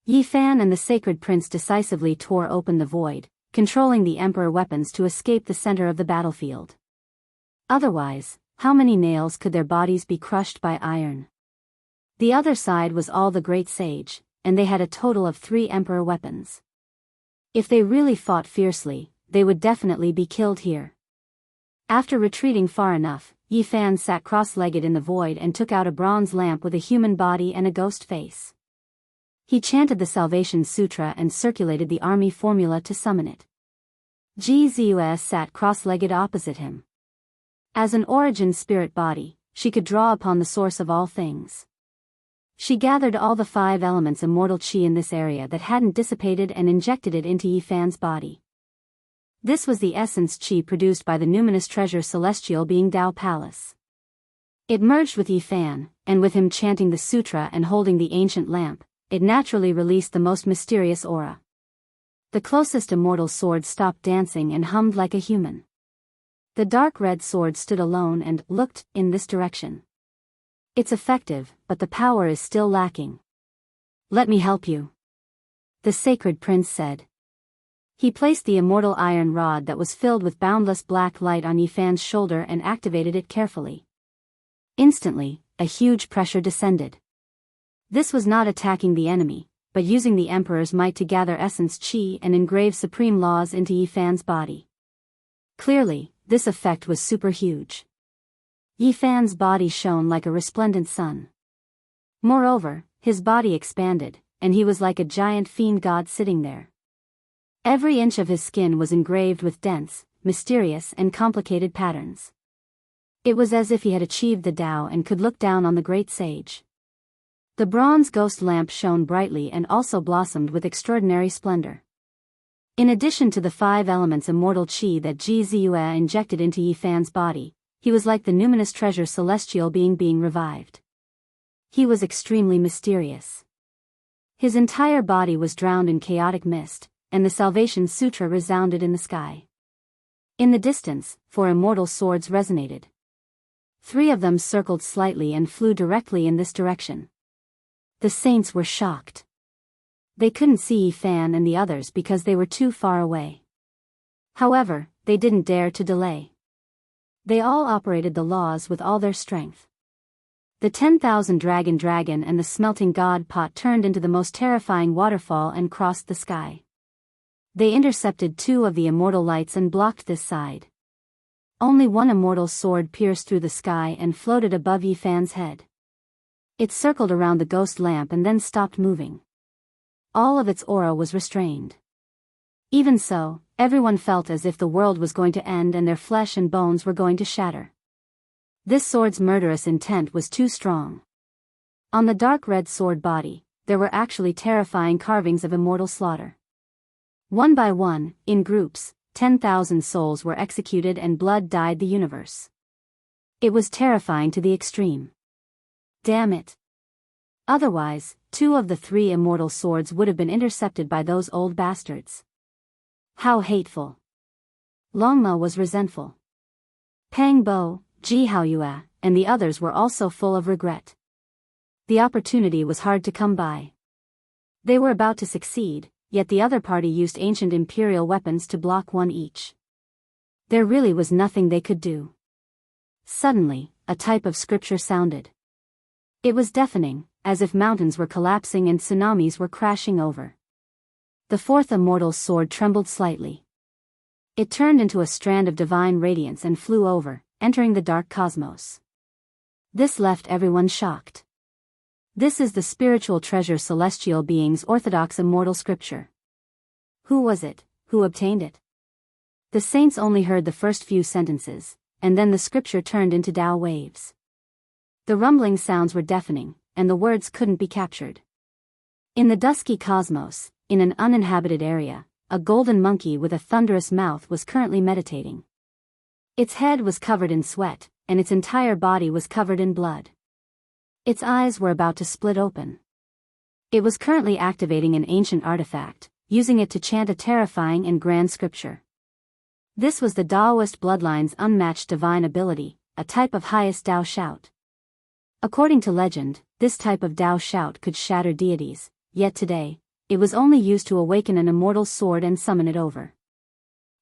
Yi Fan and the sacred prince decisively tore open the void, controlling the emperor weapons to escape the center of the battlefield. Otherwise, how many nails could their bodies be crushed by iron? The other side was all the great sage, and they had a total of 3 emperor weapons. If they really fought fiercely, they would definitely be killed here. After retreating far enough, Yi Fan sat cross-legged in the void and took out a bronze lamp with a human body and a ghost face. He chanted the Salvation Sutra and circulated the army formula to summon it. Gzus sat cross-legged opposite him. As an origin spirit body, she could draw upon the source of all things. She gathered all the 5 elements immortal chi in this area that hadn't dissipated and injected it into Yi Fan's body. This was the essence chi produced by the numinous treasure celestial being Dao Palace. It merged with Yi Fan, and with him chanting the sutra and holding the ancient lamp, it naturally released the most mysterious aura. The closest immortal sword stopped dancing and hummed like a human. The dark red sword stood alone and looked in this direction. It's effective, but the power is still lacking. Let me help you, the sacred prince said. He placed the immortal iron rod that was filled with boundless black light on Yi Fan's shoulder and activated it carefully. Instantly, a huge pressure descended. This was not attacking the enemy, but using the Emperor's might to gather essence chi and engrave supreme laws into Yi Fan's body. Clearly, this effect was super huge. Yi Fan's body shone like a resplendent sun. Moreover, his body expanded, and he was like a giant fiend god sitting there. Every inch of his skin was engraved with dense, mysterious and complicated patterns. It was as if he had achieved the Tao and could look down on the great sage. The bronze ghost lamp shone brightly and also blossomed with extraordinary splendor. In addition to the 5 elements immortal qi that Ji Ziyue injected into Yi Fan's body, he was like the numinous treasure celestial being revived. He was extremely mysterious. His entire body was drowned in chaotic mist, and the Salvation Sutra resounded in the sky. In the distance, 4 immortal swords resonated. 3 of them circled slightly and flew directly in this direction. The saints were shocked. They couldn't see Yi Fan and the others because they were too far away. However, they didn't dare to delay. They all operated the laws with all their strength. The 10,000 dragon and the smelting god pot turned into the most terrifying waterfall and crossed the sky. They intercepted 2 of the immortal lights and blocked this side. Only 1 immortal sword pierced through the sky and floated above Yi Fan's head. It circled around the ghost lamp and then stopped moving. All of its aura was restrained. Even so, everyone felt as if the world was going to end and their flesh and bones were going to shatter. This sword's murderous intent was too strong. On the dark red sword body, there were actually terrifying carvings of immortal slaughter. One by one, in groups, 10,000 souls were executed and blood dyed the universe. It was terrifying to the extreme. Damn it. Otherwise, 2 of the 3 immortal swords would have been intercepted by those old bastards. How hateful. Longma was resentful. Pang Bo, Ji Haoyue, and the others were also full of regret. The opportunity was hard to come by. They were about to succeed, yet the other party used ancient imperial weapons to block one each. There really was nothing they could do. Suddenly, a type of scripture sounded. It was deafening, as if mountains were collapsing and tsunamis were crashing over. The 4th immortal sword trembled slightly. It turned into a strand of divine radiance and flew over, entering the dark cosmos. This left everyone shocked. This is the spiritual treasure celestial being's orthodox immortal scripture. Who was it, who obtained it? The saints only heard the first few sentences, and then the scripture turned into Tao waves. The rumbling sounds were deafening, and the words couldn't be captured. In the dusky cosmos, in an uninhabited area, a golden monkey with a thunderous mouth was currently meditating. Its head was covered in sweat, and its entire body was covered in blood. Its eyes were about to split open. It was currently activating an ancient artifact, using it to chant a terrifying and grand scripture. This was the Taoist bloodline's unmatched divine ability, a type of highest Tao shout. According to legend, this type of Tao shout could shatter deities, yet today, it was only used to awaken an immortal sword and summon it over.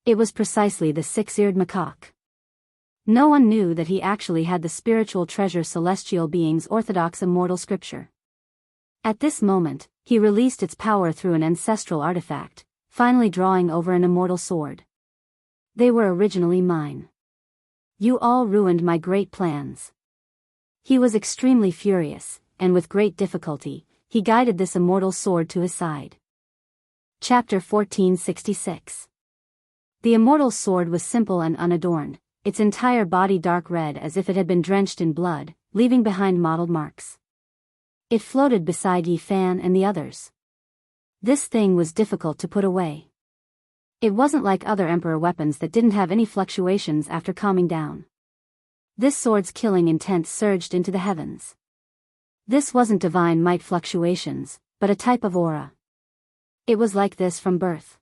It was precisely the 6-eared macaque. No one knew that he actually had the spiritual treasure celestial being's orthodox immortal scripture. At this moment, he released its power through an ancestral artifact, finally drawing over an immortal sword. They were originally mine. You all ruined my great plans. He was extremely furious, and with great difficulty, he guided this immortal sword to his side. Chapter 1466. The immortal sword was simple and unadorned, its entire body dark red as if it had been drenched in blood, leaving behind mottled marks. It floated beside Yi Fan and the others. This thing was difficult to put away. It wasn't like other emperor weapons that didn't have any fluctuations after calming down. This sword's killing intent surged into the heavens. This wasn't divine might fluctuations, but a type of aura. It was like this from birth.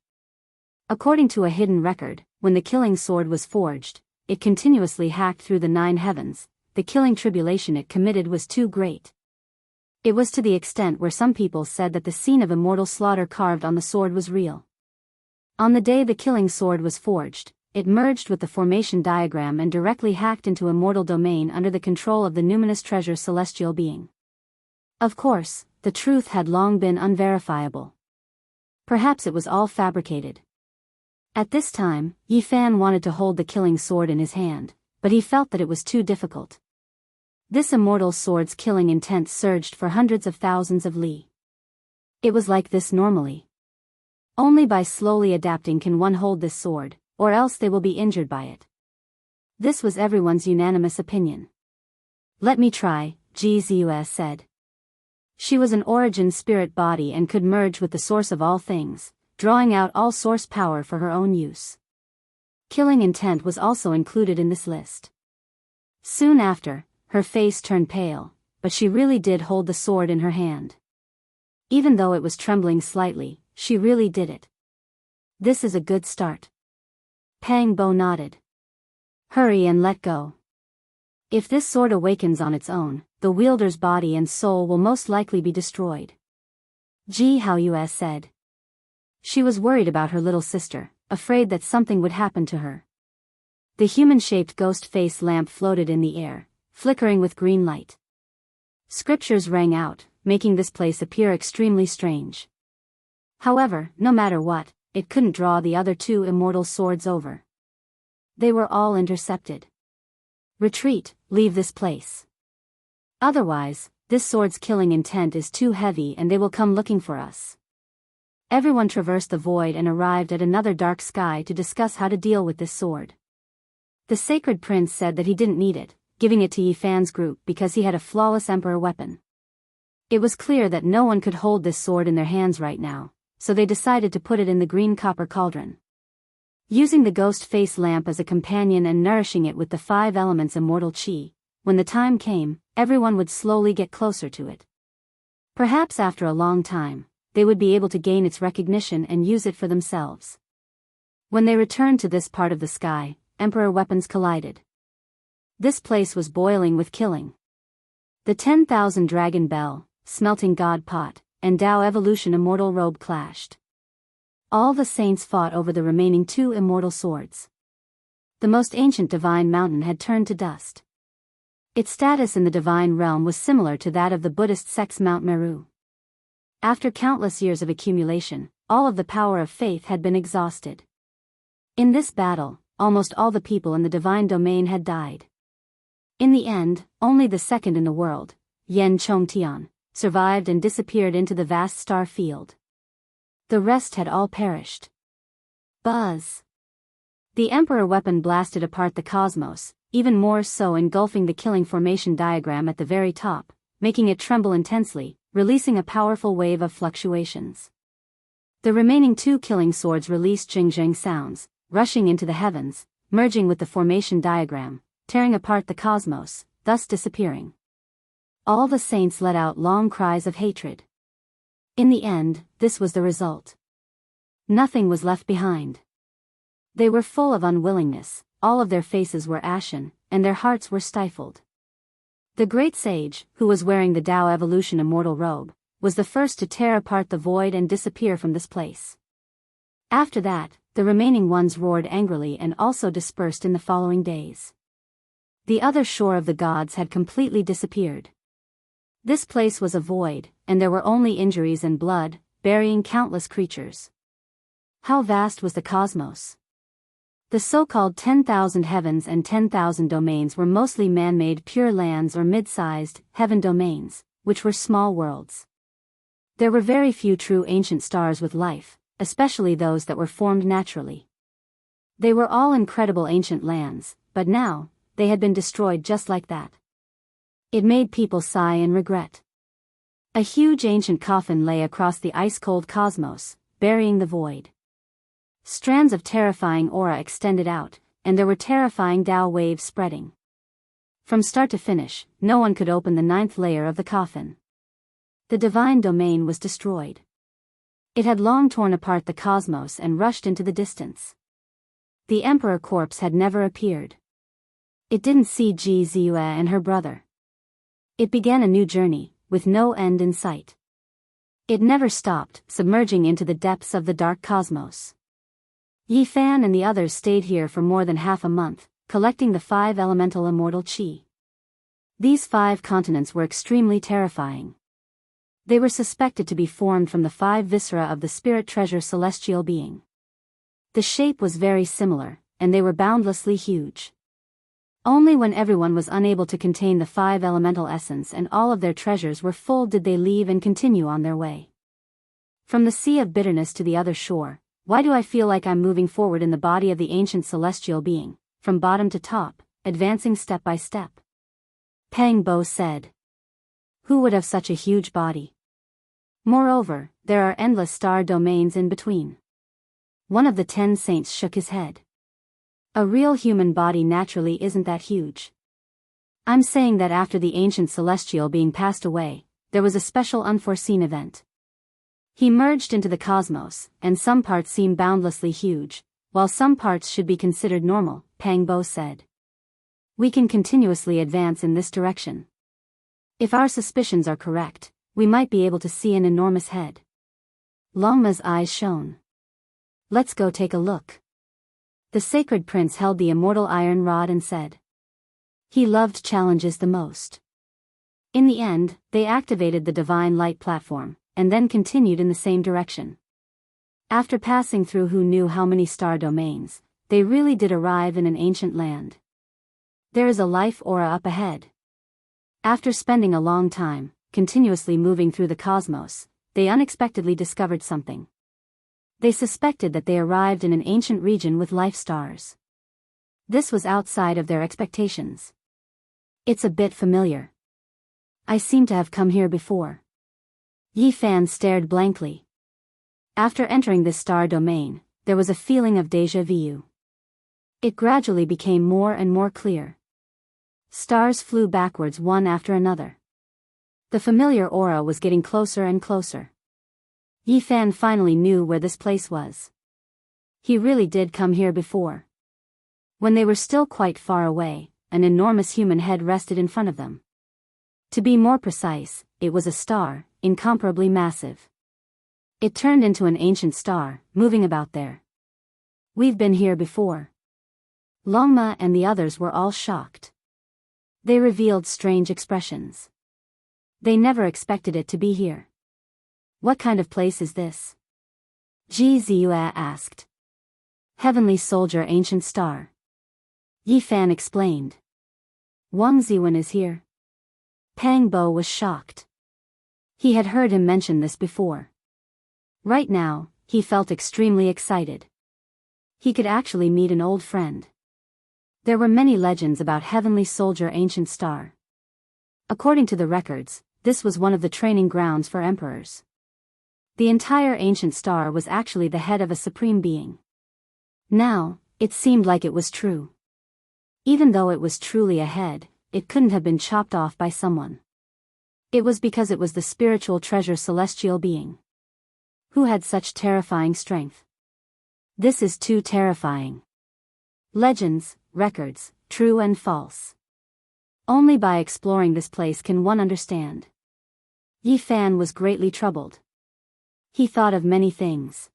According to a hidden record, when the killing sword was forged, it continuously hacked through the 9 heavens. The killing tribulation it committed was too great. It was to the extent where some people said that the scene of immortal slaughter carved on the sword was real. On the day the killing sword was forged, it merged with the formation diagram and directly hacked into immortal domain under the control of the numinous treasure celestial being. Of course, the truth had long been unverifiable. Perhaps it was all fabricated. At this time, Yi Fan wanted to hold the killing sword in his hand, but he felt that it was too difficult. This immortal sword's killing intent surged for hundreds of thousands of li. It was like this normally. Only by slowly adapting can one hold this sword, or else they will be injured by it. This was everyone's unanimous opinion. Let me try, Ji Ziyue said. She was an origin spirit body and could merge with the source of all things, drawing out all source power for her own use. Killing intent was also included in this list. Soon after, her face turned pale, but she really did hold the sword in her hand. Even though it was trembling slightly, she really did it. This is a good start. Pang Bo nodded. Hurry and let go. If this sword awakens on its own, the wielder's body and soul will most likely be destroyed. Ji Haoyue said. She was worried about her little sister, afraid that something would happen to her. The human-shaped ghost face lamp floated in the air, flickering with green light. Scriptures rang out, making this place appear extremely strange. However, no matter what, it couldn't draw the other two immortal swords over. They were all intercepted. Retreat, leave this place. Otherwise, this sword's killing intent is too heavy and they will come looking for us. Everyone traversed the void and arrived at another dark sky to discuss how to deal with this sword. The sacred prince said that he didn't need it, giving it to Yi Fan's group because he had a flawless emperor weapon. It was clear that no one could hold this sword in their hands right now, so they decided to put it in the green copper cauldron. Using the ghost face lamp as a companion and nourishing it with the 5 elements immortal qi, when the time came, everyone would slowly get closer to it. Perhaps after a long time, they would be able to gain its recognition and use it for themselves. When they returned to this part of the sky, emperor weapons collided. This place was boiling with killing. The 10,000 dragon bell, smelting god pot, and Tao evolution immortal robe clashed. All the saints fought over the remaining 2 immortal swords. The most ancient divine mountain had turned to dust. Its status in the divine realm was similar to that of the Buddhist sect's Mount Meru. After countless years of accumulation, all of the power of faith had been exhausted. In this battle, almost all the people in the divine domain had died. In the end, only the second in the world, Yen Chongtian, survived and disappeared into the vast star field. The rest had all perished. Buzz! The Emperor weapon blasted apart the cosmos, even more so engulfing the killing formation diagram at the very top, making it tremble intensely, releasing a powerful wave of fluctuations. The remaining 2 killing swords released jing-jing sounds, rushing into the heavens, merging with the formation diagram, tearing apart the cosmos, thus disappearing. All the saints let out long cries of hatred. In the end, this was the result. Nothing was left behind. They were full of unwillingness, all of their faces were ashen, and their hearts were stifled. The great sage, who was wearing the Tao evolution immortal robe, was the first to tear apart the void and disappear from this place. After that, the remaining ones roared angrily and also dispersed in the following days. The other shore of the gods had completely disappeared. This place was a void, and there were only injuries and blood, burying countless creatures. How vast was the cosmos? The so-called 10,000 heavens and 10,000 domains were mostly man-made pure lands or mid-sized, heaven domains, which were small worlds. There were very few true ancient stars with life, especially those that were formed naturally. They were all incredible ancient lands, but now, they had been destroyed just like that. It made people sigh in regret. A huge ancient coffin lay across the ice-cold cosmos, burying the void. Strands of terrifying aura extended out, and there were terrifying Tao waves spreading. From start to finish, no one could open the 9th layer of the coffin. The divine domain was destroyed. It had long torn apart the cosmos and rushed into the distance. The emperor corpse had never appeared. It didn't see Ji Ziyue and her brother. It began a new journey, with no end in sight. It never stopped, submerging into the depths of the dark cosmos. Yi Fan and the others stayed here for more than half a month, collecting the 5 elemental immortal qi. These 5 continents were extremely terrifying. They were suspected to be formed from the 5 viscera of the spirit treasure celestial being. The shape was very similar, and they were boundlessly huge. Only when everyone was unable to contain the 5 elemental essence and all of their treasures were full did they leave and continue on their way. From the sea of bitterness to the other shore, why do I feel like I'm moving forward in the body of the ancient celestial being, from bottom to top, advancing step by step? Pang Bo said. Who would have such a huge body? Moreover, there are endless star domains in between. One of the 10 saints shook his head. A real human body naturally isn't that huge. I'm saying that after the ancient celestial being passed away, there was a special unforeseen event. He merged into the cosmos, and some parts seem boundlessly huge, while some parts should be considered normal, Pang Bo said. We can continuously advance in this direction. If our suspicions are correct, we might be able to see an enormous head. Longma's eyes shone. Let's go take a look. The sacred prince held the immortal iron rod and said. He loved challenges the most. In the end, they activated the divine light platform, and then continued in the same direction. After passing through who knew how many star domains, they really did arrive in an ancient land. There is a life aura up ahead. After spending a long time, continuously moving through the cosmos, they unexpectedly discovered something. They suspected that they arrived in an ancient region with life stars. This was outside of their expectations. It's a bit familiar. I seem to have come here before. Yi Fan stared blankly. After entering this star domain, there was a feeling of déjà vu. It gradually became more and more clear. Stars flew backwards one after another. The familiar aura was getting closer and closer. Yi Fan finally knew where this place was. He really did come here before. When they were still quite far away, an enormous human head rested in front of them. To be more precise, it was a star, incomparably massive. It turned into an ancient star, moving about there. We've been here before. Longma and the others were all shocked. They revealed strange expressions. They never expected it to be here. What kind of place is this? Ji Ziyue asked. Heavenly Soldier Ancient Star. Yi Fan explained. Wang Ziwen is here. Pang Bo was shocked. He had heard him mention this before. Right now, he felt extremely excited. He could actually meet an old friend. There were many legends about Heavenly Soldier Ancient Star. According to the records, this was one of the training grounds for emperors. The entire ancient star was actually the head of a supreme being. Now, it seemed like it was true. Even though it was truly a head, it couldn't have been chopped off by someone. It was because it was the spiritual treasure celestial being. Who had such terrifying strength? This is too terrifying. Legends, records, true and false. Only by exploring this place can one understand. Yi Fan was greatly troubled. He thought of many things.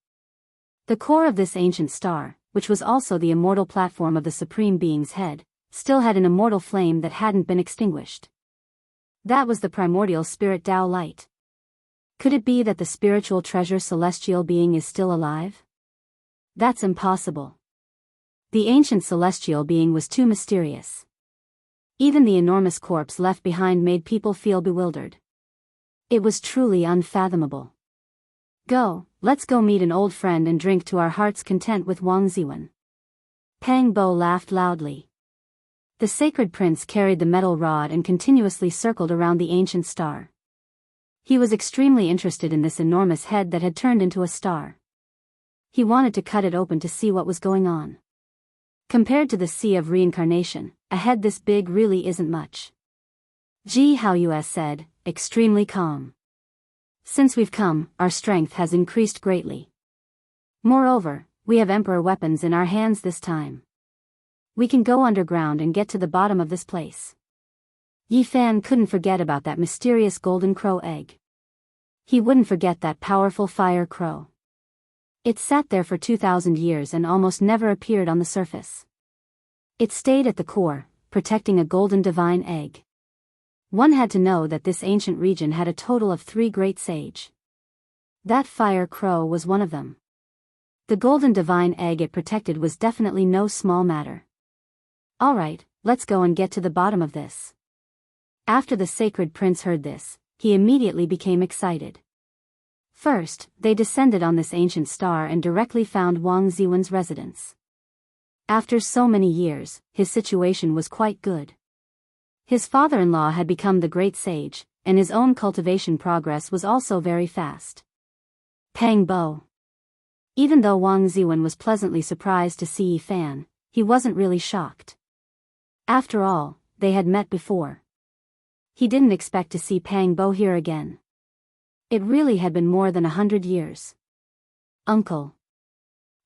The core of this ancient star, which was also the immortal platform of the Supreme Being's head, still had an immortal flame that hadn't been extinguished. That was the primordial spirit Tao light. Could it be that the spiritual treasure celestial being is still alive? That's impossible. The ancient celestial being was too mysterious. Even the enormous corpse left behind made people feel bewildered. It was truly unfathomable. Let's go meet an old friend and drink to our heart's content with Wang Ziwen. Pang Bo laughed loudly. The sacred prince carried the metal rod and continuously circled around the ancient star. He was extremely interested in this enormous head that had turned into a star. He wanted to cut it open to see what was going on. Compared to the sea of reincarnation, a head this big really isn't much. Ji Haoyue said, extremely calm. Since we've come, our strength has increased greatly. Moreover, we have emperor weapons in our hands this time. We can go underground and get to the bottom of this place. Yi Fan couldn't forget about that mysterious golden crow egg. He wouldn't forget that powerful fire crow. It sat there for 2,000 years and almost never appeared on the surface. It stayed at the core, protecting a golden divine egg. One had to know that this ancient region had a total of 3 great sage. That fire crow was one of them. The golden divine egg it protected was definitely no small matter. Alright, let's go and get to the bottom of this. After the sacred prince heard this, he immediately became excited. First, they descended on this ancient star and directly found Wang Ziwen's residence. After so many years, his situation was quite good. His father-in-law had become the great sage, and his own cultivation progress was also very fast. Pang Bo. Even though Wang Ziwen was pleasantly surprised to see Yi Fan, he wasn't really shocked. After all, they had met before. He didn't expect to see Pang Bo here again. It really had been more than 100 years. Uncle.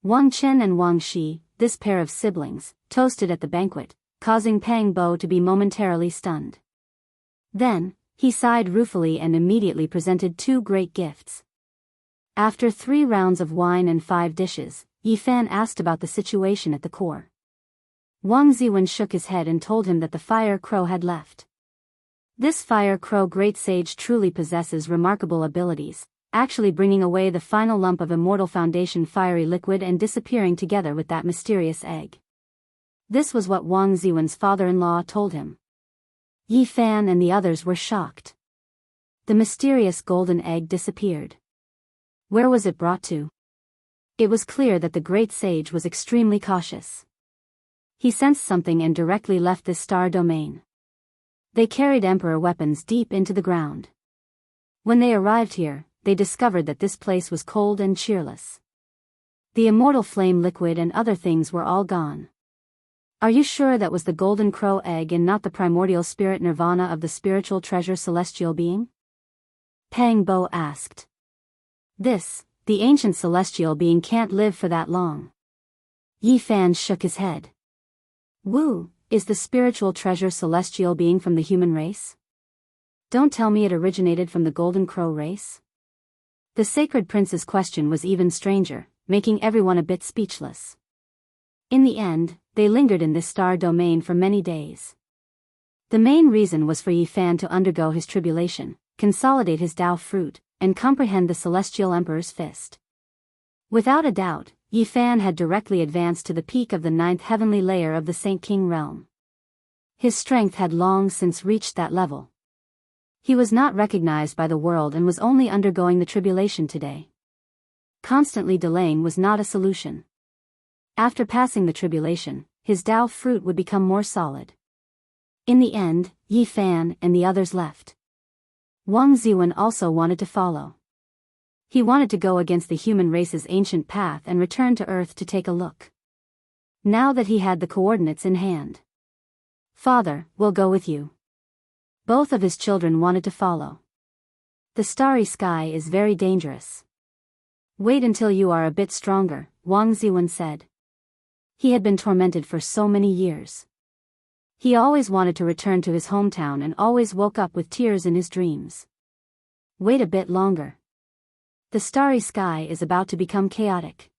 Wang Chen and Wang Shi, this pair of siblings, toasted at the banquet, causing Pang Bo to be momentarily stunned. Then, he sighed ruefully and immediately presented 2 great gifts. After 3 rounds of wine and 5 dishes, Yi Fan asked about the situation at the core. Wang Ziwen shook his head and told him that the fire crow had left. This fire crow great sage truly possesses remarkable abilities, actually bringing away the final lump of immortal foundation fiery liquid and disappearing together with that mysterious egg. This was what Wang Ziwen's father-in-law told him. Yi Fan and the others were shocked. The mysterious golden egg disappeared. Where was it brought to? It was clear that the great sage was extremely cautious. He sensed something and directly left this star domain. They carried emperor weapons deep into the ground. When they arrived here, they discovered that this place was cold and cheerless. The immortal flame liquid and other things were all gone. Are you sure that was the golden crow egg and not the primordial spirit nirvana of the spiritual treasure celestial being? Pang Bo asked. The ancient celestial being can't live for that long. Yi Fan shook his head. Wu, is the spiritual treasure celestial being from the human race? Don't tell me it originated from the golden crow race? The sacred prince's question was even stranger, making everyone a bit speechless. In the end, they lingered in this star domain for many days. The main reason was for Yi Fan to undergo his tribulation, consolidate his Tao fruit, and comprehend the celestial emperor's fist. Without a doubt, Yi Fan had directly advanced to the peak of the 9th heavenly layer of the Saint King realm. His strength had long since reached that level. He was not recognized by the world and was only undergoing the tribulation today. Constantly delaying was not a solution. After passing the tribulation, his Tao fruit would become more solid. In the end, Yi Fan and the others left. Wang Ziwen also wanted to follow. He wanted to go against the human race's ancient path and return to Earth to take a look. Now that he had the coordinates in hand. Father, we'll go with you. Both of his children wanted to follow. The starry sky is very dangerous. Wait until you are a bit stronger, Wang Ziwen said. He had been tormented for so many years. He always wanted to return to his hometown and always woke up with tears in his dreams. Wait a bit longer. The starry sky is about to become chaotic.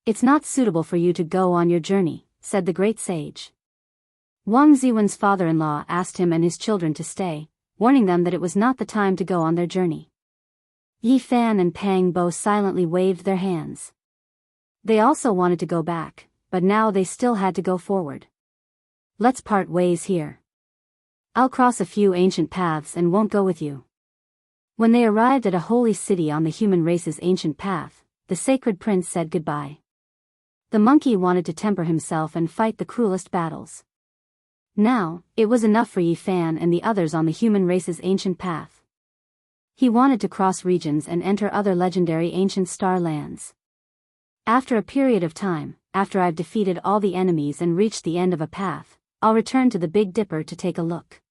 It's not suitable for you to go on your journey, said the great sage. Wang Ziwen's father-in-law asked him and his children to stay, warning them that it was not the time to go on their journey. Yi Fan and Pang Bo silently waved their hands. They also wanted to go back, but now they still had to go forward. Let's part ways here. I'll cross a few ancient paths and won't go with you. When they arrived at a holy city on the human race's ancient path, the sacred prince said goodbye. The monkey wanted to temper himself and fight the cruelest battles. Now, it was enough for Yi Fan and the others on the human race's ancient path. He wanted to cross regions and enter other legendary ancient star lands. After a period of time, after I've defeated all the enemies and reached the end of a path, I'll return to the Big Dipper to take a look.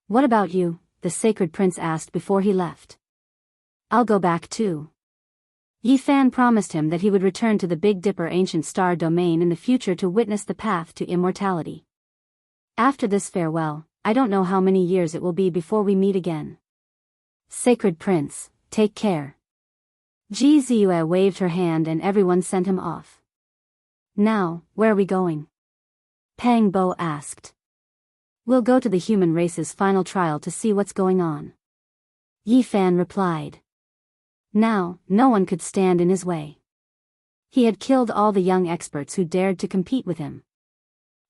What about you? The sacred prince asked before he left. I'll go back too. Yi Fan promised him that he would return to the Big Dipper ancient star domain in the future to witness the path to immortality. After this farewell, I don't know how many years it will be before we meet again. Sacred prince, take care. Ji Ziyue waved her hand and everyone sent him off. Now, where are we going? Pang Bo asked. We'll go to the human race's final trial to see what's going on. Yi Fan replied. Now, no one could stand in his way. He had killed all the young experts who dared to compete with him.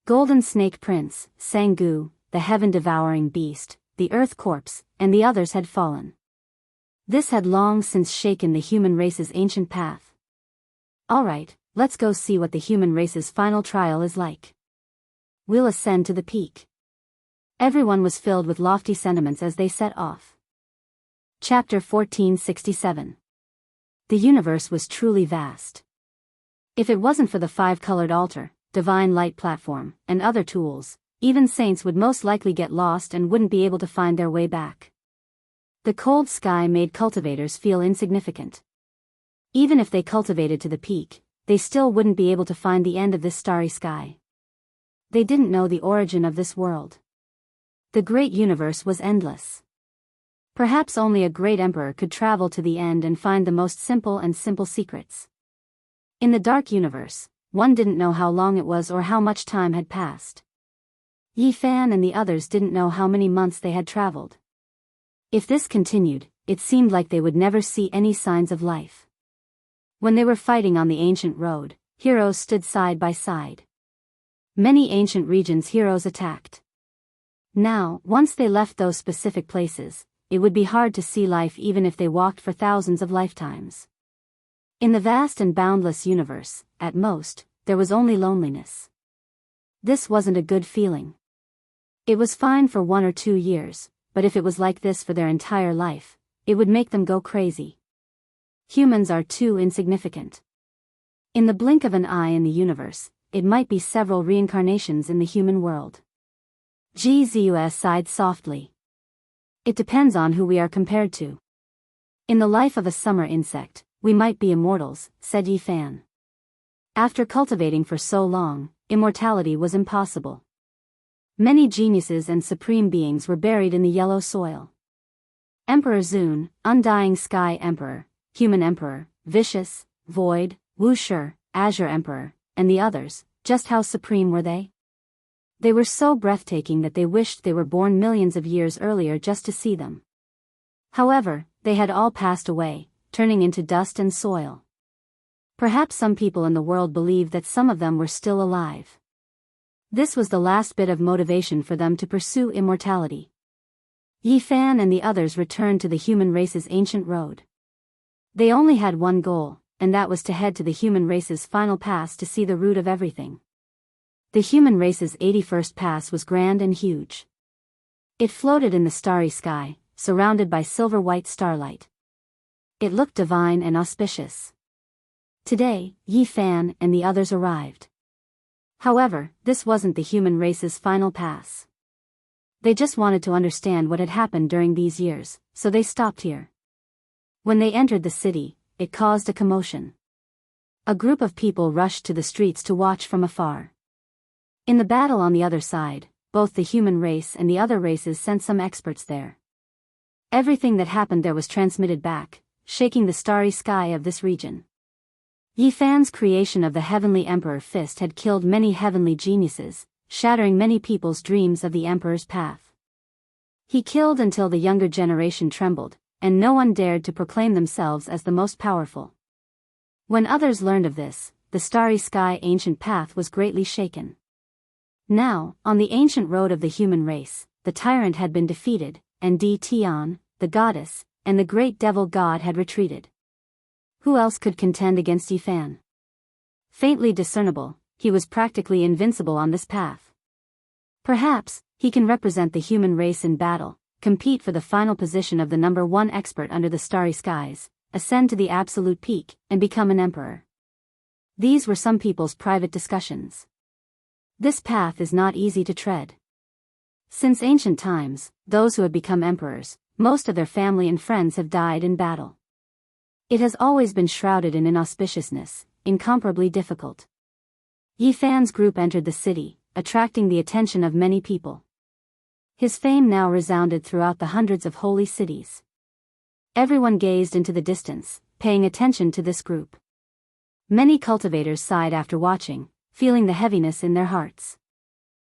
Golden Snake Prince, Sangu, the heaven-devouring beast, the Earth Corpse, and the others had fallen. This had long since shaken the human race's ancient path. Alright, let's go see what the human race's final trial is like. We'll ascend to the peak. Everyone was filled with lofty sentiments as they set off. Chapter 1467. The universe was truly vast. If it wasn't for the five-colored altar, divine light platform, and other tools, even saints would most likely get lost and wouldn't be able to find their way back. The cold sky made cultivators feel insignificant. Even if they cultivated to the peak, they still wouldn't be able to find the end of this starry sky. They didn't know the origin of this world. The great universe was endless. Perhaps only a great emperor could travel to the end and find the most simple secrets. In the dark universe, one didn't know how long it was or how much time had passed. Yi Fan and the others didn't know how many months they had traveled. If this continued, it seemed like they would never see any signs of life. When they were fighting on the ancient road, heroes stood side by side. Many ancient regions heroes attacked. Now, once they left those specific places, it would be hard to see life even if they walked for thousands of lifetimes. In the vast and boundless universe, at most, there was only loneliness. This wasn't a good feeling. It was fine for 1 or 2 years, but if it was like this for their entire life, it would make them go crazy. Humans are too insignificant. In the blink of an eye in the universe, it might be several reincarnations in the human world. GZUS sighed softly. It depends on who we are compared to. In the life of a summer insect, we might be immortals, said Yi Fan. After cultivating for so long, immortality was impossible. Many geniuses and supreme beings were buried in the yellow soil. Emperor Zun, Undying Sky Emperor, Human Emperor, Vicious, Void, Wu Shi, Azure Emperor, and the others, just how supreme were they? They were so breathtaking that they wished they were born millions of years earlier just to see them. However, they had all passed away, turning into dust and soil. Perhaps some people in the world believed that some of them were still alive. This was the last bit of motivation for them to pursue immortality. Yi Fan and the others returned to the human race's ancient road. They only had one goal, and that was to head to the human race's final pass to see the root of everything. The human race's 81st pass was grand and huge. It floated in the starry sky, surrounded by silver-white starlight. It looked divine and auspicious. Today, Yi Fan and the others arrived. However, this wasn't the human race's final pass. They just wanted to understand what had happened during these years, so they stopped here. When they entered the city, it caused a commotion. A group of people rushed to the streets to watch from afar. In the battle on the other side, both the human race and the other races sent some experts there. Everything that happened there was transmitted back, shaking the starry sky of this region. Yi Fan's creation of the Heavenly Emperor Fist had killed many heavenly geniuses, shattering many people's dreams of the Emperor's path. He killed until the younger generation trembled, and no one dared to proclaim themselves as the most powerful. When others learned of this, the starry sky ancient path was greatly shaken. Now, on the ancient road of the human race, the tyrant had been defeated, and Di Tian, the goddess, and the great devil god had retreated. Who else could contend against Yi Fan? Faintly discernible, he was practically invincible on this path. Perhaps, he can represent the human race in battle, compete for the final position of the number 1 expert under the starry skies, ascend to the absolute peak, and become an emperor. These were some people's private discussions. This path is not easy to tread. Since ancient times, those who have become emperors, most of their family and friends have died in battle. It has always been shrouded in inauspiciousness, incomparably difficult. Yi Fan's group entered the city, attracting the attention of many people. His fame now resounded throughout the hundreds of holy cities. Everyone gazed into the distance, paying attention to this group. Many cultivators sighed after watching, feeling the heaviness in their hearts.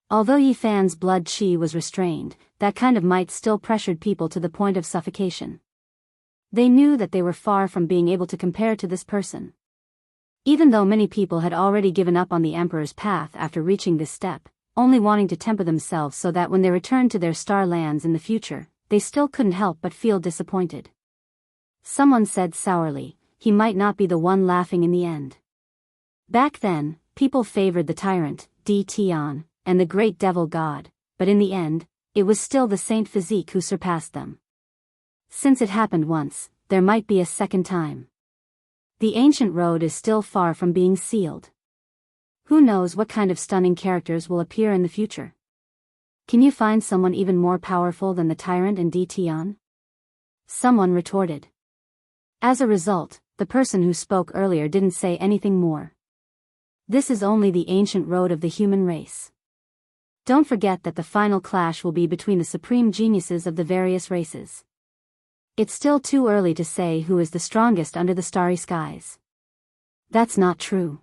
Although Yi Fan's blood qi was restrained, that kind of might still pressured people to the point of suffocation. They knew that they were far from being able to compare to this person. Even though many people had already given up on the Emperor's path after reaching this step, only wanting to temper themselves so that when they returned to their star lands in the future, they still couldn't help but feel disappointed. Someone said sourly, he might not be the one laughing in the end. Back then, people favored the tyrant, Tion, and the great devil god, but in the end, it was still the Saint Physique who surpassed them. Since it happened once, there might be a second time. The ancient road is still far from being sealed. Who knows what kind of stunning characters will appear in the future? Can you find someone even more powerful than the tyrant and Tion? Someone retorted. As a result, the person who spoke earlier didn't say anything more. This is only the ancient road of the human race. Don't forget that the final clash will be between the supreme geniuses of the various races. It's still too early to say who is the strongest under the starry skies. That's not true.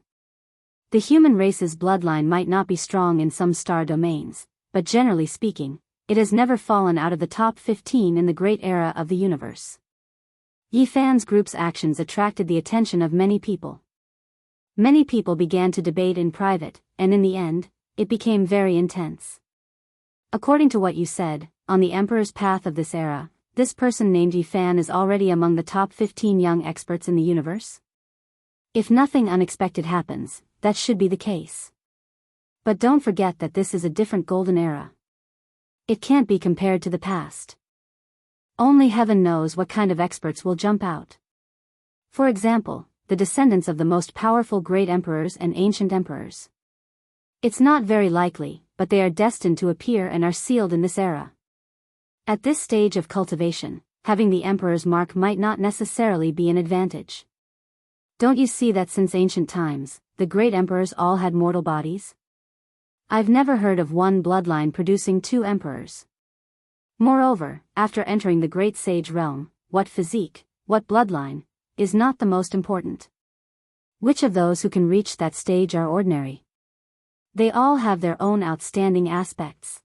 The human race's bloodline might not be strong in some star domains, but generally speaking, it has never fallen out of the top 15 in the great era of the universe. Yifan's group's actions attracted the attention of many people. Many people began to debate in private, and in the end, it became very intense. According to what you said, on the Emperor's path of this era, this person named Yifan is already among the top 15 young experts in the universe? If nothing unexpected happens, that should be the case. But don't forget that this is a different golden era. It can't be compared to the past. Only heaven knows what kind of experts will jump out. For example, the descendants of the most powerful great emperors and ancient emperors. It's not very likely, but they are destined to appear and are sealed in this era. At this stage of cultivation, having the emperor's mark might not necessarily be an advantage. Don't you see that since ancient times, the great emperors all had mortal bodies? I've never heard of one bloodline producing two emperors. Moreover, after entering the great sage realm, what physique, what bloodline, is not the most important. Which of those who can reach that stage are ordinary? They all have their own outstanding aspects.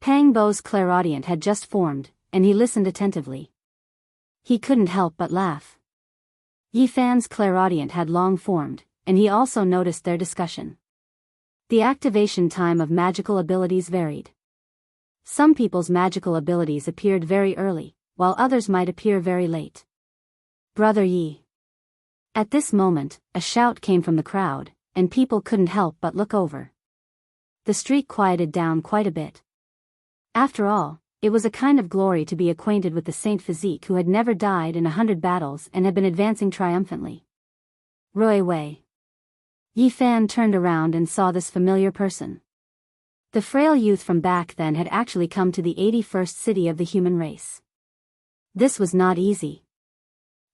Pang Bo's clairaudient had just formed, and he listened attentively. He couldn't help but laugh. Yifan's clairaudient had long formed, and he also noticed their discussion. The activation time of magical abilities varied. Some people's magical abilities appeared very early, while others might appear very late. Brother Yi. At this moment, a shout came from the crowd, and people couldn't help but look over. The street quieted down quite a bit. After all, it was a kind of glory to be acquainted with the Saint Physique who had never died in 100 battles and had been advancing triumphantly. Rui Wei. Yifan turned around and saw this familiar person. The frail youth from back then had actually come to the 81st city of the human race. This was not easy.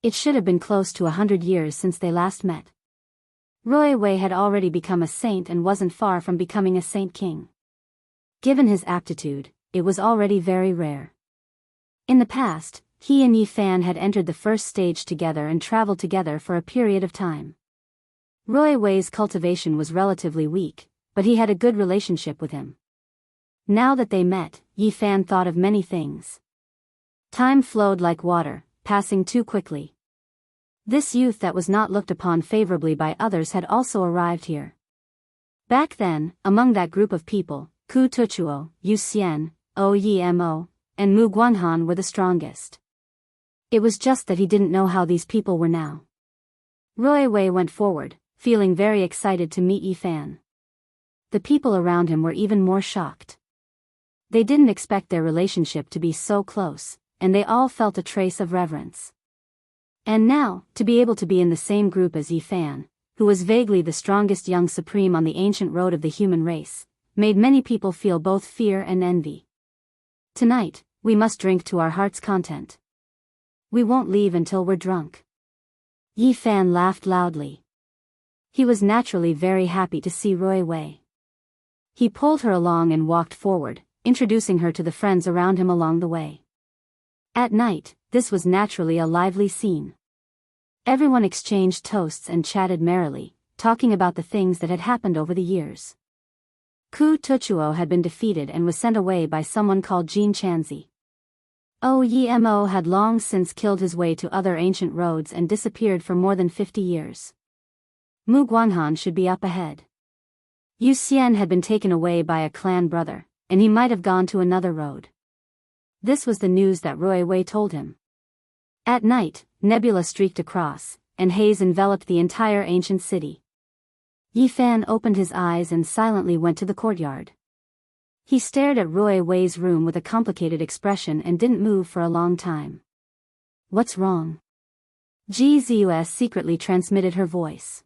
It should have been close to 100 years since they last met. Rui Wei had already become a saint and wasn't far from becoming a saint king. Given his aptitude, it was already very rare. In the past, he and Yifan had entered the first stage together and traveled together for a period of time. Rui Wei's cultivation was relatively weak, but he had a good relationship with him. Now that they met, Yifan thought of many things. Time flowed like water, passing too quickly. This youth that was not looked upon favorably by others had also arrived here. Back then, among that group of people, Ku Tuchuo, Yu Xian, Oyemo, and Mu Guanhan were the strongest. It was just that he didn't know how these people were now. Rui Wei went forward, feeling very excited to meet Yifan. The people around him were even more shocked. They didn't expect their relationship to be so close, and they all felt a trace of reverence. And now, to be able to be in the same group as Yifan, who was vaguely the strongest young supreme on the ancient road of the human race, made many people feel both fear and envy. Tonight, we must drink to our heart's content. We won't leave until we're drunk. Yifan laughed loudly. He was naturally very happy to see Rui Wei. He pulled her along and walked forward, introducing her to the friends around him along the way. At night, this was naturally a lively scene. Everyone exchanged toasts and chatted merrily, talking about the things that had happened over the years. Ku Tuchuo had been defeated and was sent away by someone called Jin Chanzi. Oyemo had long since killed his way to other ancient roads and disappeared for more than 50 years. Mu Guanghan should be up ahead. Yu Xian had been taken away by a clan brother, and he might have gone to another road. This was the news that Rui Wei told him. At night, nebula streaked across, and haze enveloped the entire ancient city. Yi Fan opened his eyes and silently went to the courtyard. He stared at Rui Wei's room with a complicated expression and didn't move for a long time. What's wrong? Ji Zus secretly transmitted her voice.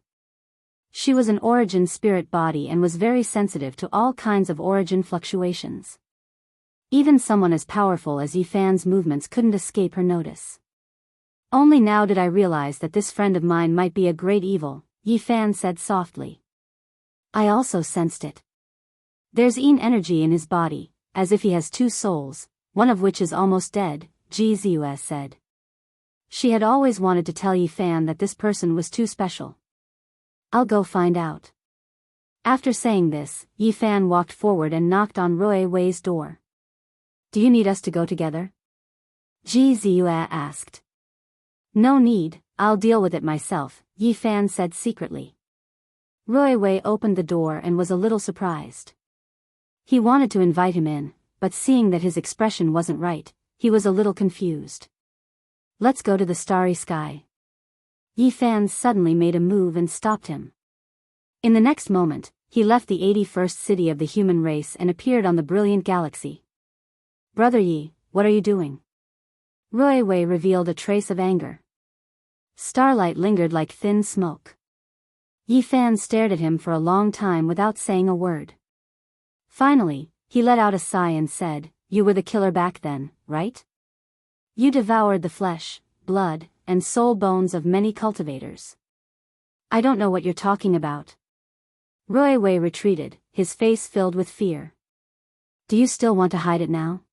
She was an origin spirit body and was very sensitive to all kinds of origin fluctuations. Even someone as powerful as Yi Fan's movements couldn't escape her notice. Only now did I realize that this friend of mine might be a great evil, Yi Fan said softly. I also sensed it. There's energy in his body, as if he has two souls, one of which is almost dead, Ji Zus said. She had always wanted to tell Yi Fan that this person was too special. I'll go find out. After saying this, Yi Fan walked forward and knocked on Rui Wei's door. Do you need us to go together? Ji Zus asked. No need, I'll deal with it myself, Yi Fan said secretly. Rui Wei opened the door and was a little surprised. He wanted to invite him in, but seeing that his expression wasn't right, he was a little confused. Let's go to the starry sky. Yi Fan suddenly made a move and stopped him. In the next moment, he left the 81st city of the human race and appeared on the brilliant galaxy. Brother Yi, what are you doing? Rui Wei revealed a trace of anger. Starlight lingered like thin smoke. Yi Fan stared at him for a long time without saying a word. Finally, he let out a sigh and said, You were the killer back then, right? You devoured the flesh, blood, and soul bones of many cultivators. I don't know what you're talking about. Rui Wei retreated, his face filled with fear. Do you still want to hide it now?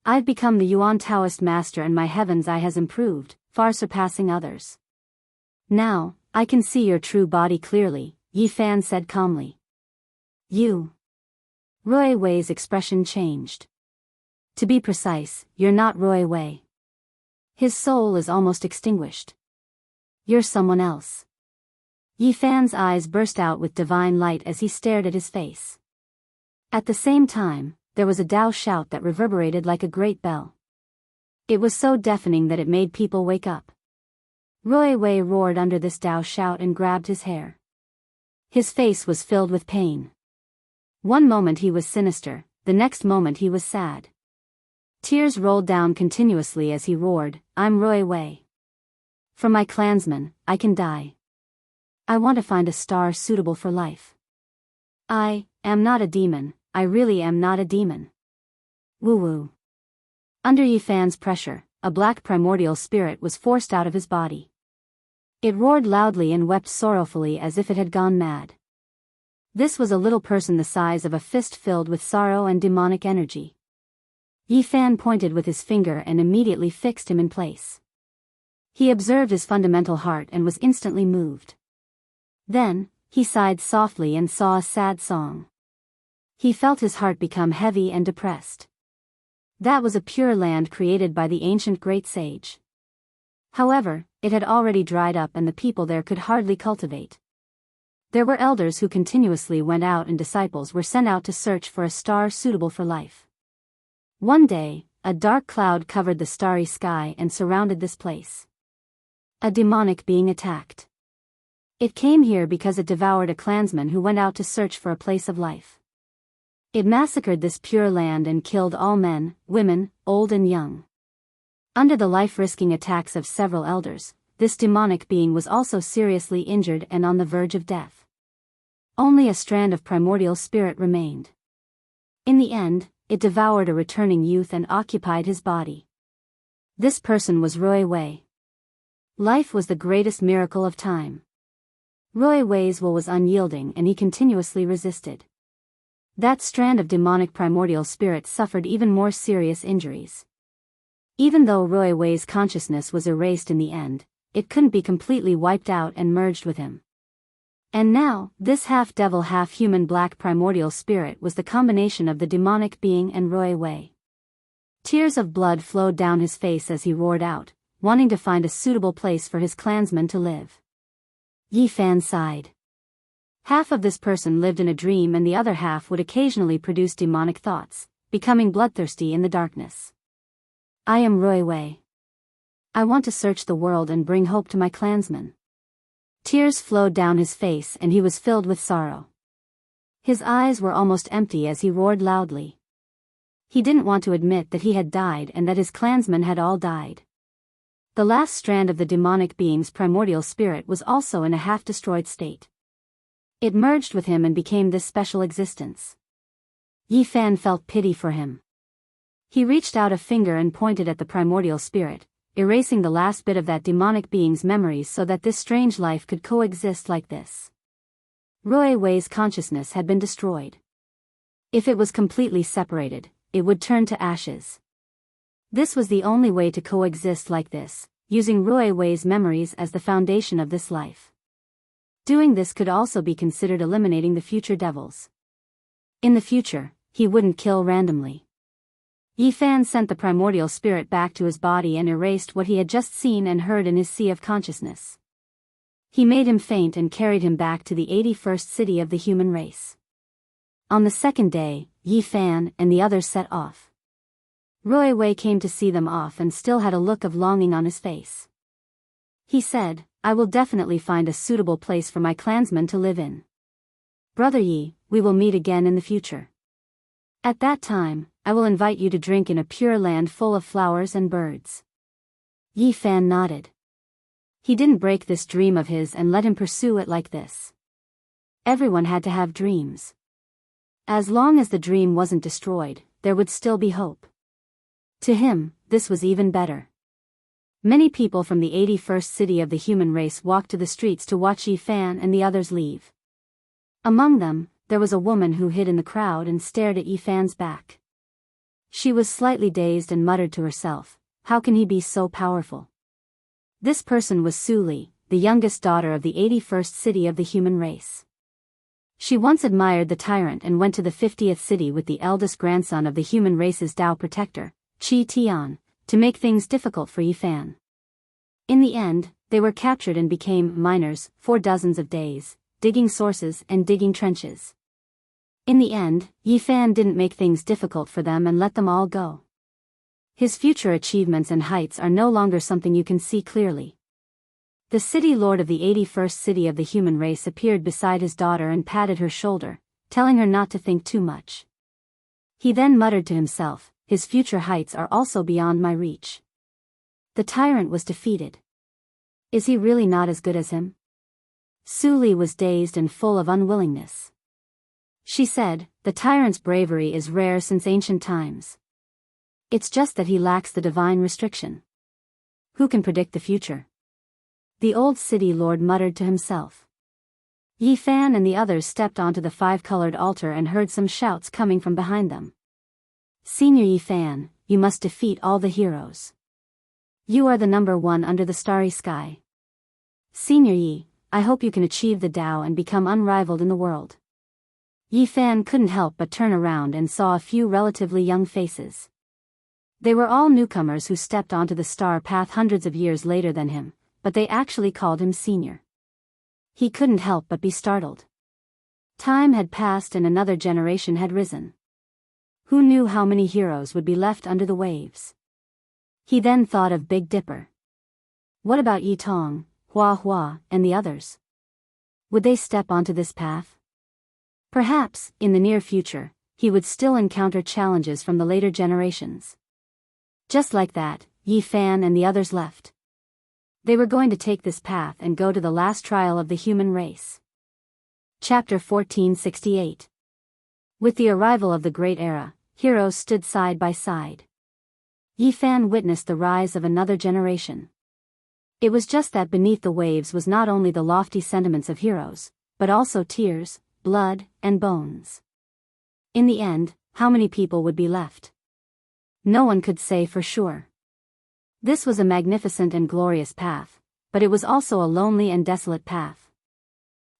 I've become the Yuan Taoist master and my heaven's eye has improved, far surpassing others. Now, I can see your true body clearly, Yi Fan said calmly. You. Rui Wei's expression changed. To be precise, you're not Rui Wei. His soul is almost extinguished. You're someone else. Yi Fan's eyes burst out with divine light as he stared at his face. At the same time, there was a Dao shout that reverberated like a great bell. It was so deafening that it made people wake up. Rui Wei roared under this Dao shout and grabbed his hair. His face was filled with pain. One moment he was sinister, the next moment he was sad. Tears rolled down continuously as he roared, I'm Rui Wei. For my clansmen, I can die. I want to find a star suitable for life. I am not a demon, I really am not a demon. Woo-woo. Under Yi Fan's pressure, a black primordial spirit was forced out of his body. It roared loudly and wept sorrowfully as if it had gone mad. This was a little person the size of a fist filled with sorrow and demonic energy. Yi Fan pointed with his finger and immediately fixed him in place. He observed his fundamental heart and was instantly moved. Then, he sighed softly and saw a sad song. He felt his heart become heavy and depressed. That was a pure land created by the ancient great sage. However, it had already dried up and the people there could hardly cultivate. There were elders who continuously went out and disciples were sent out to search for a star suitable for life. One day, a dark cloud covered the starry sky and surrounded this place. A demonic being attacked. It came here because it devoured a clansman who went out to search for a place of life. It massacred this pure land and killed all men, women, old and young. Under the life-risking attacks of several elders, this demonic being was also seriously injured and on the verge of death. Only a strand of primordial spirit remained. In the end, it devoured a returning youth and occupied his body. This person was Rui Wei. Life was the greatest miracle of time. Rui Wei's will was unyielding and he continuously resisted. That strand of demonic primordial spirit suffered even more serious injuries. Even though Rui Wei's consciousness was erased in the end, it couldn't be completely wiped out and merged with him. And now, this half-devil half-human black primordial spirit was the combination of the demonic being and Rui Wei. Tears of blood flowed down his face as he roared out, wanting to find a suitable place for his clansmen to live. Yi Fan sighed. Half of this person lived in a dream and the other half would occasionally produce demonic thoughts, becoming bloodthirsty in the darkness. I am Rui Wei. I want to search the world and bring hope to my clansmen. Tears flowed down his face and he was filled with sorrow. His eyes were almost empty as he roared loudly. He didn't want to admit that he had died and that his clansmen had all died. The last strand of the demonic being's primordial spirit was also in a half-destroyed state. It merged with him and became this special existence. Yi Fan felt pity for him. He reached out a finger and pointed at the primordial spirit, erasing the last bit of that demonic being's memories so that this strange life could coexist like this. Rui Wei's consciousness had been destroyed. If it was completely separated, it would turn to ashes. This was the only way to coexist like this, using Rui Wei's memories as the foundation of this life. Doing this could also be considered eliminating the future devils. In the future, he wouldn't kill randomly. Yi Fan sent the primordial spirit back to his body and erased what he had just seen and heard in his sea of consciousness. He made him faint and carried him back to the 81st city of the human race. On the second day, Yi Fan and the others set off. Rui Wei came to see them off and still had a look of longing on his face. He said, I will definitely find a suitable place for my clansmen to live in. Brother Yi, we will meet again in the future. At that time, I will invite you to drink in a pure land full of flowers and birds. Yi Fan nodded. He didn't break this dream of his and let him pursue it like this. Everyone had to have dreams. As long as the dream wasn't destroyed, there would still be hope. To him, this was even better. Many people from the 81st city of the human race walked to the streets to watch Yi Fan and the others leave. Among them, there was a woman who hid in the crowd and stared at Yi Fan's back. She was slightly dazed and muttered to herself, how can he be so powerful? This person was Su Li, the youngest daughter of the 81st city of the human race. She once admired the tyrant and went to the 50th city with the eldest grandson of the human race's Tao protector, Qi Tian, to make things difficult for Yi Fan. In the end, they were captured and became miners for dozens of days, digging sources and digging trenches. In the end, Yi Fan didn't make things difficult for them and let them all go. His future achievements and heights are no longer something you can see clearly. The city lord of the 81st city of the human race appeared beside his daughter and patted her shoulder, telling her not to think too much. He then muttered to himself, his future heights are also beyond my reach. The tyrant was defeated. Is he really not as good as him? Su Li was dazed and full of unwillingness. She said, the tyrant's bravery is rare since ancient times. It's just that he lacks the divine restriction. Who can predict the future? The old city lord muttered to himself. Yi Fan and the others stepped onto the five-colored altar and heard some shouts coming from behind them. Senior Yi Fan, you must defeat all the heroes. You are the number one under the starry sky. Senior Yi, I hope you can achieve the Tao and become unrivaled in the world. Yi Fan couldn't help but turn around and saw a few relatively young faces. They were all newcomers who stepped onto the star path hundreds of years later than him, but they actually called him senior. He couldn't help but be startled. Time had passed and another generation had risen. Who knew how many heroes would be left under the waves? He then thought of Big Dipper. What about Yi Tong, Hua Hua, and the others? Would they step onto this path? Perhaps, in the near future, he would still encounter challenges from the later generations. Just like that, Yi Fan and the others left. They were going to take this path and go to the last trial of the human race. Chapter 1468. With the arrival of the Great Era, heroes stood side by side. Yi Fan witnessed the rise of another generation. It was just that beneath the waves was not only the lofty sentiments of heroes, but also tears, blood, and bones. In the end, how many people would be left? No one could say for sure. This was a magnificent and glorious path, but it was also a lonely and desolate path.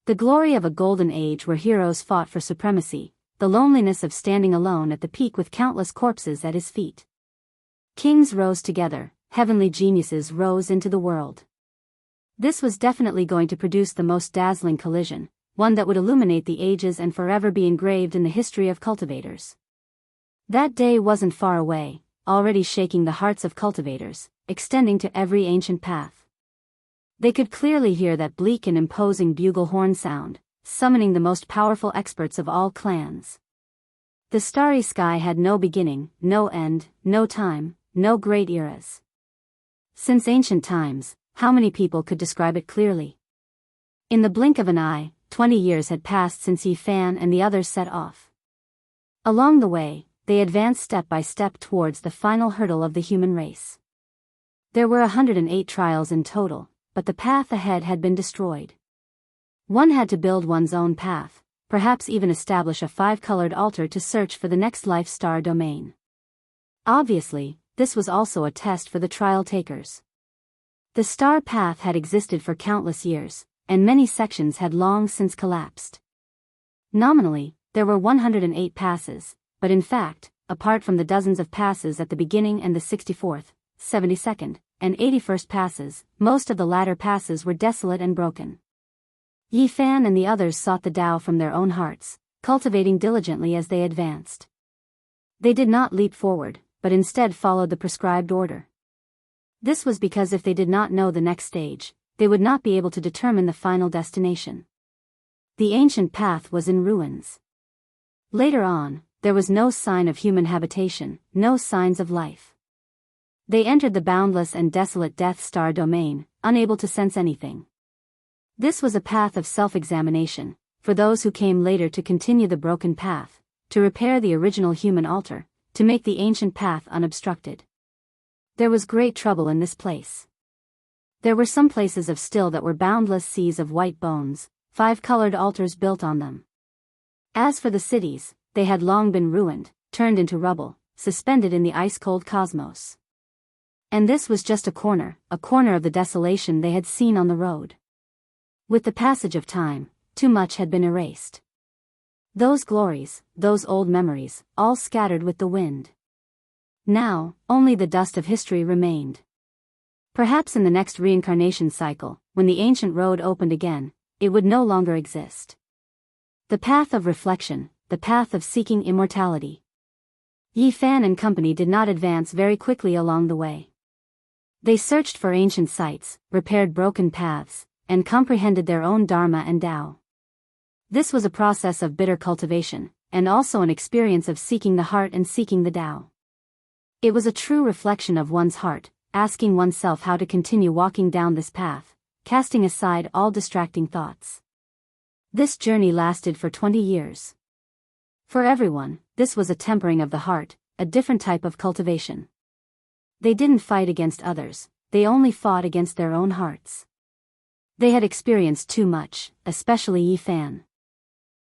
The glory of a golden age where heroes fought for supremacy, the loneliness of standing alone at the peak with countless corpses at his feet. Kings rose together, heavenly geniuses rose into the world. This was definitely going to produce the most dazzling collision, one that would illuminate the ages and forever be engraved in the history of cultivators. That day wasn't far away, already shaking the hearts of cultivators, extending to every ancient path. They could clearly hear that bleak and imposing bugle horn sound, summoning the most powerful experts of all clans. The starry sky had no beginning, no end, no time, no great eras. Since ancient times, how many people could describe it clearly? In the blink of an eye, 20 years had passed since Yi Fan and the others set off. Along the way, they advanced step by step towards the final hurdle of the human race. There were 108 trials in total, but the path ahead had been destroyed. One had to build one's own path, perhaps even establish a 5-colored altar to search for the next life star domain. Obviously, this was also a test for the trial takers. The star path had existed for countless years, and many sections had long since collapsed. Nominally, there were 108 passes, but in fact, apart from the dozens of passes at the beginning and the 64th, 72nd, and 81st passes, most of the latter passes were desolate and broken. Yi Fan and the others sought the Tao from their own hearts, cultivating diligently as they advanced. They did not leap forward, but instead followed the prescribed order. This was because if they did not know the next stage, they would not be able to determine the final destination. The ancient path was in ruins. Later on, there was no sign of human habitation, no signs of life. They entered the boundless and desolate Death Star domain, unable to sense anything. This was a path of self-examination, for those who came later to continue the broken path, to repair the original human altar, to make the ancient path unobstructed. There was great trouble in this place. There were some places of still that were boundless seas of white bones, 5-colored altars built on them. As for the cities, they had long been ruined, turned into rubble, suspended in the ice-cold cosmos. And this was just a corner of the desolation they had seen on the road. With the passage of time, too much had been erased. Those glories, those old memories, all scattered with the wind. Now, only the dust of history remained. Perhaps in the next reincarnation cycle, when the ancient road opened again, it would no longer exist. The path of reflection, the path of seeking immortality. Yi Fan and company did not advance very quickly along the way. They searched for ancient sites, repaired broken paths, and comprehended their own Dharma and Tao. This was a process of bitter cultivation, and also an experience of seeking the heart and seeking the Tao. It was a true reflection of one's heart, asking oneself how to continue walking down this path, casting aside all distracting thoughts. This journey lasted for 20 years. For everyone, this was a tempering of the heart, a different type of cultivation. They didn't fight against others, they only fought against their own hearts. They had experienced too much, especially Yi Fan.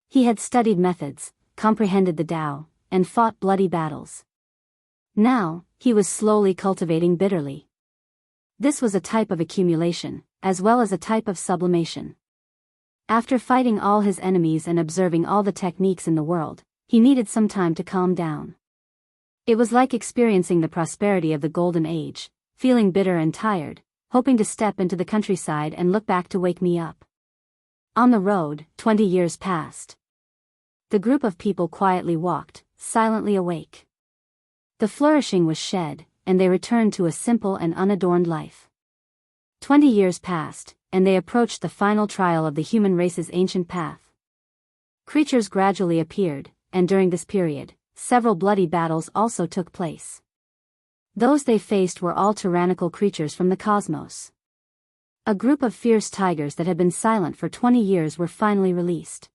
He had studied methods, comprehended the Tao, and fought bloody battles. Now, he was slowly cultivating bitterly. This was a type of accumulation, as well as a type of sublimation. After fighting all his enemies and observing all the techniques in the world, he needed some time to calm down. It was like experiencing the prosperity of the Golden Age, feeling bitter and tired, hoping to step into the countryside and look back to wake me up. On the road, 20 years passed. The group of people quietly walked, silently awake. The flourishing was shed, and they returned to a simple and unadorned life. 20 years passed, and they approached the final trial of the human race's ancient path. Creatures gradually appeared, and during this period, several bloody battles also took place. Those they faced were all tyrannical creatures from the cosmos. A group of fierce tigers that had been silent for 20 years were finally released.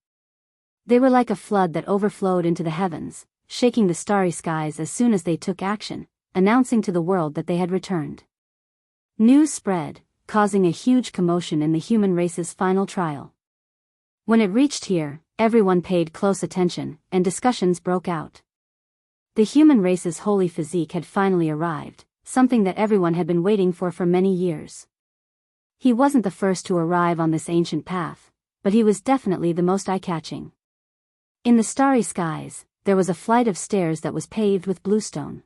They were like a flood that overflowed into the heavens, shaking the starry skies as soon as they took action, announcing to the world that they had returned. News spread, causing a huge commotion in the human race's final trial. When it reached here, everyone paid close attention, and discussions broke out. The human race's holy physique had finally arrived, something that everyone had been waiting for many years. He wasn't the first to arrive on this ancient path, but he was definitely the most eye-catching. In the starry skies, there was a flight of stairs that was paved with bluestone.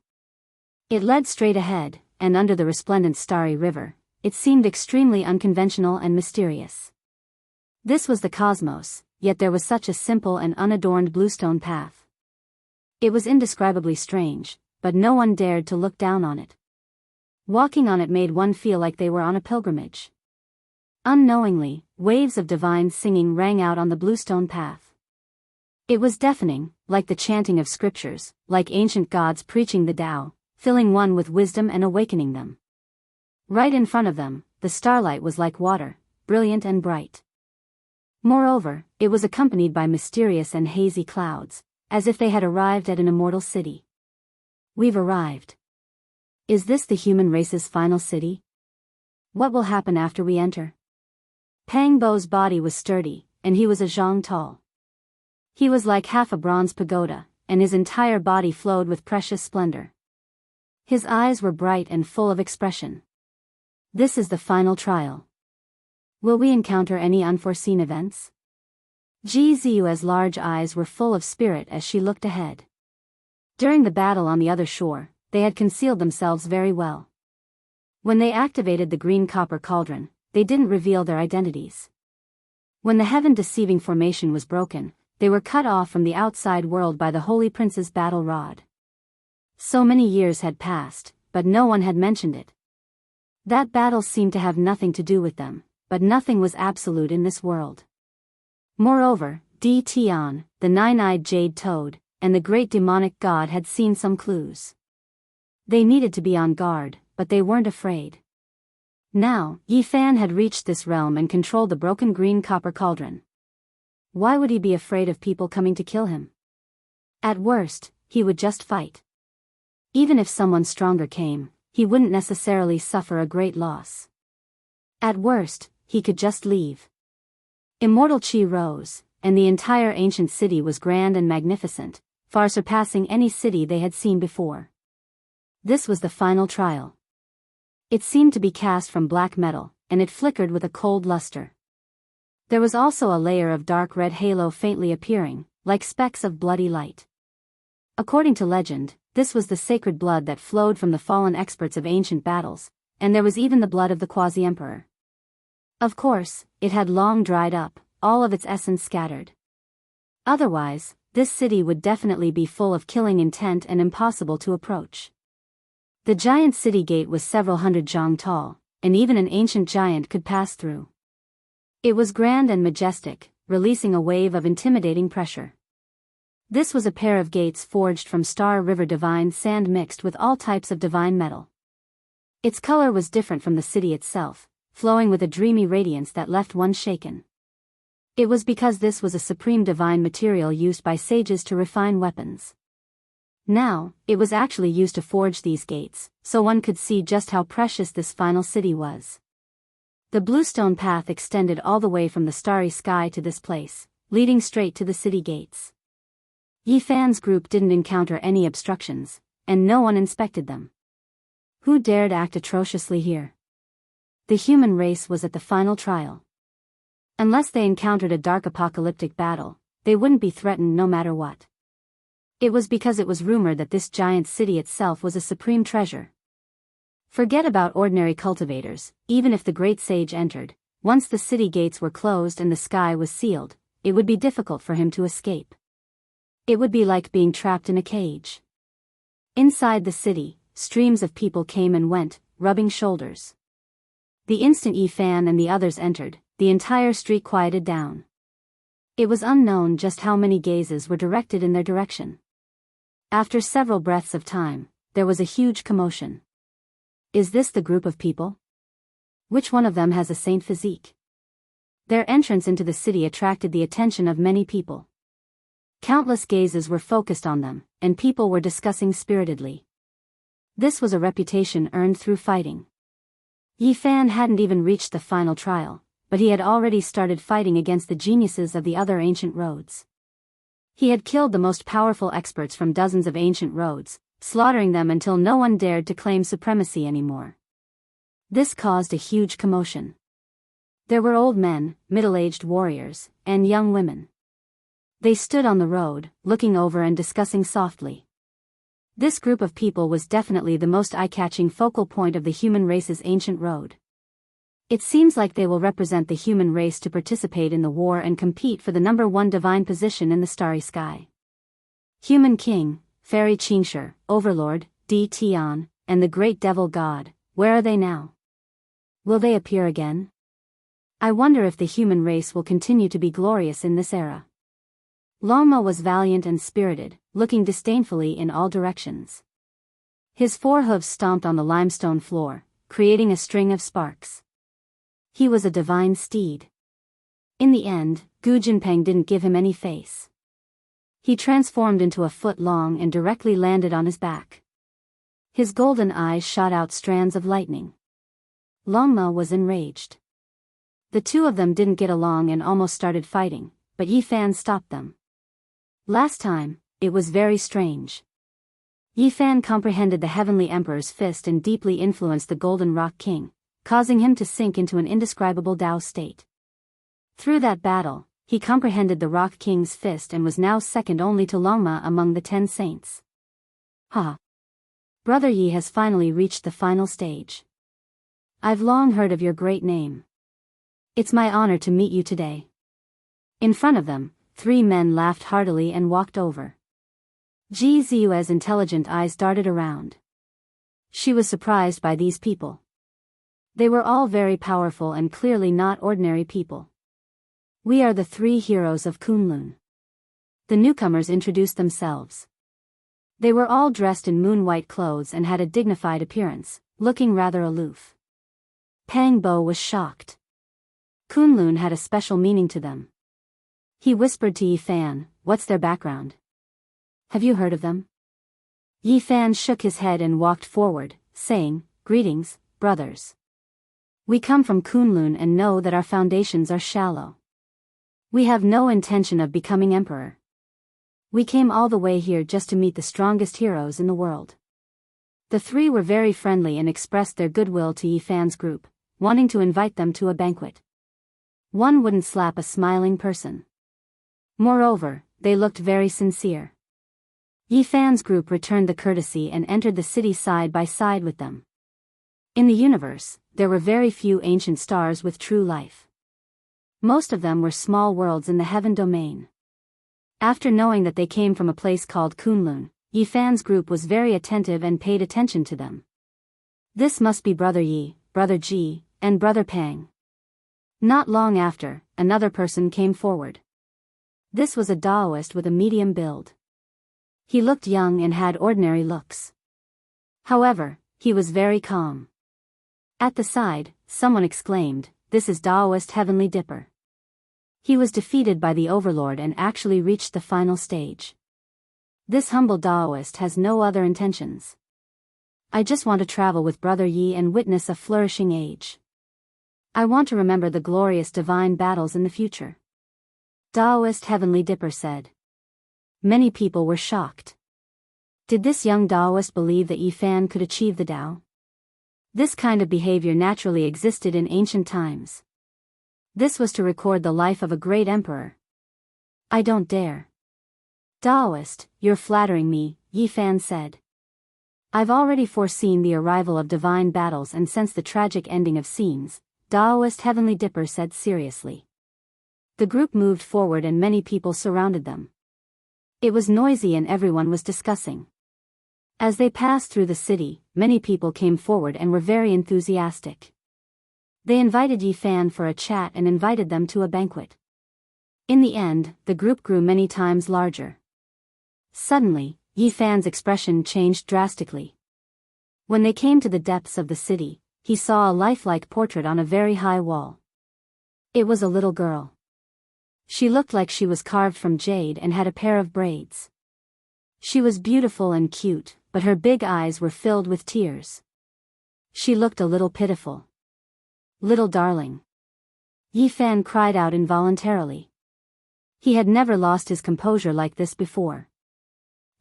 It led straight ahead, and under the resplendent starry river, it seemed extremely unconventional and mysterious. This was the cosmos, yet there was such a simple and unadorned bluestone path. It was indescribably strange, but no one dared to look down on it. Walking on it made one feel like they were on a pilgrimage. Unknowingly, waves of divine singing rang out on the bluestone path. It was deafening, like the chanting of scriptures, like ancient gods preaching the Tao, filling one with wisdom and awakening them. Right in front of them, the starlight was like water, brilliant and bright. Moreover, it was accompanied by mysterious and hazy clouds, as if they had arrived at an immortal city. We've arrived. Is this the human race's final city? What will happen after we enter? Pang Bo's body was sturdy, and he was a zhang tall. He was like half a bronze pagoda, and his entire body flowed with precious splendor. His eyes were bright and full of expression. This is the final trial. Will we encounter any unforeseen events? Ji Ziyue's large eyes were full of spirit as she looked ahead. During the battle on the other shore, they had concealed themselves very well. When they activated the green copper cauldron, they didn't reveal their identities. When the heaven-deceiving formation was broken, they were cut off from the outside world by the Holy Prince's battle rod. So many years had passed, but no one had mentioned it. That battle seemed to have nothing to do with them, but nothing was absolute in this world. Moreover, Di Tian, the nine-eyed jade toad, and the great demonic god had seen some clues. They needed to be on guard, but they weren't afraid. Now, Yi Fan had reached this realm and controlled the broken green copper cauldron. Why would he be afraid of people coming to kill him? At worst, he would just fight. Even if someone stronger came, he wouldn't necessarily suffer a great loss. At worst, he could just leave. Immortal Qi rose, and the entire ancient city was grand and magnificent, far surpassing any city they had seen before. This was the final trial. It seemed to be cast from black metal, and it flickered with a cold luster. There was also a layer of dark red halo faintly appearing, like specks of bloody light. According to legend, this was the sacred blood that flowed from the fallen experts of ancient battles, and there was even the blood of the quasi-emperor. Of course, it had long dried up, all of its essence scattered. Otherwise, this city would definitely be full of killing intent and impossible to approach. The giant city gate was several hundred zhang tall, and even an ancient giant could pass through. It was grand and majestic, releasing a wave of intimidating pressure. This was a pair of gates forged from Star River divine sand mixed with all types of divine metal. Its color was different from the city itself, flowing with a dreamy radiance that left one shaken. It was because this was a supreme divine material used by sages to refine weapons. Now, it was actually used to forge these gates, so one could see just how precious this final city was. The bluestone path extended all the way from the starry sky to this place, leading straight to the city gates. Yi Fan's group didn't encounter any obstructions, and no one inspected them. Who dared act atrociously here? The human race was at the final trial. Unless they encountered a dark apocalyptic battle, they wouldn't be threatened no matter what. It was because it was rumored that this giant city itself was a supreme treasure. Forget about ordinary cultivators, even if the great sage entered, once the city gates were closed and the sky was sealed, it would be difficult for him to escape. It would be like being trapped in a cage. Inside the city, streams of people came and went, rubbing shoulders. The instant Yi Fan and the others entered, the entire street quieted down. It was unknown just how many gazes were directed in their direction. After several breaths of time, there was a huge commotion. Is this the group of people? Which one of them has a saint physique? Their entrance into the city attracted the attention of many people. Countless gazes were focused on them, and people were discussing spiritedly. This was a reputation earned through fighting. Yi Fan hadn't even reached the final trial, but he had already started fighting against the geniuses of the other ancient roads. He had killed the most powerful experts from dozens of ancient roads, slaughtering them until no one dared to claim supremacy anymore. This caused a huge commotion. There were old men, middle-aged warriors, and young women. They stood on the road, looking over and discussing softly. This group of people was definitely the most eye-catching focal point of the human race's ancient road. It seems like they will represent the human race to participate in the war and compete for the #1 divine position in the starry sky. Human King, Fairy Qingshi, Overlord, Di Tian, and the Great Devil God, where are they now? Will they appear again? I wonder if the human race will continue to be glorious in this era. Longma was valiant and spirited, looking disdainfully in all directions. His 4 hooves stomped on the limestone floor, creating a string of sparks. He was a divine steed. In the end, Gu Jinpeng didn't give him any face. He transformed into a foot long and directly landed on his back. His golden eyes shot out strands of lightning. Longma was enraged. The two of them didn't get along and almost started fighting, but Yi Fan stopped them. Last time, it was very strange. Yi Fan comprehended the Heavenly Emperor's fist and deeply influenced the Golden Rock King, causing him to sink into an indescribable Tao state. Through that battle, he comprehended the Rock King's fist and was now second only to Longma among the 10 saints. Ha! Brother Yi has finally reached the final stage. I've long heard of your great name. It's my honor to meet you today. In front of them, 3 men laughed heartily and walked over. Ji Ziyue's intelligent eyes darted around. She was surprised by these people. They were all very powerful and clearly not ordinary people. We are the 3 heroes of Kunlun. The newcomers introduced themselves. They were all dressed in moon-white clothes and had a dignified appearance, looking rather aloof. Pang Bo was shocked. Kunlun had a special meaning to them. He whispered to Yi Fan, "What's their background? Have you heard of them?" Yi Fan shook his head and walked forward, saying, "Greetings, brothers. We come from Kunlun and know that our foundations are shallow. We have no intention of becoming emperor. We came all the way here just to meet the strongest heroes in the world." The 3 were very friendly and expressed their goodwill to Yi Fan's group, wanting to invite them to a banquet. One wouldn't slap a smiling person. Moreover, they looked very sincere. Yi Fan's group returned the courtesy and entered the city side by side with them. In the universe, there were very few ancient stars with true life. Most of them were small worlds in the heaven domain. After knowing that they came from a place called Kunlun, Yi Fan's group was very attentive and paid attention to them. This must be Brother Yi, Brother Ji, and Brother Pang. Not long after, another person came forward. This was a Taoist with a medium build. He looked young and had ordinary looks. However, he was very calm. At the side, someone exclaimed, "This is Taoist Heavenly Dipper." He was defeated by the Overlord and actually reached the final stage. This humble Taoist has no other intentions. I just want to travel with Brother Yi and witness a flourishing age. I want to remember the glorious divine battles in the future. Taoist Heavenly Dipper said. Many people were shocked. Did this young Taoist believe that Yi Fan could achieve the Tao? This kind of behavior naturally existed in ancient times. This was to record the life of a great emperor. I don't dare. Taoist, you're flattering me, Yi Fan said. I've already foreseen the arrival of divine battles and sensed the tragic ending of scenes, Taoist Heavenly Dipper said seriously. The group moved forward and many people surrounded them. It was noisy and everyone was discussing. As they passed through the city, many people came forward and were very enthusiastic. They invited Yi Fan for a chat and invited them to a banquet. In the end, the group grew many times larger. Suddenly, Yi Fan's expression changed drastically. When they came to the depths of the city, he saw a lifelike portrait on a very high wall. It was a little girl. She looked like she was carved from jade and had a pair of braids. She was beautiful and cute, but her big eyes were filled with tears. She looked a little pitiful. Little darling. Yi Fan cried out involuntarily. He had never lost his composure like this before.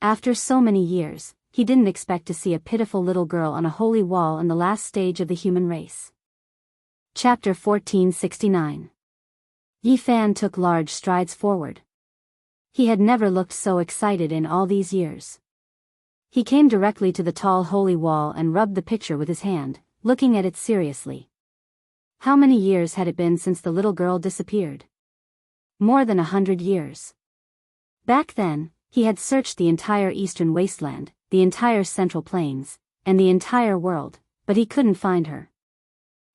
After so many years, he didn't expect to see a pitiful little girl on a holy wall in the last stage of the human race. Chapter 1469. Yi Fan took large strides forward. He had never looked so excited in all these years. He came directly to the tall holy wall and rubbed the picture with his hand, looking at it seriously. How many years had it been since the little girl disappeared? More than 100 years. Back then, he had searched the entire eastern wasteland, the entire central plains, and the entire world, but he couldn't find her.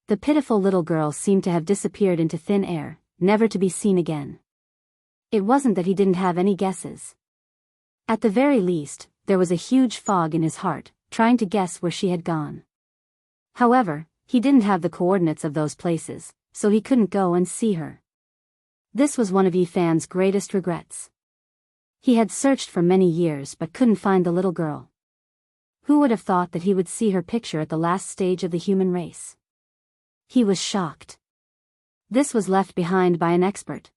The pitiful little girl seemed to have disappeared into thin air, never to be seen again. It wasn't that he didn't have any guesses. At the very least, there was a huge fog in his heart, trying to guess where she had gone. However, he didn't have the coordinates of those places, so he couldn't go and see her. This was one of Yi Fan's greatest regrets. He had searched for many years but couldn't find the little girl. Who would have thought that he would see her picture at the last stage of the human race? He was shocked. This was left behind by an expert.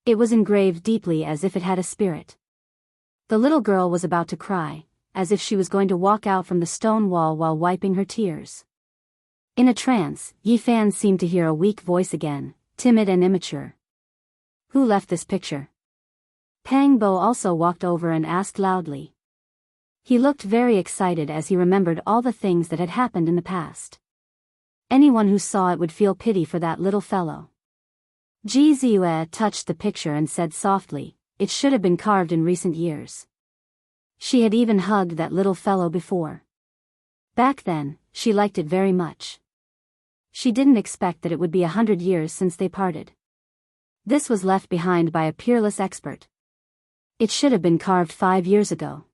It was engraved deeply as if it had a spirit. The little girl was about to cry, as if she was going to walk out from the stone wall while wiping her tears. In a trance, Yi Fan seemed to hear a weak voice again, timid and immature. Who left this picture? Pang Bo also walked over and asked loudly. He looked very excited as he remembered all the things that had happened in the past. Anyone who saw it would feel pity for that little fellow. Ji Ziyue touched the picture and said softly, "It should have been carved in recent years." She had even hugged that little fellow before. Back then, she liked it very much. She didn't expect that it would be 100 years since they parted. This was left behind by a peerless expert. It should have been carved 5 years ago.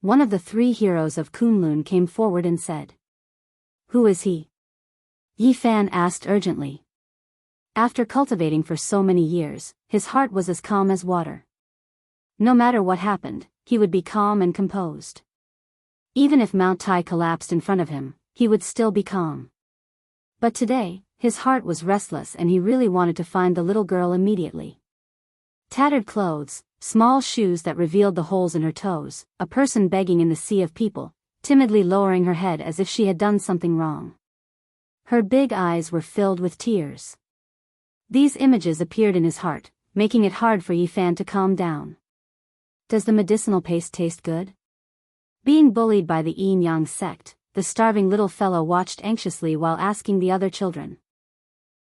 One of the 3 heroes of Kunlun came forward and said. "Who is he?" Yi Fan asked urgently. After cultivating for so many years, his heart was as calm as water. No matter what happened, he would be calm and composed. Even if Mount Tai collapsed in front of him, he would still be calm. But today, his heart was restless and he really wanted to find the little girl immediately. Tattered clothes, small shoes that revealed the holes in her toes, a person begging in the sea of people, timidly lowering her head as if she had done something wrong. Her big eyes were filled with tears. These images appeared in his heart, making it hard for Yi Fan to calm down. Does the medicinal paste taste good? Being bullied by the Yin Yang sect, the starving little fellow watched anxiously while asking the other children.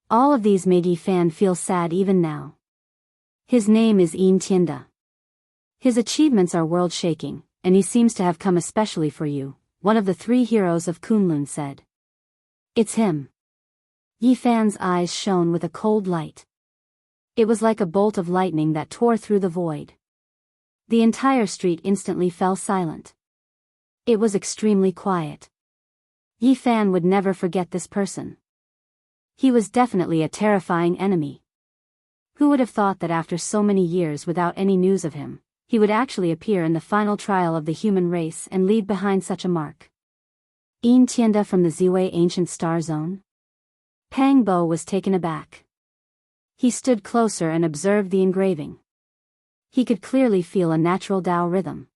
All of these made Yi Fan feel sad even now. His name is Yin Tianda. His achievements are world-shaking, and he seems to have come especially for you, one of the 3 heroes of Kunlun said. It's him. Yi Fan's eyes shone with a cold light. It was like a bolt of lightning that tore through the void. The entire street instantly fell silent. It was extremely quiet. Yi Fan would never forget this person. He was definitely a terrifying enemy. Who would have thought that after so many years without any news of him, he would actually appear in the final trial of the human race and leave behind such a mark? Yin Tianda from the Ziwei Ancient Star Zone? Pang Bo was taken aback. He stood closer and observed the engraving. He could clearly feel a natural Tao rhythm.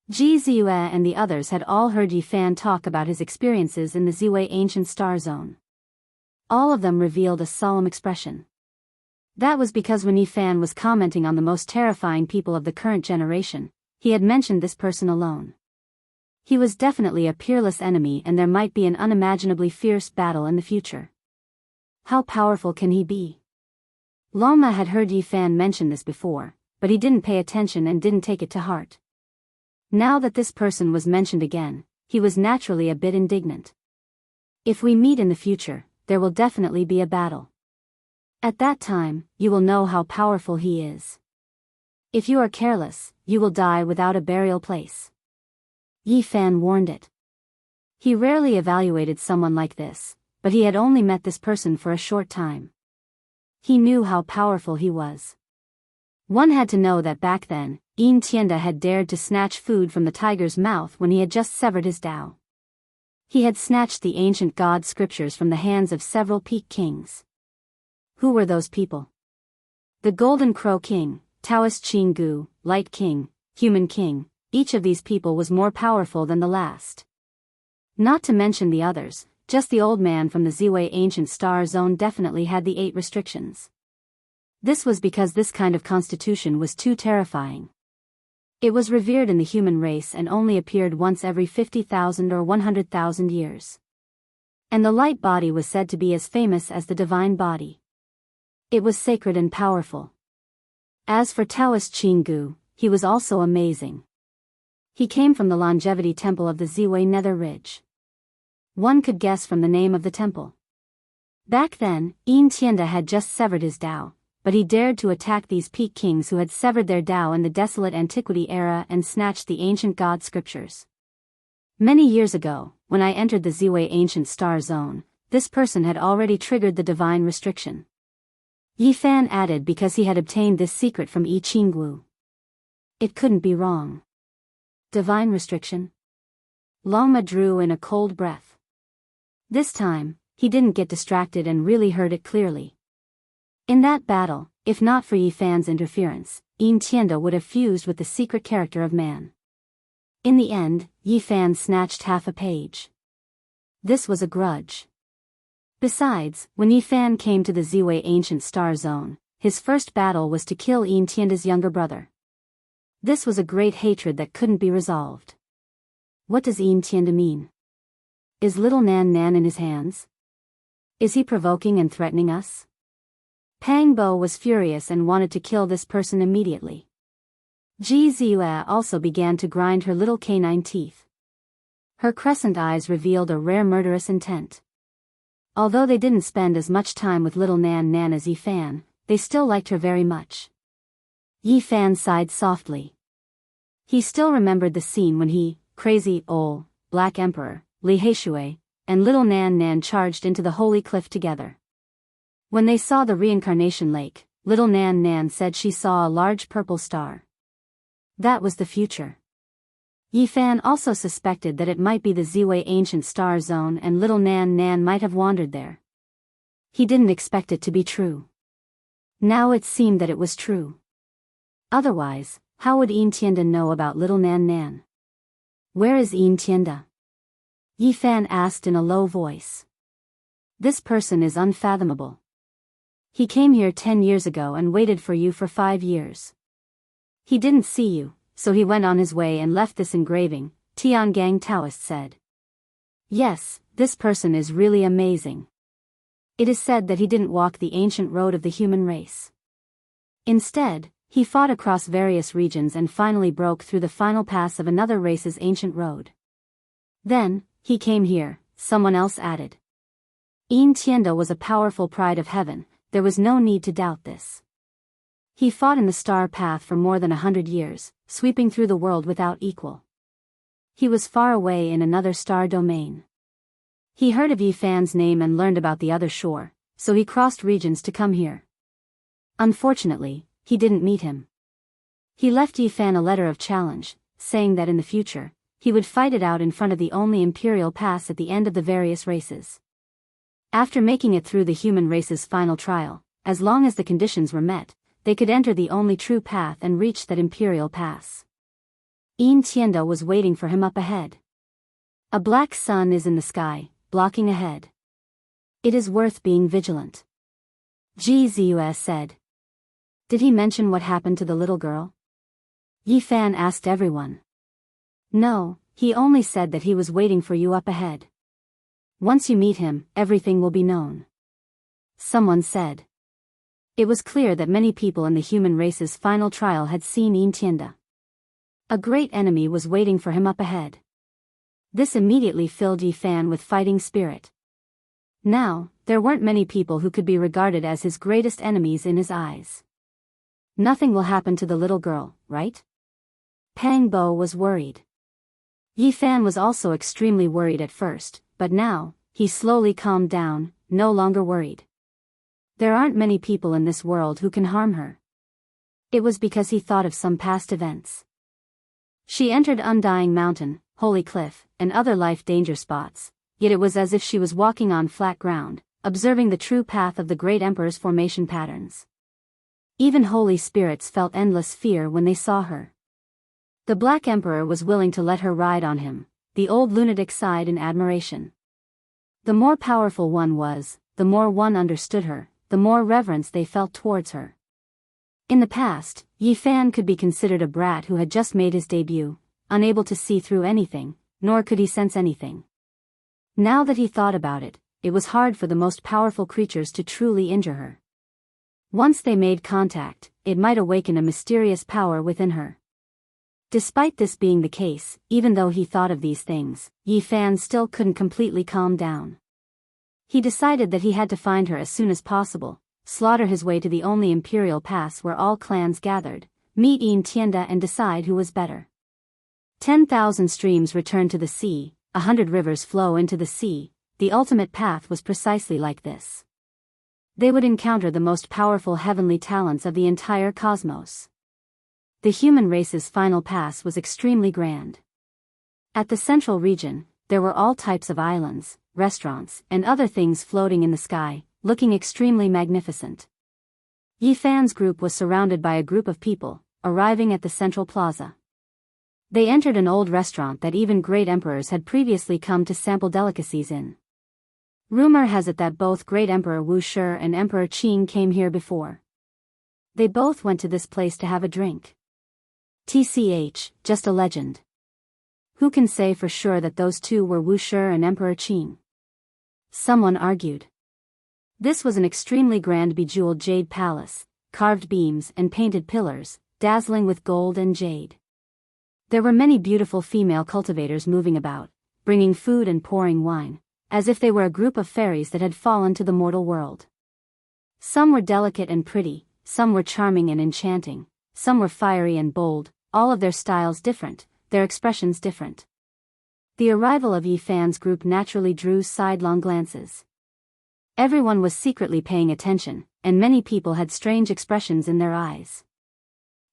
Ji Ziyue and the others had all heard Yi Fan talk about his experiences in the Ziwei Ancient Star Zone. All of them revealed a solemn expression. That was because when Yi Fan was commenting on the most terrifying people of the current generation, he had mentioned this person alone. He was definitely a peerless enemy and there might be an unimaginably fierce battle in the future. How powerful can he be? Loma had heard Yi Fan mention this before, but he didn't pay attention and didn't take it to heart. Now that this person was mentioned again, he was naturally a bit indignant. If we meet in the future, there will definitely be a battle. At that time, you will know how powerful he is. If you are careless, you will die without a burial place. Yi Fan warned it. He rarely evaluated someone like this, but he had only met this person for a short time. He knew how powerful he was. One had to know that back then, Yin Tianda had dared to snatch food from the tiger's mouth when he had just severed his Tao. He had snatched the ancient god scriptures from the hands of several peak kings. Who were those people? The Golden Crow King, Taoist Qing Gu, Light King, Human King, each of these people was more powerful than the last. Not to mention the others, just the old man from the Ziwei Ancient Star Zone definitely had the 8 restrictions. This was because this kind of constitution was too terrifying. It was revered in the human race and only appeared once every 50,000 or 100,000 years. And the light body was said to be as famous as the divine body. It was sacred and powerful. As for Taoist Qinggu, he was also amazing. He came from the longevity temple of the Ziwei Nether Ridge. One could guess from the name of the temple. Back then, Yin Tianda had just severed his Tao, but he dared to attack these peak kings who had severed their Tao in the desolate antiquity era and snatched the ancient god scriptures. Many years ago, when I entered the Ziwei ancient star zone, this person had already triggered the divine restriction. Yi Fan added because he had obtained this secret from Yi Qinggu. It couldn't be wrong. Divine restriction? Longma drew in a cold breath. This time, he didn't get distracted and really heard it clearly. In that battle, if not for Yi Fan's interference, Yin Tianda would have fused with the secret character of man. In the end, Yi Fan snatched half a page. This was a grudge. Besides, when Yi Fan came to the Ziwei ancient star zone, his first battle was to kill Yin Tianda's younger brother. This was a great hatred that couldn't be resolved. What does Yin Tianda mean? Is little Nan Nan in his hands? Is he provoking and threatening us? Pang Bo was furious and wanted to kill this person immediately. Ji Ziyue also began to grind her little canine teeth. Her crescent eyes revealed a rare murderous intent. Although they didn't spend as much time with little Nan Nan as Yi Fan, they still liked her very much. Yi Fan sighed softly. He still remembered the scene when he, crazy, old, Black Emperor, Li Heishui, and little Nan Nan charged into the holy cliff together. When they saw the reincarnation lake, little Nan Nan said she saw a large purple star. That was the future. Yi Fan also suspected that it might be the Ziwei ancient star zone and little Nan Nan might have wandered there. He didn't expect it to be true. Now it seemed that it was true. Otherwise, how would Yin Tianda know about little Nan Nan? Where is Yin Tianda? Yi Fan asked in a low voice. This person is unfathomable. He came here 10 years ago and waited for you for 5 years. He didn't see you, so he went on his way and left this engraving, Tiangang Taoist said. Yes, this person is really amazing. It is said that he didn't walk the ancient road of the human race. Instead, he fought across various regions and finally broke through the final pass of another race's ancient road. Then, he came here, someone else added. Yin Tianda was a powerful pride of heaven, there was no need to doubt this. He fought in the star path for more than 100 years, sweeping through the world without equal. He was far away in another star domain. He heard of Yi Fan's name and learned about the other shore, so he crossed regions to come here. Unfortunately, he didn't meet him. He left Yi Fan a letter of challenge, saying that in the future, he would fight it out in front of the only imperial pass at the end of the various races. After making it through the human race's final trial, as long as the conditions were met, they could enter the only true path and reach that imperial pass. Yin Tianda was waiting for him up ahead. A black sun is in the sky, blocking ahead. It is worth being vigilant. Ji Ziyue said. Did he mention what happened to the little girl? Yi Fan asked everyone. No, he only said that he was waiting for you up ahead. Once you meet him, everything will be known. Someone said. It was clear that many people in the human race's final trial had seen Yin Tianda. A great enemy was waiting for him up ahead. This immediately filled Yi Fan with fighting spirit. Now, there weren't many people who could be regarded as his greatest enemies in his eyes. Nothing will happen to the little girl, right? Pang Bo was worried. Yi Fan was also extremely worried at first, but now, he slowly calmed down, no longer worried. There aren't many people in this world who can harm her. It was because he thought of some past events. She entered Undying Mountain, Holy Cliff, and other life danger spots, yet it was as if she was walking on flat ground, observing the true path of the great emperor's formation patterns. Even holy spirits felt endless fear when they saw her. The Black Emperor was willing to let her ride on him, the old lunatic sighed in admiration. The more powerful one was, the more one understood her, the more reverence they felt towards her. In the past, Yi Fan could be considered a brat who had just made his debut, unable to see through anything, nor could he sense anything. Now that he thought about it, it was hard for the most powerful creatures to truly injure her. Once they made contact, it might awaken a mysterious power within her. Despite this being the case, even though he thought of these things, Yi Fan still couldn't completely calm down. He decided that he had to find her as soon as possible, slaughter his way to the only imperial pass where all clans gathered, meet Yin Tienda and decide who was better. 10,000 streams return to the sea, 100 rivers flow into the sea. The ultimate path was precisely like this. They would encounter the most powerful heavenly talents of the entire cosmos. The human race's final pass was extremely grand. At the central region, there were all types of islands, restaurants, and other things floating in the sky, looking extremely magnificent. Yi Fan's group was surrounded by a group of people, arriving at the central plaza. They entered an old restaurant that even great emperors had previously come to sample delicacies in. Rumor has it that both Great Emperor Wu Shi and Emperor Qing came here before. They both went to this place to have a drink. TCH, just a legend. Who can say for sure that those two were Wu Shi and Emperor Qing? Someone argued. This was an extremely grand bejeweled jade palace, carved beams and painted pillars, dazzling with gold and jade. There were many beautiful female cultivators moving about, bringing food and pouring wine, as if they were a group of fairies that had fallen to the mortal world. Some were delicate and pretty, some were charming and enchanting, some were fiery and bold, all of their styles different, their expressions different. The arrival of Yi Fan's group naturally drew sidelong glances. Everyone was secretly paying attention, and many people had strange expressions in their eyes.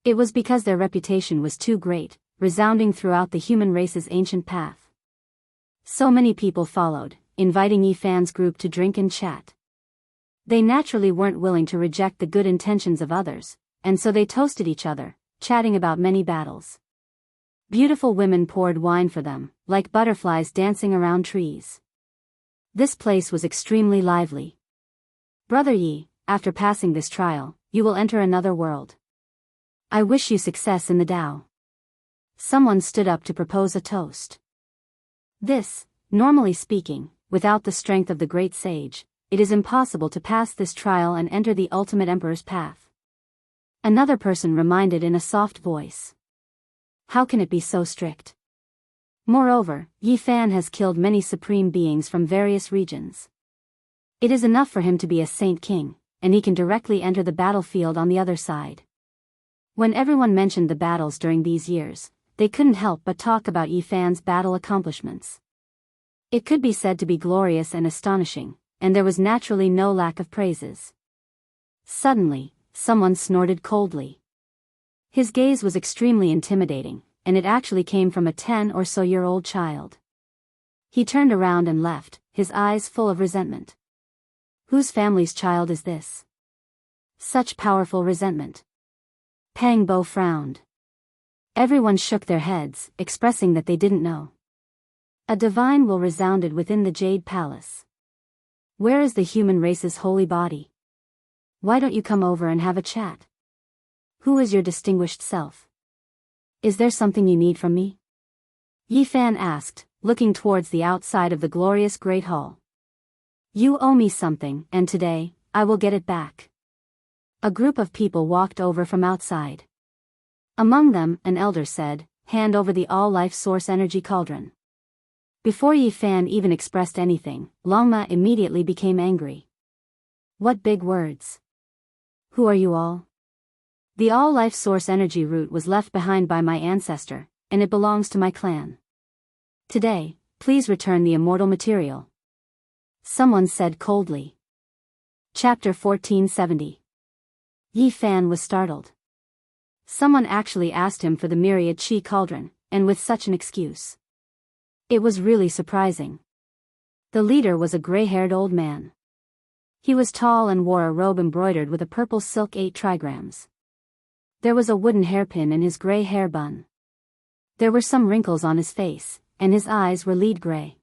It was because their reputation was too great, resounding throughout the human race's ancient path. So many people followed, inviting Yi Fan's group to drink and chat. They naturally weren't willing to reject the good intentions of others, and so they toasted each other, chatting about many battles. Beautiful women poured wine for them, like butterflies dancing around trees. This place was extremely lively. Brother Yi, after passing this trial, you will enter another world. I wish you success in the Tao. Someone stood up to propose a toast. This, normally speaking, without the strength of the great sage, it is impossible to pass this trial and enter the ultimate emperor's path. Another person reminded in a soft voice. How can it be so strict? Moreover, Yi Fan has killed many supreme beings from various regions. It is enough for him to be a saint king, and he can directly enter the battlefield on the other side. When everyone mentioned the battles during these years, they couldn't help but talk about Yi Fan's battle accomplishments. It could be said to be glorious and astonishing, and there was naturally no lack of praises. Suddenly, someone snorted coldly. His gaze was extremely intimidating, and it actually came from a 10-or-so-year-old child. He turned around and left, his eyes full of resentment. Whose family's child is this? Such powerful resentment. Pang Bo frowned. Everyone shook their heads, expressing that they didn't know. A divine will resounded within the Jade Palace. Where is the human race's holy body? Why don't you come over and have a chat? Who is your distinguished self? Is there something you need from me? Yi Fan asked, looking towards the outside of the glorious Great Hall. You owe me something, and today, I will get it back. A group of people walked over from outside. Among them, an elder said, hand over the all-life source energy cauldron. Before Yi Fan even expressed anything, Longma immediately became angry. What big words! Who are you all? The all-life source energy root was left behind by my ancestor, and it belongs to my clan. Today, please return the immortal material. Someone said coldly. Chapter 1470. Yi Fan was startled. Someone actually asked him for the myriad chi cauldron, and with such an excuse. It was really surprising. The leader was a gray-haired old man. He was tall and wore a robe embroidered with a purple silk 8 trigrams. There was a wooden hairpin in his gray hair bun. There were some wrinkles on his face, and his eyes were lead gray.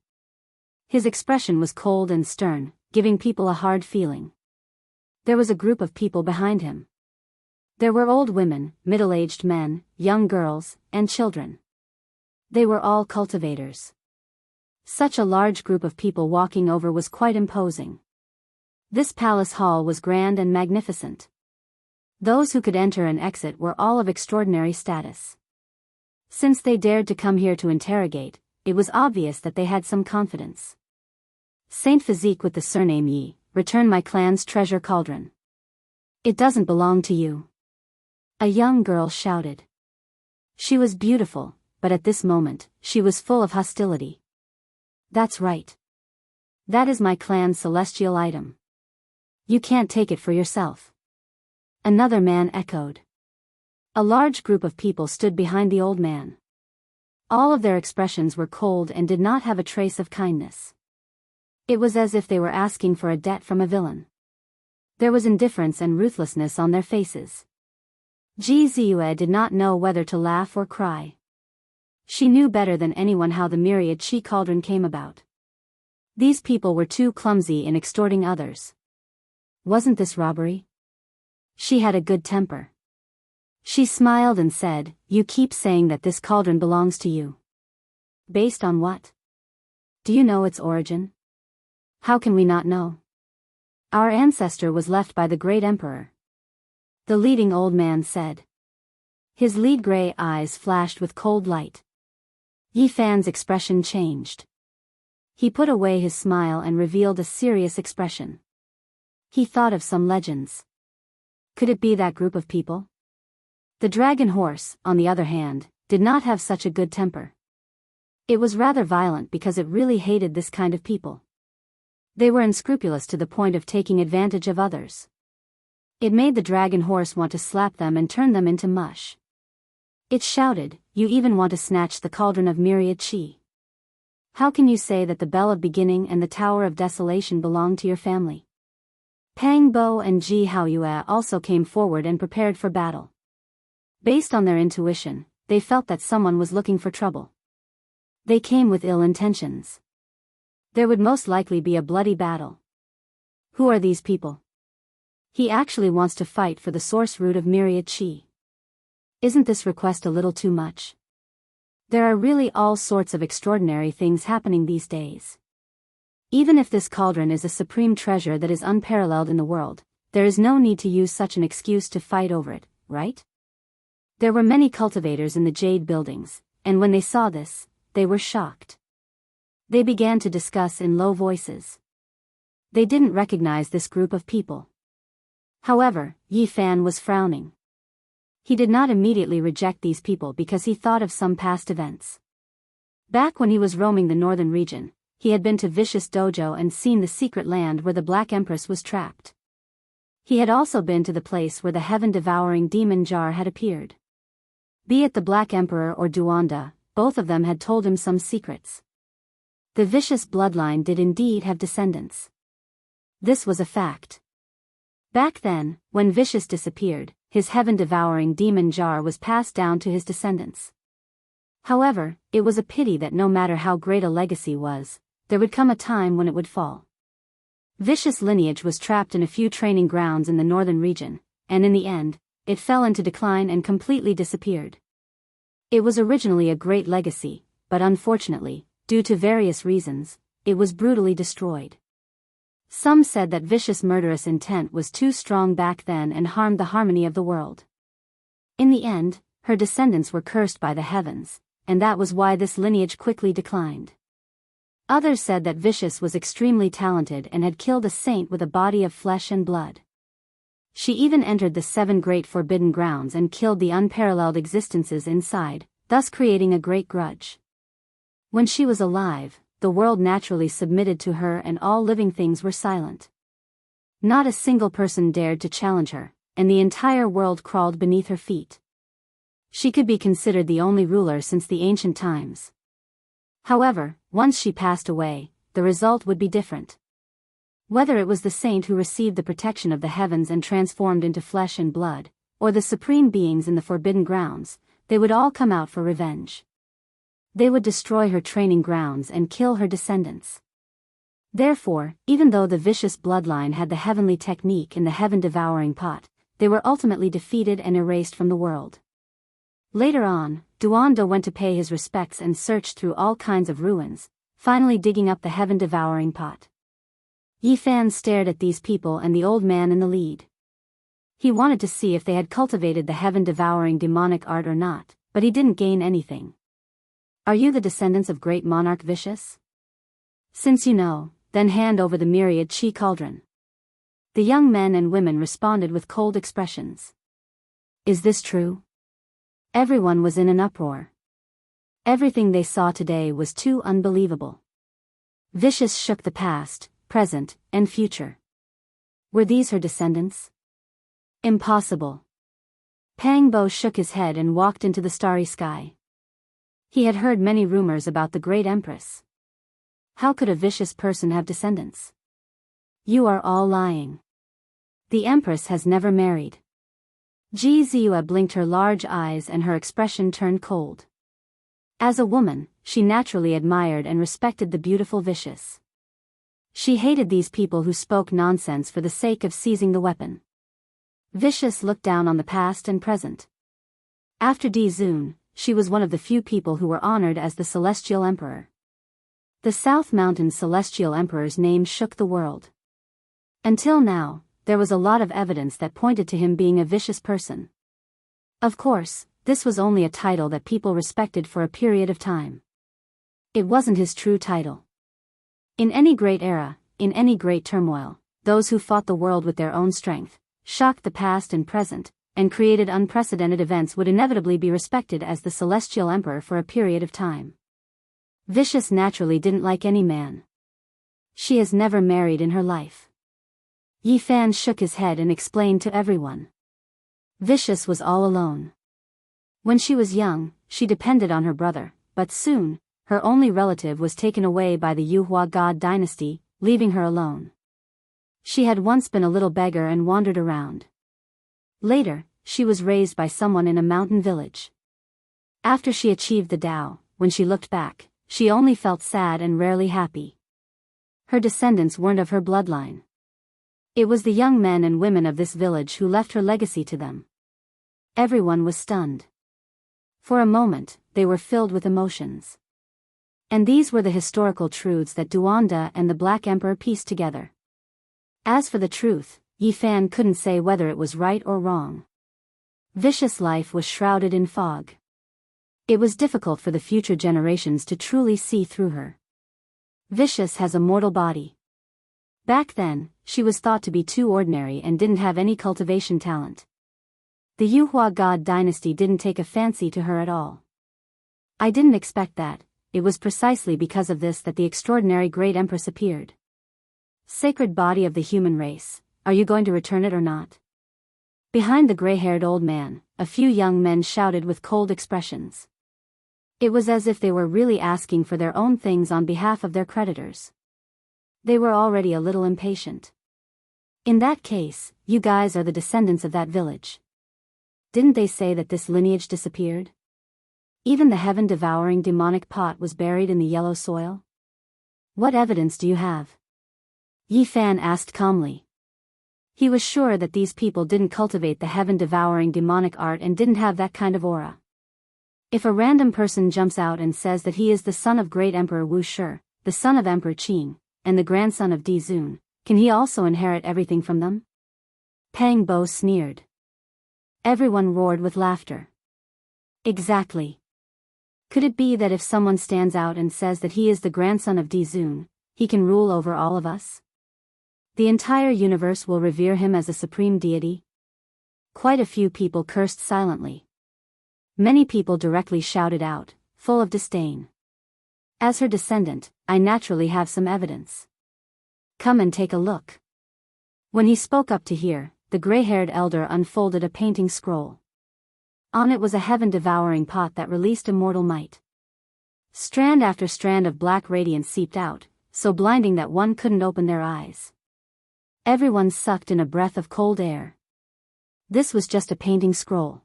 His expression was cold and stern, giving people a hard feeling. There was a group of people behind him. There were old women, middle-aged men, young girls, and children. They were all cultivators. Such a large group of people walking over was quite imposing. This palace hall was grand and magnificent. Those who could enter and exit were all of extraordinary status. Since they dared to come here to interrogate, it was obvious that they had some confidence. Saint Physique with the surname Yi, return my clan's treasure cauldron. It doesn't belong to you. A young girl shouted. She was beautiful, but at this moment, she was full of hostility. That's right. That is my clan's celestial item. You can't take it for yourself. Another man echoed. A large group of people stood behind the old man. All of their expressions were cold and did not have a trace of kindness. It was as if they were asking for a debt from a villain. There was indifference and ruthlessness on their faces. Ji Ziyue did not know whether to laugh or cry. She knew better than anyone how the myriad Qi cauldron came about. These people were too clumsy in extorting others. Wasn't this robbery? She had a good temper. She smiled and said, "You keep saying that this cauldron belongs to you. Based on what? Do you know its origin? How can we not know? Our ancestor was left by the great emperor." The leading old man said. His lead gray eyes flashed with cold light. Yi Fan's expression changed. He put away his smile and revealed a serious expression. He thought of some legends. Could it be that group of people? The dragon horse, on the other hand, did not have such a good temper. It was rather violent because it really hated this kind of people. They were unscrupulous to the point of taking advantage of others. It made the dragon horse want to slap them and turn them into mush. It shouted, "You even want to snatch the cauldron of myriad Qi. How can you say that the Bell of Beginning and the Tower of Desolation belong to your family?" Pang Bo and Ji Haoyue also came forward and prepared for battle. Based on their intuition, they felt that someone was looking for trouble. They came with ill intentions. There would most likely be a bloody battle. Who are these people? He actually wants to fight for the source root of myriad Qi. Isn't this request a little too much? There are really all sorts of extraordinary things happening these days. Even if this cauldron is a supreme treasure that is unparalleled in the world, there is no need to use such an excuse to fight over it, right? There were many cultivators in the jade buildings, and when they saw this, they were shocked. They began to discuss in low voices. They didn't recognize this group of people. However, Yi Fan was frowning. He did not immediately reject these people because he thought of some past events. Back when he was roaming the northern region, he had been to Vicious Dojo and seen the secret land where the Black Empress was trapped. He had also been to the place where the heaven-devouring demon jar had appeared. Be it the Black Emperor or Duanda, both of them had told him some secrets. The vicious bloodline did indeed have descendants. This was a fact. Back then, when Vicious disappeared, his heaven-devouring demon jar was passed down to his descendants. However, it was a pity that no matter how great a legacy was, there would come a time when it would fall. Vicious lineage was trapped in a few training grounds in the northern region, and in the end, it fell into decline and completely disappeared. It was originally a great legacy, but unfortunately, due to various reasons, it was brutally destroyed. Some said that Vicious' murderous intent was too strong back then and harmed the harmony of the world. In the end, her descendants were cursed by the heavens, and that was why this lineage quickly declined. Others said that Vicious was extremely talented and had killed a saint with a body of flesh and blood. She even entered the 7 great forbidden grounds and killed the unparalleled existences inside, thus creating a great grudge. When she was alive, the world naturally submitted to her and all living things were silent. Not a single person dared to challenge her, and the entire world crawled beneath her feet. She could be considered the only ruler since the ancient times. However, once she passed away, the result would be different. Whether it was the saint who received the protection of the heavens and transformed into flesh and blood, or the supreme beings in the forbidden grounds, they would all come out for revenge. They would destroy her training grounds and kill her descendants. Therefore, even though the vicious bloodline had the heavenly technique in the heaven-devouring pot, they were ultimately defeated and erased from the world. Later on, Duanda went to pay his respects and searched through all kinds of ruins, finally digging up the heaven-devouring pot. Yi Fan stared at these people and the old man in the lead. He wanted to see if they had cultivated the heaven-devouring demonic art or not, but he didn't gain anything. Are you the descendants of great monarch Vicious? Since you know, then hand over the myriad chi cauldron. The young men and women responded with cold expressions. Is this true? Everyone was in an uproar. Everything they saw today was too unbelievable. Vicious shook the past, present, and future. Were these her descendants? Impossible. Pang Bo shook his head and walked into the starry sky. He had heard many rumors about the great empress. How could a vicious person have descendants? You are all lying. The empress has never married. Ji Ziyue blinked her large eyes and her expression turned cold. As a woman, she naturally admired and respected the beautiful Vicious. She hated these people who spoke nonsense for the sake of seizing the weapon. Vicious looked down on the past and present. After Di Zun, she was one of the few people who were honored as the Celestial Emperor. The South Mountain Celestial Emperor's name shook the world. Until now, there was a lot of evidence that pointed to him being a vicious person. Of course, this was only a title that people respected for a period of time. It wasn't his true title. In any great era, in any great turmoil, those who fought the world with their own strength, shocked the past and present, and created unprecedented events would inevitably be respected as the Celestial Emperor for a period of time. Vicious naturally didn't like any man. She has never married in her life. Yi Fan shook his head and explained to everyone. Vicious was all alone. When she was young, she depended on her brother, but soon, her only relative was taken away by the Yuhua God dynasty, leaving her alone. She had once been a little beggar and wandered around. Later, she was raised by someone in a mountain village. After she achieved the Tao, when she looked back, she only felt sad and rarely happy. Her descendants weren't of her bloodline. It was the young men and women of this village who left her legacy to them. Everyone was stunned. For a moment, they were filled with emotions. And these were the historical truths that Duanda and the Black Emperor pieced together. As for the truth, Yi Fan couldn't say whether it was right or wrong. Vicious life was shrouded in fog. It was difficult for the future generations to truly see through her. Vicious has a mortal body. Back then, she was thought to be too ordinary and didn't have any cultivation talent. The Yuhua God dynasty didn't take a fancy to her at all. I didn't expect that. It was precisely because of this that the extraordinary great empress appeared. Sacred body of the human race, are you going to return it or not? Behind the gray-haired old man, a few young men shouted with cold expressions. It was as if they were really asking for their own things on behalf of their creditors. They were already a little impatient. In that case, you guys are the descendants of that village. Didn't they say that this lineage disappeared? Even the heaven-devouring demonic pot was buried in the yellow soil? What evidence do you have? Yi Fan asked calmly. He was sure that these people didn't cultivate the heaven-devouring demonic art and didn't have that kind of aura. If a random person jumps out and says that he is the son of great Emperor Wu Shi, the son of Emperor Qing, and the grandson of Di Zun, can he also inherit everything from them? Pang Bo sneered. Everyone roared with laughter. Exactly. Could it be that if someone stands out and says that he is the grandson of Di Zun, he can rule over all of us? The entire universe will revere him as a supreme deity? Quite a few people cursed silently. Many people directly shouted out, full of disdain. As her descendant, I naturally have some evidence. Come and take a look. When he spoke up to hear, the gray-haired elder unfolded a painting scroll. On it was a heaven-devouring pot that released immortal might. Strand after strand of black radiance seeped out, so blinding that one couldn't open their eyes. Everyone sucked in a breath of cold air. This was just a painting scroll.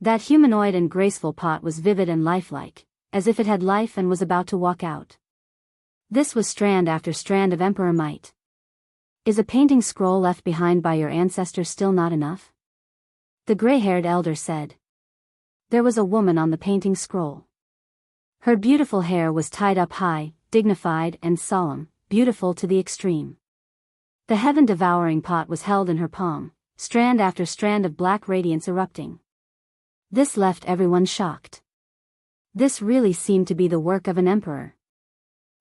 That humanoid and graceful pot was vivid and lifelike, as if it had life and was about to walk out. This was strand after strand of emperor might. Is a painting scroll left behind by your ancestors still not enough? The gray-haired elder said. There was a woman on the painting scroll. Her beautiful hair was tied up high, dignified and solemn, beautiful to the extreme. The heaven-devouring pot was held in her palm, strand after strand of black radiance erupting. This left everyone shocked. This really seemed to be the work of an emperor.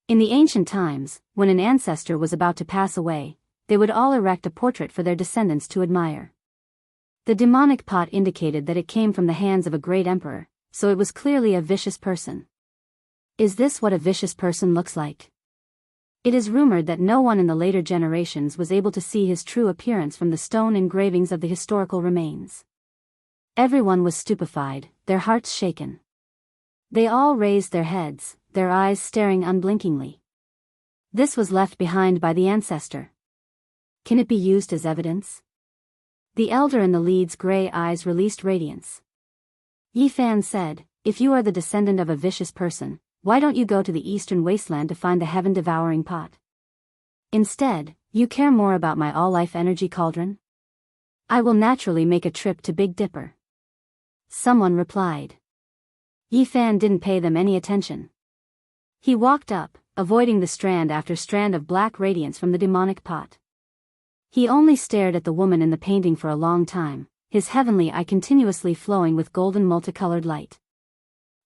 In the ancient times, when an ancestor was about to pass away, they would all erect a portrait for their descendants to admire. The demonic pot indicated that it came from the hands of a great emperor, so it was clearly a vicious person. Is this what a vicious person looks like? It is rumored that no one in the later generations was able to see his true appearance from the stone engravings of the historical remains. Everyone was stupefied, their hearts shaken. They all raised their heads, their eyes staring unblinkingly. This was left behind by the ancestor. Can it be used as evidence? The elder in the lead's gray eyes released radiance. Yi Fan said, "If you are the descendant of a vicious person, why don't you go to the eastern wasteland to find the heaven-devouring pot? Instead, you care more about my all-life energy cauldron? I will naturally make a trip to Big Dipper." Someone replied. Yi Fan didn't pay them any attention. He walked up, avoiding the strand after strand of black radiance from the demonic pot. He only stared at the woman in the painting for a long time, his heavenly eye continuously flowing with golden multicolored light.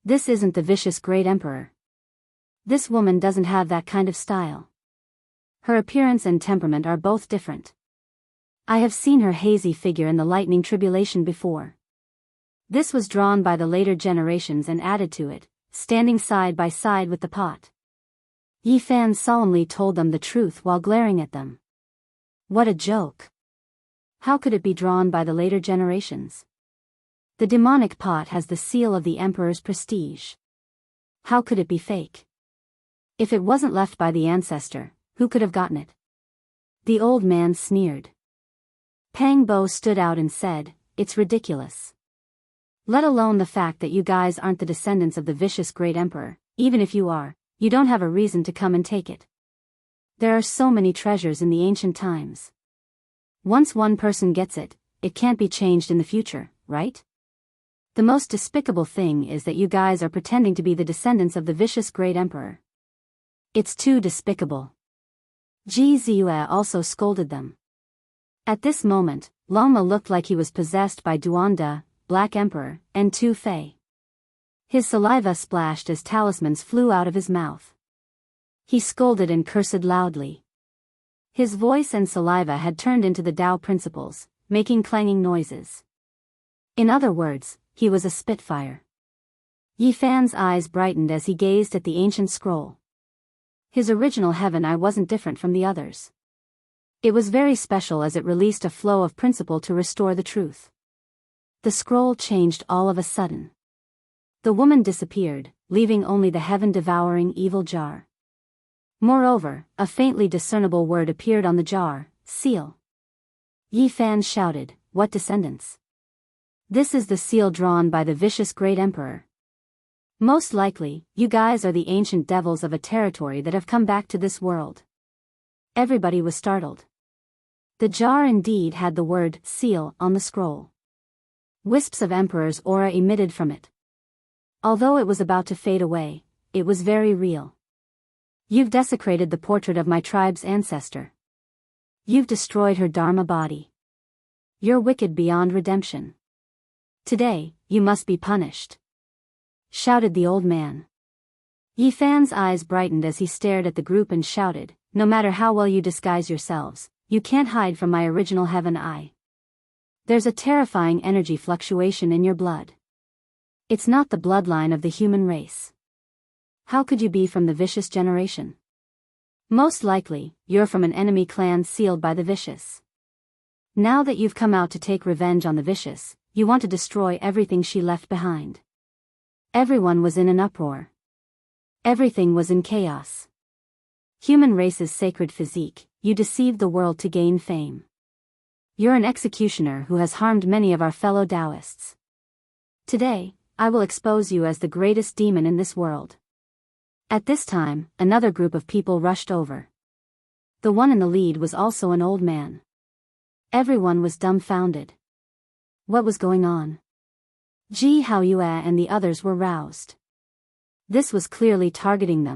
This isn't the vicious great emperor. This woman doesn't have that kind of style. Her appearance and temperament are both different. I have seen her hazy figure in the lightning tribulation before. This was drawn by the later generations and added to it, standing side by side with the pot. Yi Fan solemnly told them the truth while glaring at them. What a joke! How could it be drawn by the later generations? The demonic pot has the seal of the emperor's prestige. How could it be fake? If it wasn't left by the ancestor, who could have gotten it? The old man sneered. Pang Bo stood out and said, "It's ridiculous. Let alone the fact that you guys aren't the descendants of the vicious great emperor. Even if you are, you don't have a reason to come and take it. There are so many treasures in the ancient times. Once one person gets it, it can't be changed in the future, right? The most despicable thing is that you guys are pretending to be the descendants of the vicious great emperor. It's too despicable." Ji Ziyue also scolded them. At this moment, Lama looked like he was possessed by Duanda, Black Emperor, and Tu Fei. His saliva splashed as talismans flew out of his mouth. He scolded and cursed loudly. His voice and saliva had turned into the Tao principles, making clanging noises. In other words, he was a spitfire. Yi Fan's eyes brightened as he gazed at the ancient scroll. His original heaven eye wasn't different from the others. It was very special as it released a flow of principle to restore the truth. The scroll changed all of a sudden. The woman disappeared, leaving only the heaven-devouring evil jar. Moreover, a faintly discernible word appeared on the jar, seal. Yi Fan shouted, "What descendants? This is the seal drawn by the vicious great emperor. Most likely, you guys are the ancient devils of a territory that have come back to this world." Everybody was startled. The jar indeed had the word seal on the scroll. Wisps of emperor's aura emitted from it. Although it was about to fade away, it was very real. "You've desecrated the portrait of my tribe's ancestor. You've destroyed her Dharma body. You're wicked beyond redemption. Today, you must be punished," shouted the old man. Yi Fan's eyes brightened as he stared at the group and shouted, "No matter how well you disguise yourselves, you can't hide from my original heaven eye. There's a terrifying energy fluctuation in your blood. It's not the bloodline of the human race. How could you be from the vicious generation? Most likely, you're from an enemy clan sealed by the vicious. Now that you've come out to take revenge on the vicious, you want to destroy everything she left behind." Everyone was in an uproar. Everything was in chaos. Human race's sacred physique, you deceived the world to gain fame. You're an executioner who has harmed many of our fellow Taoists. Today, I will expose you as the greatest demon in this world. At this time, another group of people rushed over. The one in the lead was also an old man. Everyone was dumbfounded. What was going on? Ji Haoyue and the others were roused. This was clearly targeting them.